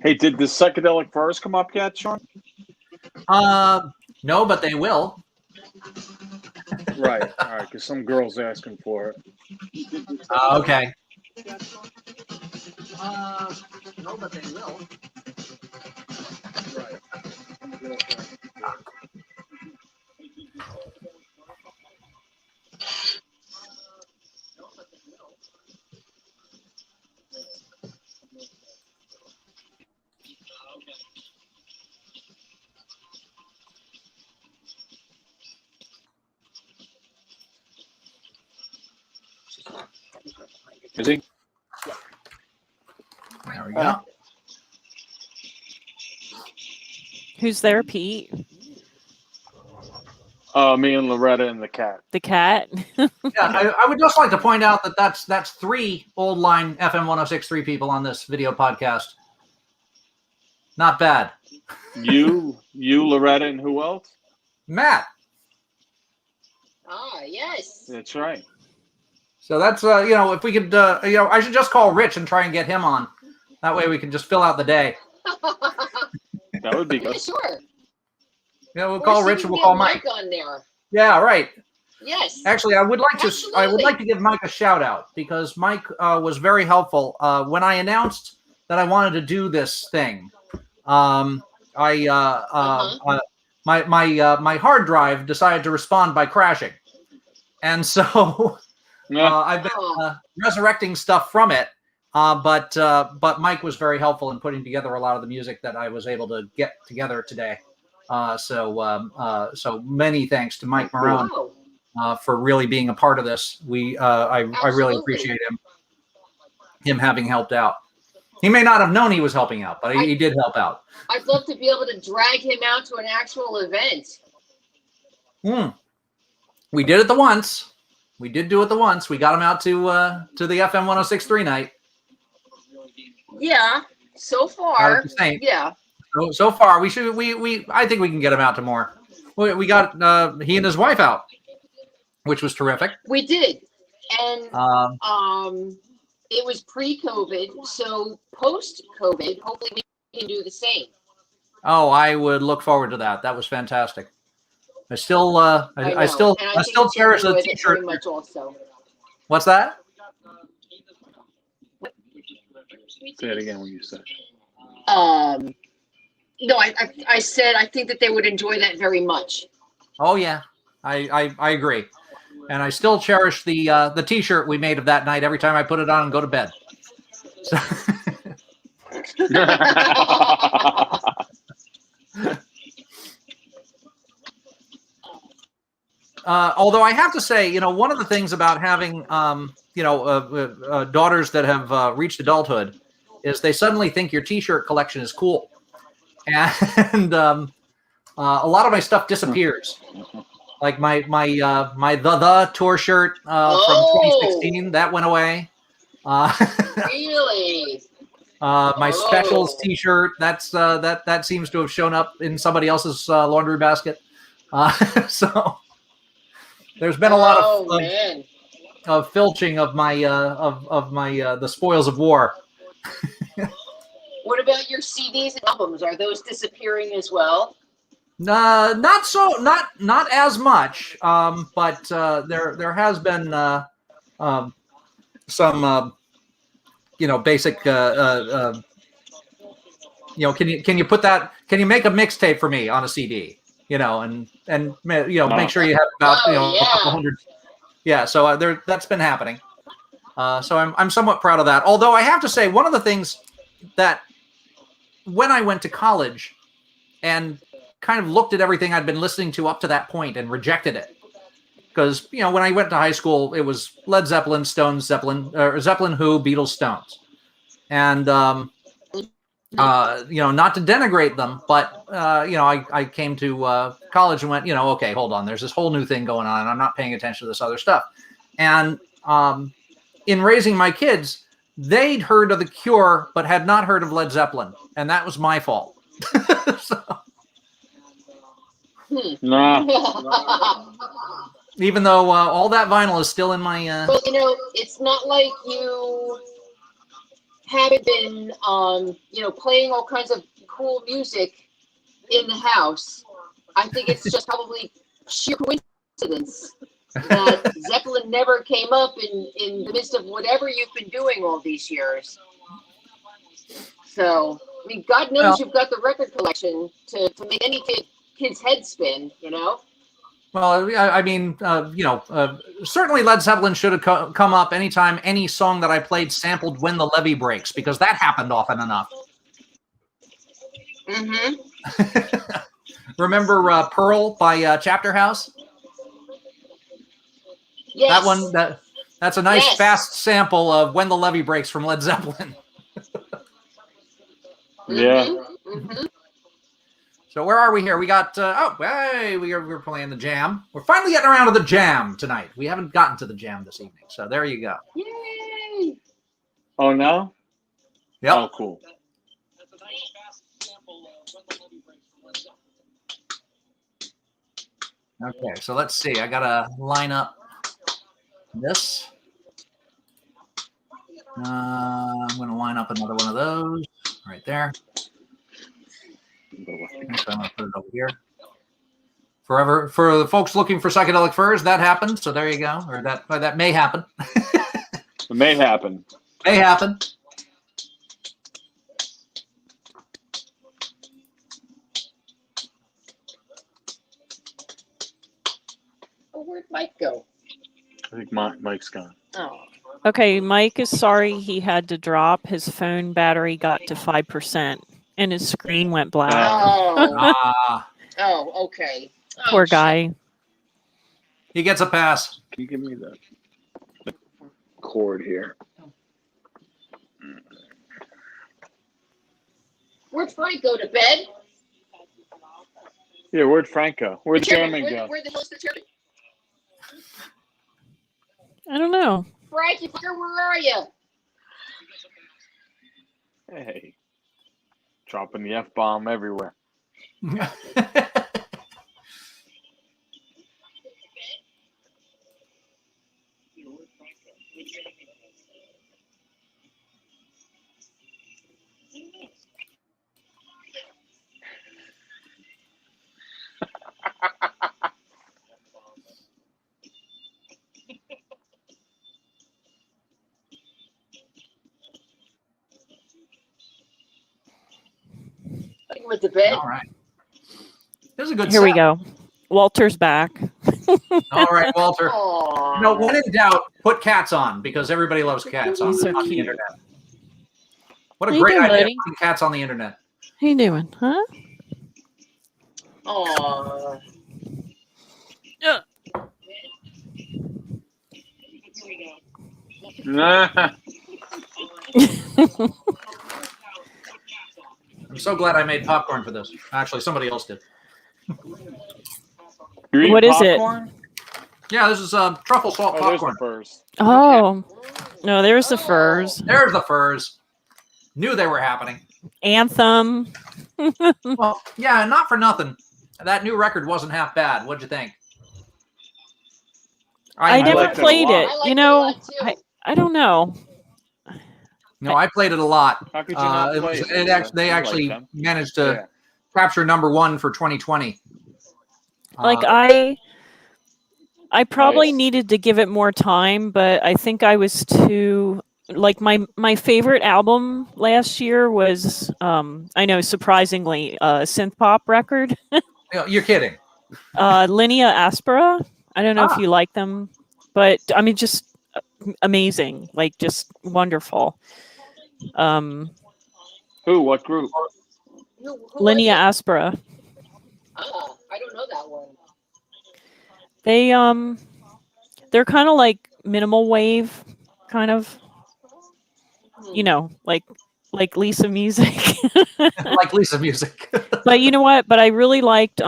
Hey, did the psychedelic furs come up yet, Sean? No, but they will. Right. All right. Because some girls asking for it. Okay. No, but they will. Right. Is he? There we go. Who's there, Pete? Me and Loretta and the cat. The cat? Yeah, I would just like to point out that that's 3 old line FM 106.3 people on this video podcast. Not bad. You, Loretta, and who else? Matt. Ah, yes. That's right. So that's if we could I should just call Rich and try and get him on. That way we can just fill out the day. That would be good. Yeah, sure. Yeah, we'll call Rich and we'll call Mike. on there. Yeah, right. Yes. Actually, I would like to give Mike a shout out because Mike was very helpful when I announced that I wanted to do this thing. My hard drive decided to respond by crashing, and so I've been resurrecting stuff from it. But Mike was very helpful in putting together a lot of the music that I was able to get together today. So many thanks to Mike Marone for really being a part of this. I really appreciate him having helped out. He may not have known he was helping out, but he did help out. I'd love to be able to drag him out to an actual event. We did it the once. We did do it the once. We got him out to the FM 106.3 night. Yeah, so far. Yeah. So far, I think we can get him out to more. We got he and his wife out, which was terrific. We did, and it was pre-COVID, so post-COVID, hopefully we can do the same. Oh, I would look forward to that. That was fantastic. I still cherish the T-shirt. Very much also. What's that? Say it again when you said. No, I said I think that they would enjoy that very much. Oh yeah, I agree, and I still cherish the T-shirt we made of that night every time I put it on and go to bed. So although I have to say, you know, one of the things about having, daughters that have reached adulthood is they suddenly think your T-shirt collection is cool, and a lot of my stuff disappears. Like my the tour shirt from 2016 that went away. Really? My specials T-shirt that seems to have shown up in somebody else's laundry basket. So there's been a lot of filching of my the spoils of war. What about your CDs and albums? Are those disappearing as well? Not as much, but there has been some basic can you put that, can you make a mixtape for me on a CD, and make sure you have about a couple hundred. Yeah, so that's been happening. So I'm somewhat proud of that. Although I have to say, one of the things that when I went to college and kind of looked at everything I'd been listening to up to that point and rejected it, because when I went to high school, it was Led Zeppelin, Stones, Zeppelin, Who, Beatles, Stones, and not to denigrate them, but I came to college and went, okay, hold on, there's this whole new thing going on, and I'm not paying attention to this other stuff. And in raising my kids, they'd heard of The Cure, but had not heard of Led Zeppelin, and that was my fault. Even though all that vinyl is still in my. Well, it's not like you haven't been, playing all kinds of cool music in the house. I think it's just probably sheer coincidence that Zeppelin never came up in the midst of whatever you've been doing all these years. So, I mean, God knows you've got the record collection to make any kid's head spin, Well, I mean, certainly Led Zeppelin should have come up anytime any song that I played sampled When the Levee Breaks, because that happened often enough. Mm-hmm. Remember Pearl by Chapter House? Yes. That one, that's a nice fast sample of When the Levee Breaks from Led Zeppelin. Yeah. Mm-hmm. So where are we here? We got, we're playing the jam. We're finally getting around to the jam tonight. We haven't gotten to the jam this evening. So there you go. Yay! Oh, no? Yep. Oh, cool. Okay, so let's see. I got to line up this. I'm going to line up another one of those right there. Actually, I'm going to put it over here. For the folks looking for psychedelic furs, that happened. So there you go. Or that may happen. It may happen. May happen. Oh, where'd Mike go? I think Mike's gone. Oh. Okay, Mike is sorry he had to drop. His phone battery got to 5%, and his screen went black. Oh, okay. Poor guy. He gets a pass. Can you give me the cord here? Where'd Frank go, to bed? Yeah, where'd Frank go? Where'd the chairman go? Where the hell's the chairman? I don't know. Frank, you fucker, where are you? Hey. Dropping the F-bomb everywhere. I went to bed. All right. This is a good Here we set. go. Walter's back. All right, Walter. No, when in doubt, put cats on because everybody loves cats on, So on the cute. internet. What a How you great doing, idea, buddy? putting cats on the internet. How you doing, huh? Aww. I'm so glad I made popcorn for this. Actually, somebody else did. What is it? Yeah, this is truffle salt Oh, there's popcorn. the furs. Oh, no, there's the furs. There's the furs. Knew they were happening. Anthem. Well, yeah, not for nothing. That new record wasn't half bad. What'd you think? I never liked played a it. lot. You know, I don't know. No, I played it a lot. How could you not it play was, it, it Lisa? actually, they You like actually them. managed to Yeah. capture #1 for 2020. Like Uh, I probably Nice. needed to give it more time, but I think I was too like my favorite album last year was I know surprisingly a synth pop record. You're kidding. Linea Aspera. I don't know if Ah. you like them, but I mean just amazing, like just wonderful. Who? What group? Who Linea was it? Aspera. Oh, I don't know that one. They're kind of like minimal wave, kind of. You know, like Lisa music. Like Lisa music. But you know what? But I really liked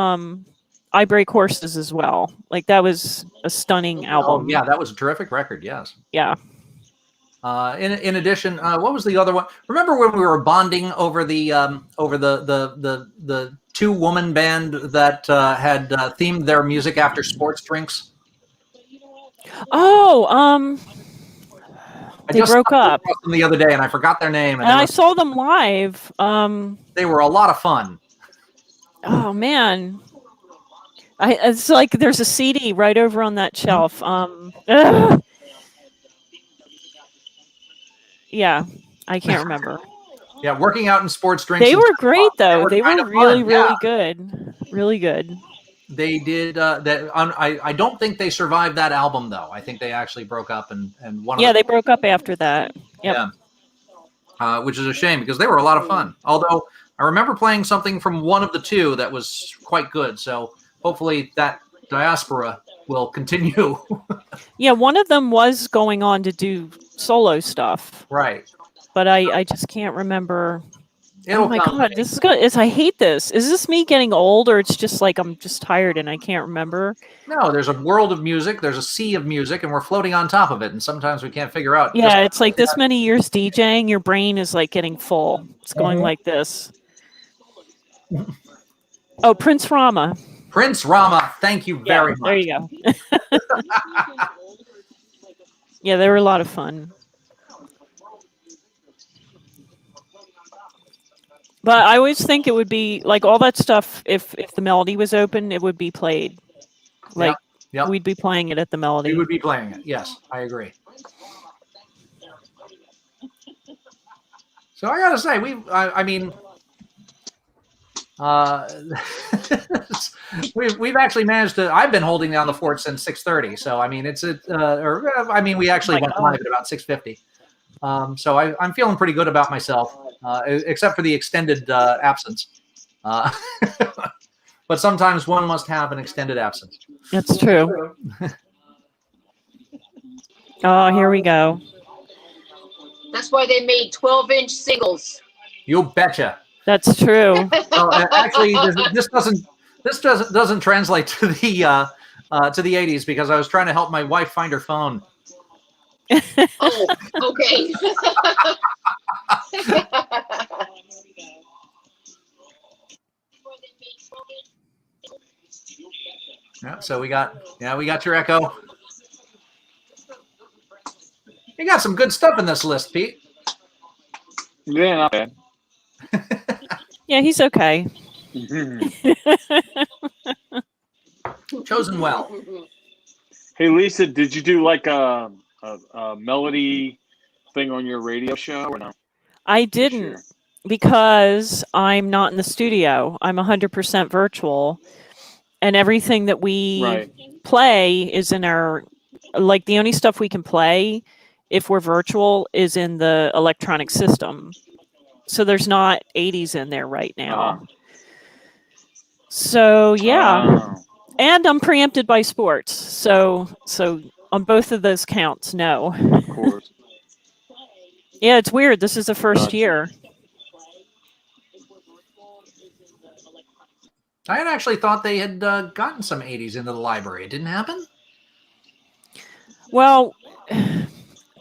I Break Horses as well. Like that was a stunning album. Oh, yeah, that was a terrific record. Yes. Yeah. In addition, what was the other one? Remember when we were bonding over the the 2-woman band that had themed their music after sports drinks? Oh, I they just broke stumbled up. across them the other day, and I forgot their name. And I saw them live. They were a lot of fun. Oh man. It's like there's a CD right over on that shelf. Yeah, I can't remember. Yeah, working out in sports drinks. They and were great though. They kind were of really, fun, really yeah. good. Really good. They did that. I don't think they survived that album though. I think they actually broke up and one. Yeah, of the, they broke up after that. Yep. Yeah, which is a shame because they were a lot of fun. Although I remember playing something from one of the two that was quite good. So hopefully that diaspora will continue. Yeah, one of them was going on to do solo stuff. Right. But I just can't remember. It'll oh my come. god, this is good. I hate this. Is this me getting old or it's just like I'm just tired and I can't remember? No, there's a world of music. There's a sea of music, and we're floating on top of it. And sometimes we can't figure out. Yeah, it's like this many years DJing, your brain is like getting full. It's going Mhm. like this. Oh, Prince Rama. Prince Rama, thank you very much. There you go. Yeah, they were a lot of fun. But I always think it would be like all that stuff. If the melody was open, it would be played. Like Yep. we'd be playing it at the melody. We would be playing it. Yes, I agree. So I gotta say, I mean, we've actually managed to. I've been holding down the fort since 6:30. So I mean, we actually went live at about 6:50. So I'm feeling pretty good about myself, except for the extended absence. But sometimes one must have an extended absence. That's true. Oh, here we go. That's why they made 12-inch singles. You betcha. That's true. Well, actually, this doesn't translate to the 80s because I was trying to help my wife find her phone. Oh, okay. Yeah, so we got your Echo. You got some good stuff in this list, Pete. Yeah, not bad. Yeah, he's okay. Chosen well. Hey, Lisa, did you do like a melody thing on your radio show or no? I didn't because I'm not in the studio. I'm 100% virtual. and everything that we Right. play is in our, like, the only stuff we can play if we're virtual is in the electronic system. So there's not 80s in there right now. So yeah. Oh. And I'm preempted by sports. So on both of those counts, no. Of course. Yeah, it's weird. This is the first Gotcha. year. I had actually thought they had gotten some 80s into the library. It didn't happen? Well,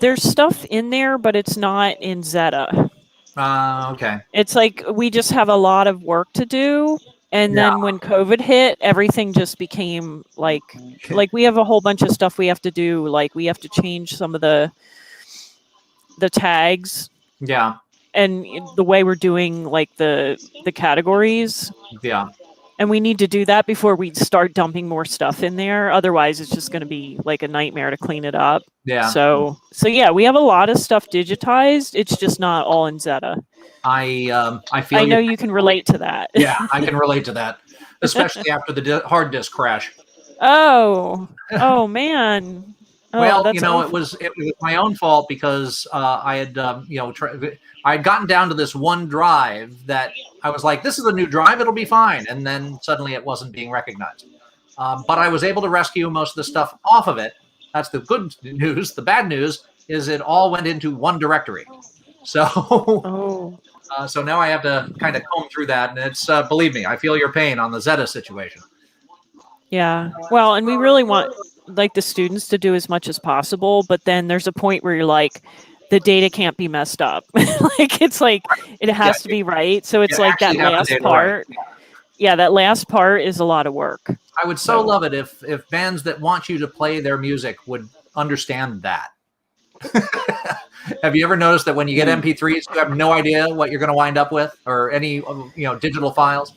there's stuff in there, but it's not in Zeta. Okay. It's like we just have a lot of work to do. And then when COVID hit, everything just became like we have a whole bunch of stuff we have to do. Like we have to change some of the tags. Yeah. And the way we're doing like the categories. Yeah. And we need to do that before we start dumping more stuff in there. Otherwise, it's just going to be like a nightmare to clean it up. Yeah. So yeah, we have a lot of stuff digitized. It's just not all in Zeta. I feel. I know you can relate to that. Yeah, I can relate to that, especially after the hard disk crash. Oh man. Oh, Well, that's it was my own fault because I had I had gotten down to this one drive that I was like, this is a new drive, it'll be fine, and then suddenly it wasn't being recognized. But I was able to rescue most of the stuff off of it. That's the good news. The bad news is it all went into one directory. So so now I have to kind of comb through that, and it's believe me, I feel your pain on the Zeta situation. Yeah. Well, and we really want like the students to do as much as possible, but then there's a point where you're like, the data can't be messed up. Like it's like it has to be right. So it's like that last part. Right. Yeah, that last part is a lot of work. I would so love it if bands that want you to play their music would understand that. Have you ever noticed that when you get MP3s, you have no idea what you're going to wind up with, or any digital files?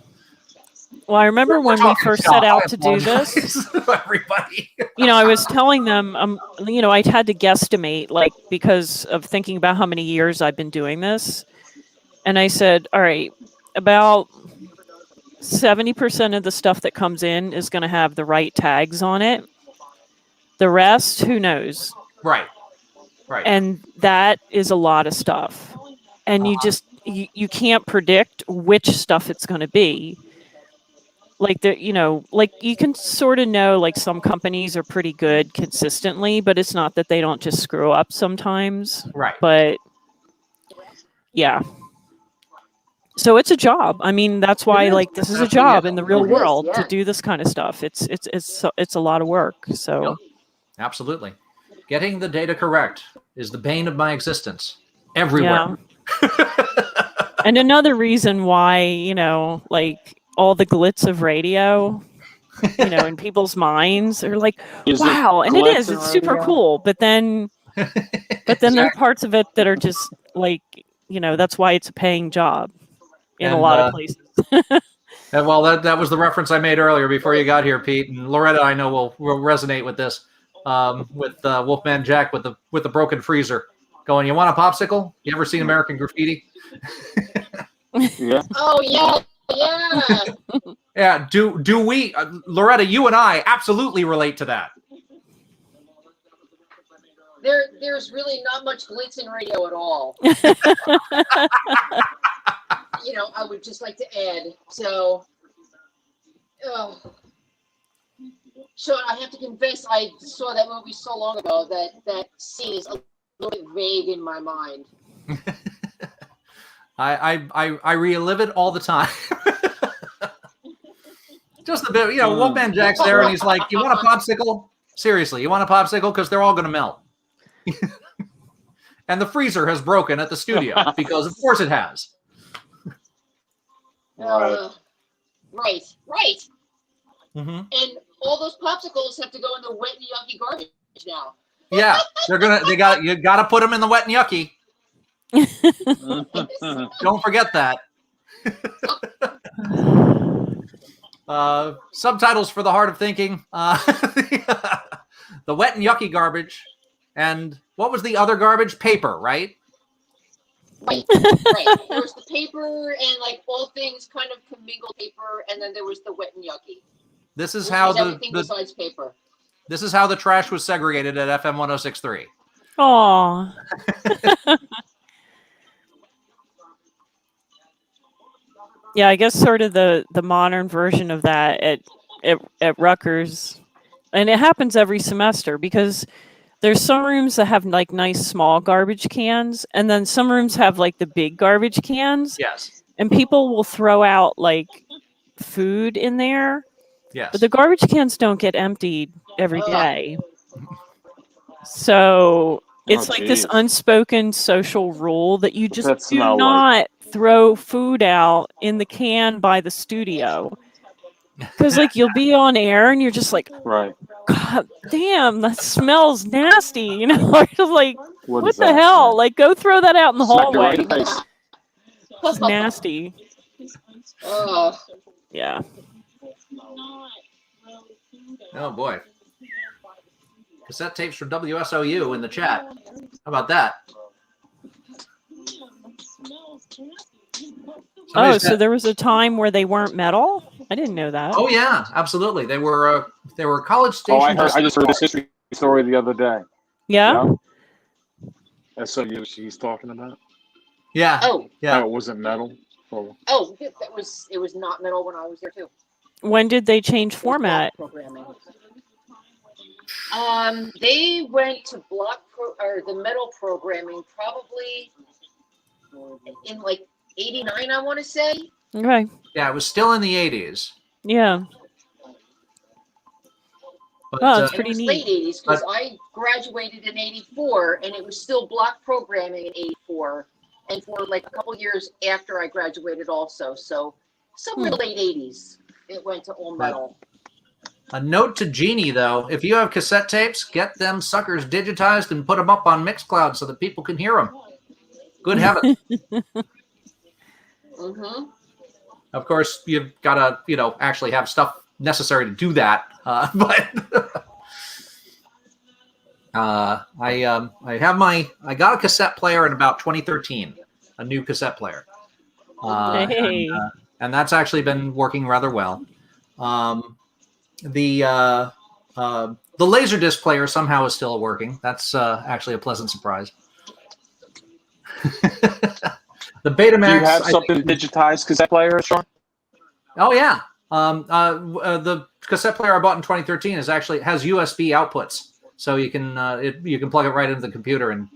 Well, I remember when we first set out to do this, everybody. I was telling them, I had to guesstimate, like, because of thinking about how many years I've been doing this. And I said, all right, about 70% of the stuff that comes in is going to have the right tags on it. The rest, who knows? Right. And that is a lot of stuff. And you just, you can't predict which stuff it's going to be. Like like you can sort of know, like some companies are pretty good consistently, but it's not that they don't just screw up sometimes. Right. But yeah. So it's a job. I mean, that's why like this is a job in the real world to do this kind of stuff. It's a lot of work. So yep. Absolutely. Getting the data correct is the bane of my existence everywhere. Yeah. And another reason why, like all the glitz of radio, in people's minds are like, wow. And it is, it's super cool. But then there are parts of it that are just like, that's why it's a paying job in a lot of places. And well, that was the reference I made earlier before you got here, Pete. And Loretta, I know will resonate with this, with Wolfman Jack with the broken freezer going, you want a popsicle? You ever seen American Graffiti? Yeah. Oh, yeah. Yeah. Yeah. Do we, Loretta, you and I absolutely relate to that. There's really not much glitz in radio at all. I would just like to add. So, Sean, I have to confess, I saw that movie so long ago that scene is a little bit vague in my mind. I relive it all the time. Just a bit, Wolfman Jack's there and he's like, you want a popsicle? Seriously, you want a popsicle? Because they're all going to melt. And the freezer has broken at the studio because of course it has. Right. Mm-hmm. And all those popsicles have to go in the wet and yucky garbage now. Yeah, you got to put them in the wet and yucky. Don't forget that. Subtitles for the Heart of Thinking. The wet and yucky garbage. And what was the other garbage? Paper, right? Right. There was the paper and like all things kind of commingled paper, and then there was the wet and yucky. This is We how use the, everything the besides paper. this is how the trash was segregated at FM 106.3. Aw. Yeah, I guess sort of the modern version of that at Rutgers, and it happens every semester because there's some rooms that have like nice small garbage cans, and then some rooms have like the big garbage cans. Yes. And people will throw out like food in there. Yes. But the garbage cans don't get emptied every Ugh. day. So it's Oh, like this geez. unspoken social rule that you just That do smell like? not throw food out in the can by the studio. Because like you'll be on air and you're just like, Right. God damn, that smells nasty. You know, or just like, What what is the that? hell? Like go throw that out in the Smack you right hallway. in the face. It's nasty. Ugh. Yeah. Oh boy. Cassette tapes from WSOU in the chat. How about that? Oh, so there was a time where they weren't metal? I didn't know that. Oh yeah, absolutely. They were college Oh, station. I just heard this history story the other day. Yeah? SOU she's talking about? Yeah. Oh. Yeah. Oh, it wasn't metal? Oh. Oh, it was not metal when I was there too. When did they change format? Programming. They went to or the metal programming probably in like '89, I want to say. Okay. Yeah, it was still in the 80s. Yeah. But, Oh, that's It pretty was neat. late '80s because I graduated in '84, and it was still block programming in '84, and for like a couple years after I graduated also. So somewhere late '80s, it went to all metal. A note to Jeannie, though. If you have cassette tapes, get them suckers digitized and put them up on Mixcloud so that people can hear them. Good heavens. Mm-hmm. Of course, you've got to, actually have stuff necessary to do that. But I got a cassette player in about 2013, a new cassette player. Hey. And that's actually been working rather well. The Laserdisc player somehow is still working. That's actually a pleasant surprise. The Betamax. Do you have something digitized cassette player, Sean? Oh yeah. The cassette player I bought in 2013 has USB outputs, so you can plug it right into the computer, and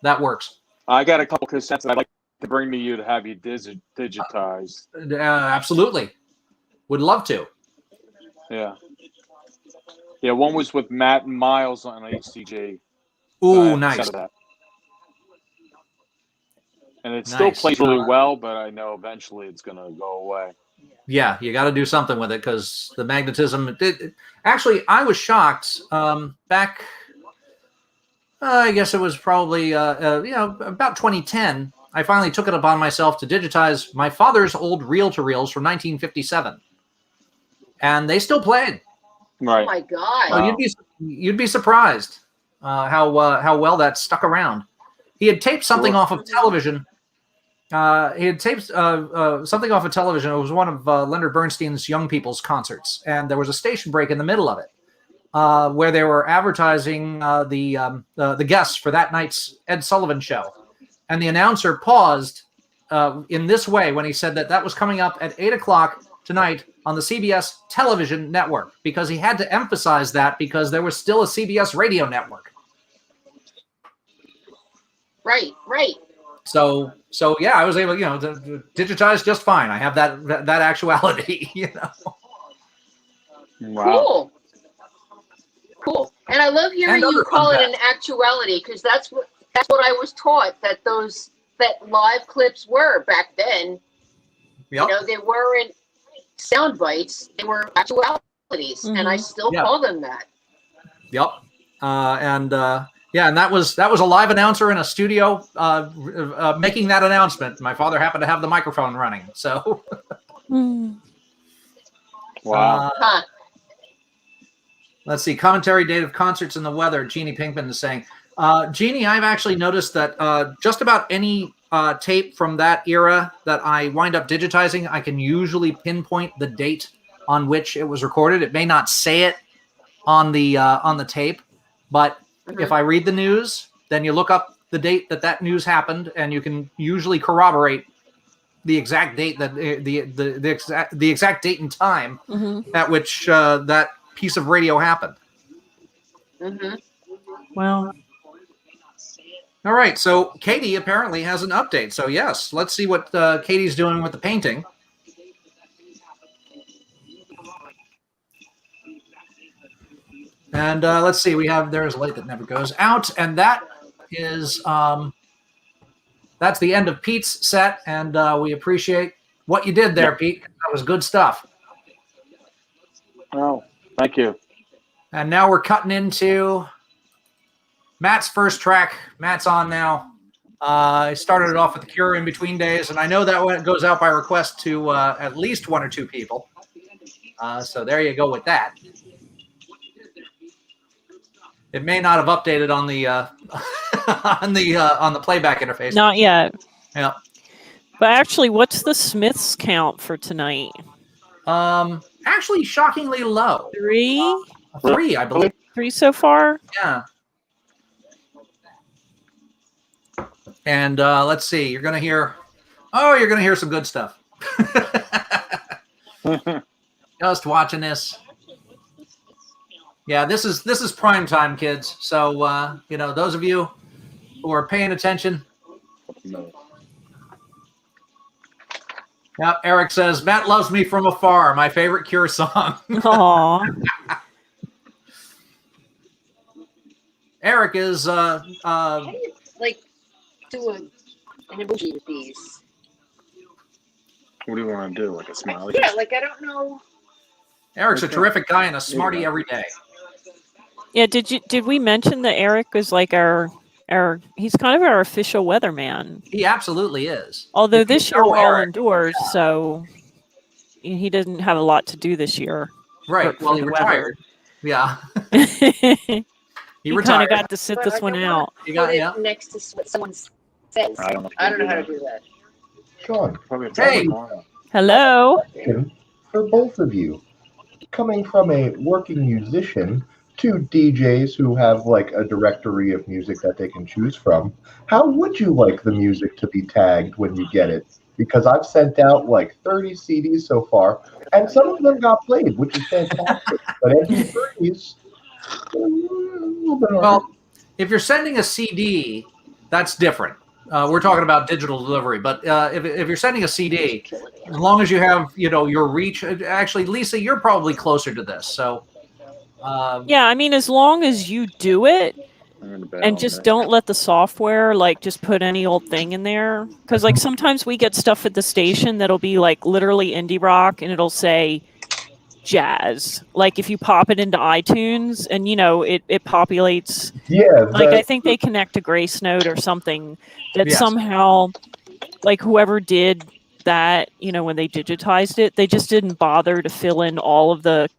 that works. I got a couple cassettes that I'd like to bring to you to have you digitized. Absolutely, would love to. Yeah. Yeah, one was with Matt and Miles on HCG. Ooh, nice. And it still plays really well, but I know eventually it's going to go away. Yeah, you got to do something with it because the magnetism. Actually, I was shocked back. I guess it was probably about 2010. I finally took it upon myself to digitize my father's old reel-to-reels from 1957, and they still played. Right. Oh my God! Wow. You'd be surprised how well that stuck around. He had taped something off of television. He had taped something off of television. It was one of Leonard Bernstein's Young People's concerts, and there was a station break in the middle of it where they were advertising the guests for that night's Ed Sullivan show, and the announcer paused in this way when he said that was coming up at 8:00 tonight on the CBS television network, because he had to emphasize that because there was still a CBS radio network. Right. So yeah, I was able, to digitize just fine. I have that actuality, Wow. Cool. And I love hearing you call it an actuality, because that's what I was taught that live clips were back then. Yep. They weren't sound bites; they were actualities, and I still call them that. Yep. And that was a live announcer in a studio making that announcement. My father happened to have the microphone running, so. Wow. Let's see. Commentary, date of concerts, and the weather. Jeannie Pinkman is saying. Jeannie, I've actually noticed that just about any tape from that era that I wind up digitizing, I can usually pinpoint the date on which it was recorded. It may not say it on the tape, but if I read the news, then you look up the date that news happened, and you can usually corroborate the exact date that the exact date and time at which that piece of radio happened. Well. All right, so Katie apparently has an update. So yes, let's see what Katie's doing with the painting. And let's see, there's a light that never goes out, and that is that's the end of Pete's set, and we appreciate what you did there, Pete. That was good stuff. Oh, thank you. And now we're cutting into Matt's first track. Matt's on now. I started it off with The Cure, In Between Days, and I know that one goes out by request to at least 1 or 2 people. So there you go with that. It may not have updated on the on the playback interface. Not yet. Yeah. But actually, what's the Smiths count for tonight? Actually, shockingly low. 3? 3, I believe. 3 so far? Yeah. And let's see. You're gonna hear some good stuff. Just watching this. Yeah, this is prime time, kids. So those of you who are paying attention. Yeah, Eric says Matt loves me from afar. My favorite Cure song. Aww. Eric is How do you do an emoji with these? What do you want to do? Like a smiley? Yeah, I don't know. Eric's a terrific guy and a smarty every day. Yeah, did we mention that Eric is like our he's kind of our official weatherman. He absolutely is. Although this year we're all Eric. indoors, so he doesn't have a lot to do this year. Right. Well, he the retired. Yeah. He kind retired. of got to sit But this I one don't out. wanna put it next to what someone says. I don't know how to do that. Sean, Hey. Hello. question for both of you. Coming from a working musician to DJs who have like a directory of music that they can choose from, how would you like the music to be tagged when you get it? Because I've sent out like 30 CDs so far, and some of them got played, which is fantastic. But MP3s, a little bit harder. Well, if you're sending a CD, that's different. We're talking about digital delivery, but if you're sending a CD, as long as you have your reach. Actually, Lisa, you're probably closer to this. So Yeah, I mean, as long as you do it and just don't let the software just put any old thing in there. Because sometimes we get stuff at the station that'll be literally indie rock, and it'll say jazz. If you pop it into iTunes and it populates. Yeah. I think they connect to Grace Note or something that somehow whoever did that, when they digitized it, they just didn't bother to fill in all of the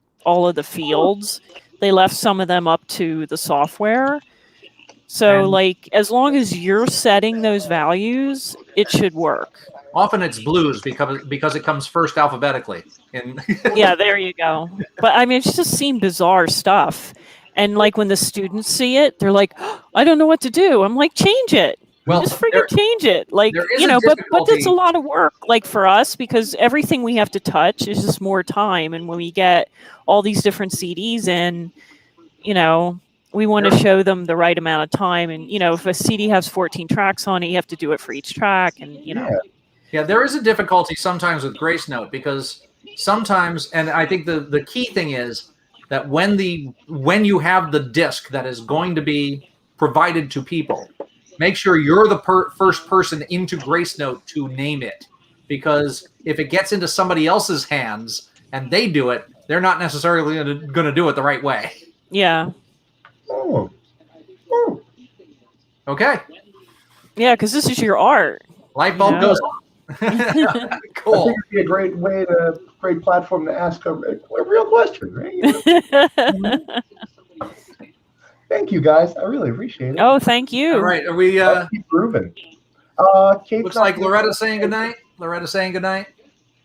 fields. They left some of them up to the software. So as long as you're setting those values, it should work. often it's blues because it comes first alphabetically. Yeah, there you go. But I mean, it's just seen bizarre stuff. And when the students see it, they're like, oh, I don't know what to do. I'm like, change it. Well, just freaking change it. But it's a lot of work for us because everything we have to touch is just more time. And when we get all these different CDs in, we want to show them the right amount of time. And, if a CD has 14 tracks on it, you have to do it for each track. And, Yeah, there is a difficulty sometimes with Grace Note because sometimes, and I think the key thing is that when you have the disc that is going to be provided to people, make sure you're the first person into Grace Note to name it, because if it gets into somebody else's hands and they do it, they're not necessarily going to do it the right way. Yeah. Oh. Okay. Yeah, because this is your art. Light bulb goes on. Cool. I think it'd be a great platform to ask a real question, right? Thank you, guys. I really appreciate it. Oh, thank you. All right, are we? Keep grooving. Looks like Loretta's saying goodnight. Loretta's saying goodnight.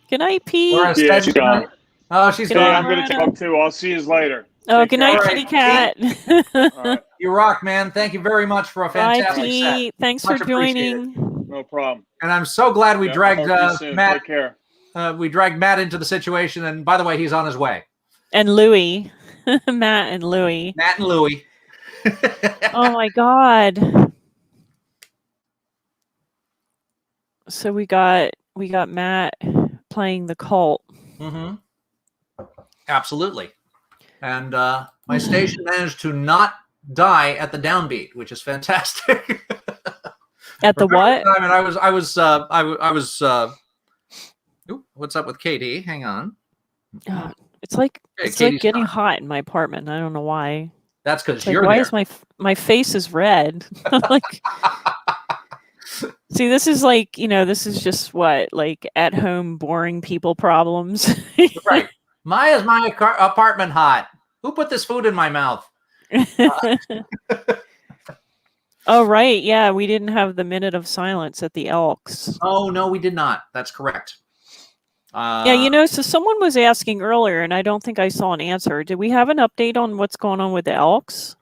Good night, Pete. Loretta's Yeah, saying she's goodnight. gone. Oh, she's Hey, gone. I'm going to talk too. I'll see you later. Oh, Take good care. night, All kitty right. cat. You rock, man. Thank you very much for a Bye, fantastic set. Pete. Thanks Much for appreciated. joining. No problem. And I'm so glad we Yeah, dragged talk to you soon. Matt. Take care. We dragged Matt into the situation, and by the way, he's on his way. And Louie. Matt and Louie. Matt and Louie. Oh my God. So we got Matt playing the cult. Mm-hmm. Absolutely. And my station managed to not die at the downbeat, which is fantastic. At the what? I mean, I was. Ooh, what's up with Katie? Hang on. It's like Okay, it's like Katie's getting gone. hot in my apartment. I don't know why. That's because It's like, you're why there. is my face is red? Like, see, this is like, this is just what, like, at home boring people problems. Right. Why is my apartment hot? Who put this food in my mouth? Oh right, yeah, we didn't have the minute of silence at the Elks. Oh no, we did not. That's correct. Yeah, so someone was asking earlier, and I don't think I saw an answer. Did we have an update on what's going on with the Elks?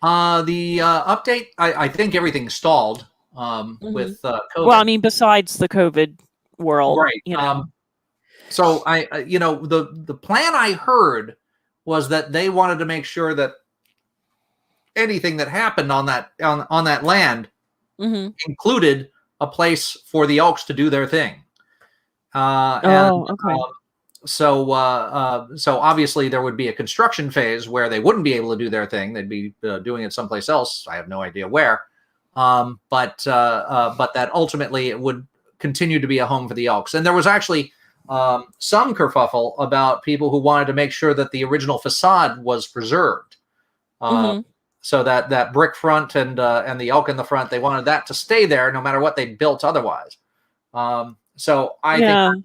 The update, I think everything's stalled with COVID. Well, I mean, besides the COVID world, right? So the plan I heard was that they wanted to make sure that anything that happened on that land included a place for the Elks to do their thing. Okay. So obviously there would be a construction phase where they wouldn't be able to do their thing. They'd be doing it someplace else. I have no idea where. But that ultimately it would continue to be a home for the Elks. And there was actually some kerfuffle about people who wanted to make sure that the original facade was preserved. So that brick front and the elk in the front, they wanted that to stay there no matter what they built otherwise. So I think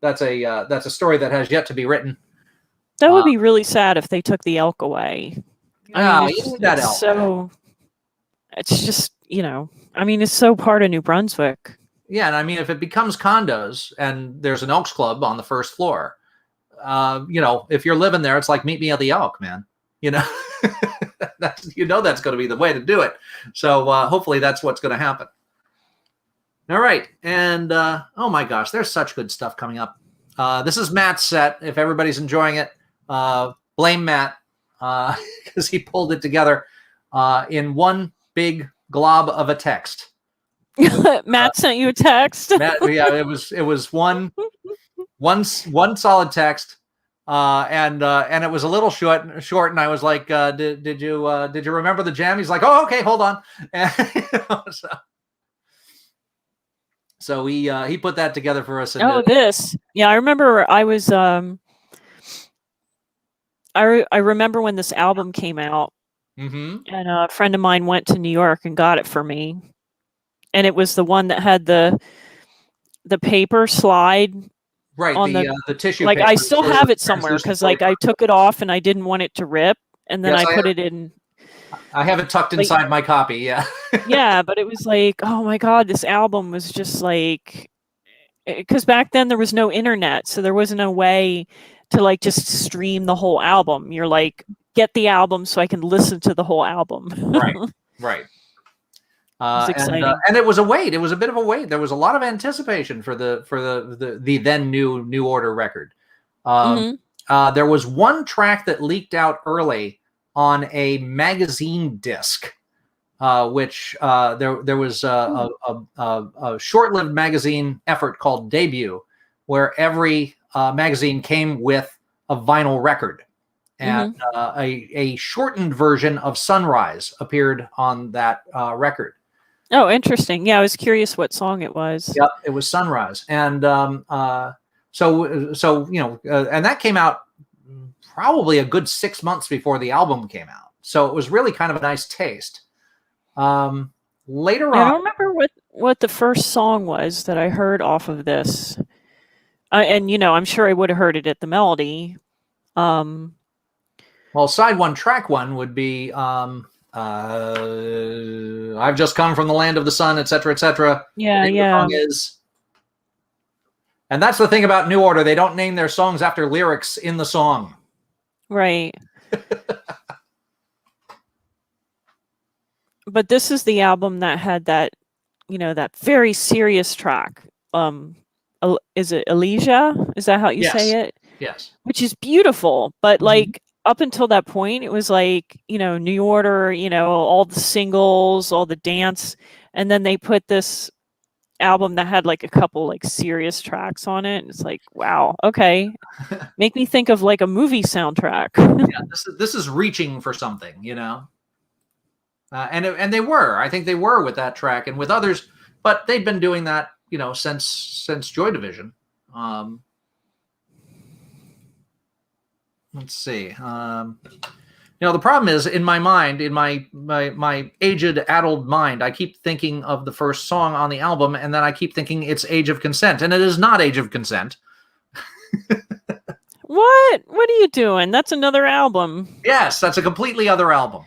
that's a story that has yet to be written. That would be really sad if they took the elk away. I mean, that elk. So it's just, I mean, it's so part of New Brunswick. Yeah, and I mean, if it becomes condos and there's an Elks Club on the first floor, if you're living there, it's like meet me at the Elk, man. That's going to be the way to do it. So hopefully that's what's going to happen. All right, and oh my gosh, there's such good stuff coming up. This is Matt's set. If everybody's enjoying it, blame Matt because he pulled it together in one big glob of a text. Matt sent you a text. Matt, yeah, it was one solid text, and it was a little short, and I was like, did you remember the jam? He's like, oh, okay, hold on. And, so he put that together for us. And I remember I was I remember when this album came out, and a friend of mine went to New York and got it for me. And it was the one that had the paper slide, right? On the tissue. Like paper I still have it somewhere because like I took it off and I didn't want it to rip, and then I put it in. I have it tucked inside my copy. Yeah. Yeah, but it was like, oh my God, this album was just like, because back then there was no internet, so there was no way to like just stream the whole album. You're like, get the album so I can listen to the whole album. Right. Exciting. And it was a wait. It was a bit of a wait. There was a lot of anticipation for the then New Order record. There was one track that leaked out early on a magazine disc, which there was a short-lived magazine effort called Debut, where every magazine came with a vinyl record. And a shortened version of Sunrise appeared on that record. Oh, interesting. Yeah, I was curious what song it was. Yep, it was Sunrise. And so and that came out probably a good 6 months before the album came out. So it was really kind of a nice taste. Later on, I don't remember what the first song was that I heard off of this. And I'm sure I would have heard it at the Melody. Well, side one, track one would be I've just come from the land of the sun, etc., etc. Yeah. The song is And that's the thing about New Order. They don't name their songs after lyrics in the song. Right. But this is the album that had that, that very serious track. Is it Elysia? Is that how you say it? Yes. Which is beautiful, but like up until that point, it was like, New Order, all the singles, all the dance, and then they put this album that had like a couple like serious tracks on it, and it's like, wow, okay. Make me think of like a movie soundtrack. Yeah, this is reaching for something, and they were. I think they were with that track and with others, but they've been doing that, since Joy Division. Let's see. The problem is in my mind, in my aged, addled mind, I keep thinking of the first song on the album, and then I keep thinking it's Age of Consent, and it is not Age of Consent. What? What are you doing? That's another album. Yes, that's a completely other album.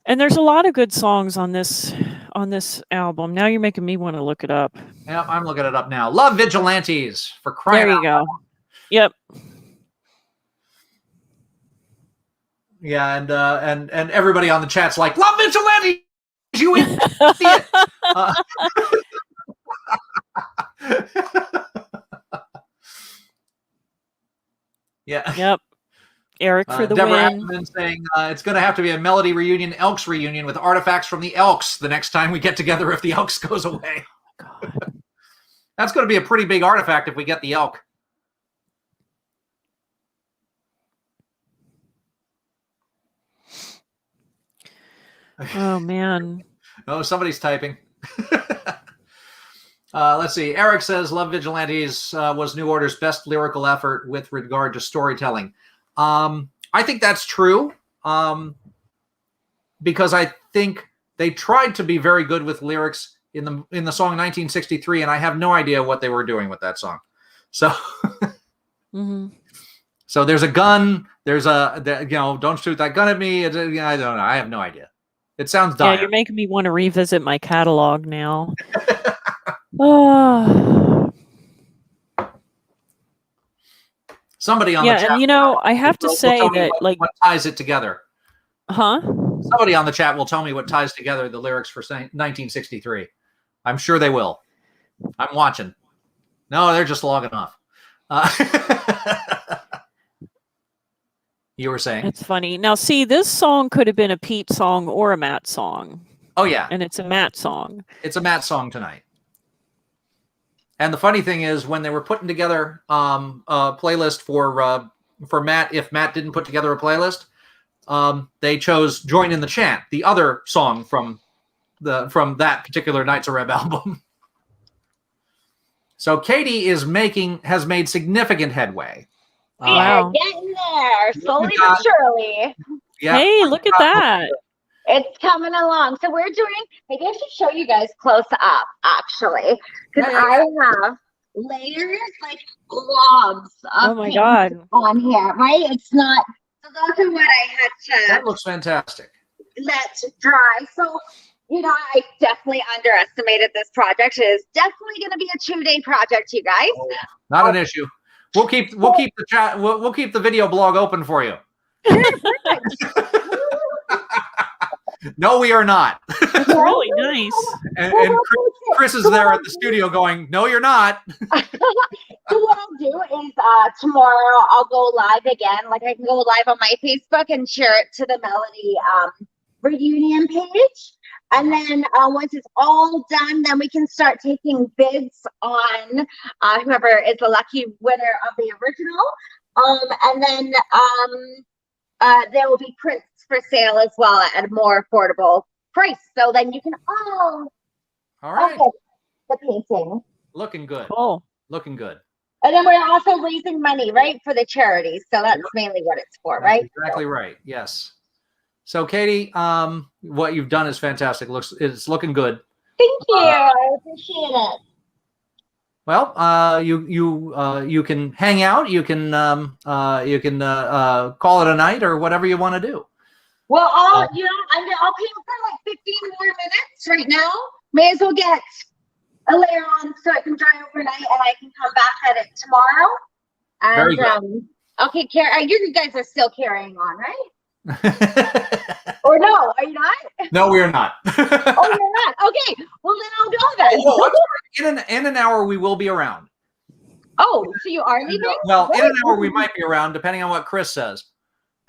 And there's a lot of good songs on this album. Now you're making me want to look it up. Yeah, I'm looking it up now. Love Vigilantes, for crying out loud. There you go. Yep. Yeah, and everybody on the chat's like, "Love Vigilantes, you idiot!" Yeah. Yep. Eric for the Deborah win. Ackerman saying it's going to have to be a Melody reunion, Elks reunion with artifacts from the Elks the next time we get together if the Elks goes away. Oh, God. That's going to be a pretty big artifact if we get the Elk. Oh, man. Oh, somebody's typing. Let's see. Eric says Love Vigilantes was New Order's best lyrical effort with regard to storytelling. I think that's true, because I think they tried to be very good with lyrics in the song 1963, and I have no idea what they were doing with that song. So, so there's a gun. There's don't shoot that gun at me. I don't know. I have no idea. It sounds dire. Yeah, you're making me want to revisit my catalog now. Oh. Somebody on the chat. And I have to say that what ties it together. Huh? Somebody on the chat will tell me what ties together the lyrics for 1963. I'm sure they will. I'm watching. No, they're just logging off. You were saying? It's funny. Now, see, this song could have been a Pete song or a Matt song. Oh, yeah. And it's a Matt song. It's a Matt song tonight. And the funny thing is, when they were putting together a playlist for Matt, if Matt didn't put together a playlist, they chose "Join in the Chant," the other song from that particular Knights of Reb album. So Katie has made significant headway. Wow. Getting there, slowly but surely. Yeah. Hey, look at that. It's coming along. So we're doing, maybe I should show you guys close up, actually, because I have layers, like globs of paint on here, right? It's not, so those are what I had to. That looks fantastic. Let dry. So, I definitely underestimated this project. It is definitely going to be a 2-day project, you guys. Not an issue. We'll keep the chat. We'll keep the video blog open for you. No, we are not. That's really nice. And Chris is there at the studio going, "No, you're not." So what I'll do is tomorrow I'll go live again. Like I can go live on my Facebook and share it to the Melody reunion page. And then once it's all done, then we can start taking bids on whoever is the lucky winner of the original. And then there will be prints for sale as well at a more affordable price. So then you can all right. get the painting. Looking good. Cool. Looking good. And then we're also raising money, right, for the charities. So that's mainly what it's for, right? Exactly right. Yes. So Katie, what you've done is fantastic. It's looking good. Thank you. I appreciate it. Well, you can hang out. You can call it a night or whatever you want to do. Well, I'll paint for like 15 more minutes right now. May as well get layer on so it can dry overnight, and I can come back at it tomorrow. And Very good. okay, you guys are still carrying on, right? Or no? Are you not? No, we are not. Oh, you're not. Okay. Well, then I'll go then. Oh, I'm sorry. In an hour, we will be around. Oh, so you are leaving? Well, in an hour, we might be around, depending on what Chris says.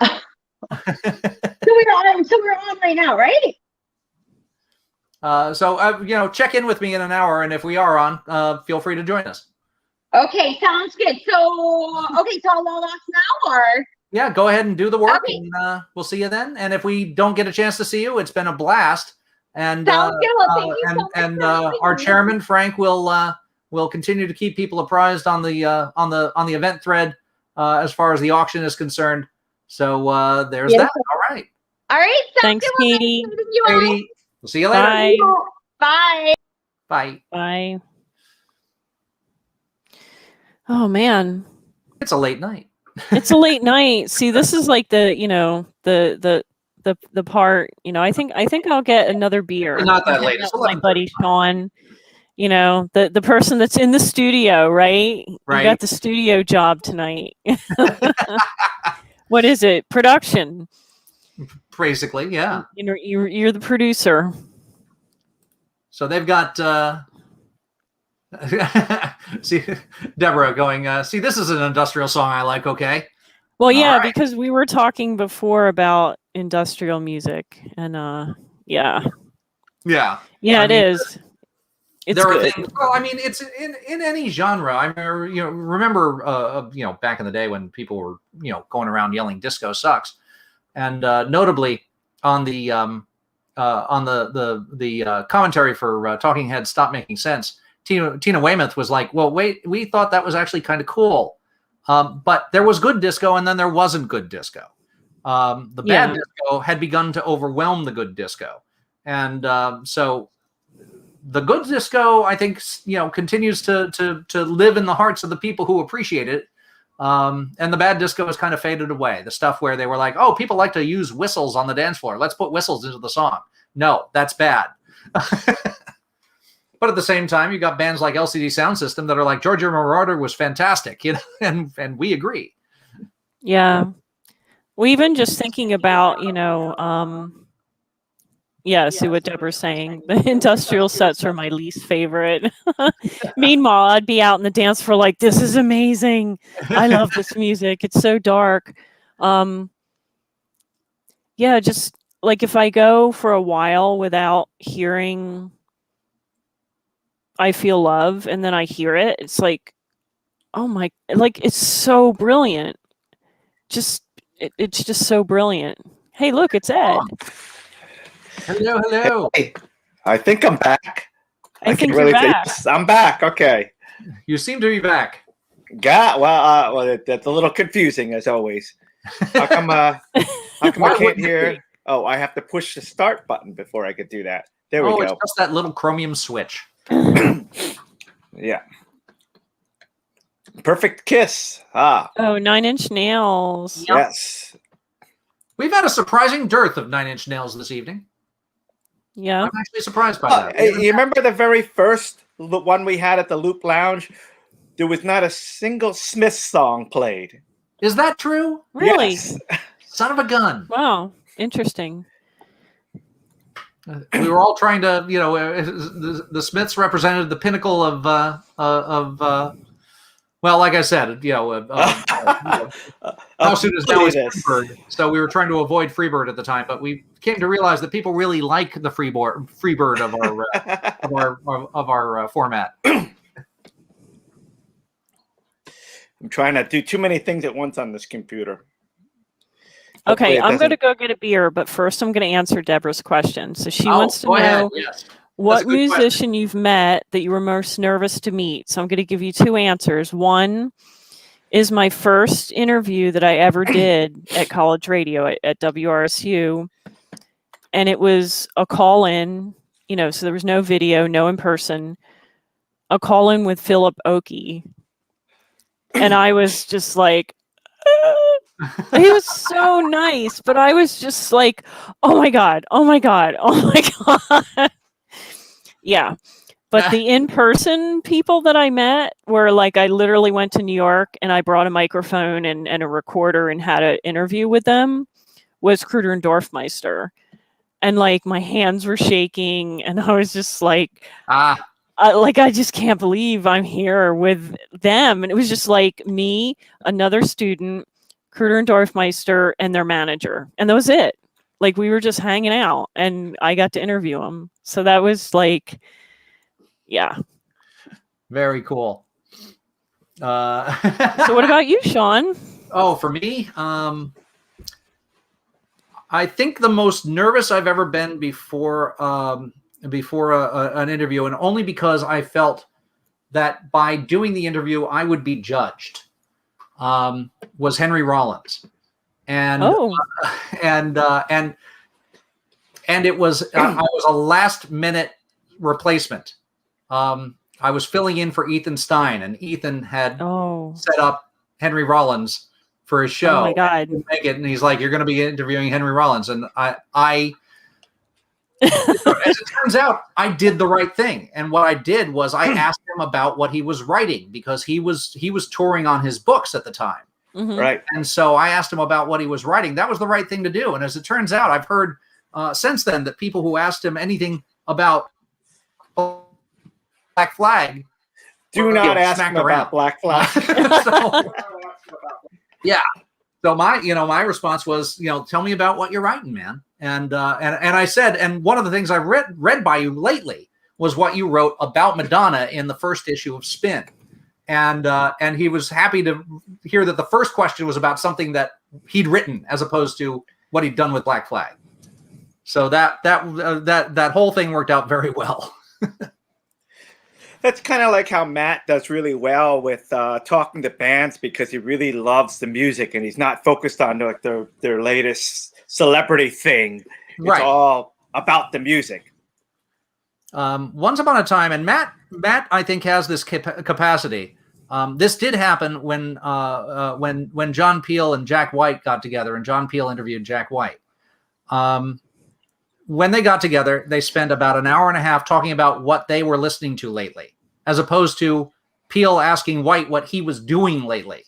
So we're on right now, right? Check in with me in an hour, and if we are on, feel free to join us. Okay, sounds good. So I'll log off now, or? Yeah, go ahead and do the work, Okay. and we'll see you then. And if we don't get a chance to see you, it's been a blast. And Sounds good. Well, thank you so much for having our me. chairman Frank will continue to keep people apprised on the event thread as far as the auction is concerned. So there's that. All right. All right. Thanks, good. Well, Katie. nice meeting you all. Katie, we'll see you later. Bye. Bye. Bye. Bye. Oh man, it's a late night. It's a late night. See, this is like the part. I think I'll get another beer. It's not that late. It's My buddy Sean. The person that's in the studio, right? Right. You got the studio job tonight. What is it? Production. Basically, yeah. You're the producer. So they've got. See, Deborah going, see, this is an industrial song I like, okay? Well, yeah, right. because we were talking before about industrial music, and yeah. Yeah. Yeah, it is. It's there good. are things, well, I mean, it's in any genre. I remember, back in the day when people were, going around yelling disco sucks. And notably on the commentary for Talking Heads Stop Making Sense, Tina Weymouth was like, well, wait, we thought that was actually kind of cool. But there was good disco and then there wasn't good disco. The bad disco had begun to overwhelm the good disco. And so the good disco, I think, continues to live in the hearts of the people who appreciate it. And the bad disco has kind of faded away. The stuff where they were like, oh, people like to use whistles on the dance floor. Let's put whistles into the song. No, that's bad. But at the same time, you got bands like LCD Sound System that are like, Georgia Marauder was fantastic, and we agree. Yeah. Well, even just thinking about, see what Deborah's saying. The industrial sets are my least favorite. Meanwhile, I'd be out in the dance floor like, this is amazing. I love this music. It's so dark. Just like if I go for a while without hearing I Feel Love and then I hear it, it's like, oh my, like it's so brilliant. It's just so brilliant. Hey, look, it's Ed. Hello. Hey, I think I'm back. I think you're back. I'm back. Okay. You seem to be back. That's a little confusing as always. How come I can't hear? Oh, I have to push the start button before I could do that. There we go. It's just that little chromium switch. Yeah. Perfect Kiss. Oh, 9 Inch Nails. Yes. We've had a surprising dearth of 9 Inch Nails this evening. Yeah. I'm actually surprised by that. You remember the very first one we had at the Loop Lounge? There was not a single Smith song played. Is that true? Really? Yes. Son of a gun. Wow. Interesting. We were all trying to, the Smiths represented the pinnacle of well, like I said, how soon is now is Freebird. So we were trying to avoid Freebird at the time, but we came to realize that people really like the Freebird of our format. I'm trying to do too many things at once on this computer. Okay, Hopefully I'm going to go get a beer, but first I'm going to answer Deborah's question. So she wants to know what musician you've met that you were most nervous to meet. So I'm going to give you two answers. One is my first interview that I ever did at college radio at WRSU. And it was a call-in, so there was no video, no in person, a call-in with Philip Oakey. And I was just like, he was so nice, but I was just like, oh my God. Yeah. But the in-person people that I met were like, I literally went to New York and I brought a microphone and a recorder and had an interview with them, was Kruger and Dorfmeister. And like my hands were shaking and I was just like, I just can't believe I'm here with them. And it was just like me, another student, Kruger and Dorfmeister, and their manager. And that was it. Like we were just hanging out and I got to interview them. So that was like, yeah. Very cool. So what about you, Sean? Oh, for me, I think the most nervous I've ever been before an interview, and only because I felt that by doing the interview I would be judged, was Henry Rollins, and it was I was a last minute replacement. I was filling in for Ethan Stein, and Ethan had set up Henry Rollins for his show. Oh my God! Make it, and he's like, "You're going to be interviewing Henry Rollins," and I as it turns out, I did the right thing. And what I did was I asked him about what he was writing, because he was touring on his books at the time, right? And so I asked him about what he was writing. That was the right thing to do. And as it turns out, I've heard since then that people who asked him anything about Black Flag do not ask him about Black Flag. Yeah. So my response was, tell me about what you're writing, man. And I said, and one of the things I read by you lately was what you wrote about Madonna in the first issue of Spin. And he was happy to hear that the first question was about something that he'd written as opposed to what he'd done with Black Flag. So that whole thing worked out very well. That's kind of like how Matt does really well with talking to bands, because he really loves the music and he's not focused on like their latest celebrity thing. Right. It's all about the music. Once upon a time, and Matt I think has this capacity. This did happen when John Peel and Jack White got together, and John Peel interviewed Jack White. When they got together, they spent about an hour and a half talking about what they were listening to lately, as opposed to Peel asking White what he was doing lately.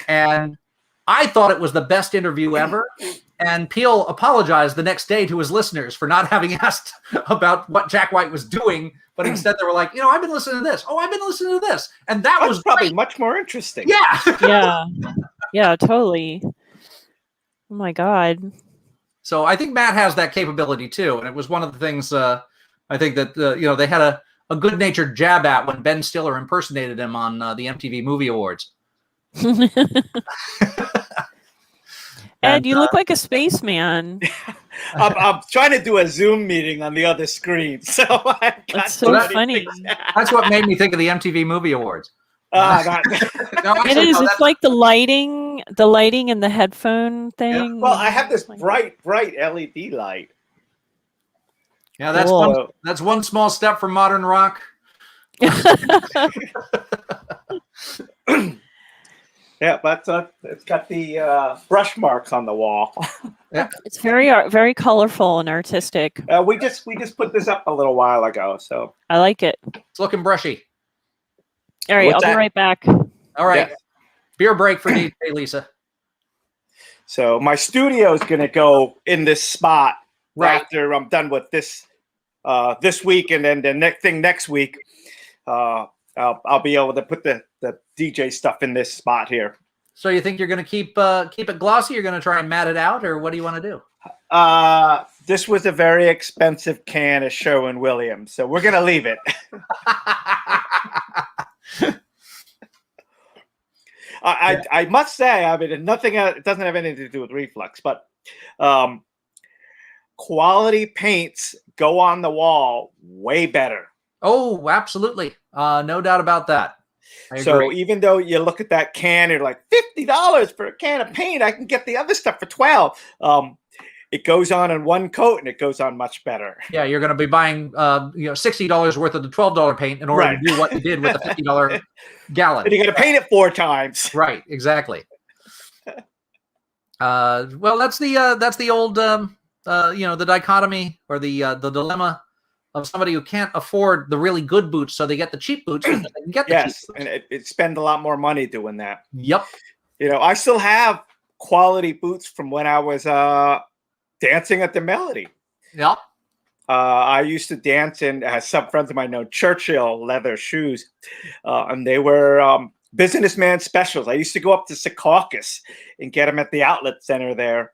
And I thought it was the best interview ever. And Peel apologized the next day to his listeners for not having asked about what Jack White was doing, but instead they were like, I've been listening to this. Oh, I've been listening to this. And that was probably great. much more interesting. Yeah. Yeah, totally. Oh my God. So I think Matt has that capability too. And it was one of the things I think that, they had a good-natured jab at when Ben Stiller impersonated him on the MTV Movie Awards. Ed, you look like a spaceman. I'm trying to do a Zoom meeting on the other screen. So that's so funny. That's what made me think of the MTV Movie Awards. It is. It's like the lighting and the headphone thing. Yeah. Well, I have this bright LED light. Yeah, that's cool. That's one small step for modern rock. Yeah, but it's got the brush marks on the wall. Yeah. It's very colorful and artistic. We just put this up a little while ago, so I like it. It's looking brushy. All right, What's I'll that? be right back. All right. Yeah. Beer break for DJ Lisa. So my studio is going to go in this spot after I'm done with this this week, and then the next week, I'll be able to put the DJ stuff in this spot here. So you think you're going to keep it glossy? You're going to try and mat it out, or what do you want to do? This was a very expensive can of Sherwin-Williams, so we're going to leave it. I must say, I mean, it doesn't have anything to do with reflux, but quality paints go on the wall way better. Oh, absolutely. No doubt about that. I So agree. even though you look at that can, you're like $50 for a can of paint. I can get the other stuff for $12. It goes on in one coat, and it goes on much better. Yeah, you're going to be buying $60 worth of the $12 paint in order to do what you did with the $50 gallon. And you got to paint it 4 times. Right, exactly. Well, that's the old the dichotomy or the dilemma of somebody who can't afford the really good boots, so they get the cheap boots so that they can get the cheap Yes, boots. and it spend a lot more money doing that. Yep. You know, I still have quality boots from when I was dancing at the Melody. Yep. I used to dance in, as some friends of mine know, Churchill leather shoes, and they were businessman specials. I used to go up to Secaucus and get them at the outlet center there,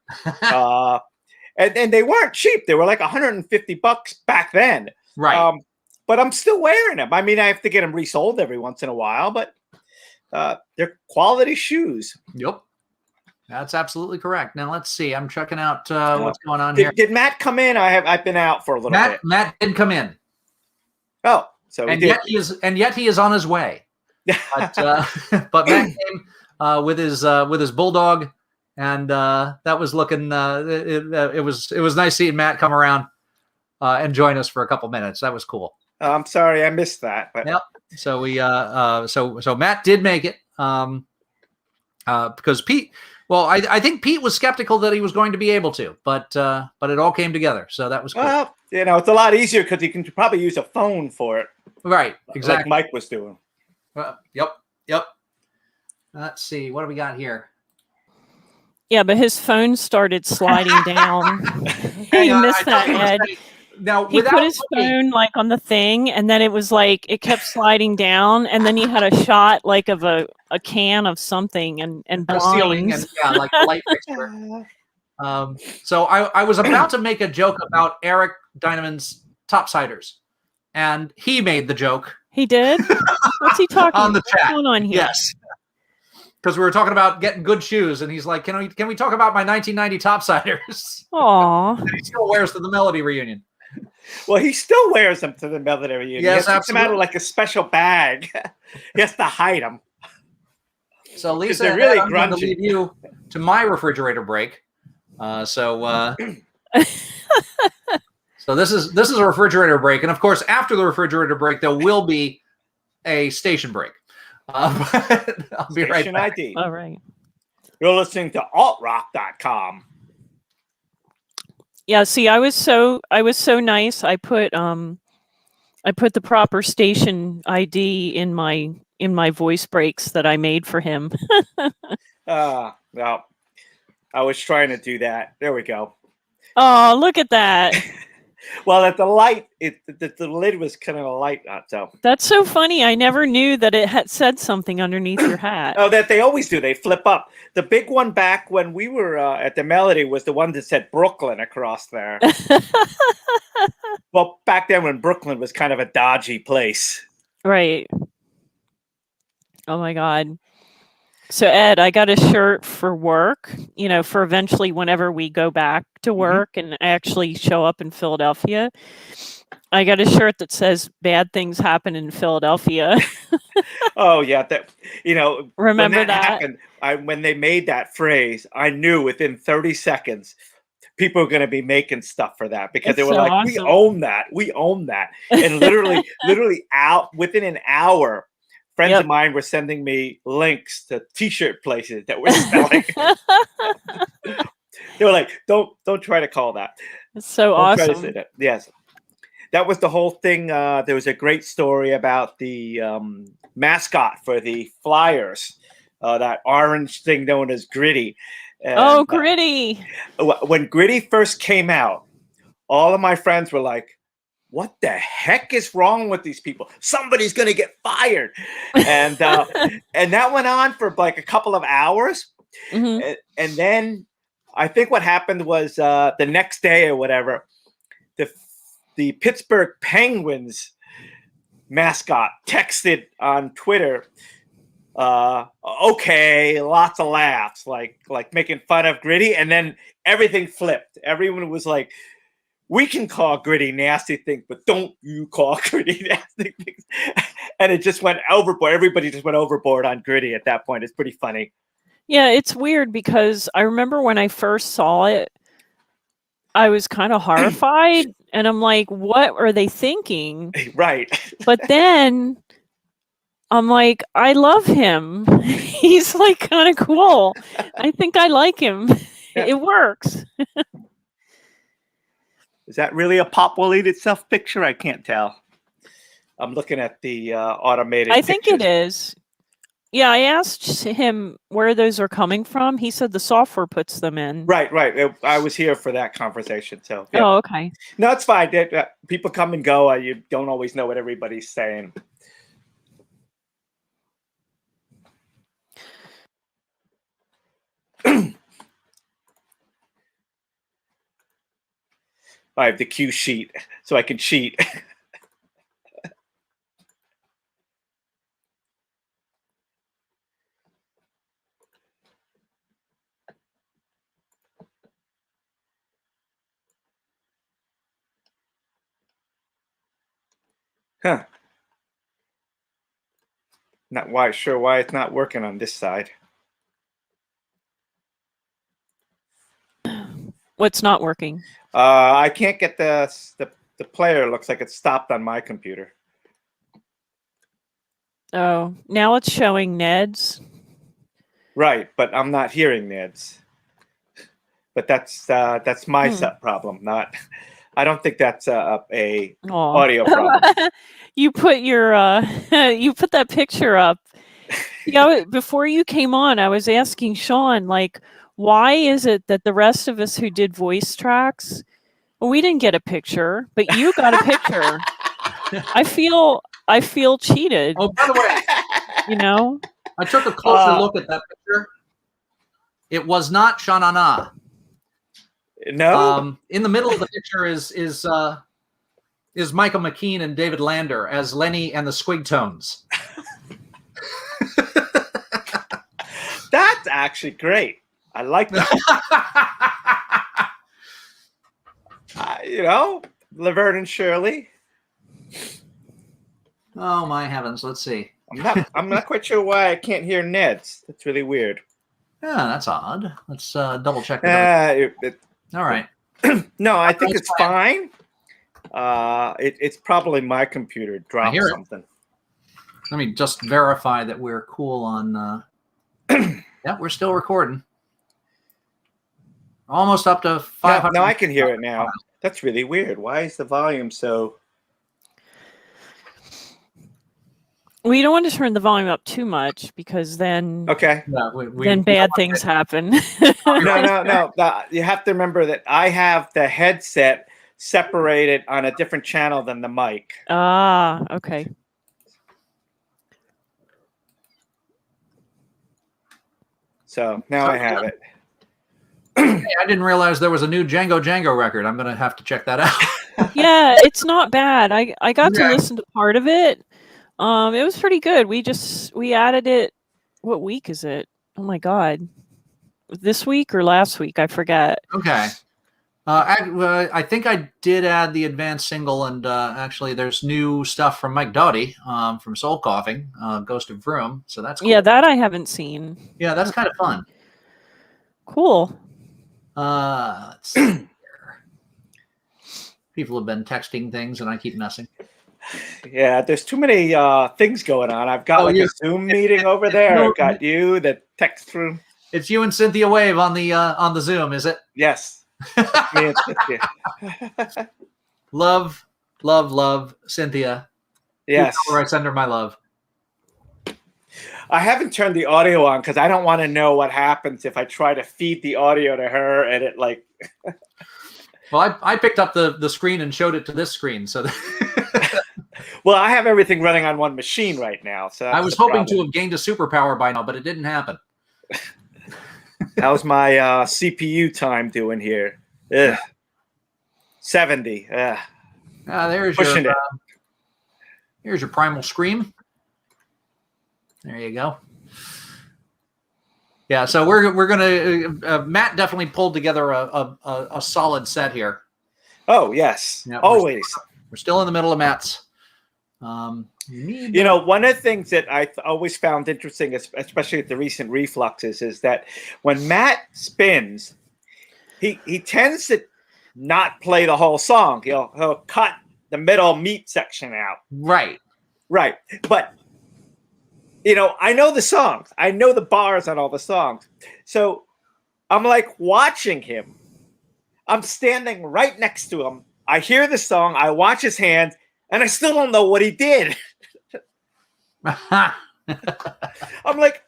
and they weren't cheap. They were like $150 back then. Right. But I'm still wearing them. I mean, I have to get them resold every once in a while, but they're quality shoes. Yep. That's absolutely correct. Now let's see. I'm checking out what's going on here. Did Matt come in? I've been out for a little bit. Matt did come in. Oh, so yet he is on his way. But Matt came with his bulldog, and that was looking. It was nice seeing Matt come around and join us for a couple minutes. That was cool. I'm sorry I missed that. But. Yep. So we so Matt did make it because Pete. Well, I think Pete was skeptical that he was going to be able to, but it all came together. So that was cool. Well, you know, it's a lot easier because you can probably use a phone for it. Right. Exactly. Like Mike was doing. Yep. Let's see. What do we got here? Yeah, but his phone started sliding down. He missed that, Ed. Now, he put his phone like on the thing, and then it was like it kept sliding down, and then he had a shot like of a can of something and ceiling and like a light fixture. So I was about to make a joke about Eric Dynaman's topsiders, and he made the joke. He did? What's he talking on the chat? What's going on here? Yes. Because we were talking about getting good shoes, and he's like, "Can we talk about my 1990 topsiders?" Aw. And he still wears to the Melody reunion. Well, he still wears them to the Melody reunion. Yes, he has to come out of like a special bag. He has to hide them. So Lisa, they're really I'm going to grungy. leave you to my refrigerator break. So this is a refrigerator break, and of course, after the refrigerator break, there will be a station break. I'll be right Station back. ID. All right. You're listening to altrock.com. Yeah, see, I was so nice. I put the proper station ID in my voice breaks that I made for him. Well, I was trying to do that. There we go. Oh, look at that. Well, at the light, the lid was kind of a light, so. That's so funny. I never knew that it had said something underneath your hat. Oh, that they always do. They flip up. The big one back when we were at the Melody was the one that said Brooklyn across there. Well, back then when Brooklyn was kind of a dodgy place. Right. Oh my God. So Ed, I got a shirt for work, for eventually whenever we go back to work and actually show up in Philadelphia. I got a shirt that says "Bad things happen in Philadelphia." Oh yeah, Remember when that? happened, when they made that phrase, I knew within 30 seconds people were going to be making stuff for that because they were so like, awesome. we own that, and literally within an hour. Friends of mine were sending me links to T-shirt places that were selling. They were like, "Don't try to call that." It's so Don't awesome. try to say that. Yes, that was the whole thing. There was a great story about the mascot for the Flyers, that orange thing known as Gritty. And, Gritty! When Gritty first came out, all of my friends were like, "What the heck is wrong with these people? Somebody's going to get fired." And and that went on for like a couple of hours. Mm-hmm. And then I think what happened was the next day or whatever, the Pittsburgh Penguins mascot texted on Twitter, okay, lots of laughs, like making fun of Gritty. And then everything flipped. Everyone was like, "We can call Gritty nasty things, but don't you call Gritty nasty things." And it just went overboard. Everybody just went overboard on Gritty at that point. It's pretty funny. Yeah, it's weird because I remember when I first saw it, I was kind of horrified, and I'm like, "What are they thinking?" Right. But then I'm like, I love him. He's like kind of cool. I think I like him. It works. Is that really a Pop-Will-Eat Itself picture? I can't tell. I'm looking at the automated I think pictures. it is. Yeah, I asked him where those are coming from. He said the software puts them in. Right. I was here for that conversation. So, yeah. Oh, okay. No, it's fine. People come and go. You don't always know what everybody's saying. I have the cue sheet so I can cheat. Huh. Not sure why it's not working on this side. What's not working? I can't get the player. Looks like it's stopped on my computer. Oh, now it's showing Ned's. Right, but I'm not hearing Ned's. But that's my problem. Not. I don't think that's a audio problem. You put your you put that picture up. You know, before you came on, I was asking Sean, like, why is it that the rest of us who did voice tracks, we didn't get a picture, but you got a picture. I feel cheated. Oh, by the way, you know, I took a closer look at that picture. It was not Shanana. No. In the middle of the picture is Michael McKean and David Lander as Lenny and the Squigtones. That's actually great. I like that. You know, Laverne and Shirley. Oh my heavens! Let's see. I'm not quite sure why I can't hear Ned's. That's really weird. Yeah, that's odd. Let's double check. All right. No, I think it's fine. It's probably my computer dropped something. Let me just verify that we're cool on. Yeah, we're still recording. Almost up to 500. No, I can hear it now. That's really weird. Why is the volume so? We don't want to turn the volume up too much because then then bad things happen. No. You have to remember that I have the headset separated on a different channel than the mic. Ah, okay. So now I have it. Hey, I didn't realize there was a new Django record. I'm going to have to check that out. Yeah, it's not bad. I got to listen to part of it. It was pretty good. We added it. What week is it? Oh my God. This week or last week? I forget. Okay. I think I did add the advanced single, and actually there's new stuff from Mike Doughty from Soul Coughing, Ghost of Vroom. So that's cool. Yeah, that I haven't seen. Yeah, that's kind of fun. Cool. Let's see here. People have been texting things, and I keep messing. Yeah, there's too many things going on. I've got a Zoom meeting over there. I've got you, the text room. It's you and Cynthia Wave on the Zoom, is it? Yes. Me and Cynthia. Love Cynthia. Yes. I send her my love. I haven't turned the audio on because I don't want to know what happens if I try to feed the audio to her and it like. Well, I picked up the screen and showed it to this screen, so. Well, I have everything running on one machine right now, so I was hoping to have gained a superpower by now, but it didn't happen. How's my CPU time doing here? Ugh. 70. There's pushing your, it. Here's your primal scream. There you go. Yeah, so we're gonna Matt definitely pulled together a solid set here. Oh yes, yeah, always. We're still in the middle of Matt's. You know, one of the things that I always found interesting, especially at the recent refluxes, is that when Matt spins, he tends to not play the whole song. He'll cut the middle meat section out. Right. But you know, I know the songs. I know the bars on all the songs. So I'm like watching him. I'm standing right next to him, I hear the song, I watch his hands, and I still don't know what he did. I'm like,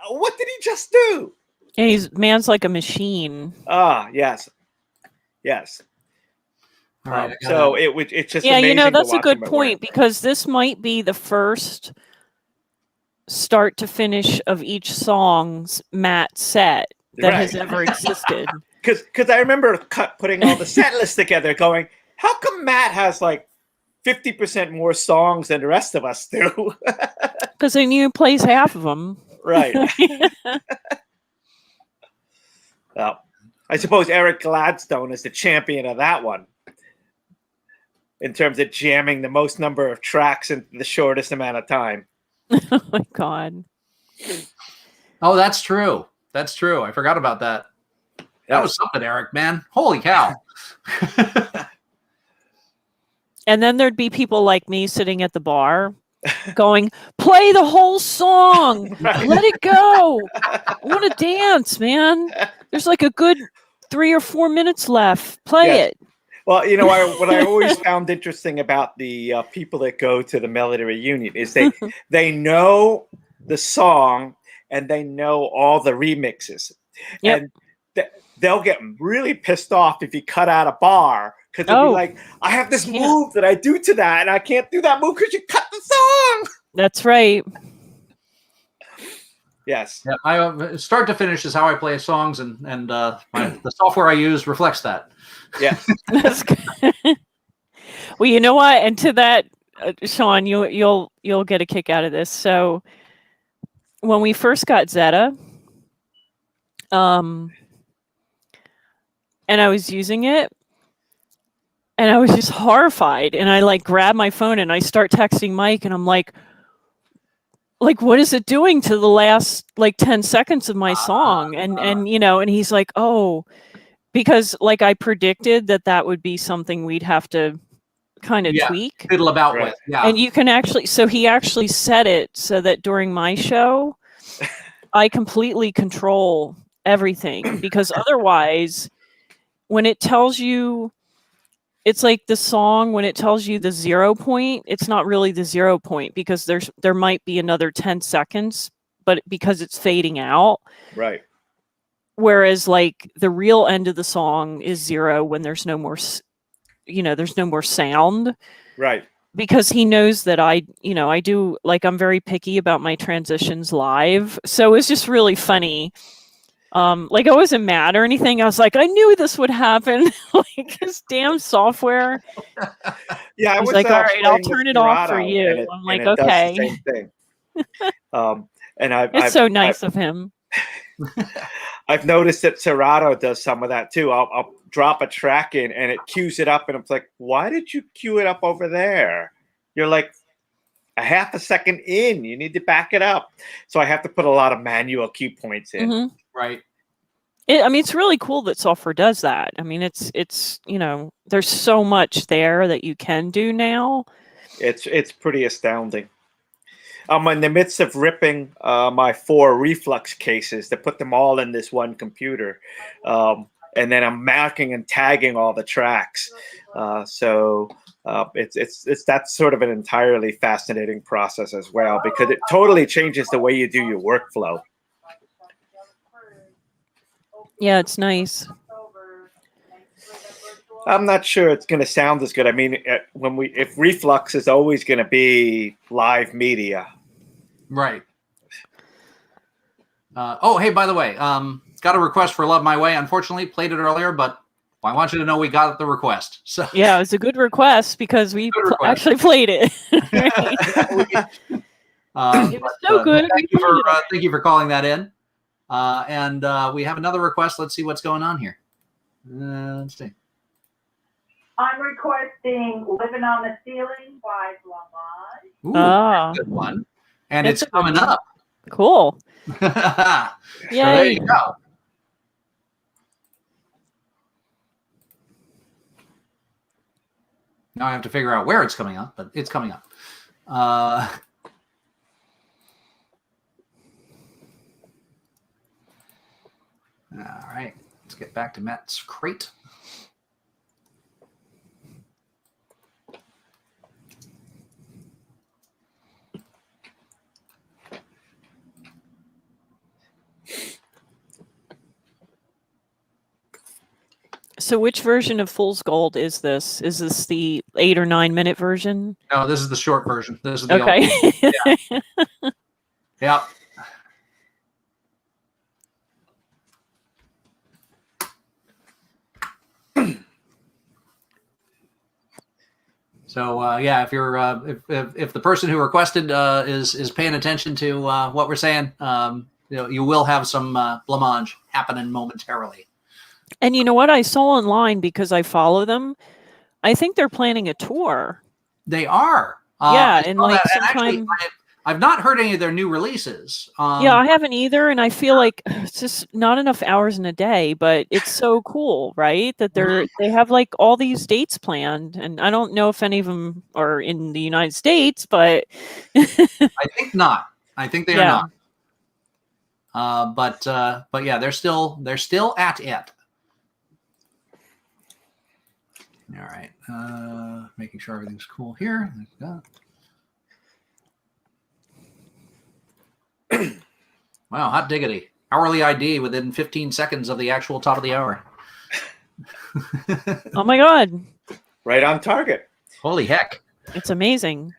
what did he just do? And man's like a machine. Ah, yes. Yes. All right, so it's just yeah, amazing that's to a watch good him at point work. because this might be the first start to finish of each song's Matt set that has ever existed. Because I remember putting all the set lists together going, how come Matt has like 50% more songs than the rest of us do? Because then you plays half of them. Right. Well, I suppose Eric Gladstone is the champion of that one in terms of jamming the most number of tracks in the shortest amount of time. Oh my God. Oh, that's true. That's true. I forgot about that. That was something, Eric, man. Holy cow. And then there'd be people like me sitting at the bar going, play the whole song. Let it go. I want to dance, man. There's like a good 3 or 4 minutes left. Play it. Well, what I always found interesting about the people that go to the Melody Reunion is they know the song and they know all the remixes. Yep. And they'll get really pissed off if you cut out a bar because they'll be like, I have this move that I do to that and I can't do that move because you cut the song. That's right. Yes. Yeah, I start to finish is how I play songs, and the software I use reflects that. Yes. That's good. Well, you know what? And to that, Sean, you'll get a kick out of this. So when we first got Zeta, and I was using it, and I was just horrified. And I like grab my phone and I start texting Mike, and I'm like, what is it doing to the last like 10 seconds of my song? And and he's like, oh, because like I predicted that would be something we'd have to kind of tweak. Fiddle about with. Yeah. And you can actually, so he actually set it so that during my show, I completely control everything because otherwise when it tells you, it's like the song, when it tells you the 0 point, it's not really the 0 point because there might be another 10 seconds, but because it's fading out. Right. Whereas like the real end of the song is 0 when there's no more, there's no more sound. Right. Because he knows that I do, like, I'm very picky about my transitions live. So it's just really funny. Like I wasn't mad or anything. I was like, I knew this would happen. Like this damn software. Yeah, I was was like, all right, I'll playing with turn it off for Serato, you. and I'm like, it does the okay. same thing. And It's so nice of him. I've noticed that Serato does some of that too. I'll drop a track in and it cues it up, and I'm like, why did you cue it up over there? You're like a half a second in. You need to back it up. So I have to put a lot of manual cue points in. Mhm. Right. It's really cool that software does that. I mean, it's there's so much there that you can do now. It's pretty astounding. I'm in the midst of ripping my 4 reflux cases to put them all in this one computer. And then I'm marking and tagging all the tracks. So that's sort of an entirely fascinating process as well, because it totally changes the way you do your workflow. Yeah, it's nice. I'm not sure it's going to sound as good. I mean, if Reflux is always going to be live media. Right. Oh, hey, by the way, got a request for Love My Way. Unfortunately, played it earlier, but I want you to know we got the request. So yeah, it was a good request because we actually played it. It was so good. Thank you for calling that in. And we have another request. Let's see what's going on here. Let's see. I'm requesting "Living on the Ceiling" by Blamage. Ooh, that's a good one. And It's it's coming up. Cool. So there you go. Now I have to figure out where it's coming up, but it's coming up. All right, let's get back to Matt's crate. So which version of Fool's Gold is this? Is this the 8 or 9 minute version? No, this is the short version. This is the Okay. old. Yeah. So yeah, if you're if the person who requested is paying attention to what we're saying, you will have some blancmange happening momentarily. And you know what? I saw online, because I follow them, I think they're planning a tour. They are. Yeah, I and saw like that. And actually, sometime. I've not heard any of their new releases. Yeah, I haven't either, and I feel like it's just not enough hours in a day, but it's so cool, right? That they have like all these dates planned, and I don't know if any of them are in the United States, but I think not. I think they are not. But yeah, they're still at it. All right. Making sure everything's cool here. Wow, hot diggity. Hourly ID within 15 seconds of the actual top of the hour. Oh my God. Right on target. Holy heck. It's amazing.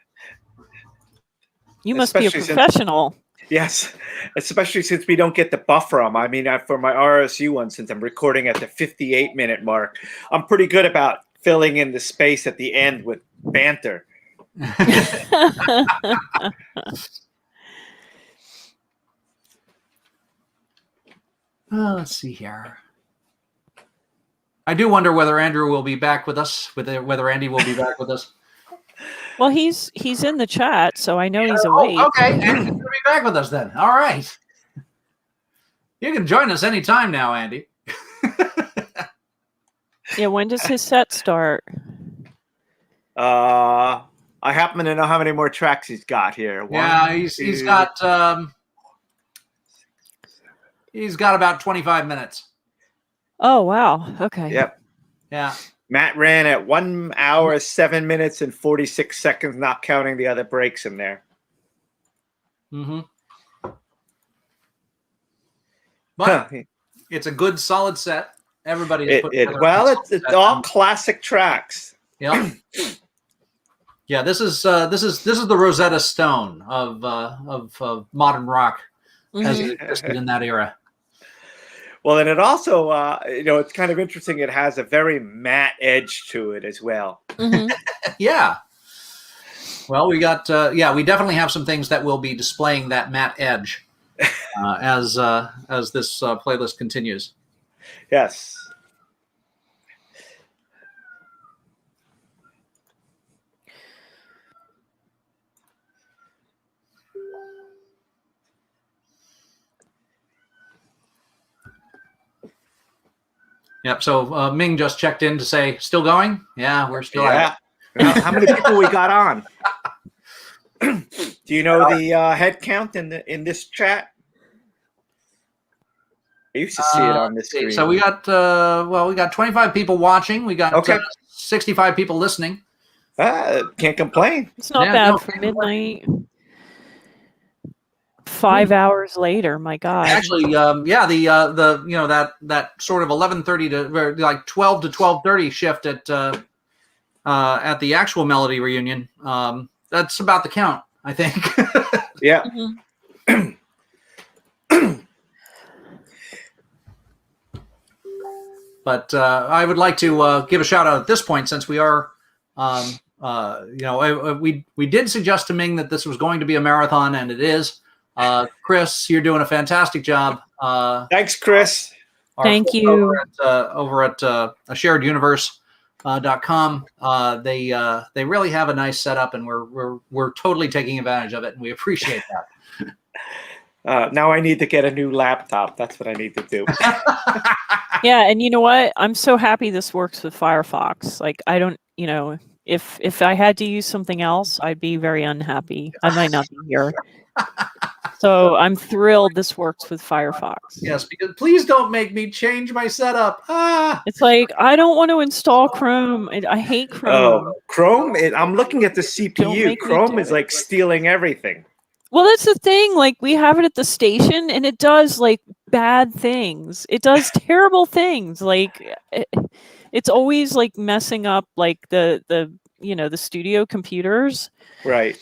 You must be a Especially professional. Yes, especially since we don't get the buffer 'em. I mean, for my RSU one, since I'm recording at the 58-minute mark, I'm pretty good about filling in the space at the end with banter. Let's see here. I do wonder whether Andrew will be back with us, whether Andy will be back with us. Well, he's in the chat, so I know he's awake. Okay, Andy's going to be back with us then. All right. You can join us anytime now, Andy. Yeah, when does his set start? I happen to know how many more tracks he's got here. Yeah, he's got about 25 minutes. Oh, wow. Okay. Yep. Yeah. Matt ran at 1 hour, 7 minutes, and 46 seconds, not counting the other breaks in there. Mm-hmm. But it's a good, solid set. Everybody has put together. It's all classic tracks. Yeah. Yeah, this is the Rosetta Stone of modern rock as it existed in that era. Well, and it also, it's kind of interesting. It has a very matte edge to it as well. Yeah. Well, we got, we definitely have some things that will be displaying that matte edge as this playlist continues. Yes. Yep. So Ming just checked in to say, still going? Yeah, we're still at it. How many people we got on? Do you know the head count in this chat? I used to see it on this screen. So we got we got 25 people watching. We got 65 people listening. Can't complain. It's not bad for midnight. 5 hours later, my God. Actually, the that sort of 11:30 to like 12 to 12:30 shift at the actual Melody reunion. That's about the count, I think. Yeah. But I would like to give a shout out at this point, since we are, we did suggest to Ming that this was going to be a marathon, and it is. Chris, you're doing a fantastic job. Thanks, Chris. Thank you. Over at ashareduniverse.com. They really have a nice setup, and we're totally taking advantage of it, and we appreciate that. Now I need to get a new laptop. That's what I need to do. Yeah, and you know what? I'm so happy this works with Firefox. Like, I don't, if I had to use something else, I'd be very unhappy. I might not be here. So I'm thrilled this works with Firefox. Yes, because please don't make me change my setup. It's like, I don't want to install Chrome. I hate Chrome. Oh, Chrome? I'm looking at the CPU. Chrome is like stealing everything. Well, that's the thing. Like, we have it at the station, and it does like bad things. It does terrible things. Like, it's always like messing up like the the studio computers. Right.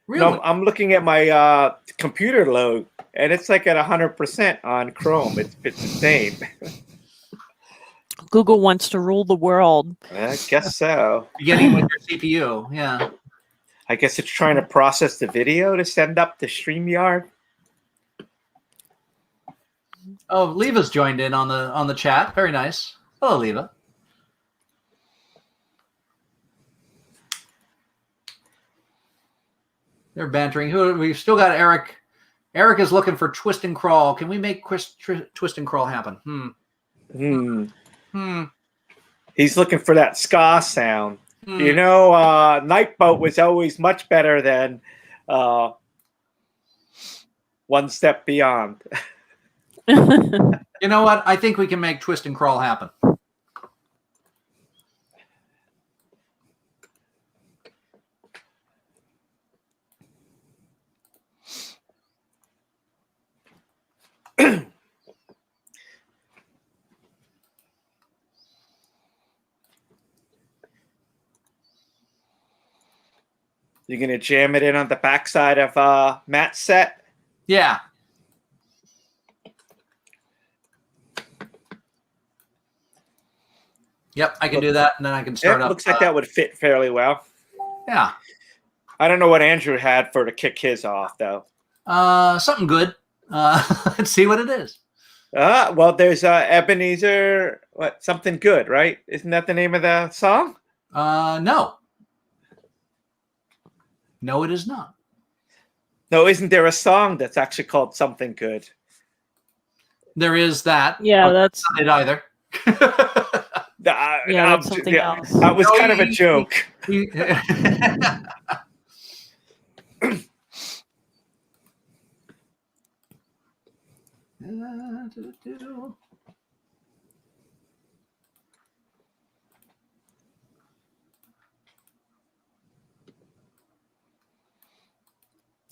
Really? No, I'm looking at my computer load, and it's like at 100% on Chrome. It's insane. Google wants to rule the world. I guess so. Beginning with your CPU, yeah. I guess it's trying to process the video to send up to StreamYard. Oh, Leva's joined in on the chat. Very nice. Hello, Leva. They're bantering. We've still got Eric. Eric is looking for twist and crawl. Can we make twist and crawl happen? He's looking for that ska sound. You know, Nightboat was always much better than One Step Beyond. You know what? I think we can make twist and crawl happen. You're going to jam it in on the backside of Matt's set? Yeah. Yep, I can do that, and then I can start up. Looks like that would fit fairly well. Yeah. I don't know what Andrew had for to kick his off, though. Something good. Let's see what it is. Well, there's Ebenezer, something good, right? Isn't that the name of the song? No. No, it is not. No, isn't there a song that's actually called Something Good? There is that. Yeah, that's not it either. That's something else. That was kind of a joke.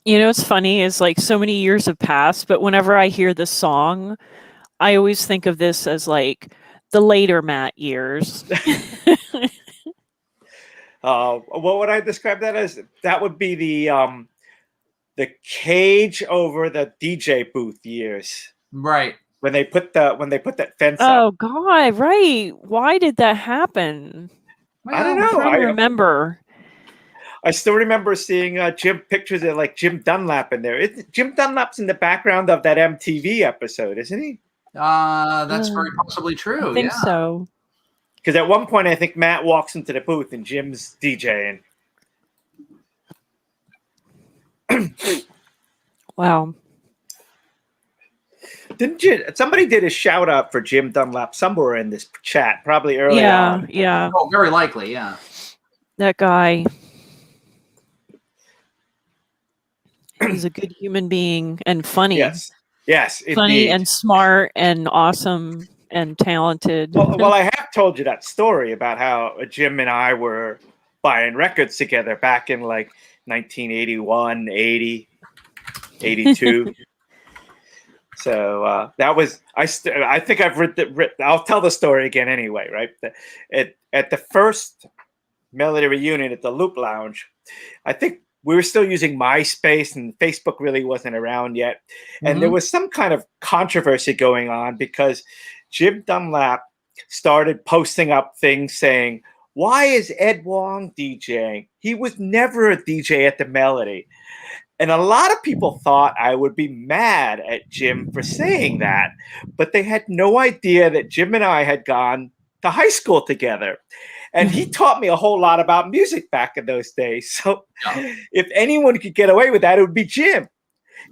You know, what's funny is like so many years have passed, but whenever I hear this song, I always think of this as like the later Matt years. What would I describe that as? That would be the cage over the DJ booth years. Right. When they put that fence up. Oh God, right. Why did that happen? I don't know. I remember. I still remember seeing pictures of like Jim Dunlap in there. Jim Dunlap's in the background of that MTV episode, isn't he? That's very possibly true. I think so. Because at one point, I think Matt walks into the booth and Jim's DJing. Wow. Somebody did a shout out for Jim Dunlap somewhere in this chat, probably early on. Yeah. Oh, very likely, yeah. That guy. He's a good human being and funny. Yes, funny indeed. and smart and awesome and talented. Well, I have told you that story about how Jim and I were buying records together back in like 1981, 80, 82. So that was I think I've written. I'll tell the story again anyway, right? At the first Melody reunion at the Loop Lounge, I think we were still using MySpace and Facebook really wasn't around yet. And there was some kind of controversy going on because Jim Dunlap started posting up things saying, why is Ed Wong DJing? He was never a DJ at the Melody. And a lot of people thought I would be mad at Jim for saying that, but they had no idea that Jim and I had gone to high school together. And he taught me a whole lot about music back in those days. So if anyone could get away with that, it would be Jim.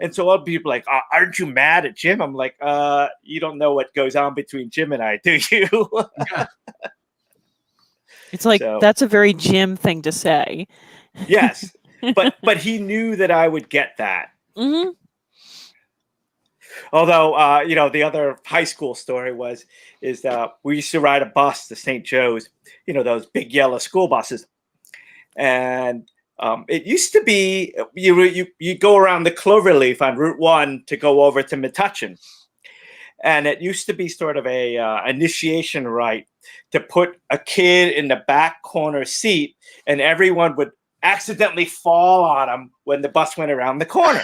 And so a lot of people are like, aren't you mad at Jim? I'm like, you don't know what goes on between Jim and I, do you? It's like, that's a very Jim thing to say. Yes. But he knew that I would get that. Mm-hmm. Although, the other high school story is that we used to ride a bus to St. Joe's, those big yellow school buses. And it used to be, you go around the Cloverleaf on Route 1 to go over to Metuchen. And it used to be sort of a initiation rite to put a kid in the back corner seat, and everyone would accidentally fall on him when the bus went around the corner.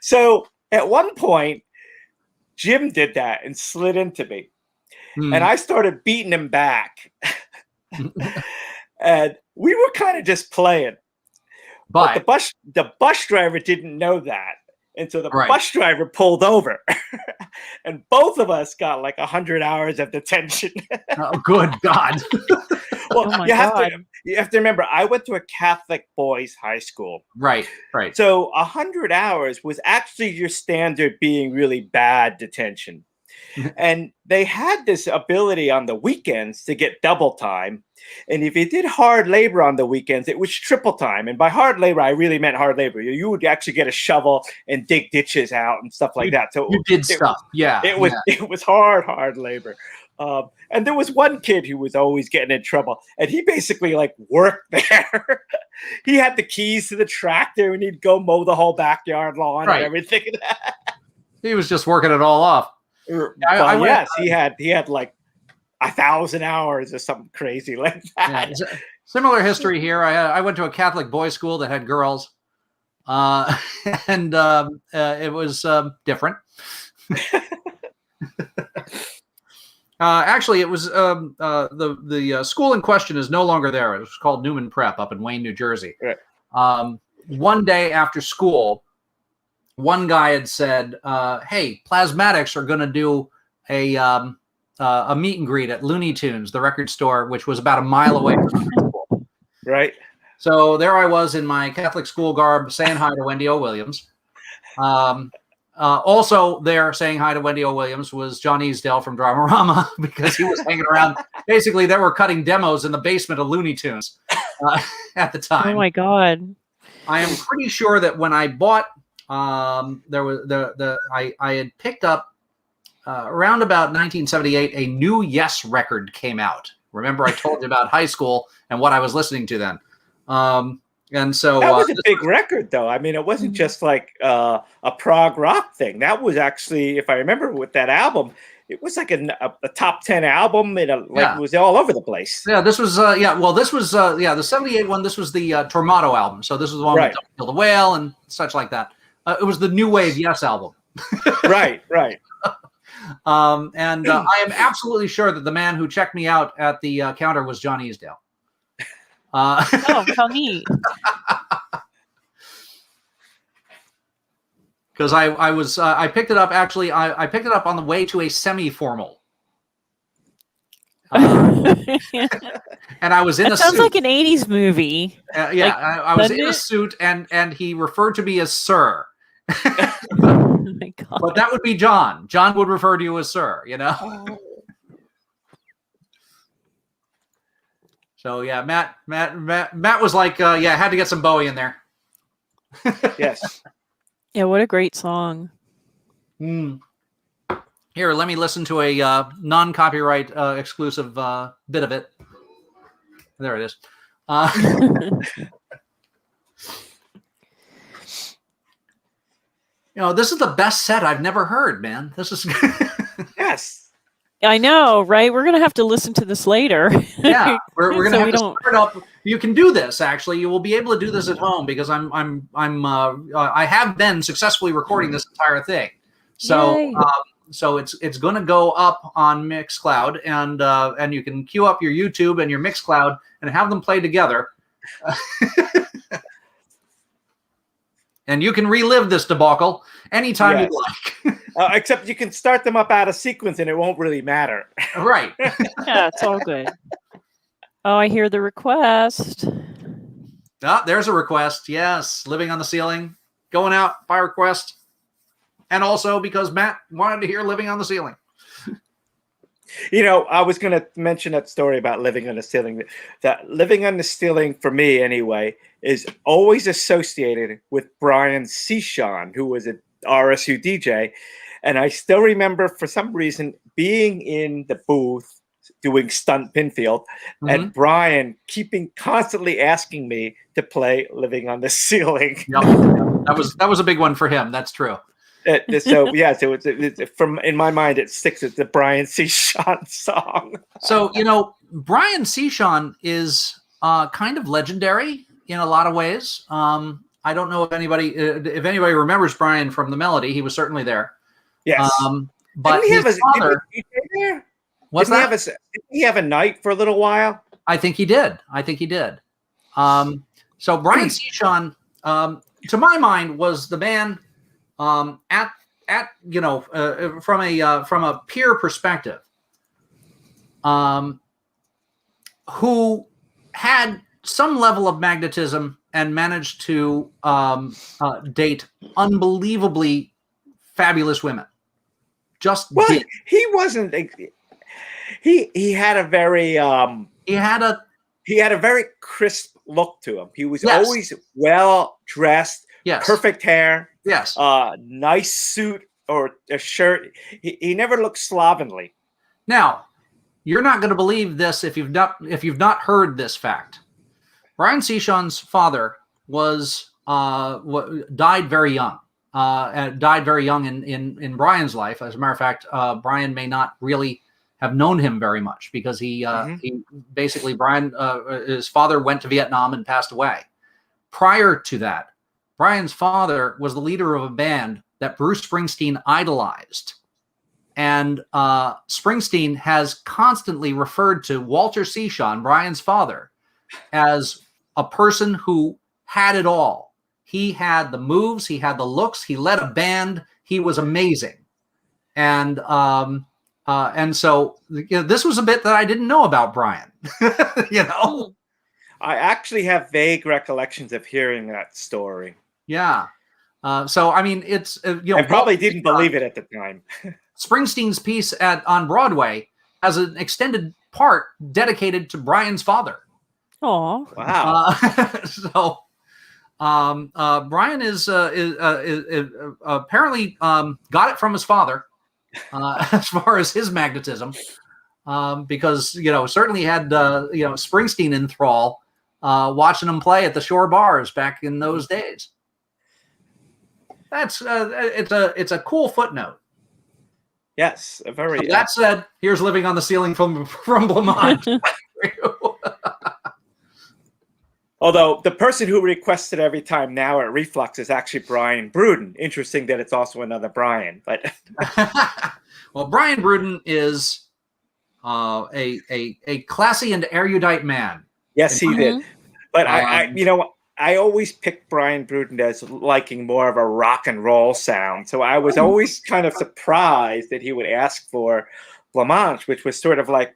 So at one point, Jim did that and slid into me. And I started beating him back. And we were kind of just playing. But the bus driver didn't know that. And so the bus driver pulled over. And both of us got like 100 hours of detention. Oh, good God. Well, you have to remember, I went to a Catholic boys' high school. Right. So 100 hours was actually your standard being really bad detention. And they had this ability on the weekends to get double time. And if you did hard labor on the weekends, it was triple time. And by hard labor, I really meant hard labor. You would actually get a shovel and dig ditches out and stuff like that. So you did stuff. Yeah. It was hard labor. And there was one kid who was always getting in trouble, and he basically like worked there. He had the keys to the tractor, and he'd go mow the whole backyard lawn and everything. He was just working it all off. Yes, he had like 1,000 hours or something crazy like that. Yeah, similar history here. I went to a Catholic boys' school that had girls, and it was different. Actually, it was the school in question is no longer there. It was called Newman Prep up in Wayne, New Jersey. Right. One day after school, one guy had said, "Hey, Plasmatics are going to do a meet and greet at Looney Tunes, the record store, which was about a mile away from the school." Right. So there I was in my Catholic school garb, saying hi to Wendy O. Williams. Also there saying hi to Wendy O. Williams was John Easdale from Dramarama, because he was hanging around. Basically, they were cutting demos in the basement of Looney Tunes at the time. Oh my God. I am pretty sure that when I bought, there was I had picked up around about 1978, a new Yes record came out. Remember, I told you about high school and what I was listening to then. And so that was a big record, though. I mean, it wasn't just like a prog rock thing. That was actually, if I remember, with that album, it was like a top 10 album. It was all over the place. Yeah, this was this was the 78 one. This was the Tormato album. So this was the one with Don't Kill the Whale and such like that. It was the new wave Yes album. Right. And I am absolutely sure that the man who checked me out at the counter was John Easdale. Oh, how neat. Because I picked it up, actually, I picked it up on the way to a semi-formal. And I was in a suit. Sounds like an 80s movie. I was in a suit, and he referred to me as Sir. Oh my God. But that would be John. John would refer to you as Sir, you know? So yeah, Matt was like, I had to get some Bowie in there. Yes. Yeah, what a great song. Here, let me listen to a non-copyright exclusive bit of it. There it is. This is the best set I've never heard, man. This is yes. I know, right? We're gonna have to listen to this later. Yeah, we're gonna have to start up. You can do this. Actually, you will be able to do this at home, because I have been successfully recording this entire thing. So so it's going to go up on Mixcloud, and you can queue up your YouTube and your Mixcloud and have them play together. And you can relive this debacle anytime you like. Except you can start them up out of sequence and it won't really matter. Right. Yeah, it's all good. Oh, I hear the request. Oh, there's a request. Yes. Living on the Ceiling. Going out by request. And also because Matt wanted to hear Living on the Ceiling. I was going to mention that story about Living on the Ceiling. That Living on the Ceiling, for me anyway, is always associated with Brian Seashon, who was an RSU DJ. And I still remember, for some reason, being in the booth doing Stunt Pinfield, and Brian constantly asking me to play Living on the Ceiling. Yep. That was a big one for him. That's true. So it's from in my mind it sticks as the Brian C. Sean song. So Brian C. Sean is kind of legendary in a lot of ways. I don't know if anybody remembers Brian from the Melody. He was certainly there. Yes. But his father. Did he have a night for a little while? I think he did. So Brian C. Sean, to my mind, was the man from a peer perspective, who had some level of magnetism and managed to date unbelievably fabulous women. He wasn't. He had a very he had a very crisp look to him. He was always well dressed, perfect hair, nice suit or a shirt. He never looked slovenly. Now, you're not going to believe this if you've not heard this fact. Brian C. Sean's father died very young. Died very young in Brian's life. As a matter of fact, Brian may not really have known him very much because he basically his father went to Vietnam and passed away. Prior to that, Brian's father was the leader of a band that Bruce Springsteen idolized. And Springsteen has constantly referred to Walter C. Sean, Brian's father, as a person who had it all. He had the moves, he had the looks, he led a band, he was amazing. And so this was a bit that I didn't know about Brian. I actually have vague recollections of hearing that story. Yeah. So I mean, it's I probably didn't believe it at the time. Springsteen's piece on Broadway has an extended part dedicated to Brian's father. Oh, wow! Brian is apparently got it from his father as far as his magnetism, because certainly had Springsteen in thrall, watching him play at the shore bars back in those days. That's it's a cool footnote. Yes, a very. So that said, here's "Living on the Ceiling" from Blamont. Although the person who requests it every time now at Reflux is actually Brian Bruden. Interesting that it's also another Brian, but well, Brian Bruden is a classy and erudite man. Yes, he did. But I always picked Brian Bruden as liking more of a rock and roll sound. So I was always kind of surprised that he would ask for Blamont, which was sort of like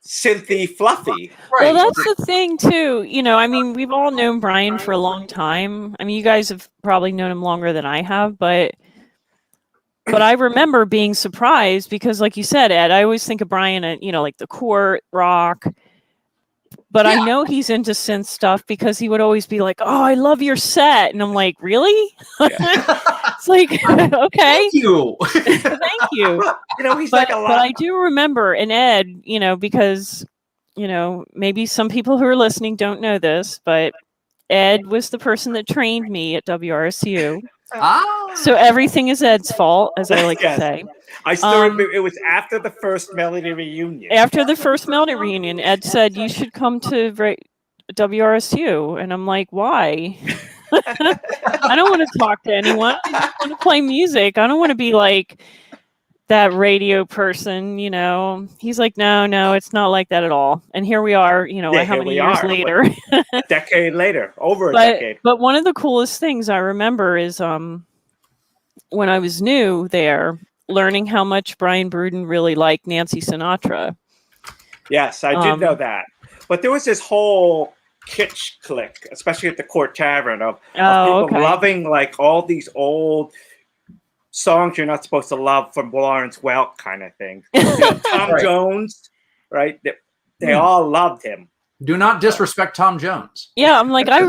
synthy fluffy. Well, that's the thing too. I mean, we've all known Brian for a long time. I mean, you guys have probably known him longer than I have, but I remember being surprised because, like you said, Ed, I always think of Brian at, like the Court, rock. But I know he's into synth stuff because he would always be like, "Oh, I love your set," and I'm like, "Really?" It's like, okay, thank you, thank you. He's like a lot. But I do remember, and Ed, because maybe some people who are listening don't know this, but Ed was the person that trained me at WRSU. So everything is Ed's fault, as I like to say. I still remember it was after the first Melody reunion. After the first Melody reunion, Ed said, "You should come to WRSU." And I'm like, "Why?" I don't want to talk to anyone. I just want to play music. I don't want to be like that radio person, He's like, no, it's not like that at all. And here we are, how many years later? A decade later, over a decade. But one of the coolest things I remember is when I was new there, learning how much Brian Bruden really liked Nancy Sinatra. Yes, I did know that. But there was this whole kitsch clique, especially at the Court Tavern, of people loving like all these old songs you're not supposed to love from Lawrence Welk kind of thing. Tom Jones, right? They all loved him. Do not disrespect Tom Jones. Yeah, I'm like, I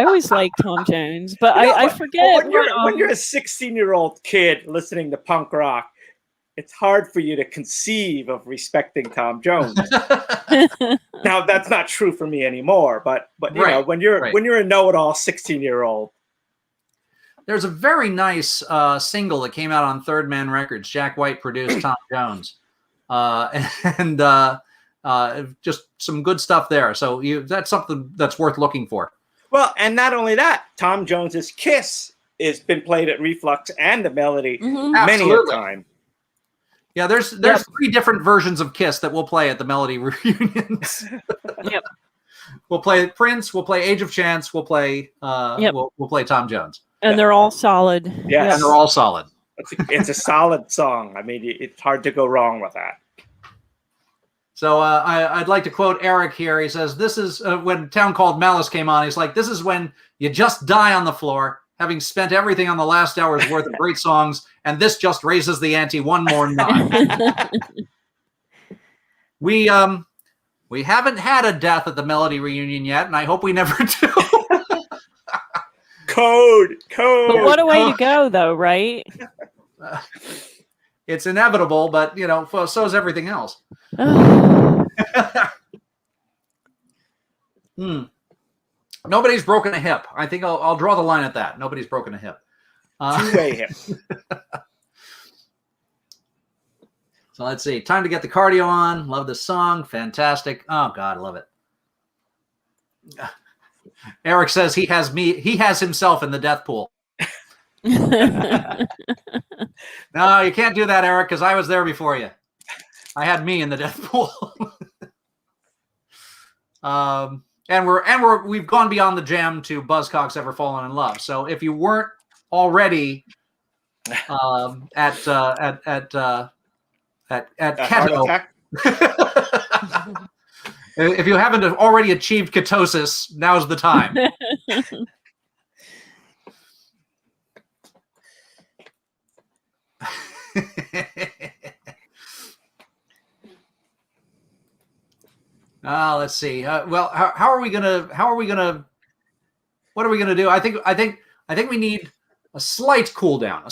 always liked Tom Jones, but I forget. When you're a 16-year-old kid listening to punk rock, it's hard for you to conceive of respecting Tom Jones. Now, that's not true for me anymore, but when you're a know-it-all 16-year-old. There's a very nice single that came out on Third Man Records. Jack White produced, Tom Jones, and just some good stuff there. So that's something that's worth looking for. Well, and not only that, Tom Jones's Kiss has been played at Reflux and the Melody many a time. Yeah, there's 3 different versions of Kiss that we'll play at the Melody reunions. Yep. We'll play Prince. We'll play Age of Chance. We'll play. We'll play Tom Jones. And they're all solid. Yes. And they're all solid. It's a solid song. I mean, it's hard to go wrong with that. So I'd like to quote Eric here. He says, "This is when Town Called Malice came on. He's like, this is when you just die on the floor, having spent everything on the last hour's worth of great songs, and this just raises the ante one more notch." We haven't had a death at the Melody reunion yet, and I hope we never do. Code. But what a way to go, though, right? It's inevitable, but so is everything else. Nobody's broken a hip. I think I'll draw the line at that. Nobody's broken a hip. Two-way hip. So let's see. Time to get the cardio on. Love this song. Fantastic. Oh God, I love it. Eric says he has me. He has himself in the death pool. No, you can't do that, Eric, because I was there before you. I had me in the death pool. And we've gone beyond the jam to Buzzcocks Ever Fallen in Love. So if you weren't already at keto, if you haven't already achieved ketosis, now's the time. Let's see. Well, how are we gonna? What are we gonna do? I think we need a slight cool down,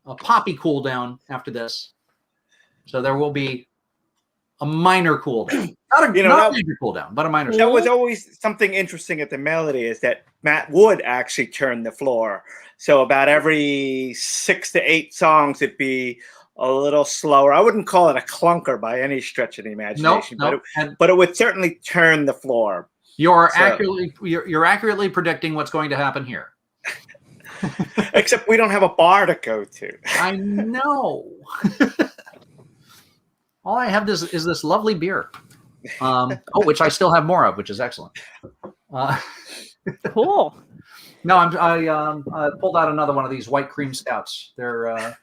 a poppy cool down after this. So there will be a minor cool down, not a major cool down, but a minor. That was always something interesting at the Melody, is that Matt would actually turn the floor. So about every 6 to 8 songs, it'd be a little slower. I wouldn't call it a clunker by any stretch of the imagination, but it would certainly turn the floor. You're accurately predicting what's going to happen here. Except we don't have a bar to go to. I know. All I have is this lovely beer, which I still have more of, which is excellent. Cool. No, I pulled out another one of these white cream stouts. They're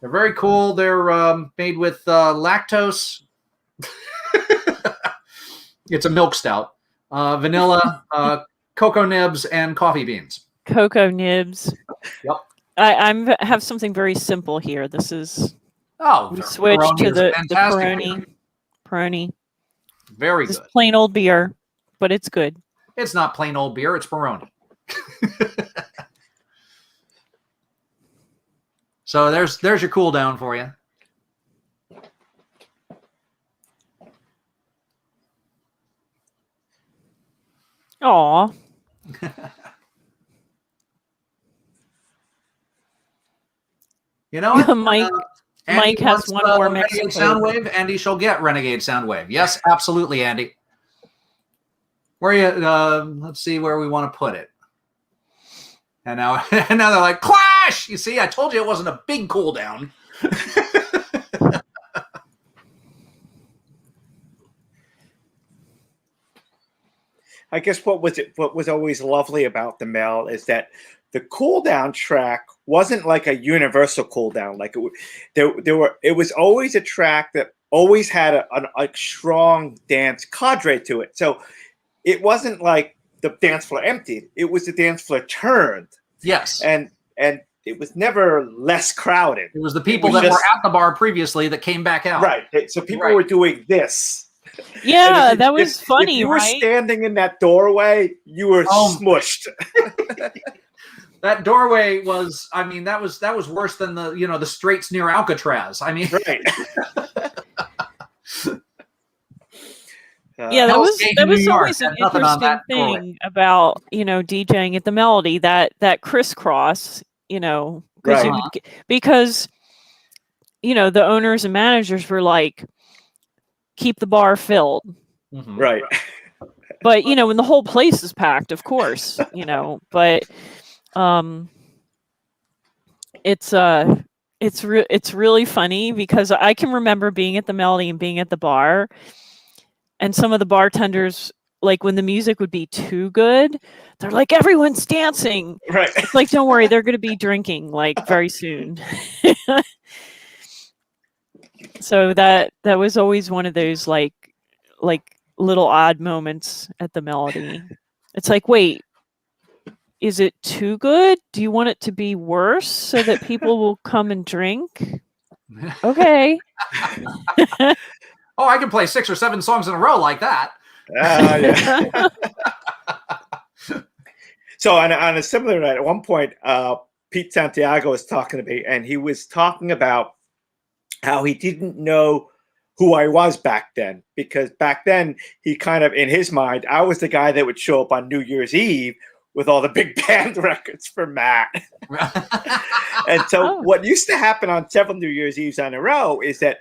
very cool. They're made with lactose. It's a milk stout, vanilla, cocoa nibs, and coffee beans. Cocoa nibs. Yep. I have something very simple here. This is we switched to the Peroni. Very Just good. Plain old beer, but it's good. It's not plain old beer. It's Peroni. So there's your cool down for you. Aw. You know what? Mike has one more Renegade Soundwave. Andy shall get Renegade Soundwave. Yes, absolutely, Andy. Where you? Let's see where we want to put it. And now they're like, clash! You see, I told you it wasn't a big cool down. I guess what was always lovely about the Mel is that the cool down track wasn't like a universal cool down. Like it was always a track that always had a strong dance cadre to it. So it wasn't like the dance floor emptied. It was the dance floor turned. Yes. And it was never less crowded. It was the people that were at the bar previously that came back out. Right. So people were doing this. Yeah, that was funny, if you were right? standing in that doorway, you were smushed. That doorway was, I mean, that was worse than the straits near Alcatraz. I mean, right. Yeah, that was Gate in New York always an had nothing on interesting that story. thing about DJing at the Melody, that crisscross, Right. because the owners and managers were like, keep the bar filled, Right. but when the whole place is packed, of course, but it's really funny because I can remember being at the Melody and being at the bar, and some of the bartenders, like when the music would be too good, they're like, everyone's dancing. Right. It's like, don't worry, they're going to be drinking like very soon. So that was always one of those like little odd moments at the Melody. It's like, wait, is it too good? Do you want it to be worse so that people will come and drink? Okay. Oh, I can play 6 or 7 songs in a row like that. Yeah. So on a similar note, at one point, Pete Santiago was talking to me, and he was talking about how he didn't know who I was back then, because back then he kind of, in his mind, I was the guy that would show up on New Year's Eve with all the big band records for Matt. And so what used to happen on several New Year's Eves in a row is that,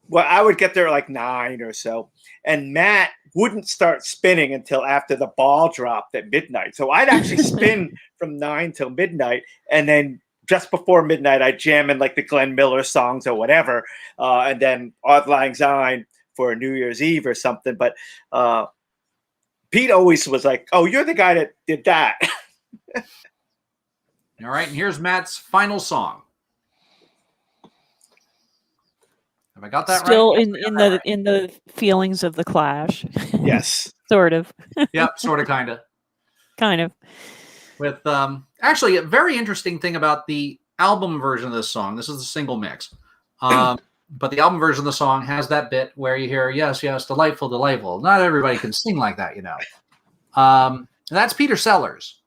well, I would get there like 9 or so, and Matt wouldn't start spinning until after the ball dropped at midnight. So I'd actually spin from 9 till midnight, and then just before midnight, I'd jam in like the Glenn Miller songs or whatever, and then Auld Lang Syne for New Year's Eve or something. But Pete always was like, "Oh, you're the guy that did that." All right, and here's Matt's final song. Have I got that Still right? in the feelings of the Clash. Yes. Sort of. Yep, sort of, kind of. Kind of. With actually a very interesting thing about the album version of this song. This is the single mix. But the album version of the song has that bit where you hear, yes, yes, delightful, delightful. Not everybody can sing like that, That's Peter Sellers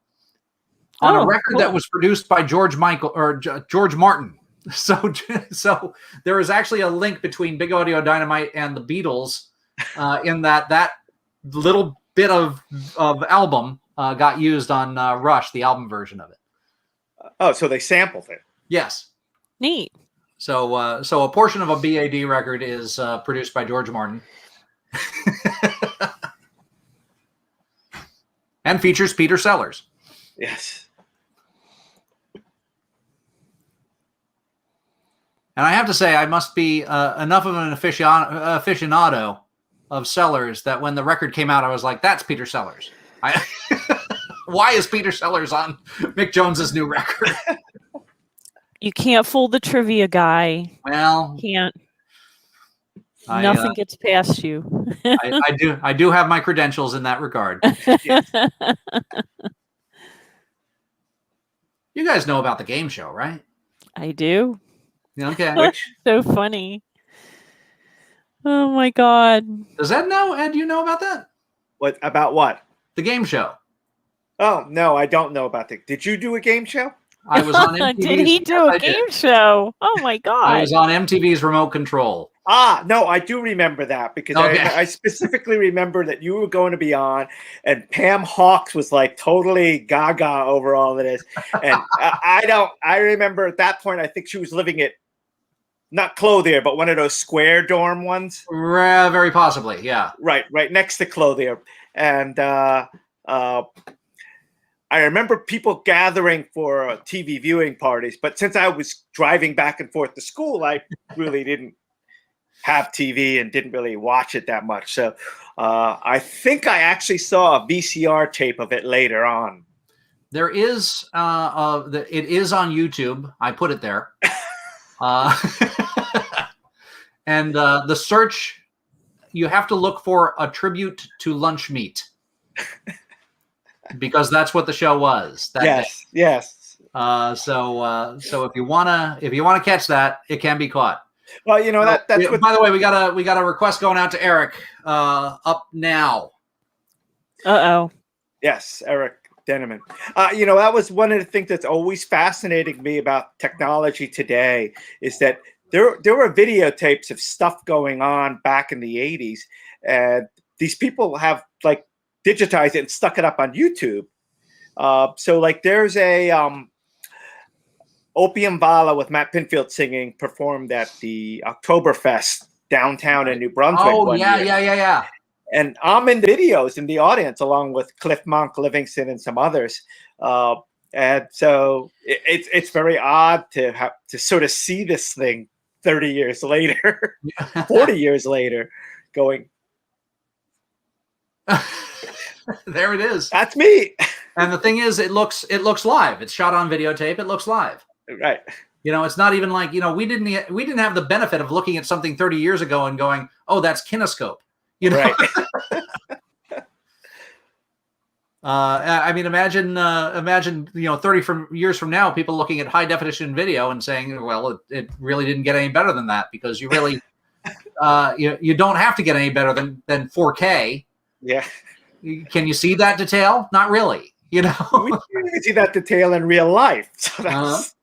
on a record that was produced by George Martin. So there is actually a link between Big Audio Dynamite and the Beatles in that little bit of album got used on Rush, the album version of it. Oh, so they sampled it. Yes. Neat. So a portion of a BAD record is produced by George Martin. And features Peter Sellers. Yes. And I have to say, I must be enough of an aficionado of Sellers that when the record came out, I was like, that's Peter Sellers. Why is Peter Sellers on Mick Jones's new record? You can't fool the trivia guy. Well, can't. Nothing gets past you. I do have my credentials in that regard. You guys know about the game show, right? I do. Okay. So funny. Oh my God. Does Ed know? Ed, do you know about that? What about what? The game show. Oh no, I don't know about that. Did you do a game show? I was on MTV's. Did he do a game show? Oh my God. I was on MTV's Remote Control. Ah, no, I do remember that because Okay. I specifically remember that you were going to be on, and Pam Hawks was like totally gaga over all of this. And I remember at that point, I think she was living at, not Clothier, but one of those square dorm ones. Very possibly, yeah. Right next to Clothier. And I remember people gathering for TV viewing parties, but since I was driving back and forth to school, I really didn't have TV and didn't really watch it that much. So I think I actually saw a VCR tape of it later on. There is, it is on YouTube. I put it there. And the search, you have to look for a tribute to lunch meat. Because that's what the show was. Yes. So if you wanna catch that, it can be caught. Well, that's what. By the way, we got a request going out to Eric. Up now. Yes, Eric Denneman. That was one of the things that's always fascinating me about technology today is that there were videotapes of stuff going on back in the 80s, and these people have like digitized it and stuck it up on YouTube. So like there's a Opium Vala with Matt Pinfield singing performed at the Oktoberfest downtown in New Brunswick. Oh, one yeah, year. yeah. And I'm in the videos in the audience along with Cliff Monk, Livingston, and some others. And so it's very odd to have to sort of see this thing 30 years later, 40 years later, going. There it is. That's me. And the thing is, it looks live. It's shot on videotape. It looks live. Right. You know, it's not even like, you know, we didn't have the benefit of looking at something 30 years ago and going, oh, that's kinescope. You know, right. I mean, imagine, you know, 30 years from now, people looking at high definition video and saying, well, it really didn't get any better than that, because you really, you don't have to get any better than 4K. Yeah. Can you see that detail? Not really. You know, we can see that detail in real life. So that's.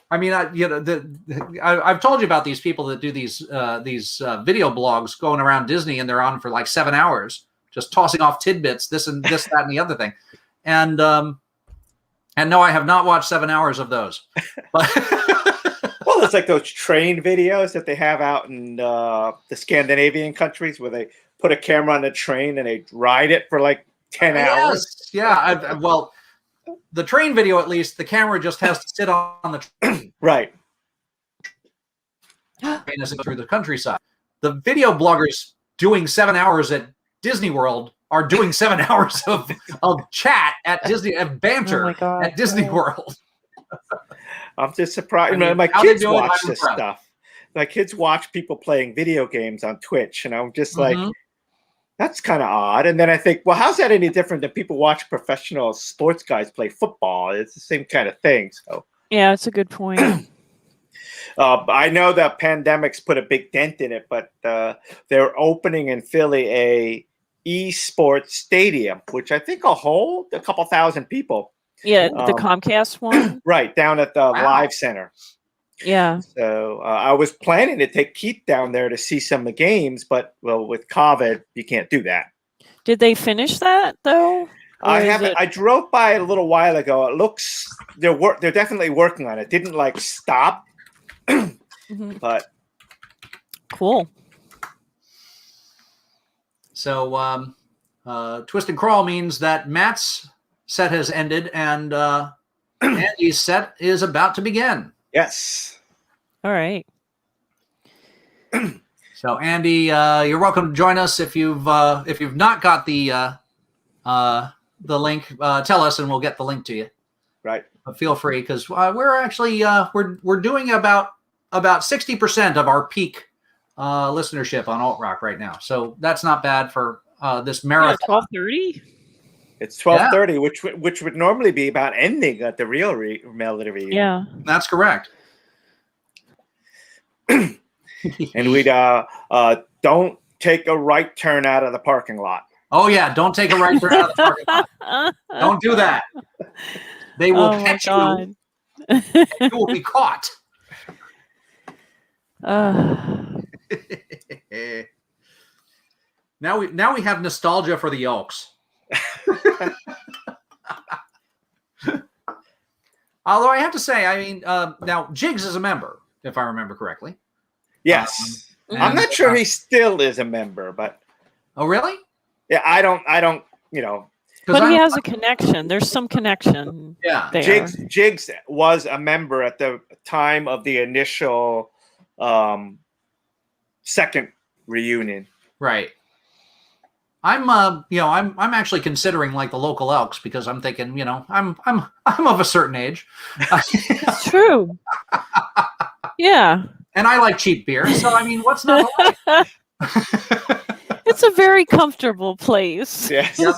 I mean, I've told you about these people that do these video blogs going around Disney, and they're on for like 7 hours, just tossing off tidbits, this and this, that, and the other thing. And no, I have not watched 7 hours of those. But well, it's like those train videos that they have out in the Scandinavian countries where they put a camera on a train and they ride it for like 10 hours. Yeah. Well, the train video, at least, the camera just has to sit on the train. Right. As it through the countryside. The video bloggers doing 7 hours at Disney World are doing 7 hours of chat at Disney, of banter at Disney World. I'm just surprised. I mean, my how they kids do it, watch I'm this impressed. stuff. My kids watch people playing video games on Twitch, and I'm just like, that's kind of odd. And then I think, well, how's that any different than people watch professional sports guys play football? It's the same kind of thing. So yeah, it's a good point. I know the pandemic's put a big dent in it, but they're opening in Philly a esports stadium, which I think will hold a couple thousand people. Yeah, the Comcast one. Right, down at the Live Center. Yeah. So I was planning to take Keith down there to see some of the games, but well, with COVID, you can't do that. Did they finish that though? I haven't. I drove by a little while ago. It looks they're definitely working on it. Didn't like stop, but cool. So twist and crawl means that Matt's set has ended and Andy's set is about to begin. Yes. All right. So Andy, you're welcome to join us. If you've not got the link, tell us and we'll get the link to you. Right. But feel free, because we're actually we're doing about 60% of our peak listenership on alt rock right now. So that's not bad for this marathon. 12:30. It's 12:30, which would normally be about ending at the real melody reunion. Yeah, that's correct. And we'd don't take a right turn out of the parking lot. Oh yeah, don't take a right turn out of the parking lot. Don't do that. They will catch you. And you will be caught. Now we have nostalgia for the Elks. Although I have to say, I mean, now Jigs is a member, if I remember correctly. Yes, I'm not sure he still is a member, but oh really? Yeah, I don't, you know. But he has a connection. There's some connection. Yeah, there. Jigs was a member at the time of the initial second reunion. Right. I'm I'm actually considering like the local Elks, because I'm thinking, I'm of a certain age. It's true. Yeah. And I like cheap beer, so I mean, what's not to like? It's a very comfortable place. Yes. Yep.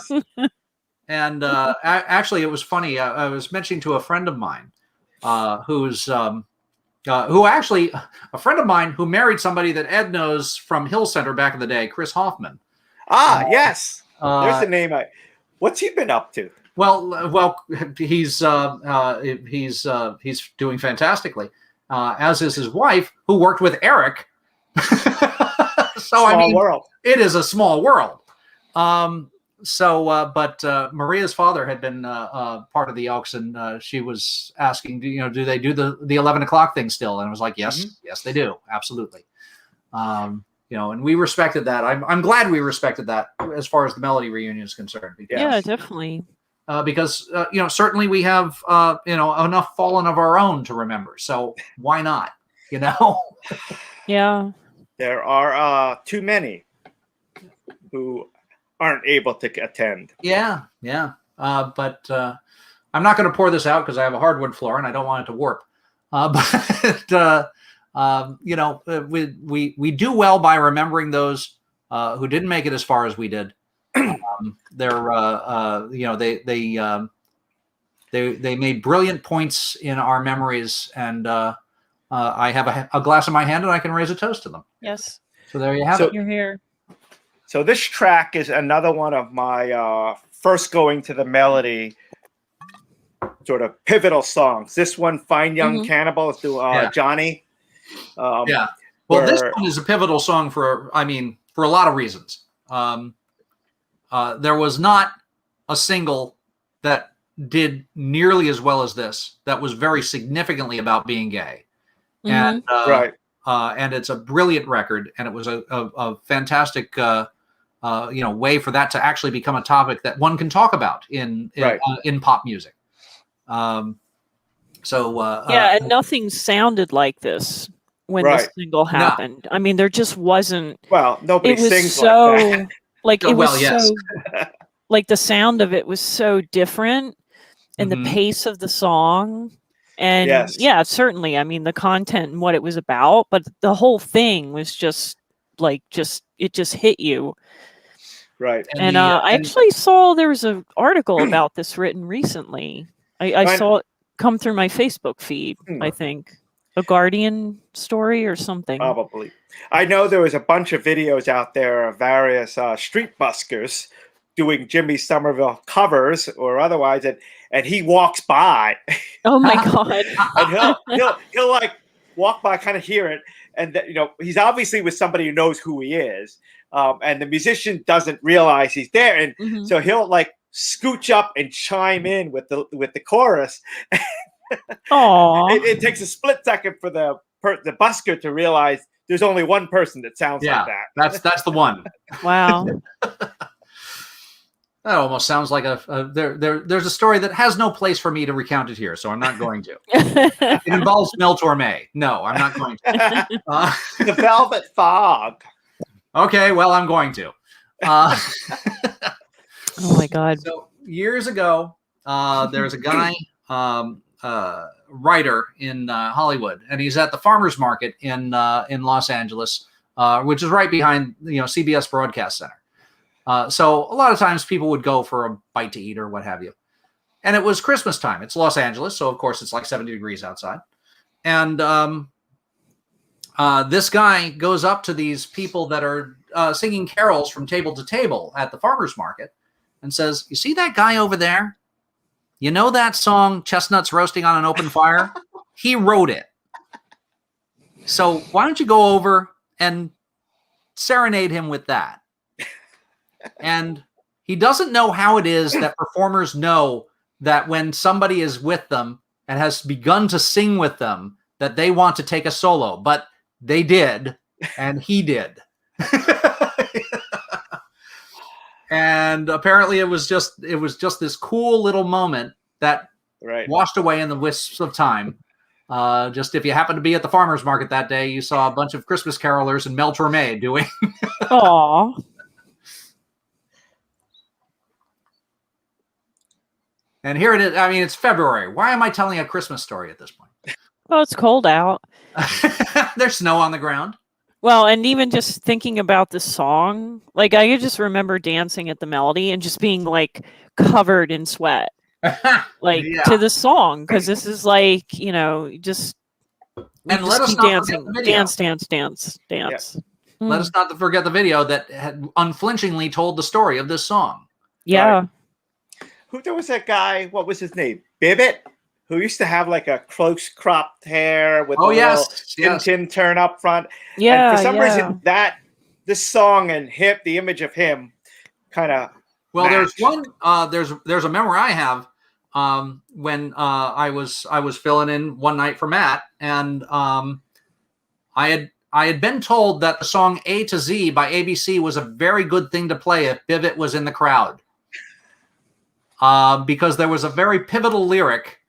And actually, it was funny. I was mentioning to a friend of mine, who's who actually a friend of mine who married somebody that Ed knows from Hill Center back in the day, Chris Hoffman. Ah, yes. There's the name. What's he been up to? Well, he's doing fantastically, as is his wife, who worked with Eric. So Small world. It is a small world. But Maria's father had been part of the Elks, and she was asking, do they do the 11 o'clock thing still? And I was like, yes, yes, they do, absolutely. And we respected that. I'm glad we respected that as far as the Melody reunion is concerned. Because, yeah, definitely. Because certainly we have enough fallen of our own to remember. So why not? Yeah. There are too many who aren't able to attend. Yeah. But I'm not going to pour this out because I have a hardwood floor and I don't want it to warp. We do well by remembering those who didn't make it as far as we did. They made brilliant points in our memories, and I have a glass in my hand and I can raise a toast to them. Yes. So there you have it. You're here. So this track is another one of my first going to the Melody sort of pivotal songs. This one, Fine Young Cannibal, to Johnny. Well, this one is a pivotal song for a lot of reasons. There was not a single that did nearly as well as this that was very significantly about being gay. And and it's a brilliant record, and it was a fantastic way for that to actually become a topic that one can talk about in pop music. And nothing sounded like this when this single happened. No. I mean, there just wasn't. Well, nobody sings so, like that. Like it was so, like the sound of it was so different, and the pace of the song, and yeah, certainly. I mean, the content and what it was about, but the whole thing was just it just hit you. Right. And I actually saw there was an article about this written recently. I saw it come through my Facebook feed, I think. A Guardian story or something. Probably. I know there was a bunch of videos out there of various street buskers doing Jimmy Somerville covers or otherwise, and he walks by. Oh my God. And he'll like walk by, kind of hear it, and he's obviously with somebody who knows who he is, and the musician doesn't realize he's there, and so he'll like scooch up and chime in with the chorus. It takes a split second for the busker to realize there's only one person that sounds like that. That's the one. Wow. That almost sounds like there's a story that has no place for me to recount it here, so I'm not going to. It involves Mel Torme. No, I'm not going to. The Velvet Fog. Okay, well, I'm going to. Oh my God. So years ago, there's a guy, writer in Hollywood, and he's at the farmers market in Los Angeles, which is right behind CBS Broadcast Center. So a lot of times people would go for a bite to eat or what have you. And it was Christmas time. It's Los Angeles, so of course it's like 70 degrees outside. And this guy goes up to these people that are singing carols from table to table at the farmers market and says, "You see that guy over there? You know that song, Chestnuts Roasting on an Open Fire? He wrote it. So why don't you go over and serenade him with that?" And he doesn't know how it is that performers know that when somebody is with them and has begun to sing with them, that they want to take a solo, but they did, and he did. And apparently it was just this cool little moment that washed away in the wisps of time. Just if you happen to be at the farmer's market that day, you saw a bunch of Christmas carolers and Mel Torme doing. Aww. And here it is. I mean, it's February. Why am I telling a Christmas story at this point? Well, it's cold out. There's snow on the ground. Well, and even just thinking about the song, like I could just remember dancing at the Melody and just being like covered in sweat, like to the song, because this is like just and let us keep not dancing, dance. Yeah. Let us not forget the video that had unflinchingly told the story of this song. Yeah. Who there was that guy? What was his name? Bibbit, who used to have like a close cropped hair with chin turn up front. Yeah. And for some reason, this song and the image of him kind of. Well, there's one. There's a memory I have when I was filling in one night for Matt, and I had been told that the song A to Z by ABC was a very good thing to play if Bivett was in the crowd, because there was a very pivotal lyric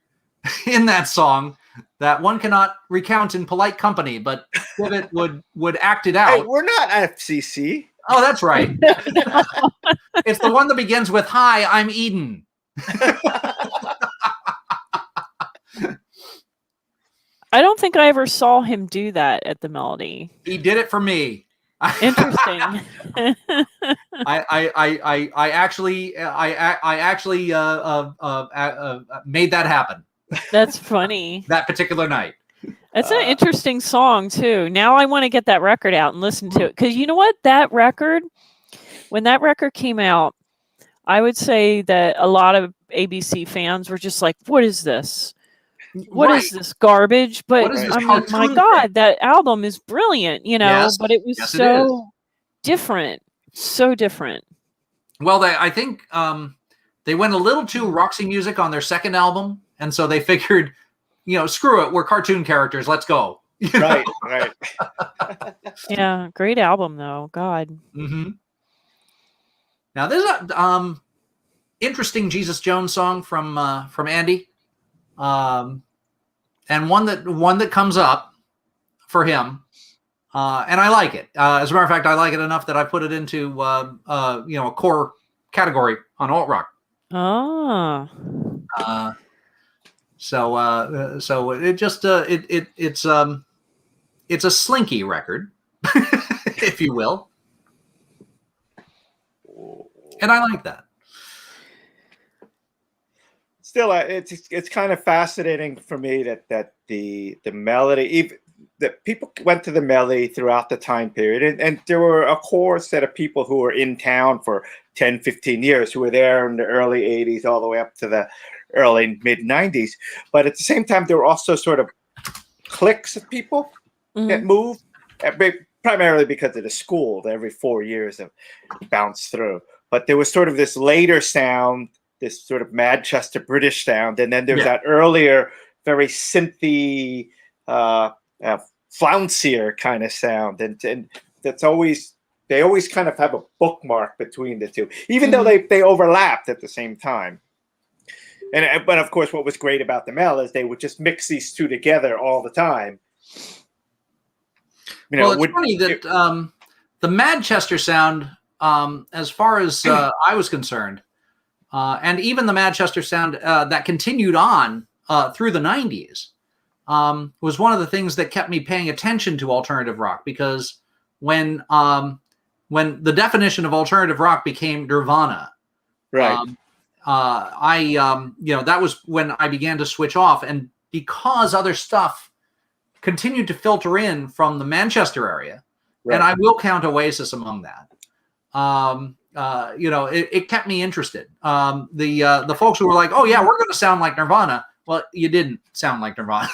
in that song that one cannot recount in polite company, but Bivett would act it out. Hey, we're not FCC. Oh, that's right. It's the one that begins with "Hi, I'm Eden." I don't think I ever saw him do that at the Melody. He did it for me. Interesting. I actually made that happen. That's funny. That particular night. That's an interesting song too. Now I want to get that record out and listen to it, because you know what, that record, when that record came out, I would say that a lot of ABC fans were just like, "What is this? What is this garbage?" But this I mean, my God, that album is brilliant, you know. Yes. But it was Yes, it so different, so different. Well, I think they went a little too Roxy music on their second album, and so they figured, screw it, we're cartoon characters, let's go. Right. Yeah, great album though. God. Mm-hmm. Now there's a interesting Jesus Jones song from Andy, and one that comes up for him, and I like it. As a matter of fact, I like it enough that I put it into a core category on alt rock. Oh. So it just it's a slinky record, if you will, and I like that. Still, it's kind of fascinating for me that the Melody, even that people went to the Melody throughout the time period, and there were a core set of people who were in town for 10, 15 years, who were there in the early 80s all the way up to the early mid 90s. But at the same time, there were also sort of cliques of people that moved, primarily because of the school that every 4 years have bounced through. But there was sort of this later sound, this sort of Manchester British sound, and then there's that earlier, very synthy, flouncier kind of sound, and that's always, they always kind of have a bookmark between the two, even though they overlapped at the same time. But of course, what was great about the Mel is they would just mix these two together all the time. Well, it's funny that the Manchester sound, as far as I was concerned, and even the Manchester sound that continued on through the 90s, was one of the things that kept me paying attention to alternative rock, because when the definition of alternative rock became Nirvana, right? That was when I began to switch off, and because other stuff continued to filter in from the Manchester area, and I will count Oasis among that. It kept me interested. The folks who were like, "Oh yeah, we're going to sound like Nirvana." Well, you didn't sound like Nirvana.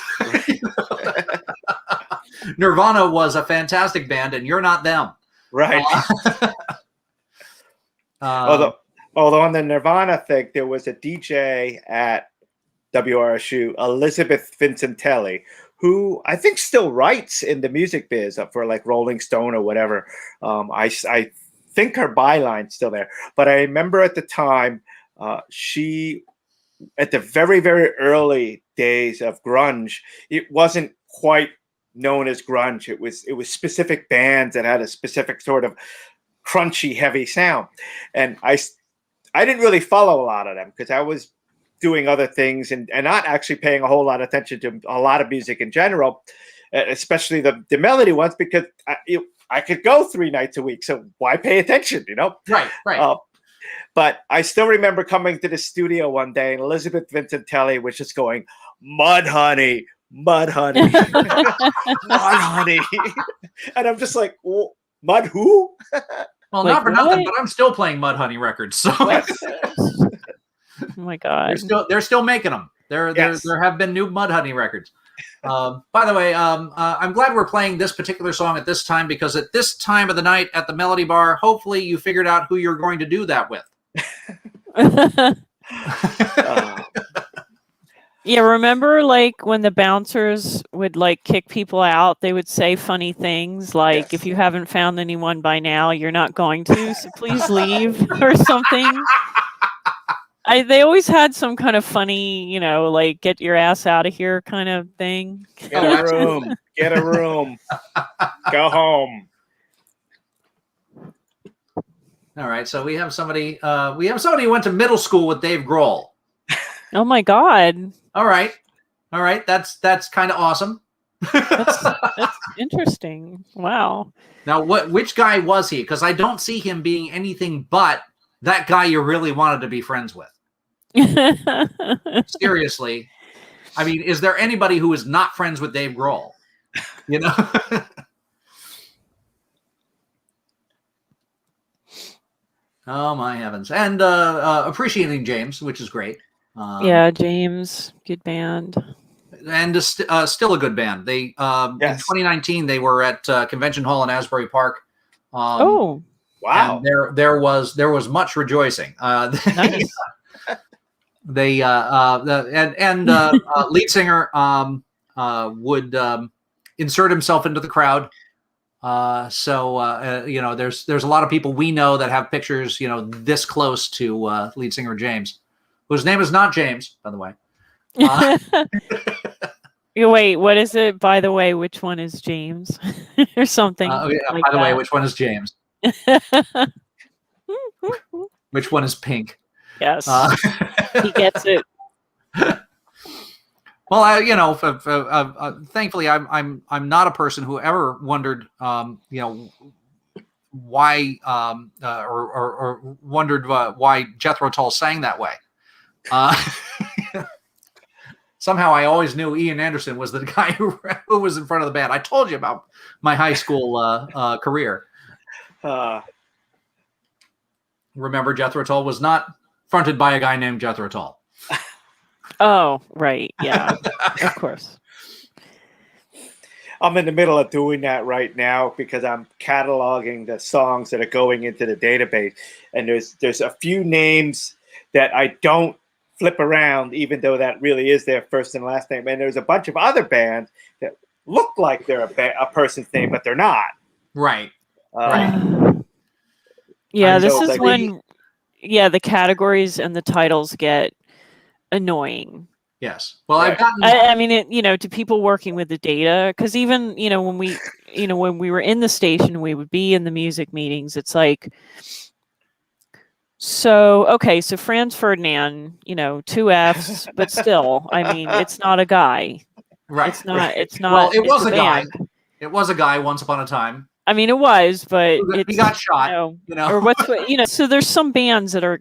Nirvana was a fantastic band, and you're not them. Right. Although on the Nirvana thing, there was a DJ at WRSU, Elizabeth Vincentelli, who I think still writes in the music biz for like Rolling Stone or whatever. I think her byline's still there. But I remember at the time, she, at the very, very early days of grunge, it wasn't quite known as grunge. It was specific bands that had a specific sort of crunchy, heavy sound. And I didn't really follow a lot of them because I was doing other things and not actually paying a whole lot of attention to a lot of music in general, especially the Melody ones, because I could go 3 nights a week. So why pay attention, Right. But I still remember coming to the studio one day and Elizabeth Vincentelli was just going, "Mud Honey, Mud Honey, Mud Honey." And I'm just like, well, Mud who? Well, not for nothing, but I'm still playing Mudhoney records. So oh my God, they're still making them. There have been new Mudhoney records. By the way, I'm glad we're playing this particular song at this time, because at this time of the night at the Melody Bar, hopefully you figured out who you're going to do that with. Yeah, remember like when the bouncers would like kick people out, they would say funny things like, if you haven't found anyone by now, you're not going to, so please leave or something. They always had some kind of funny, like get your ass out of here kind of thing. Get a room. Get a room. Go home. All right, so we have somebody who went to middle school with Dave Grohl. Oh my God. All right. That's kind of awesome. That's interesting. Wow. Now, which guy was he? Because I don't see him being anything but that guy you really wanted to be friends with. Seriously. I mean, is there anybody who is not friends with Dave Grohl? You know? Oh, my heavens. And appreciating James, which is great. Yeah, James, good band. And still a good band. They in 2019 they were at Convention Hall in Asbury Park. Wow! And there was much rejoicing. Nice. They lead singer would insert himself into the crowd. There's a lot of people we know that have pictures, this close to lead singer James, whose name is not James, by the way. Wait, what is it? By the way, which one is James? Or something. By the way, which one is James? Which one is Pink? Yes, he gets it. Well, thankfully, I'm not a person who ever wondered, why or wondered why Jethro Tull sang that way. Somehow, I always knew Ian Anderson was the guy who was in front of the band. I told you about my high school career. Remember, Jethro Tull was not fronted by a guy named Jethro Tull. Oh, right. Yeah, of course. I'm in the middle of doing that right now because I'm cataloging the songs that are going into the database. And there's a few names that I don't flip around, even though that really is their first and last name. And there's a bunch of other bands that look like they're a person's name, but they're not. Right. Yeah, this is when, the categories and the titles get annoying. Yes. Well, I've gotten. I mean, to people working with the data, because even when we were in the station, we would be in the music meetings. It's like, so Franz Ferdinand, 2 Fs, but still, I mean, it's not a guy. Right. It's not. Well, it was a guy. band. It was a guy once upon a time. I mean, it was, but he got shot. Or so there's some bands that are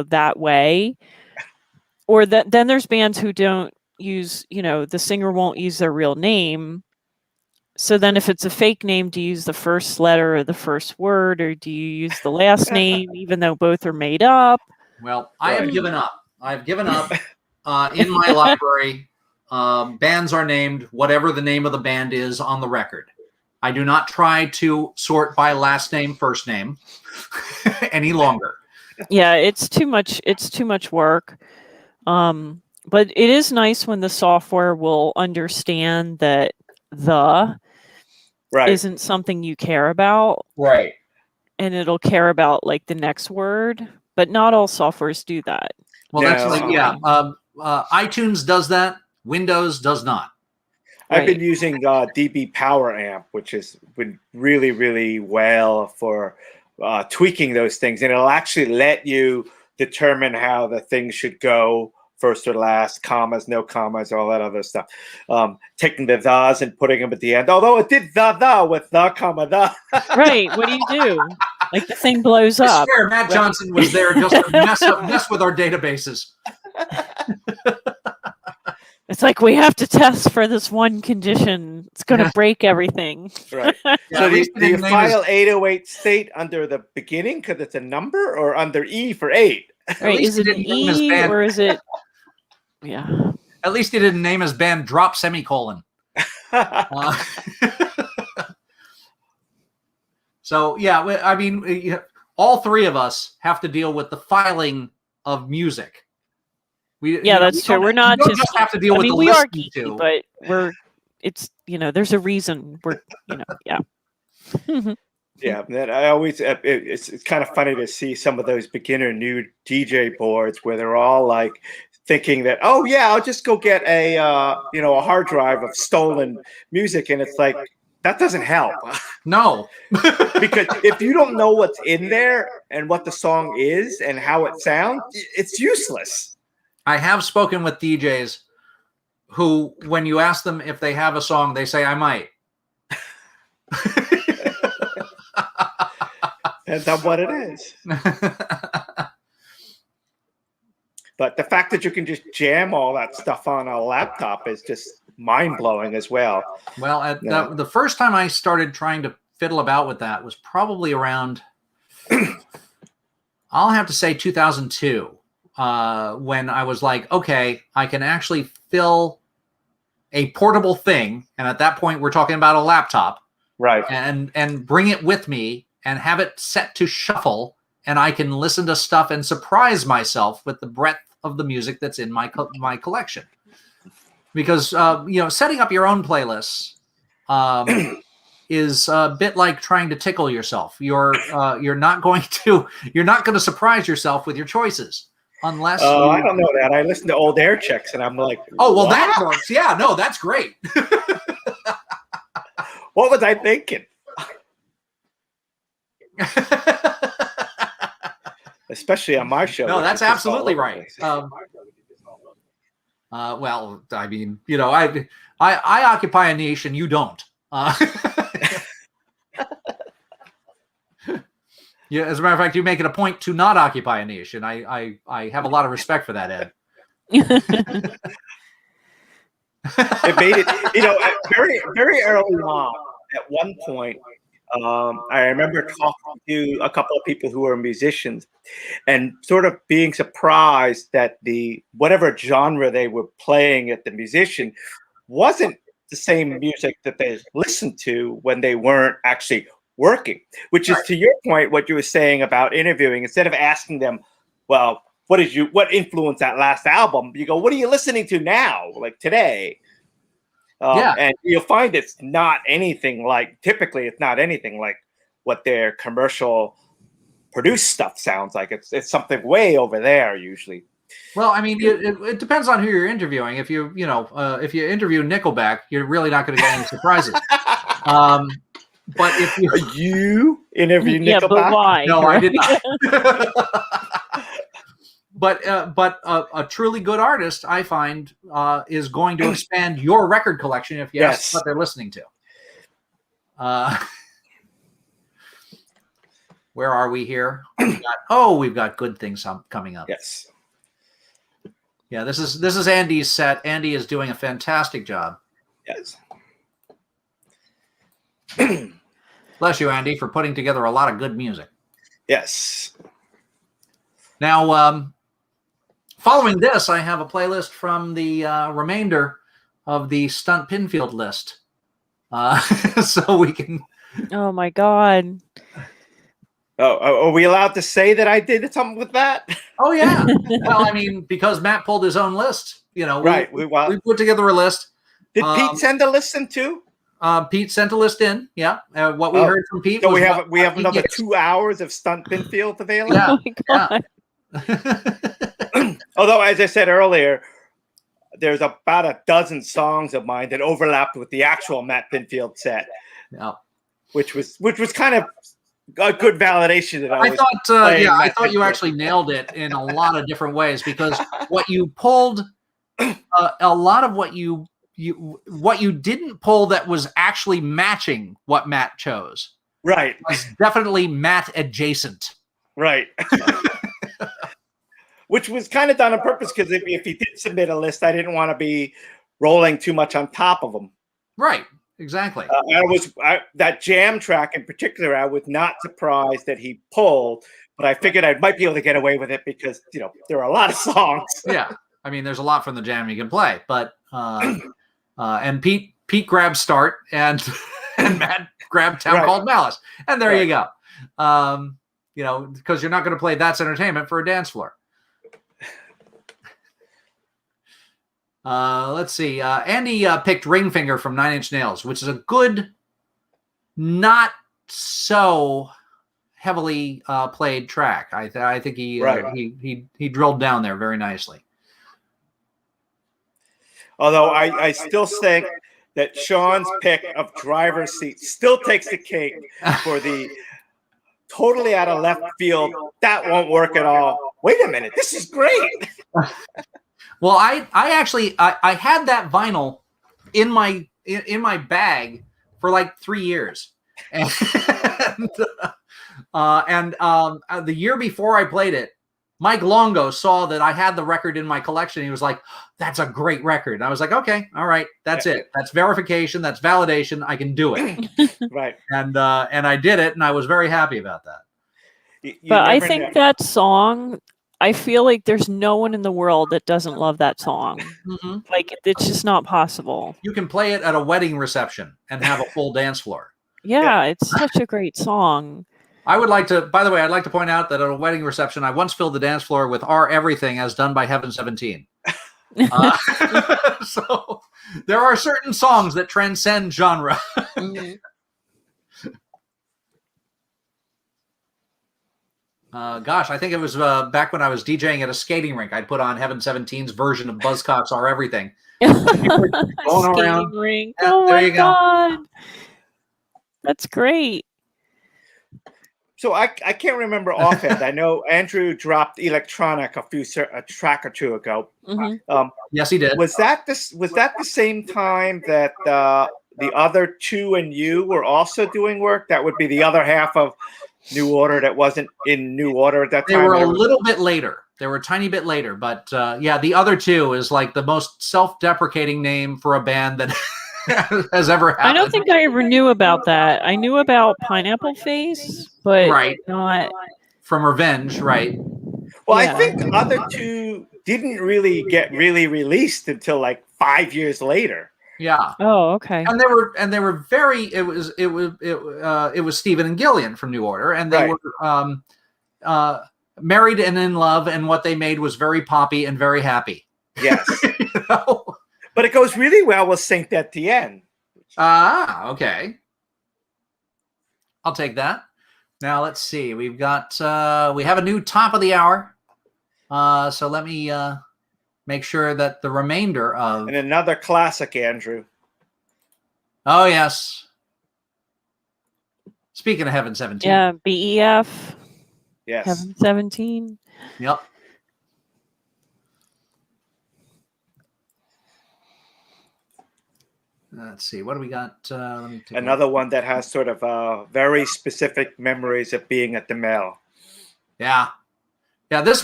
that way. Or then there's bands who don't use, the singer won't use their real name. So then if it's a fake name, do you use the first letter or the first word, or do you use the last name, even though both are made up? Well, I have given up. I've given up in my library. Bands are named whatever the name of the band is on the record. I do not try to sort by last name, first name any longer. Yeah, it's too much. It's too much work. But it is nice when the software will understand that isn't something you care about. Right. And it'll care about like the next word, but not all softwares do that. Well, that's iTunes does that. Windows does not. I've been using DB Power Amp, which has been really, really well for tweaking those things. And it'll actually let you determine how the thing should go, first or last, commas, no commas, all that other stuff. Taking the thes and putting them at the end. Although it did the with the comma the. Right. What do you do? Like the thing blows I up. swear Matt Johnson was there just to mess with our databases. It's like, we have to test for this one condition. It's going to break everything. Right. So do you file 808 state under the beginning because it's a number, or under E for 8? Right. Is it an E or is it? Yeah. At least he didn't name his band Drop Semicolon. So yeah, I mean, all three of us have to deal with the filing of music. That's true. We're not just just have to deal with the we are listening geeky, to. but it's there's a reason we're yeah. Yeah, man, I always it's kind of funny to see some of those beginner new DJ boards where they're all like thinking that, oh yeah, I'll just go get a a hard drive of stolen music, and it's like that doesn't help. No, because if you don't know what's in there and what the song is and how it sounds, it's useless. I have spoken with DJs who, when you ask them if they have a song, they say, "I might." That's not what it is. But the fact that you can just jam all that stuff on a laptop is just mind-blowing as well. Well, the first time I started trying to fiddle about with that was probably around, I'll have to say 2002, when I was like, okay, I can actually fill a portable thing. And at that point, we're talking about a laptop. Right. And bring it with me and have it set to shuffle. And I can listen to stuff and surprise myself with the breadth of the music that's in my collection. Because setting up your own playlists is a bit like trying to tickle yourself. You're not going to surprise yourself with your choices unless. I don't know that. I listen to old air checks and I'm like, oh well, what? that works. Yeah, no, that's great. What was I thinking? Especially on my show. No, that's absolutely right. Well, I mean, I occupy a niche and you don't. Yeah, as a matter of fact, you make it a point to not occupy a niche, and I have a lot of respect for that, Ed. It made it, very, very early on. At one point, I remember talking to a couple of people who were musicians and sort of being surprised that whatever genre they were playing at the musician wasn't the same music that they listened to when they weren't actually working, which is to your point, what you were saying about interviewing. Instead of asking them, well, what influenced that last album? You go, what are you listening to now? Like today? And you'll find it's not anything like, typically it's not anything like what their commercial produced stuff sounds like. It's something way over there usually. Well, I mean, it depends on who you're interviewing. If you interview Nickelback, you're really not going to get any surprises. But if you interview Nickelback, yeah, but why? No, I did not. But a truly good artist, I find, is going to expand your record collection if you ask what they're listening to. Where are we here? We've got good things coming up. Yes. Yeah, this is Andy's set. Andy is doing a fantastic job. Yes. Bless you, Andy, for putting together a lot of good music. Yes. Now, following this, I have a playlist from the remainder of the Stunt Pinfield list. So we can... Oh, my God. Oh, are we allowed to say that I did something with that? Oh, yeah. Well, I mean, because Matt pulled his own list, right. We put together a list. Did Pete send a list in too? Pete sent a list in. Yeah. What we heard from Pete. So was we have another 2 hours of Stunt Pinfield available. Yeah. Oh my God. Although, as I said earlier, there's about a dozen songs of mine that overlapped with the actual Matt Pinfield set. Yeah. Which was kind of a good validation that I thought you actually nailed it in a lot of different ways, because what you pulled, a lot of what you didn't pull that was actually matching what Matt chose. Right. Was definitely Matt adjacent. Right. Which was kind of done on purpose, because if he did submit a list, I didn't want to be rolling too much on top of him. Right. Exactly. That jam track in particular, I was not surprised that he pulled, but I figured I might be able to get away with it because there are a lot of songs. Yeah. I mean, there's a lot from the jam you can play, but and Pete grabbed Start and Matt grabbed Town Called Malice, and there you go. You know, because you're not going to play That's Entertainment for a dance floor. Let's see. Andy picked Ring Finger from Nine Inch Nails, which is a good, not so heavily played track. I think he drilled down there very nicely. Although I still think that Sean's pick of Driver's Seat still takes the cake for the totally out of left field. That won't work at all. Wait a minute, this is great. Well, I actually had that vinyl in my bag for like 3 years, and the year before I played it, Mike Longo saw that I had the record in my collection. He was like, "That's a great record." And I was like, "Okay, all right, that's it. That's verification. That's validation. I can do it." Right. And I did it, and I was very happy about that. But I think that song, I feel like there's no one in the world that doesn't love that song. Like, it's just not possible. You can play it at a wedding reception and have a full dance floor. Yeah, it's such a great song. I would like to, by the way, I'd like to point out that at a wedding reception, I once filled the dance floor with Our Everything as done by Heaven 17. So there are certain songs that transcend genre. Gosh, I think it was back when I was DJing at a skating rink. I'd put on Heaven 17's version of Buzzcocks Are Everything. Going around. Rink. Yeah, Oh there my you go. God. That's great. So I can't remember offhand. I know Andrew dropped Electronic a track or two ago. Yes, he did. Was that the same time that the other two and you were also doing work? That would be the other half of New Order that wasn't in New Order at that They time. were a little bit later. They were a tiny bit later, but yeah, the other two is like the most self-deprecating name for a band that has ever happened. I don't think I ever knew about that. I knew about Pineapple Face, but not from Revenge, right? Well, Yeah. I think the other two didn't really get released until like 5 years later. Yeah. Oh, okay. And they were very. It was Stephen and Gillian from New Order, and they were married and in love, and what they made was very poppy and very happy. Yes. But it goes really well with Saint Etienne. Okay. I'll take that. Now let's see. We've got we have a new top of the hour. So let me make sure that the remainder of And another classic, Andrew. Oh yes. Speaking of Heaven 17. Yeah, BEF. Yes. Heaven 17. Yep. Let's see. What do we got? Let me take Another one that has sort of very specific memories of being at the Mel. Yeah. Yeah, this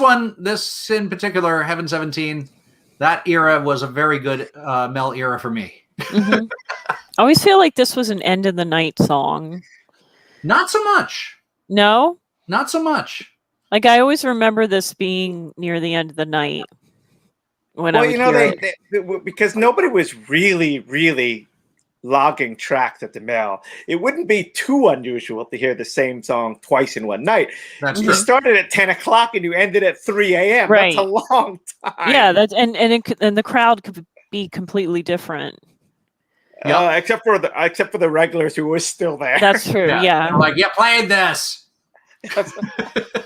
in particular, Heaven 17, that era was a very good Mel era for me. I always feel like this was an end of the night song. Not so much. No? Not so much. Like, I always remember this being near the end of the night. When I would hear it. Because nobody was really logging tracks at the Mel. It wouldn't be too unusual to hear the same song twice in one night. That's you true. started at 10 o'clock and you ended at 3 a.m. Right. That's a long time. Yeah, that's and the crowd could be completely different. Except for the regulars who were still there. That's true. Yeah. I'm like, you played this.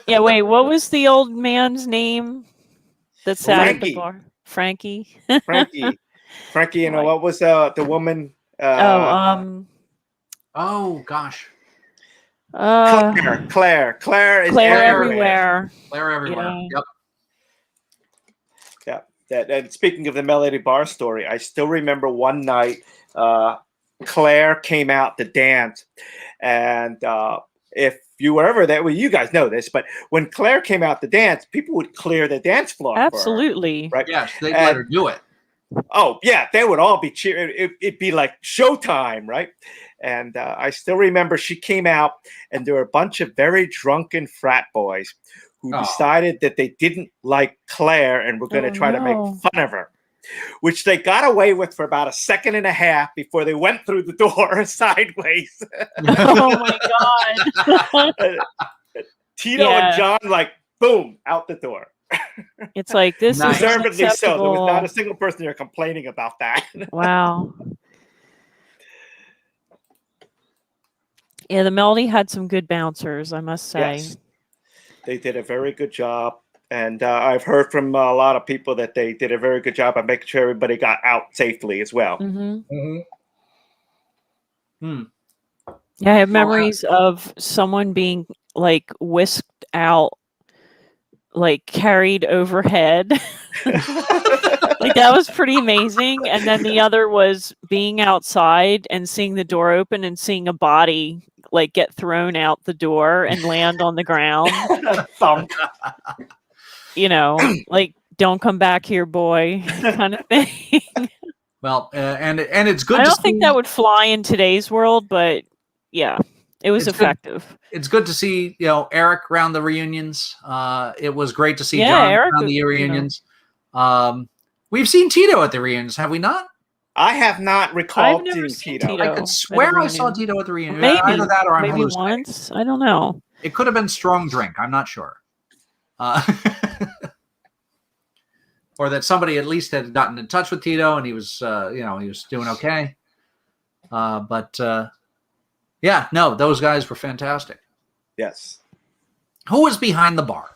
Yeah. Wait, what was the old man's name that sat at the Frankie. bar? Frankie. Frankie, and what was the woman? Oh gosh. Claire is Claire everywhere. Claire everywhere. Yeah. Yep. Yeah. And speaking of the Melody Bar story, I still remember one night Claire came out to dance, and if you were ever there, well, you guys know this, but when Claire came out to dance, people would clear the dance floor. Absolutely. For her, right? Yes, they'd let her do it. Oh, yeah, they would all be cheering. It'd be like showtime, right? And I still remember she came out, and there were a bunch of very drunken frat boys who Oh. decided that they didn't like Claire and were going to try to make no. fun of her, which they got away with for about a second and a half before they went through the door sideways. Oh my God. Tito and John, like, boom, out the door. It's like, this is Deservedly so. There was not a unacceptable. single person here complaining about that. Wow. Yeah, the Melody had some good bouncers, I must say. Yes. They did a very good job. And I've heard from a lot of people that they did a very good job of making sure everybody got out safely as well. Mm-hmm. Yeah, I have memories of someone being like whisked out, like carried overhead. Like that was pretty amazing. And then the other was being outside and seeing the door open and seeing a body like get thrown out the door and land on the ground. Thump. You know, like, don't come back here, boy, kind of thing. Well, and it's good. I to don't think see, that would fly in today's world, but yeah, it was it's good- effective. It's good to see, Eric around the reunions. It was great to see Yeah, John Eric around was, the reunions. We've seen Tito at the reunions, have we not? I have not recalled I've never seeing seen Tito. I could swear I saw Tito at the reunion. Maybe, Either that or I'm maybe hallucinating. once. I don't know. It could have been strong drink. I'm not sure. Or that somebody at least had gotten in touch with Tito and he was, he was doing okay. Yeah, no, those guys were fantastic. Yes. Who was behind the bar?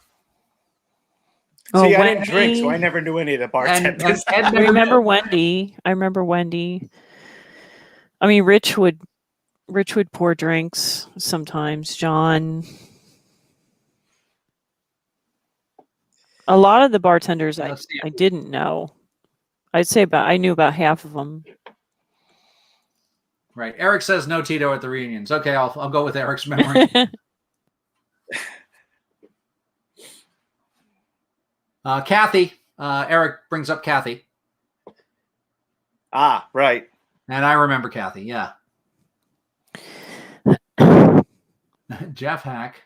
See, I didn't drink, so I never knew any of the bartenders. I remember Wendy. I mean, Rich would pour drinks sometimes. John. A lot of the bartenders I didn't know. I'd say I knew about half of them. Right. Eric says no Tito at the reunions. Okay, I'll go with Eric's memory. Kathy. Eric brings up Kathy. Ah, right. And I remember Kathy, yeah. Jeff Hack.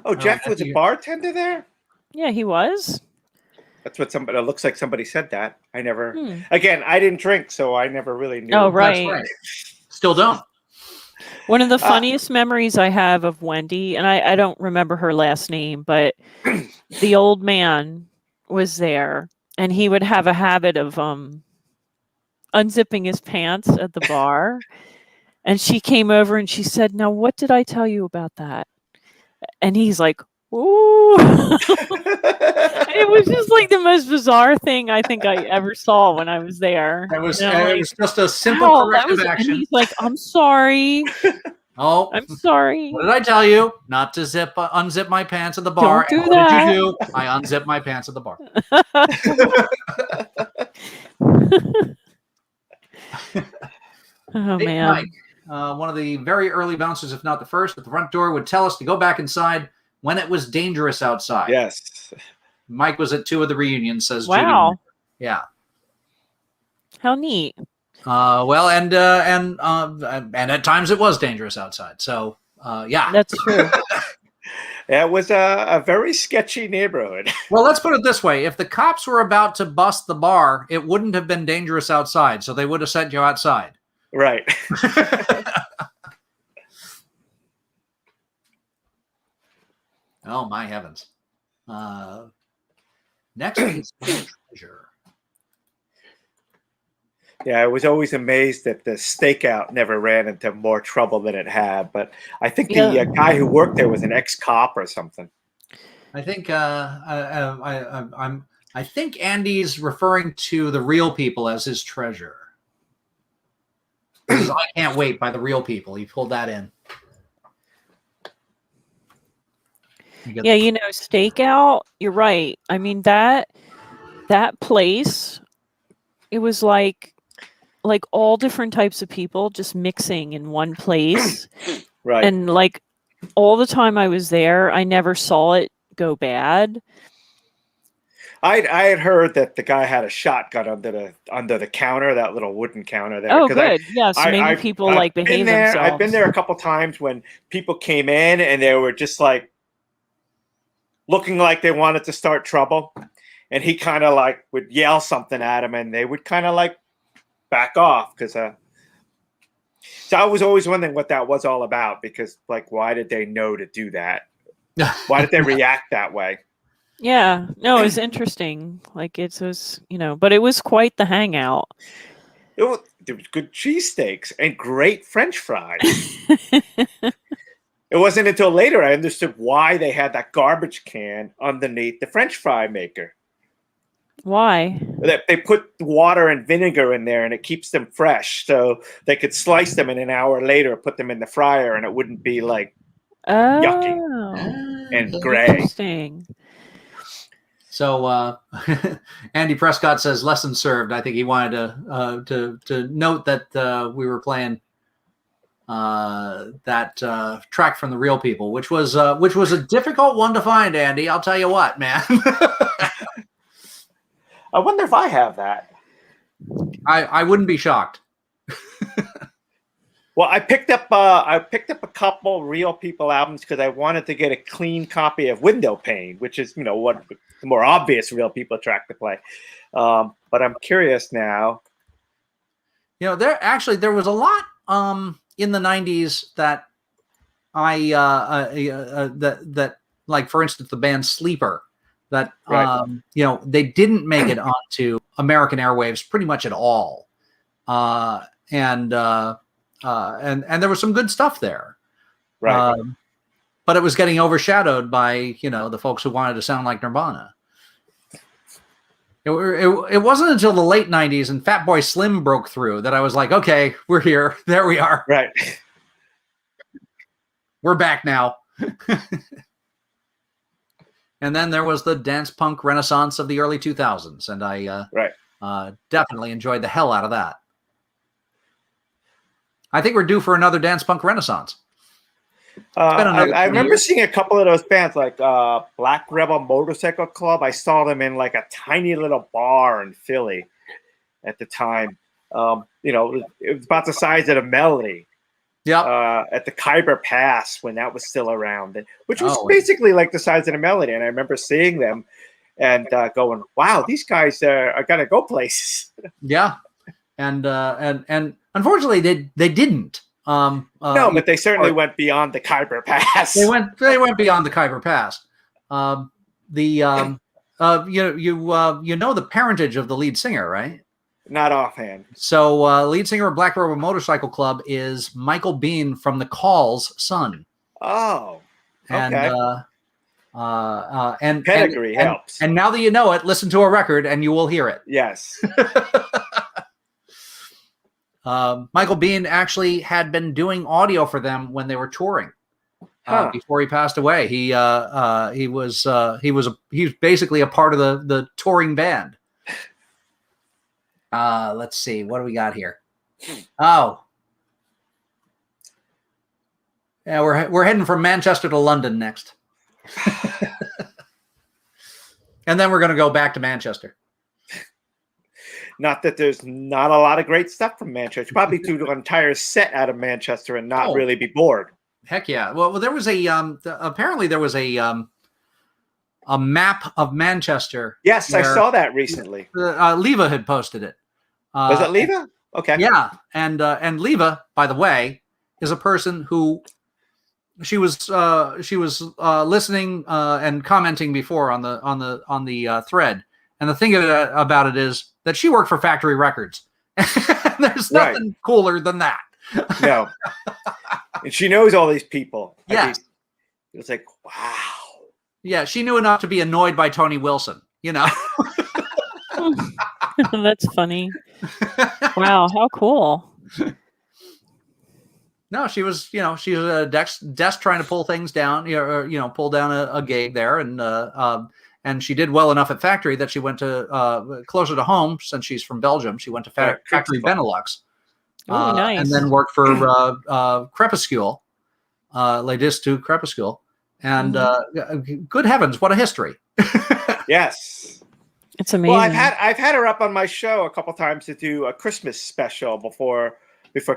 Oh, Jeff was a bartender there? Yeah, he was. That's what somebody. It looks like somebody said that. I never. Again, I didn't drink, so I never really knew. Oh, right. That's right. Still don't. One of the funniest memories I have of Wendy, and I don't remember her last name, but the old man was there, and he would have a habit of unzipping his pants at the bar. And she came over and she said, "Now, what did I tell you about that?" And he's like, "Ooh." It was just like the most bizarre thing I think I ever saw when I was there. It was, And I'm it was just a simple "Wow, corrective and action. he's like, "I'm sorry." Oh, I'm sorry. What did I tell you? Not to unzip my pants at the bar. Don't do And what that. did you do? I unzipped my pants at the bar. Oh Big man. Mike, one of the very early bouncers, if not the first, at the front door, would tell us to go back inside when it was dangerous outside. Yes. Mike was at 2 of the reunions, says Wow. Judy. Yeah. How neat. Well, and at times it was dangerous outside. So, yeah. That's true. It was a very sketchy neighborhood. Well, let's put it this way. If the cops were about to bust the bar, it wouldn't have been dangerous outside. So they would have sent you outside. Right. Oh, my heavens. Next is treasure. Yeah, I was always amazed that the stakeout never ran into more trouble than it had. But I think the guy who worked there was an ex-cop or something. I think I think Andy's referring to the real people as his treasure. This is I Can't Wait by the Real People. He pulled that in. Yeah, stakeout, you're right. I mean that place, it was like all different types of people just mixing in one place. Right. And like all the time I was there, I never saw it go bad. I had heard that the guy had a shotgun under the counter, that little wooden counter there. Oh, 'Cause good. Yes, maybe people like behave themselves. I've been there a couple times when people came in and they were just like looking like they wanted to start trouble, and he kind of like would yell something at them, and they would kind of like back off because. So I was always wondering what that was all about, because like, why did they know to do that? Why did they react that way? Yeah, no, it was interesting. Like it was, but it was quite the hangout. There was good cheesesteaks and great French fries. It wasn't until later I understood why they had that garbage can underneath the French fry maker. Why? They put water and vinegar in there, and it keeps them fresh, so they could slice them, and an hour later put them in the fryer, and it wouldn't be like yucky and gray. Interesting. So Andy Prescott says lesson served. I think he wanted to note that we were playing that track from the Real People, which was a difficult one to find, Andy. I'll tell you what, man. I wonder if I have that. I wouldn't be shocked. Well, I picked up a couple Real People albums because I wanted to get a clean copy of Window Pane, which is what the more obvious Real People track to play. But I'm curious now. There was a lot in the 90s that that like, for instance, the band Sleeper, that Right. They didn't make it onto American airwaves pretty much at all, and there was some good stuff there, right? But it was getting overshadowed by the folks who wanted to sound like Nirvana. It wasn't until the late 90s and Fatboy Slim broke through that I was like, okay, we're here. There we are. Right. We're back now. And then there was the dance punk renaissance of the early 2000s. And I definitely enjoyed the hell out of that. I think we're due for another dance punk renaissance. I remember seeing a couple of those bands, like Black Rebel Motorcycle Club. I saw them in like a tiny little bar in Philly at the time. It was about the size of the Melody. Yeah. At the Khyber Pass when that was still around, which was basically like the size of the Melody. And I remember seeing them and going, "Wow, these guys are gonna go places." Yeah, and unfortunately, they didn't. No, but they certainly went beyond the Khyber Pass. They went beyond the Khyber Pass. The parentage of the lead singer, right? Not offhand. So lead singer of Black Rebel Motorcycle Club is Michael Bean from The Call's son. Oh, okay. And pedigree helps. And now that you know it, listen to a record and you will hear it. Yes. Michael Bean actually had been doing audio for them when they were touring. Before he passed away, he was basically a part of the touring band. Let's see, what do we got here? Oh, yeah, we're heading from Manchester to London next, and then we're going to go back to Manchester. Not that there's not a lot of great stuff from Manchester. Probably do an entire set out of Manchester and not really be bored. Heck yeah! Well, there was apparently there was a map of Manchester. Yes, I saw that recently. Leva had posted it. Was it Leva? Okay. Yeah, and Leva, by the way, is a person who she was listening and commenting before on the thread. And the thing about it is that she worked for Factory Records. There's nothing cooler than that. No. And she knows all these people. Yes. It's like, wow. Yeah, she knew enough to be annoyed by Tony Wilson, That's funny. Wow, how cool. No, she was at a desk trying to pull things down, pull down a gig there, and she did well enough at Factory that she went to closer to home, since she's from Belgium. She went to Factory Benelux, nice. and then worked for Crepuscule, Les Disques Crepuscule, and good heavens, what a history! Yes. It's amazing. Well, I've had her up on my show a couple times to do a Christmas special before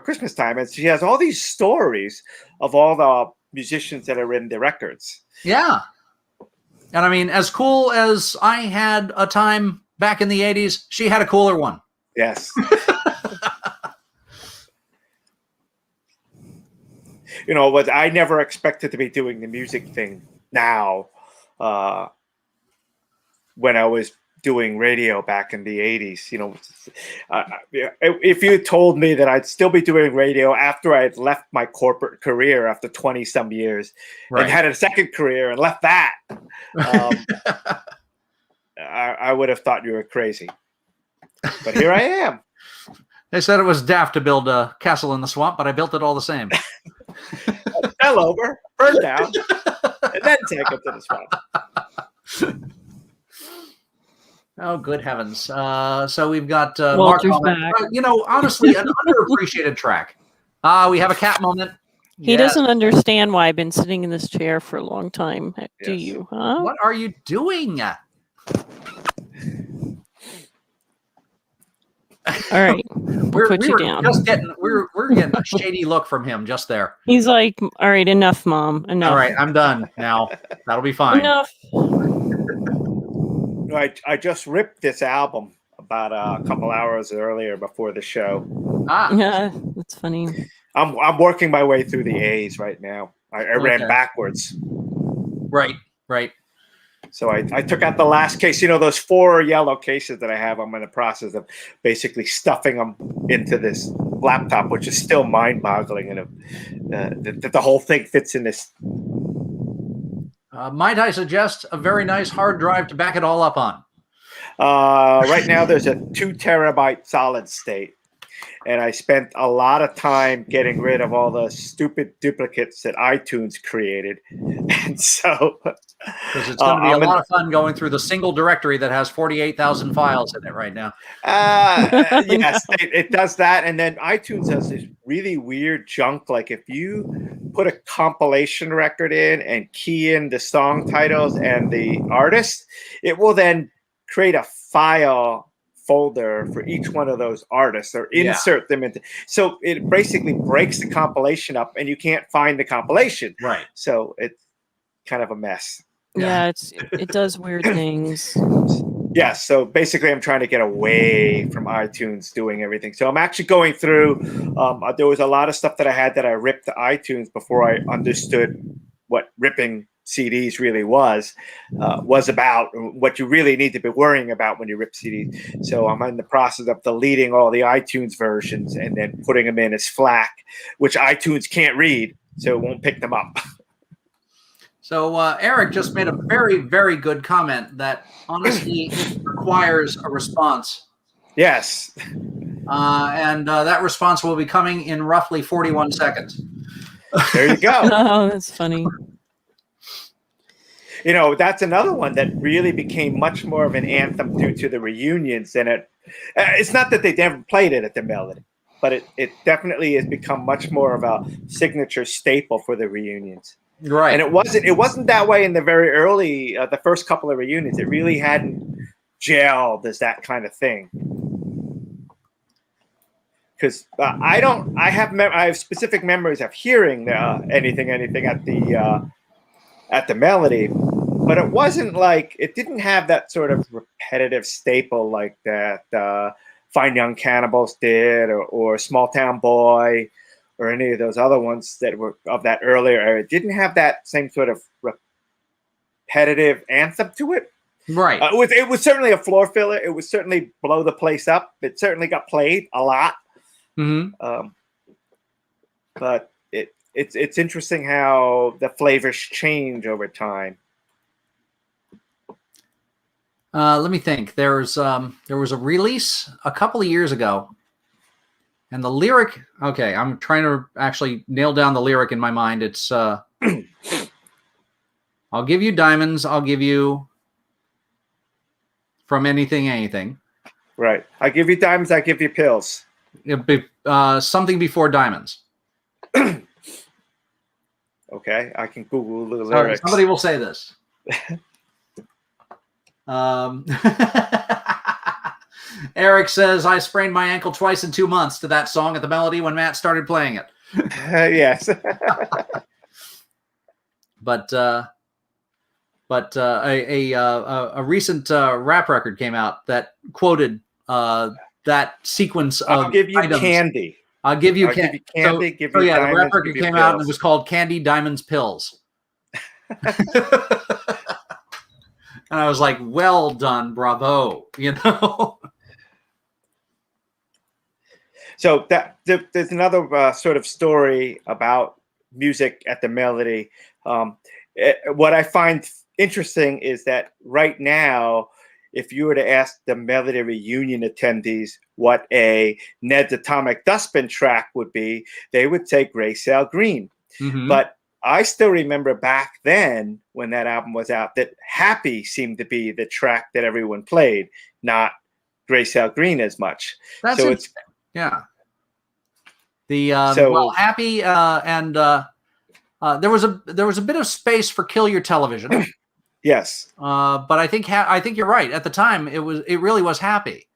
Christmas time, and she has all these stories of all the musicians that are in the records. Yeah. And I mean, as cool as I had a time back in the 80s, she had a cooler one. Yes. You know, but I never expected to be doing the music thing now. When I was doing radio back in the 80s, you know, if you told me that I'd still be doing radio after I'd left my corporate career after 20 some years and had a second career and left that, I would have thought you were crazy. But here I am. They said it was daft to build a castle in the swamp, but I built it all the same. Fell over, burned down, and then take it to the swamp. Oh, good heavens. So we've got Walter's Mark. back. You know, honestly, an underappreciated track. We have a cat moment. He doesn't understand why I've been sitting in this chair for a long time. Do Yes. you? Huh? What are you doing? All right. We're getting a shady look from him just there. He's like, all right, enough, Mom. Enough. All right, I'm done now. That'll be fine. Enough. I just ripped this album about a couple hours earlier before the show. Yeah, that's funny. I'm working my way through the A's right now. I ran backwards. Right. So I took out the last case. You know, those 4 yellow cases that I have, I'm in the process of basically stuffing them into this laptop, which is still mind-boggling. And that the whole thing fits in this. Might I suggest a very nice hard drive to back it all up on? Right now, there's a 2 terabyte solid state. And I spent a lot of time getting rid of all the stupid duplicates that iTunes created. And so... Because it's going to be a lot of fun going through the single directory that has 48,000 files in it right now. Yes, it does that. And then iTunes has this really weird junk. Like if you put a compilation record in and key in the song titles and the artist, it will then create a file folder for each one of those artists or insert them into. So it basically breaks the compilation up and you can't find the compilation. Right. So it's kind of a mess. Yeah, it does weird things. Yeah, so basically I'm trying to get away from iTunes doing everything. So I'm actually going through, there was a lot of stuff that I had that I ripped to iTunes before I understood what ripping CDs really was about, what you really need to be worrying about when you rip CDs. So I'm in the process of deleting all the iTunes versions and then putting them in as FLAC, which iTunes can't read, so it won't pick them up. So Eric just made a very, very good comment that honesty requires a response. Yes. And that response will be coming in roughly 41 seconds. There you go. Oh, that's funny. You know, that's another one that really became much more of an anthem due to the reunions than it. It's not that they never played it at the Melody, but it definitely has become much more of a signature staple for the reunions. Right. And it wasn't that way in the very early, the first couple of reunions. It really hadn't gelled as that kind of thing. Because I have specific memories of hearing anything at the Melody, but it wasn't like, it didn't have that sort of repetitive staple like that Fine Young Cannibals did, or Small Town Boy, or any of those other ones that were of that earlier era. It didn't have that same sort of repetitive anthem to it. Right. It was certainly a floor filler. It would certainly blow the place up. It certainly got played a lot. Mm-hmm. But it's interesting how the flavors change over time. Let me think. There was a release a couple of years ago, and the lyric. Okay, I'm trying to actually nail down the lyric in my mind. It's I'll give you diamonds. I'll give you from anything. Right. I give you diamonds. I give you pills. Something before diamonds. Okay, I can Google the Sorry, lyrics. somebody will say this. Eric says, I sprained my ankle twice in 2 months to that song at the Melody when Matt started playing it. Yes. But a recent rap record came out that quoted that sequence of I'll give you items. Candy. I'll give you Candy. Give you the rap diamonds, record give you came out and pills. it was called Candy, Diamonds, Pills. And I was like, well done, bravo, you know. So there's another sort of story about music at the Melody. What I find interesting is that right now, if you were to ask the Melody reunion attendees what a Ned's Atomic Dustbin track would be, they would say Gray Sail Green. Mm-hmm. But I still remember back then when that album was out that Happy seemed to be the track that everyone played, not Gray Sail Green as much. That's so interesting. Yeah. The So- well, Happy and there was a bit of space for Kill Your Television. Yes. But I think you're right. At the time, it really was Happy.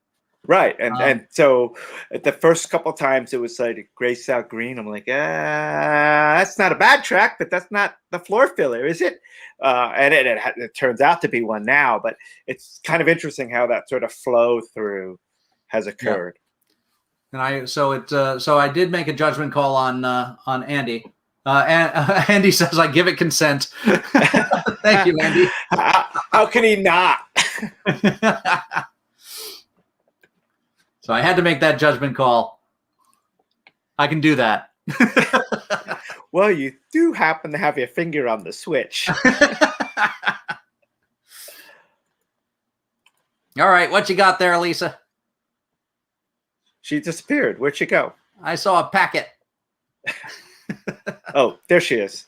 Right. And so the first couple of times it was like Gray Sail Green. I'm like, that's not a bad track, but that's not the floor filler, is it? And it turns out to be one now, but it's kind of interesting how that sort of flow through has occurred. And I did make a judgment call on Andy. Andy says I give it consent. Thank you, Andy. How can he not? So I had to make that judgment call. I can do that. Well, you do happen to have your finger on the switch. All right, what you got there, Lisa? She disappeared. Where'd she go? I saw a packet. Oh, there she is.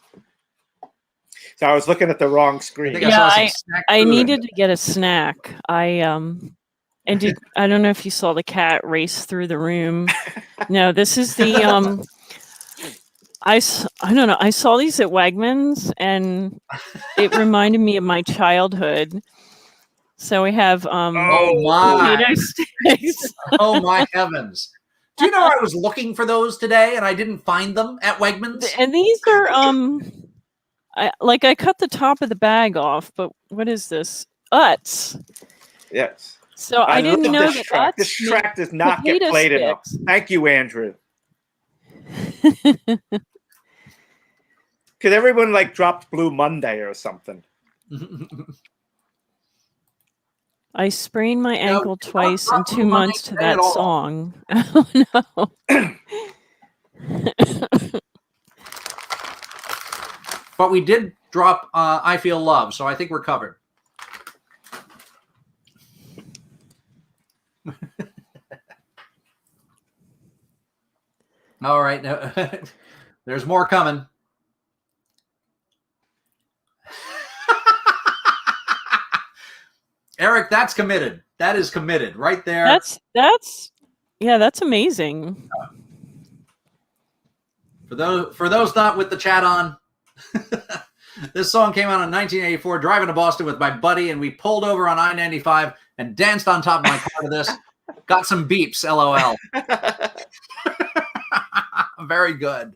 So I was looking at the wrong screen. I needed to get a snack. I don't know if you saw the cat race through the room. No, this is the I don't know. I saw these at Wegmans and it reminded me of my childhood. So we have oh my potato sticks. Oh my heavens. Do you know I was looking for those today and I didn't find them at Wegmans? And these are I cut the top of the bag off, but what is this? Utz. Yes. So I didn't love know this that track. Utz This track does not get potato played enough. sticks. Thank you, Andrew. Because everyone dropped Blue Monday or something. I sprained my ankle twice in 2 months to that song. Oh no. But we did drop I Feel Love, so I think we're covered. All right. There's more coming. Eric, that's committed. That is committed right there. That's amazing. For those not with the chat on, this song came out in 1984, driving to Boston with my buddy, and we pulled over on I-95 and danced on top of my car to this. Got some beeps, LOL. Very good.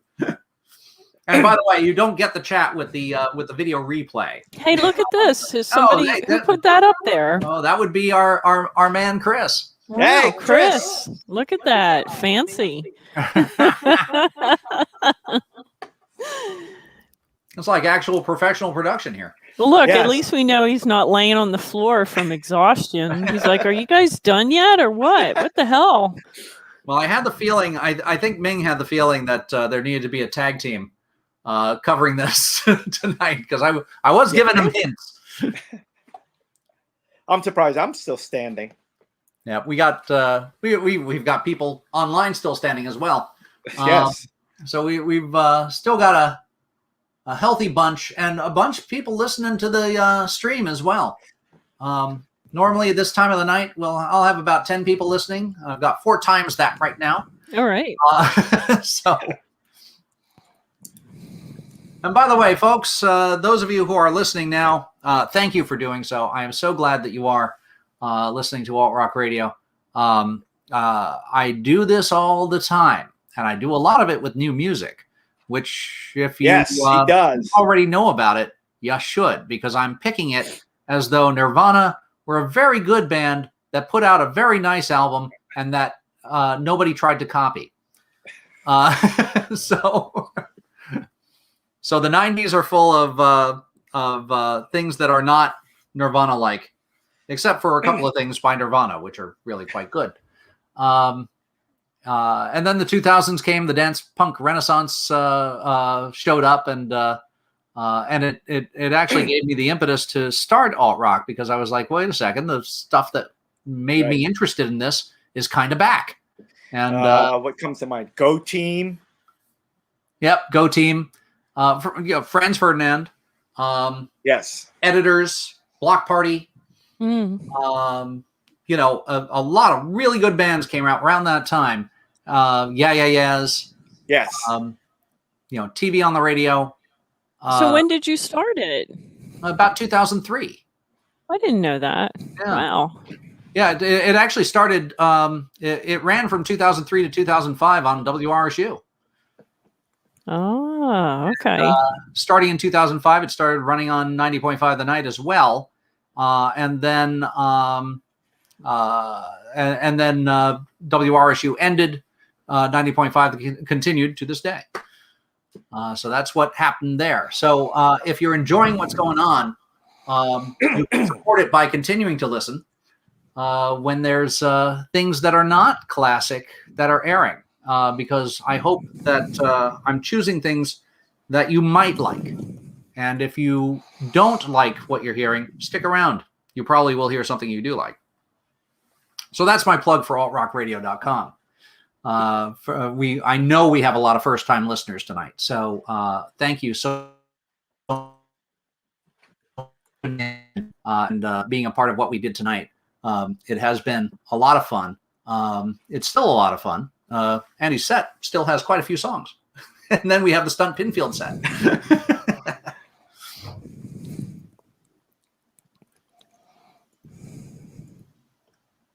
And by the way, you don't get the chat with the video replay. Hey, look at this. Is somebody who put that up there? Oh, that would be our man Chris. Wow, Hey, Chris. Look at that. Fancy. It's like actual professional production here. Well, look, Yes. at least we know he's not laying on the floor from exhaustion. He's like, are you guys done yet or what? What the hell? Well, I had the feeling, I think Ming had the feeling that there needed to be a tag team covering this tonight because I was giving him hints. I'm surprised I'm still standing. Yeah, we got we've got people online still standing as well. Yes. So we've still got a healthy bunch and a bunch of people listening to the stream as well. Normally at this time of the night, I'll have about 10 people listening. I've got 4 times that right now. All right. And by the way, folks, those of you who are listening now, thank you for doing so. I am so glad that you are listening to Alt Rock Radio. I do this all the time, and I do a lot of it with new music, which if you Yes, he does. already know about it, you should, because I'm picking it as though Nirvana were a very good band that put out a very nice album and that nobody tried to copy. So the 90s are full of things that are not Nirvana-like, except for a couple of things by Nirvana, which are really quite good. And then the 2000s came, the dance punk renaissance showed up, and it actually gave me the impetus to start alt rock, because I was like, wait a second, the stuff that made me interested in this is kind of back. And what comes to mind? Go Team. Yep, Go Team. Franz Ferdinand. Yes. Editors, Block Party. A lot of really good bands came out around that time. Yeahs. Yes. TV on the radio. So when did you start it? About 2003. I didn't know that. Yeah. Wow. Yeah, it actually started. It ran from 2003 to 2005 on WRSU. Oh, okay. Starting in 2005, it started running on 90.5 The Night as well, and then WRSU ended. 90.5 continued to this day. So that's what happened there. So if you're enjoying what's going on, you can support it by continuing to listen when there's things that are not classic that are airing, because I hope that I'm choosing things that you might like. And if you don't like what you're hearing, stick around. You probably will hear something you do like. So that's my plug for altrockradio.com. I know we have a lot of first-time listeners tonight, so thank you so and being a part of what we did tonight. It has been a lot of fun. It's still a lot of fun. Andy's set still has quite a few songs, and then we have the Stunt Pinfield set.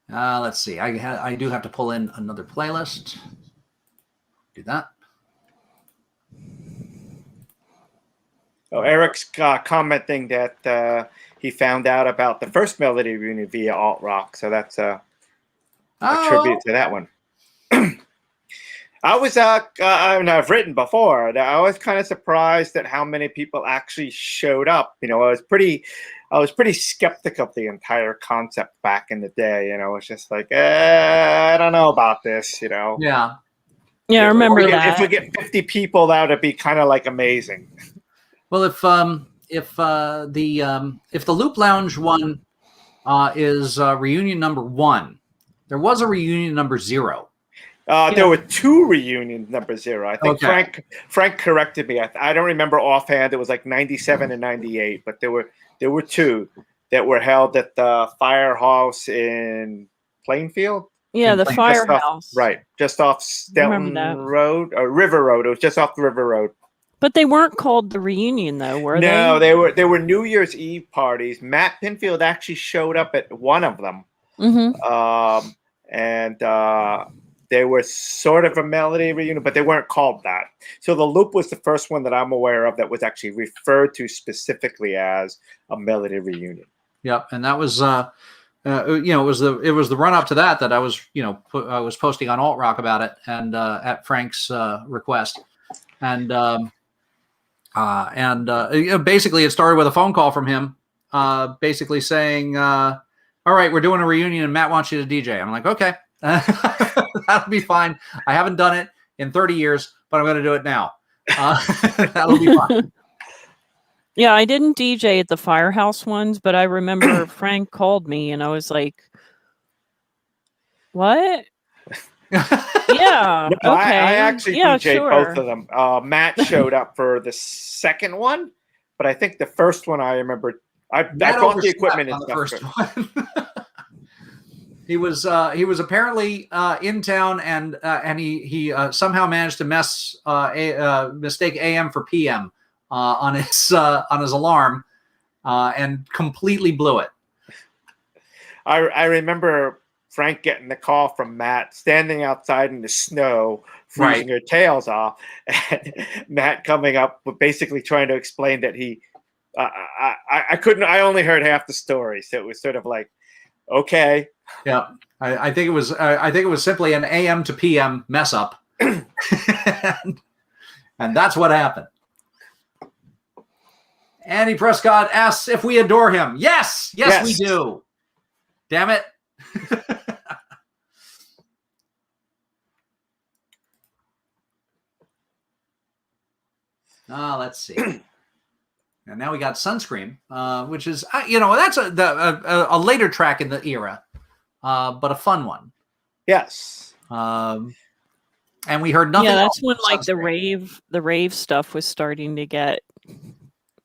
Let's see. I do have to pull in another playlist. Do that. Oh, Eric's commenting that he found out about the first Melody reunion via alt rock, so that's a tribute to that one. I was I've written before. I was kind of surprised at how many people actually showed up. I was pretty skeptical of the entire concept back in the day. It's just like, I don't know about this. Yeah. Yeah, I remember that. If we get 50 people, that would be kind of like amazing. Well, if the Loop Lounge one is reunion number 1, there was a reunion number 0. There were 2 reunions number 0. I think Frank corrected me. I don't remember offhand. It was like 97 and 98, but there were 2 that were held at the Firehouse in Plainfield. Yeah, the Firehouse. Right, just off Stelton Road or River Road. It was just off the River Road. But they weren't called the reunion, though, were they? No, they were New Year's Eve parties. Matt Pinfield actually showed up at one of them, and they were sort of a Melody reunion, but they weren't called that. So the Loop was the first one that I'm aware of that was actually referred to specifically as a Melody reunion. Yep, and that was it was the run up to that I was I was posting on Alt Rock about it, and at Frank's request, and basically it started with a phone call from him, basically saying, "All right, we're doing a reunion, and Matt wants you to DJ." I'm like, okay. That'll be fine. I haven't done it in 30 years, but I'm going to do it now. That'll be fine. Yeah, I didn't DJ at the Firehouse ones, but I remember Frank called me and I was like, what? Yeah. No, okay. I actually DJ'd both of them. Matt showed up for the second one, but I think the first one I remember, I bought the equipment and the first one. He was apparently in town, and he somehow managed to mistake AM for PM on his alarm, and completely blew it. I remember Frank getting the call from Matt, standing outside in the snow, freezing her tails off, and Matt coming up with basically trying to explain that he, I couldn't, I only heard half the story, so it was sort of like, okay. Yeah, I think it was simply an AM to PM mess up, and that's what happened. Andy Prescott asks if we adore him. Yes, we do. Damn it. Let's see. And now we got Sunscreen, which is, that's a later track in the era, but a fun one. Yes. And we heard nothing. Yeah, that's when like the rave stuff was starting to get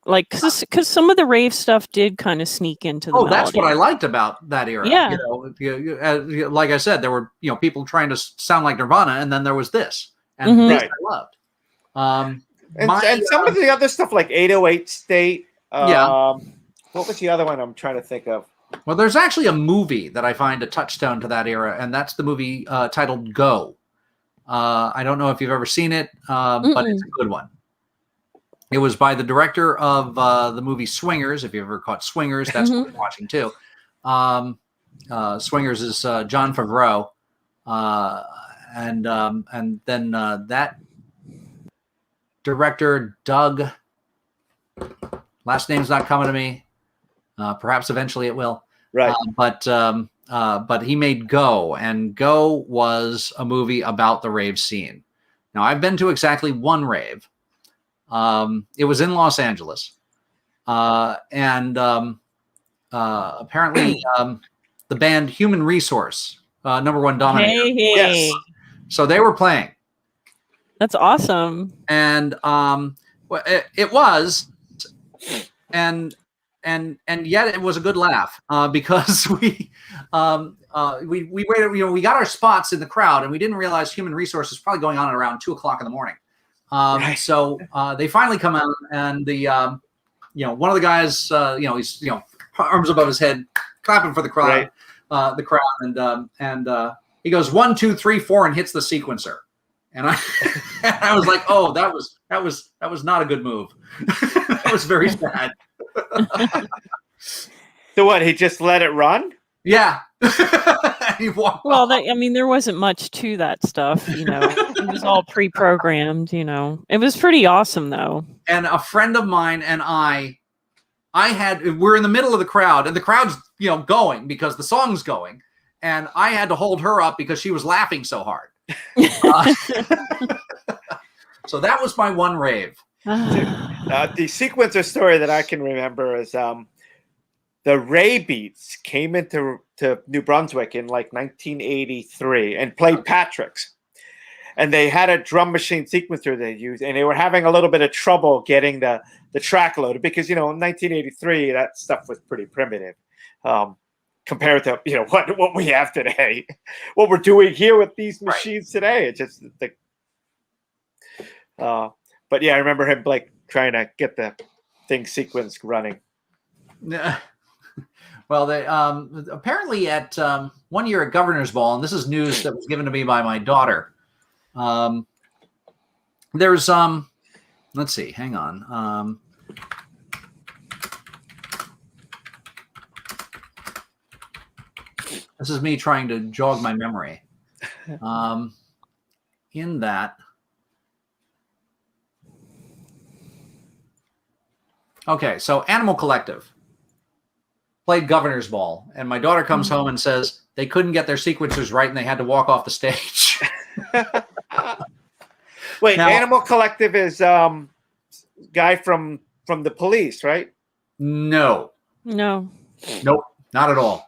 like, because some of the rave stuff did kind of sneak into the melody. That's what I liked about that era. Yeah. Like I said, there were people trying to sound like Nirvana, and then there was this, and this I loved. And some of the other stuff like 808 State. Yeah. What was the other one I'm trying to think of? Well, there's actually a movie that I find a touchstone to that era, and that's the movie titled Go. I don't know if you've ever seen it, but it's a good one. It was by the director of the movie Swingers. If you ever caught Swingers, that's what I'm watching too. Swingers is John Favreau, and then that director Doug, last name's not coming to me. Perhaps eventually it will. Right. But he made Go, and Go was a movie about the rave scene. Now, I've been to exactly one rave. It was in Los Angeles. And apparently the band Human Resource, #1 dominator. Hey. Yes. So they were playing. That's awesome. And it was, and yet it was a good laugh because we waited. We got our spots in the crowd, and we didn't realize Human Resource was probably going on at around 2:00 in the morning. So they finally come out, and the one of the guys, he's arms above his head, clapping for the crowd, and he goes 1, 2, 3, 4, and hits the sequencer. And I was like, oh, that was not a good move. That was very sad. So what? He just let it run? Yeah. Well, there wasn't much to that stuff. It was all pre-programmed. It was pretty awesome, though. And a friend of mine and we're in the middle of the crowd, and the crowd's going because the song's going, and I had to hold her up because she was laughing so hard. So that was my one rave. The sequencer story that I can remember is the Ray Beats came into New Brunswick in like 1983 and played Patrick's. And they had a drum machine sequencer they used, and they were having a little bit of trouble getting the track loaded because, in 1983, that stuff was pretty primitive. Compared to what we have today, what we're doing here with these machines today. It's just like, but yeah, I remember him like trying to get the thing sequenced running. Well, they apparently at one year at Governor's Ball, and this is news that was given to me by my daughter. There's let's see, hang on. This is me trying to jog my memory. In that. Okay, so Animal Collective played Governor's Ball, and my daughter comes home and says they couldn't get their sequencers right and they had to walk off the stage. Wait, Now, Animal Collective is guy from the Police, right? No. No. Nope, not at all.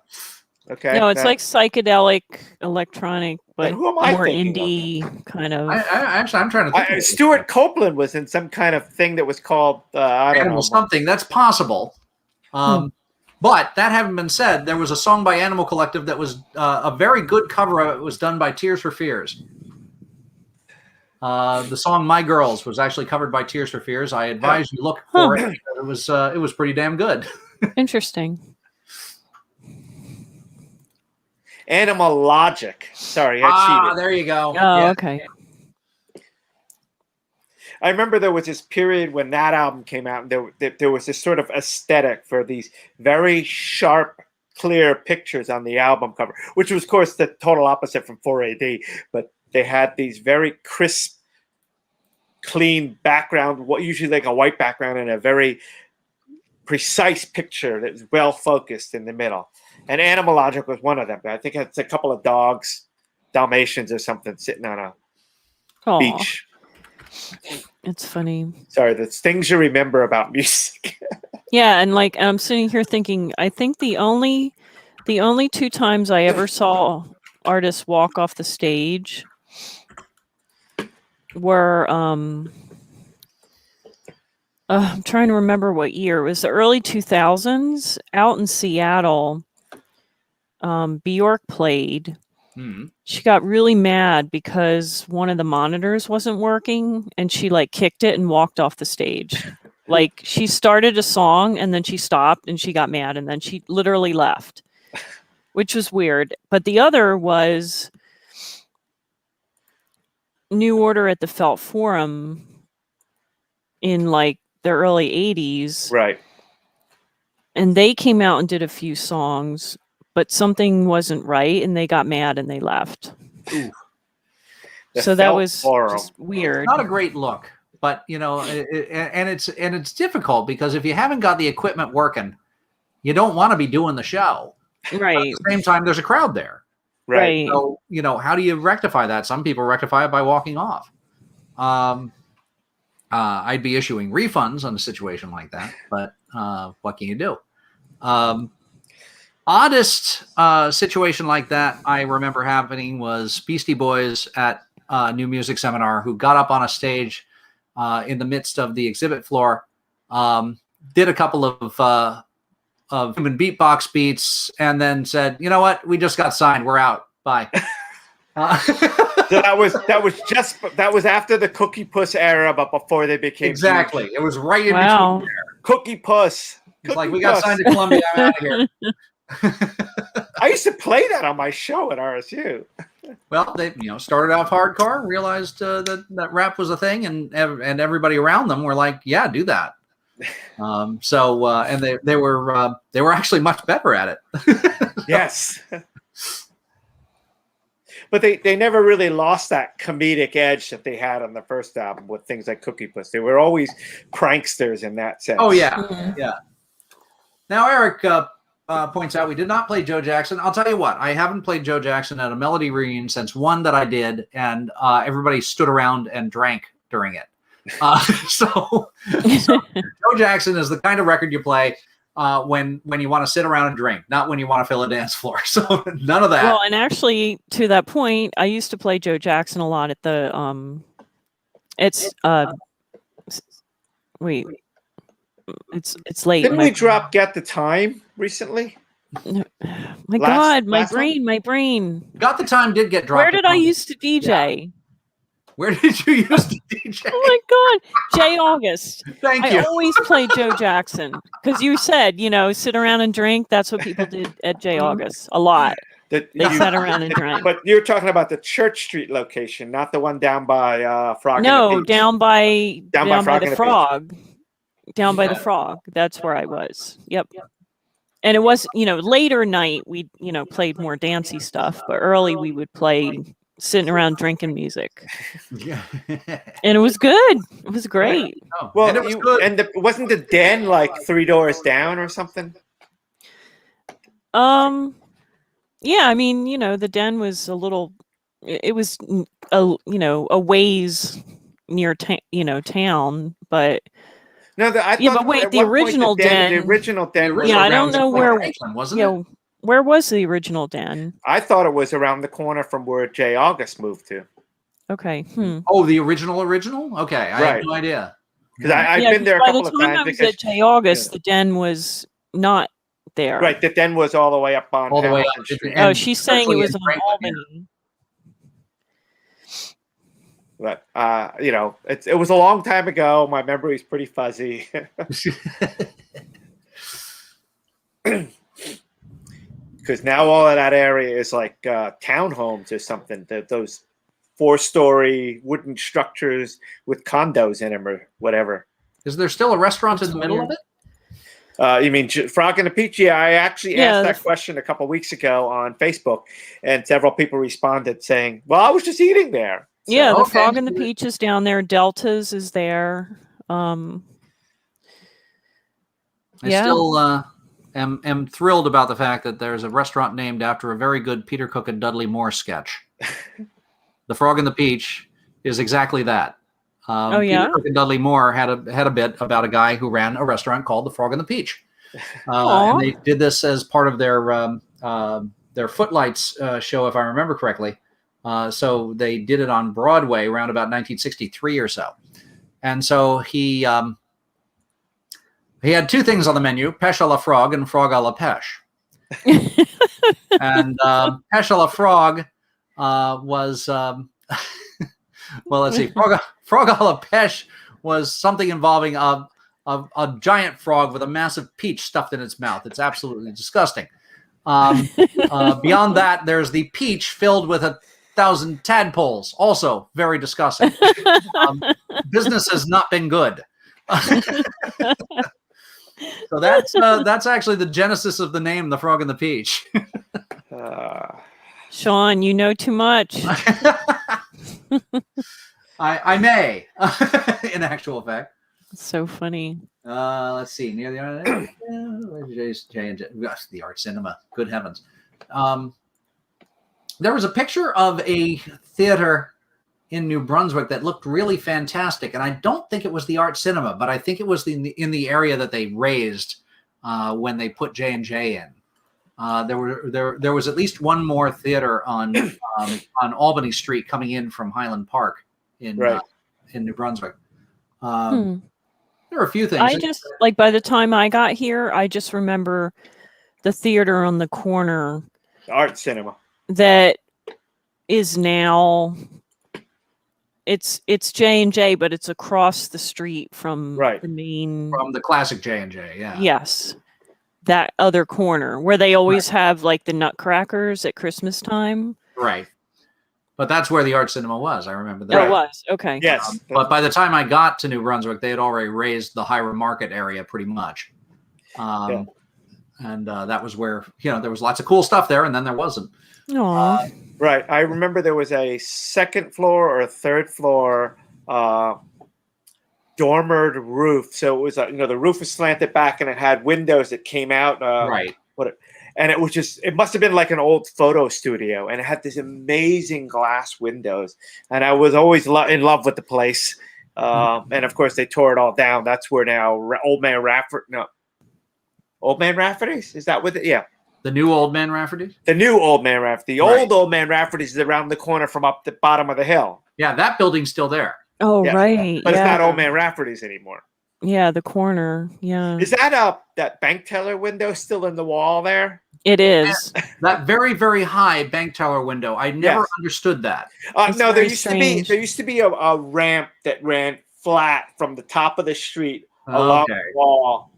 Okay. No, it's like psychedelic electronic, but who am I more thinking indie kind of. I'm trying to think. Stuart Copeland was in some kind of thing that was called I don't know something. That's possible. But that having been said, there was a song by Animal Collective that was a very good cover of it. Was done by Tears for Fears. The song "My Girls" was actually covered by Tears for Fears. I advise you look for it. It was pretty damn good. Interesting. Animal Logic. Sorry, I cheated. There you go. Oh, okay. I remember there was this period when that album came out, and there was this sort of aesthetic for these very sharp, clear pictures on the album cover, which was, of course, the total opposite from 4AD. But they had these very crisp, clean background, what usually like a white background, and a very precise picture that was well focused in the middle. And Animal Logic was one of them. I think it's a couple of dogs, Dalmatians or something, sitting on a Aw. beach. It's funny. Sorry, that's things you remember about music. Yeah, and like I'm sitting here thinking, I think the only 2 times I ever saw artists walk off the stage were I'm trying to remember what year. It was the early 2000s out in Seattle. Bjork played. She got really mad because one of the monitors wasn't working, and she like kicked it and walked off the stage. Like she started a song and then she stopped and she got mad and then she literally left, which was weird. But the other was New Order at the Felt Forum in like the early 80s. Right. And they came out and did a few songs, but something wasn't right and they got mad and they left. So that was just weird. It's not a great look, but you know, it's difficult because if you haven't got the equipment working, you don't want to be doing the show. Right. At the same time, there's a crowd there. Right. So, you know, how do you rectify that? Some people rectify it by walking off. I'd be issuing refunds on a situation like that, but what can you do? Oddest situation like that I remember happening was Beastie Boys at New Music Seminar, who got up on a stage in the midst of the exhibit floor, did a couple of human beatbox beats, and then said, "You know what? We just got signed. We're out. Bye." So that was after the Cookie Puss era, but before they became exactly. huge. It was right in Wow. between there. Cookie Puss. It's like, we got signed to Columbia. I'm out of here. I used to play that on my show at RSU. Well, they started off hardcore, realized that rap was a thing, and everybody around them were like, "Yeah, do that." And they were actually much better at it. Yes. But they never really lost that comedic edge that they had on the first album with things like Cookie Puss. They were always pranksters in that sense. Oh yeah, yeah. Now Eric points out we did not play Joe Jackson. I'll tell you what, I haven't played Joe Jackson at a Melody reunion since one that I did, and everybody stood around and drank during it. So Joe Jackson is the kind of record you play when you want to sit around and drink, not when you want to fill a dance floor. So none of that. Well, and actually, to that point, I used to play Joe Jackson a lot at the it's late. Didn't we drop Get the Time recently? My brain. Got the Time did get dropped. Where did I used to DJ? Yeah. Where did you used to DJ? Oh my God, Jay August. Thank I you. always played Joe Jackson because you said, sit around and drink. That's what people did at Jay August a lot. They sat around and drank. But you're talking about the Church Street location, not the one down by Frog. No, down by Frog the and Frog. Down by the Frog. That's where I was. Yep. And it was, later night we, played more dancey stuff, but early we would play sitting around drinking music. Yeah. And it was good. It was great. Well, and it was good. And wasn't the Den like 3 doors down or something? Yeah, I mean, the Den was a little, it was a ways near town, but no, I thought but wait, the original Den. The original Den. Yeah, I don't know where. Wasn't it? Where was the original Den? I thought it was around the corner from where Jay August moved to. Okay. Oh, the original? Okay, I Right. had no idea. Because I've been there a couple of times. By the time I was at Jay August, the Den was not there. Right, the Den was all the way up on all the way up. Hamilton Street. Oh, she's saying it was on Albany. But it was a long time ago. My memory is pretty fuzzy. because now all of that area is like townhomes or something. Those 4-story wooden structures with condos in them or whatever. Is there still a restaurant in the middle of it? You mean Frog and the Peach? Yeah, I actually asked that question a couple weeks ago on Facebook, and several people responded saying, "Well, I was just eating there." So, Yeah, the Frog and the Peach is down there. Delta's is there. I still am thrilled about the fact that there's a restaurant named after a very good Peter Cook and Dudley Moore sketch. The Frog and the Peach is exactly that. Peter Cook and Dudley Moore had a bit about a guy who ran a restaurant called the Frog and the Peach, and they did this as part of their Footlights show, if I remember correctly. So they did it on Broadway around about 1963 or so, and so he had two things on the menu: pêche à la frog and frog à la pêche. And pêche à la frog was well, let's see. Frog à la pêche was something involving a giant frog with a massive peach stuffed in its mouth. It's absolutely disgusting. Beyond that, there's the peach filled with 1,000 tadpoles. Also very disgusting. Business has not been good. So that's actually the genesis of the name, the Frog and the Peach. Sean, you know too much. I may, in actual fact. It's so funny. Let's see. Near the the Art Cinema. Good heavens. There was a picture of a theater in New Brunswick that looked really fantastic, and I don't think it was the Art Cinema, but I think it was in the area that they raised when they put J&J in. There was at least one more theater on Albany Street coming in from Highland Park in New Brunswick. There are a few things. I just by the time I got here, I just remember the theater on the corner, Art Cinema, that is now it's J&J, but it's across the street from the main, from the classic J&J. Yeah. Yes. That other corner where they always have like the Nutcrackers at Christmas time. Right. But that's where the Art Cinema was. I remember that. Oh, it was. Okay. Yes. But by the time I got to New Brunswick, they had already raised the Hiram Market area pretty much. And that was where, there was lots of cool stuff there, and then there wasn't. Right. I remember there was a second floor or a third floor dormered roof. So it was, the roof was slanted back and it had windows that came out. Right. And it was it must have been like an old photo studio, and it had these amazing glass windows. And I was always in love with the place. And of course, they tore it all down. That's where now Old Man Rafferty's? Is that with it? Yeah. The new Old Man Rafferty's? The new Old Man Rafferty. The old Old Man Rafferty's is around the corner from up the bottom of the hill. Yeah, that building's still there. Oh, Yeah. right. But it's not Old Man Rafferty's anymore. Yeah, the corner. Yeah. Is that that bank teller window still in the wall there? It is. That very, very high bank teller window. I never understood that. No, there used to be a ramp that ran flat from the top of the street along the wall.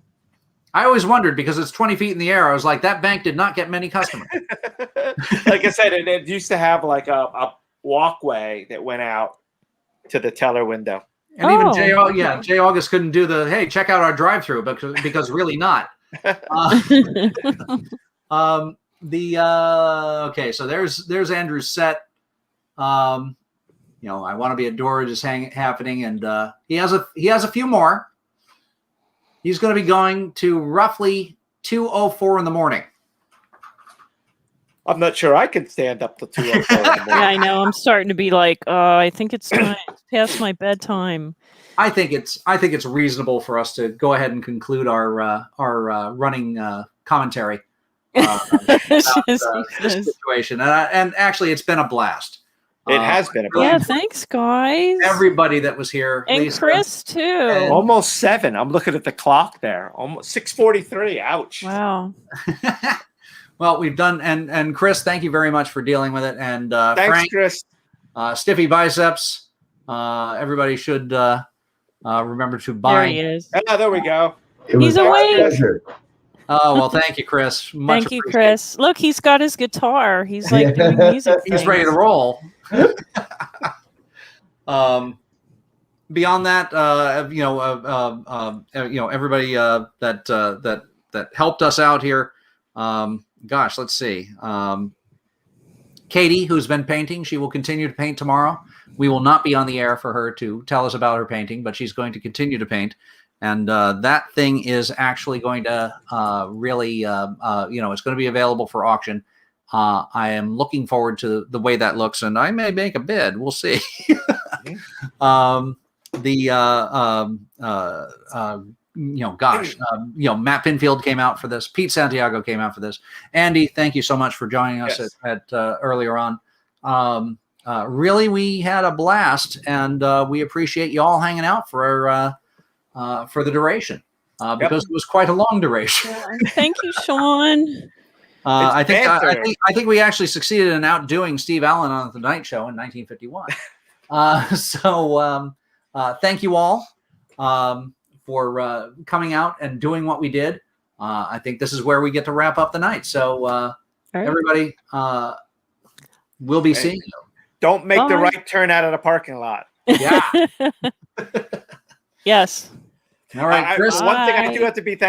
I always wondered because it's 20 feet in the air. I was like, that bank did not get many customers. Like I said, it used to have like a walkway that went out to the teller window. And even Jay August couldn't do the, hey, check out our drive-through because really not. Okay, so there's Andrew's set. I Want to Be Adored is happening, and he has a few more. He's going to be going to roughly 2:04 in the morning. I'm not sure I can stand up to 2:04 in the morning. Yeah, I know. I'm starting to be like, I think it's time. It's past my bedtime. I think it's reasonable for us to go ahead and conclude our running commentary about this situation. And actually, it's been a blast. It has been a blast. Yeah, thanks, guys. Everybody that was here, and Lisa, Chris too. Almost 7. I'm looking at the clock there. Almost 6:43. Ouch. Wow. Well, we've done, and Chris, thank you very much for dealing with it. And thanks, Frank, Chris. Stiffy biceps. Everybody should remember to buy. There he is. Oh, there we go. It was He's my awake. pleasure. Oh, well, thank you, Chris. Much Thank you, appreciated. Chris. Look, he's got his guitar. He's like doing music. He's ready to things. roll. Beyond that, everybody that helped us out here. Gosh, let's see. Katie, who's been painting, she will continue to paint tomorrow. We will not be on the air for her to tell us about her painting, but she's going to continue to paint. And that thing is actually going to really, it's going to be available for auction. I am looking forward to the way that looks, and I may make a bid. We'll see. Matt Pinfield came out for this. Pete Santiago came out for this. Andy, thank you so much for joining us at earlier on. Really, we had a blast, and we appreciate you all hanging out for the duration because it was quite a long duration. Thank you, Sean. I think we actually succeeded in outdoing Steve Allen on the Tonight Show in 1951. Thank you all for coming out and doing what we did. I think this is where we get to wrap up the night. So everybody, we'll be seeing you. Don't make the right turn out of the parking lot. Yeah. Yes. All right, Chris. One thing I do have to be thankful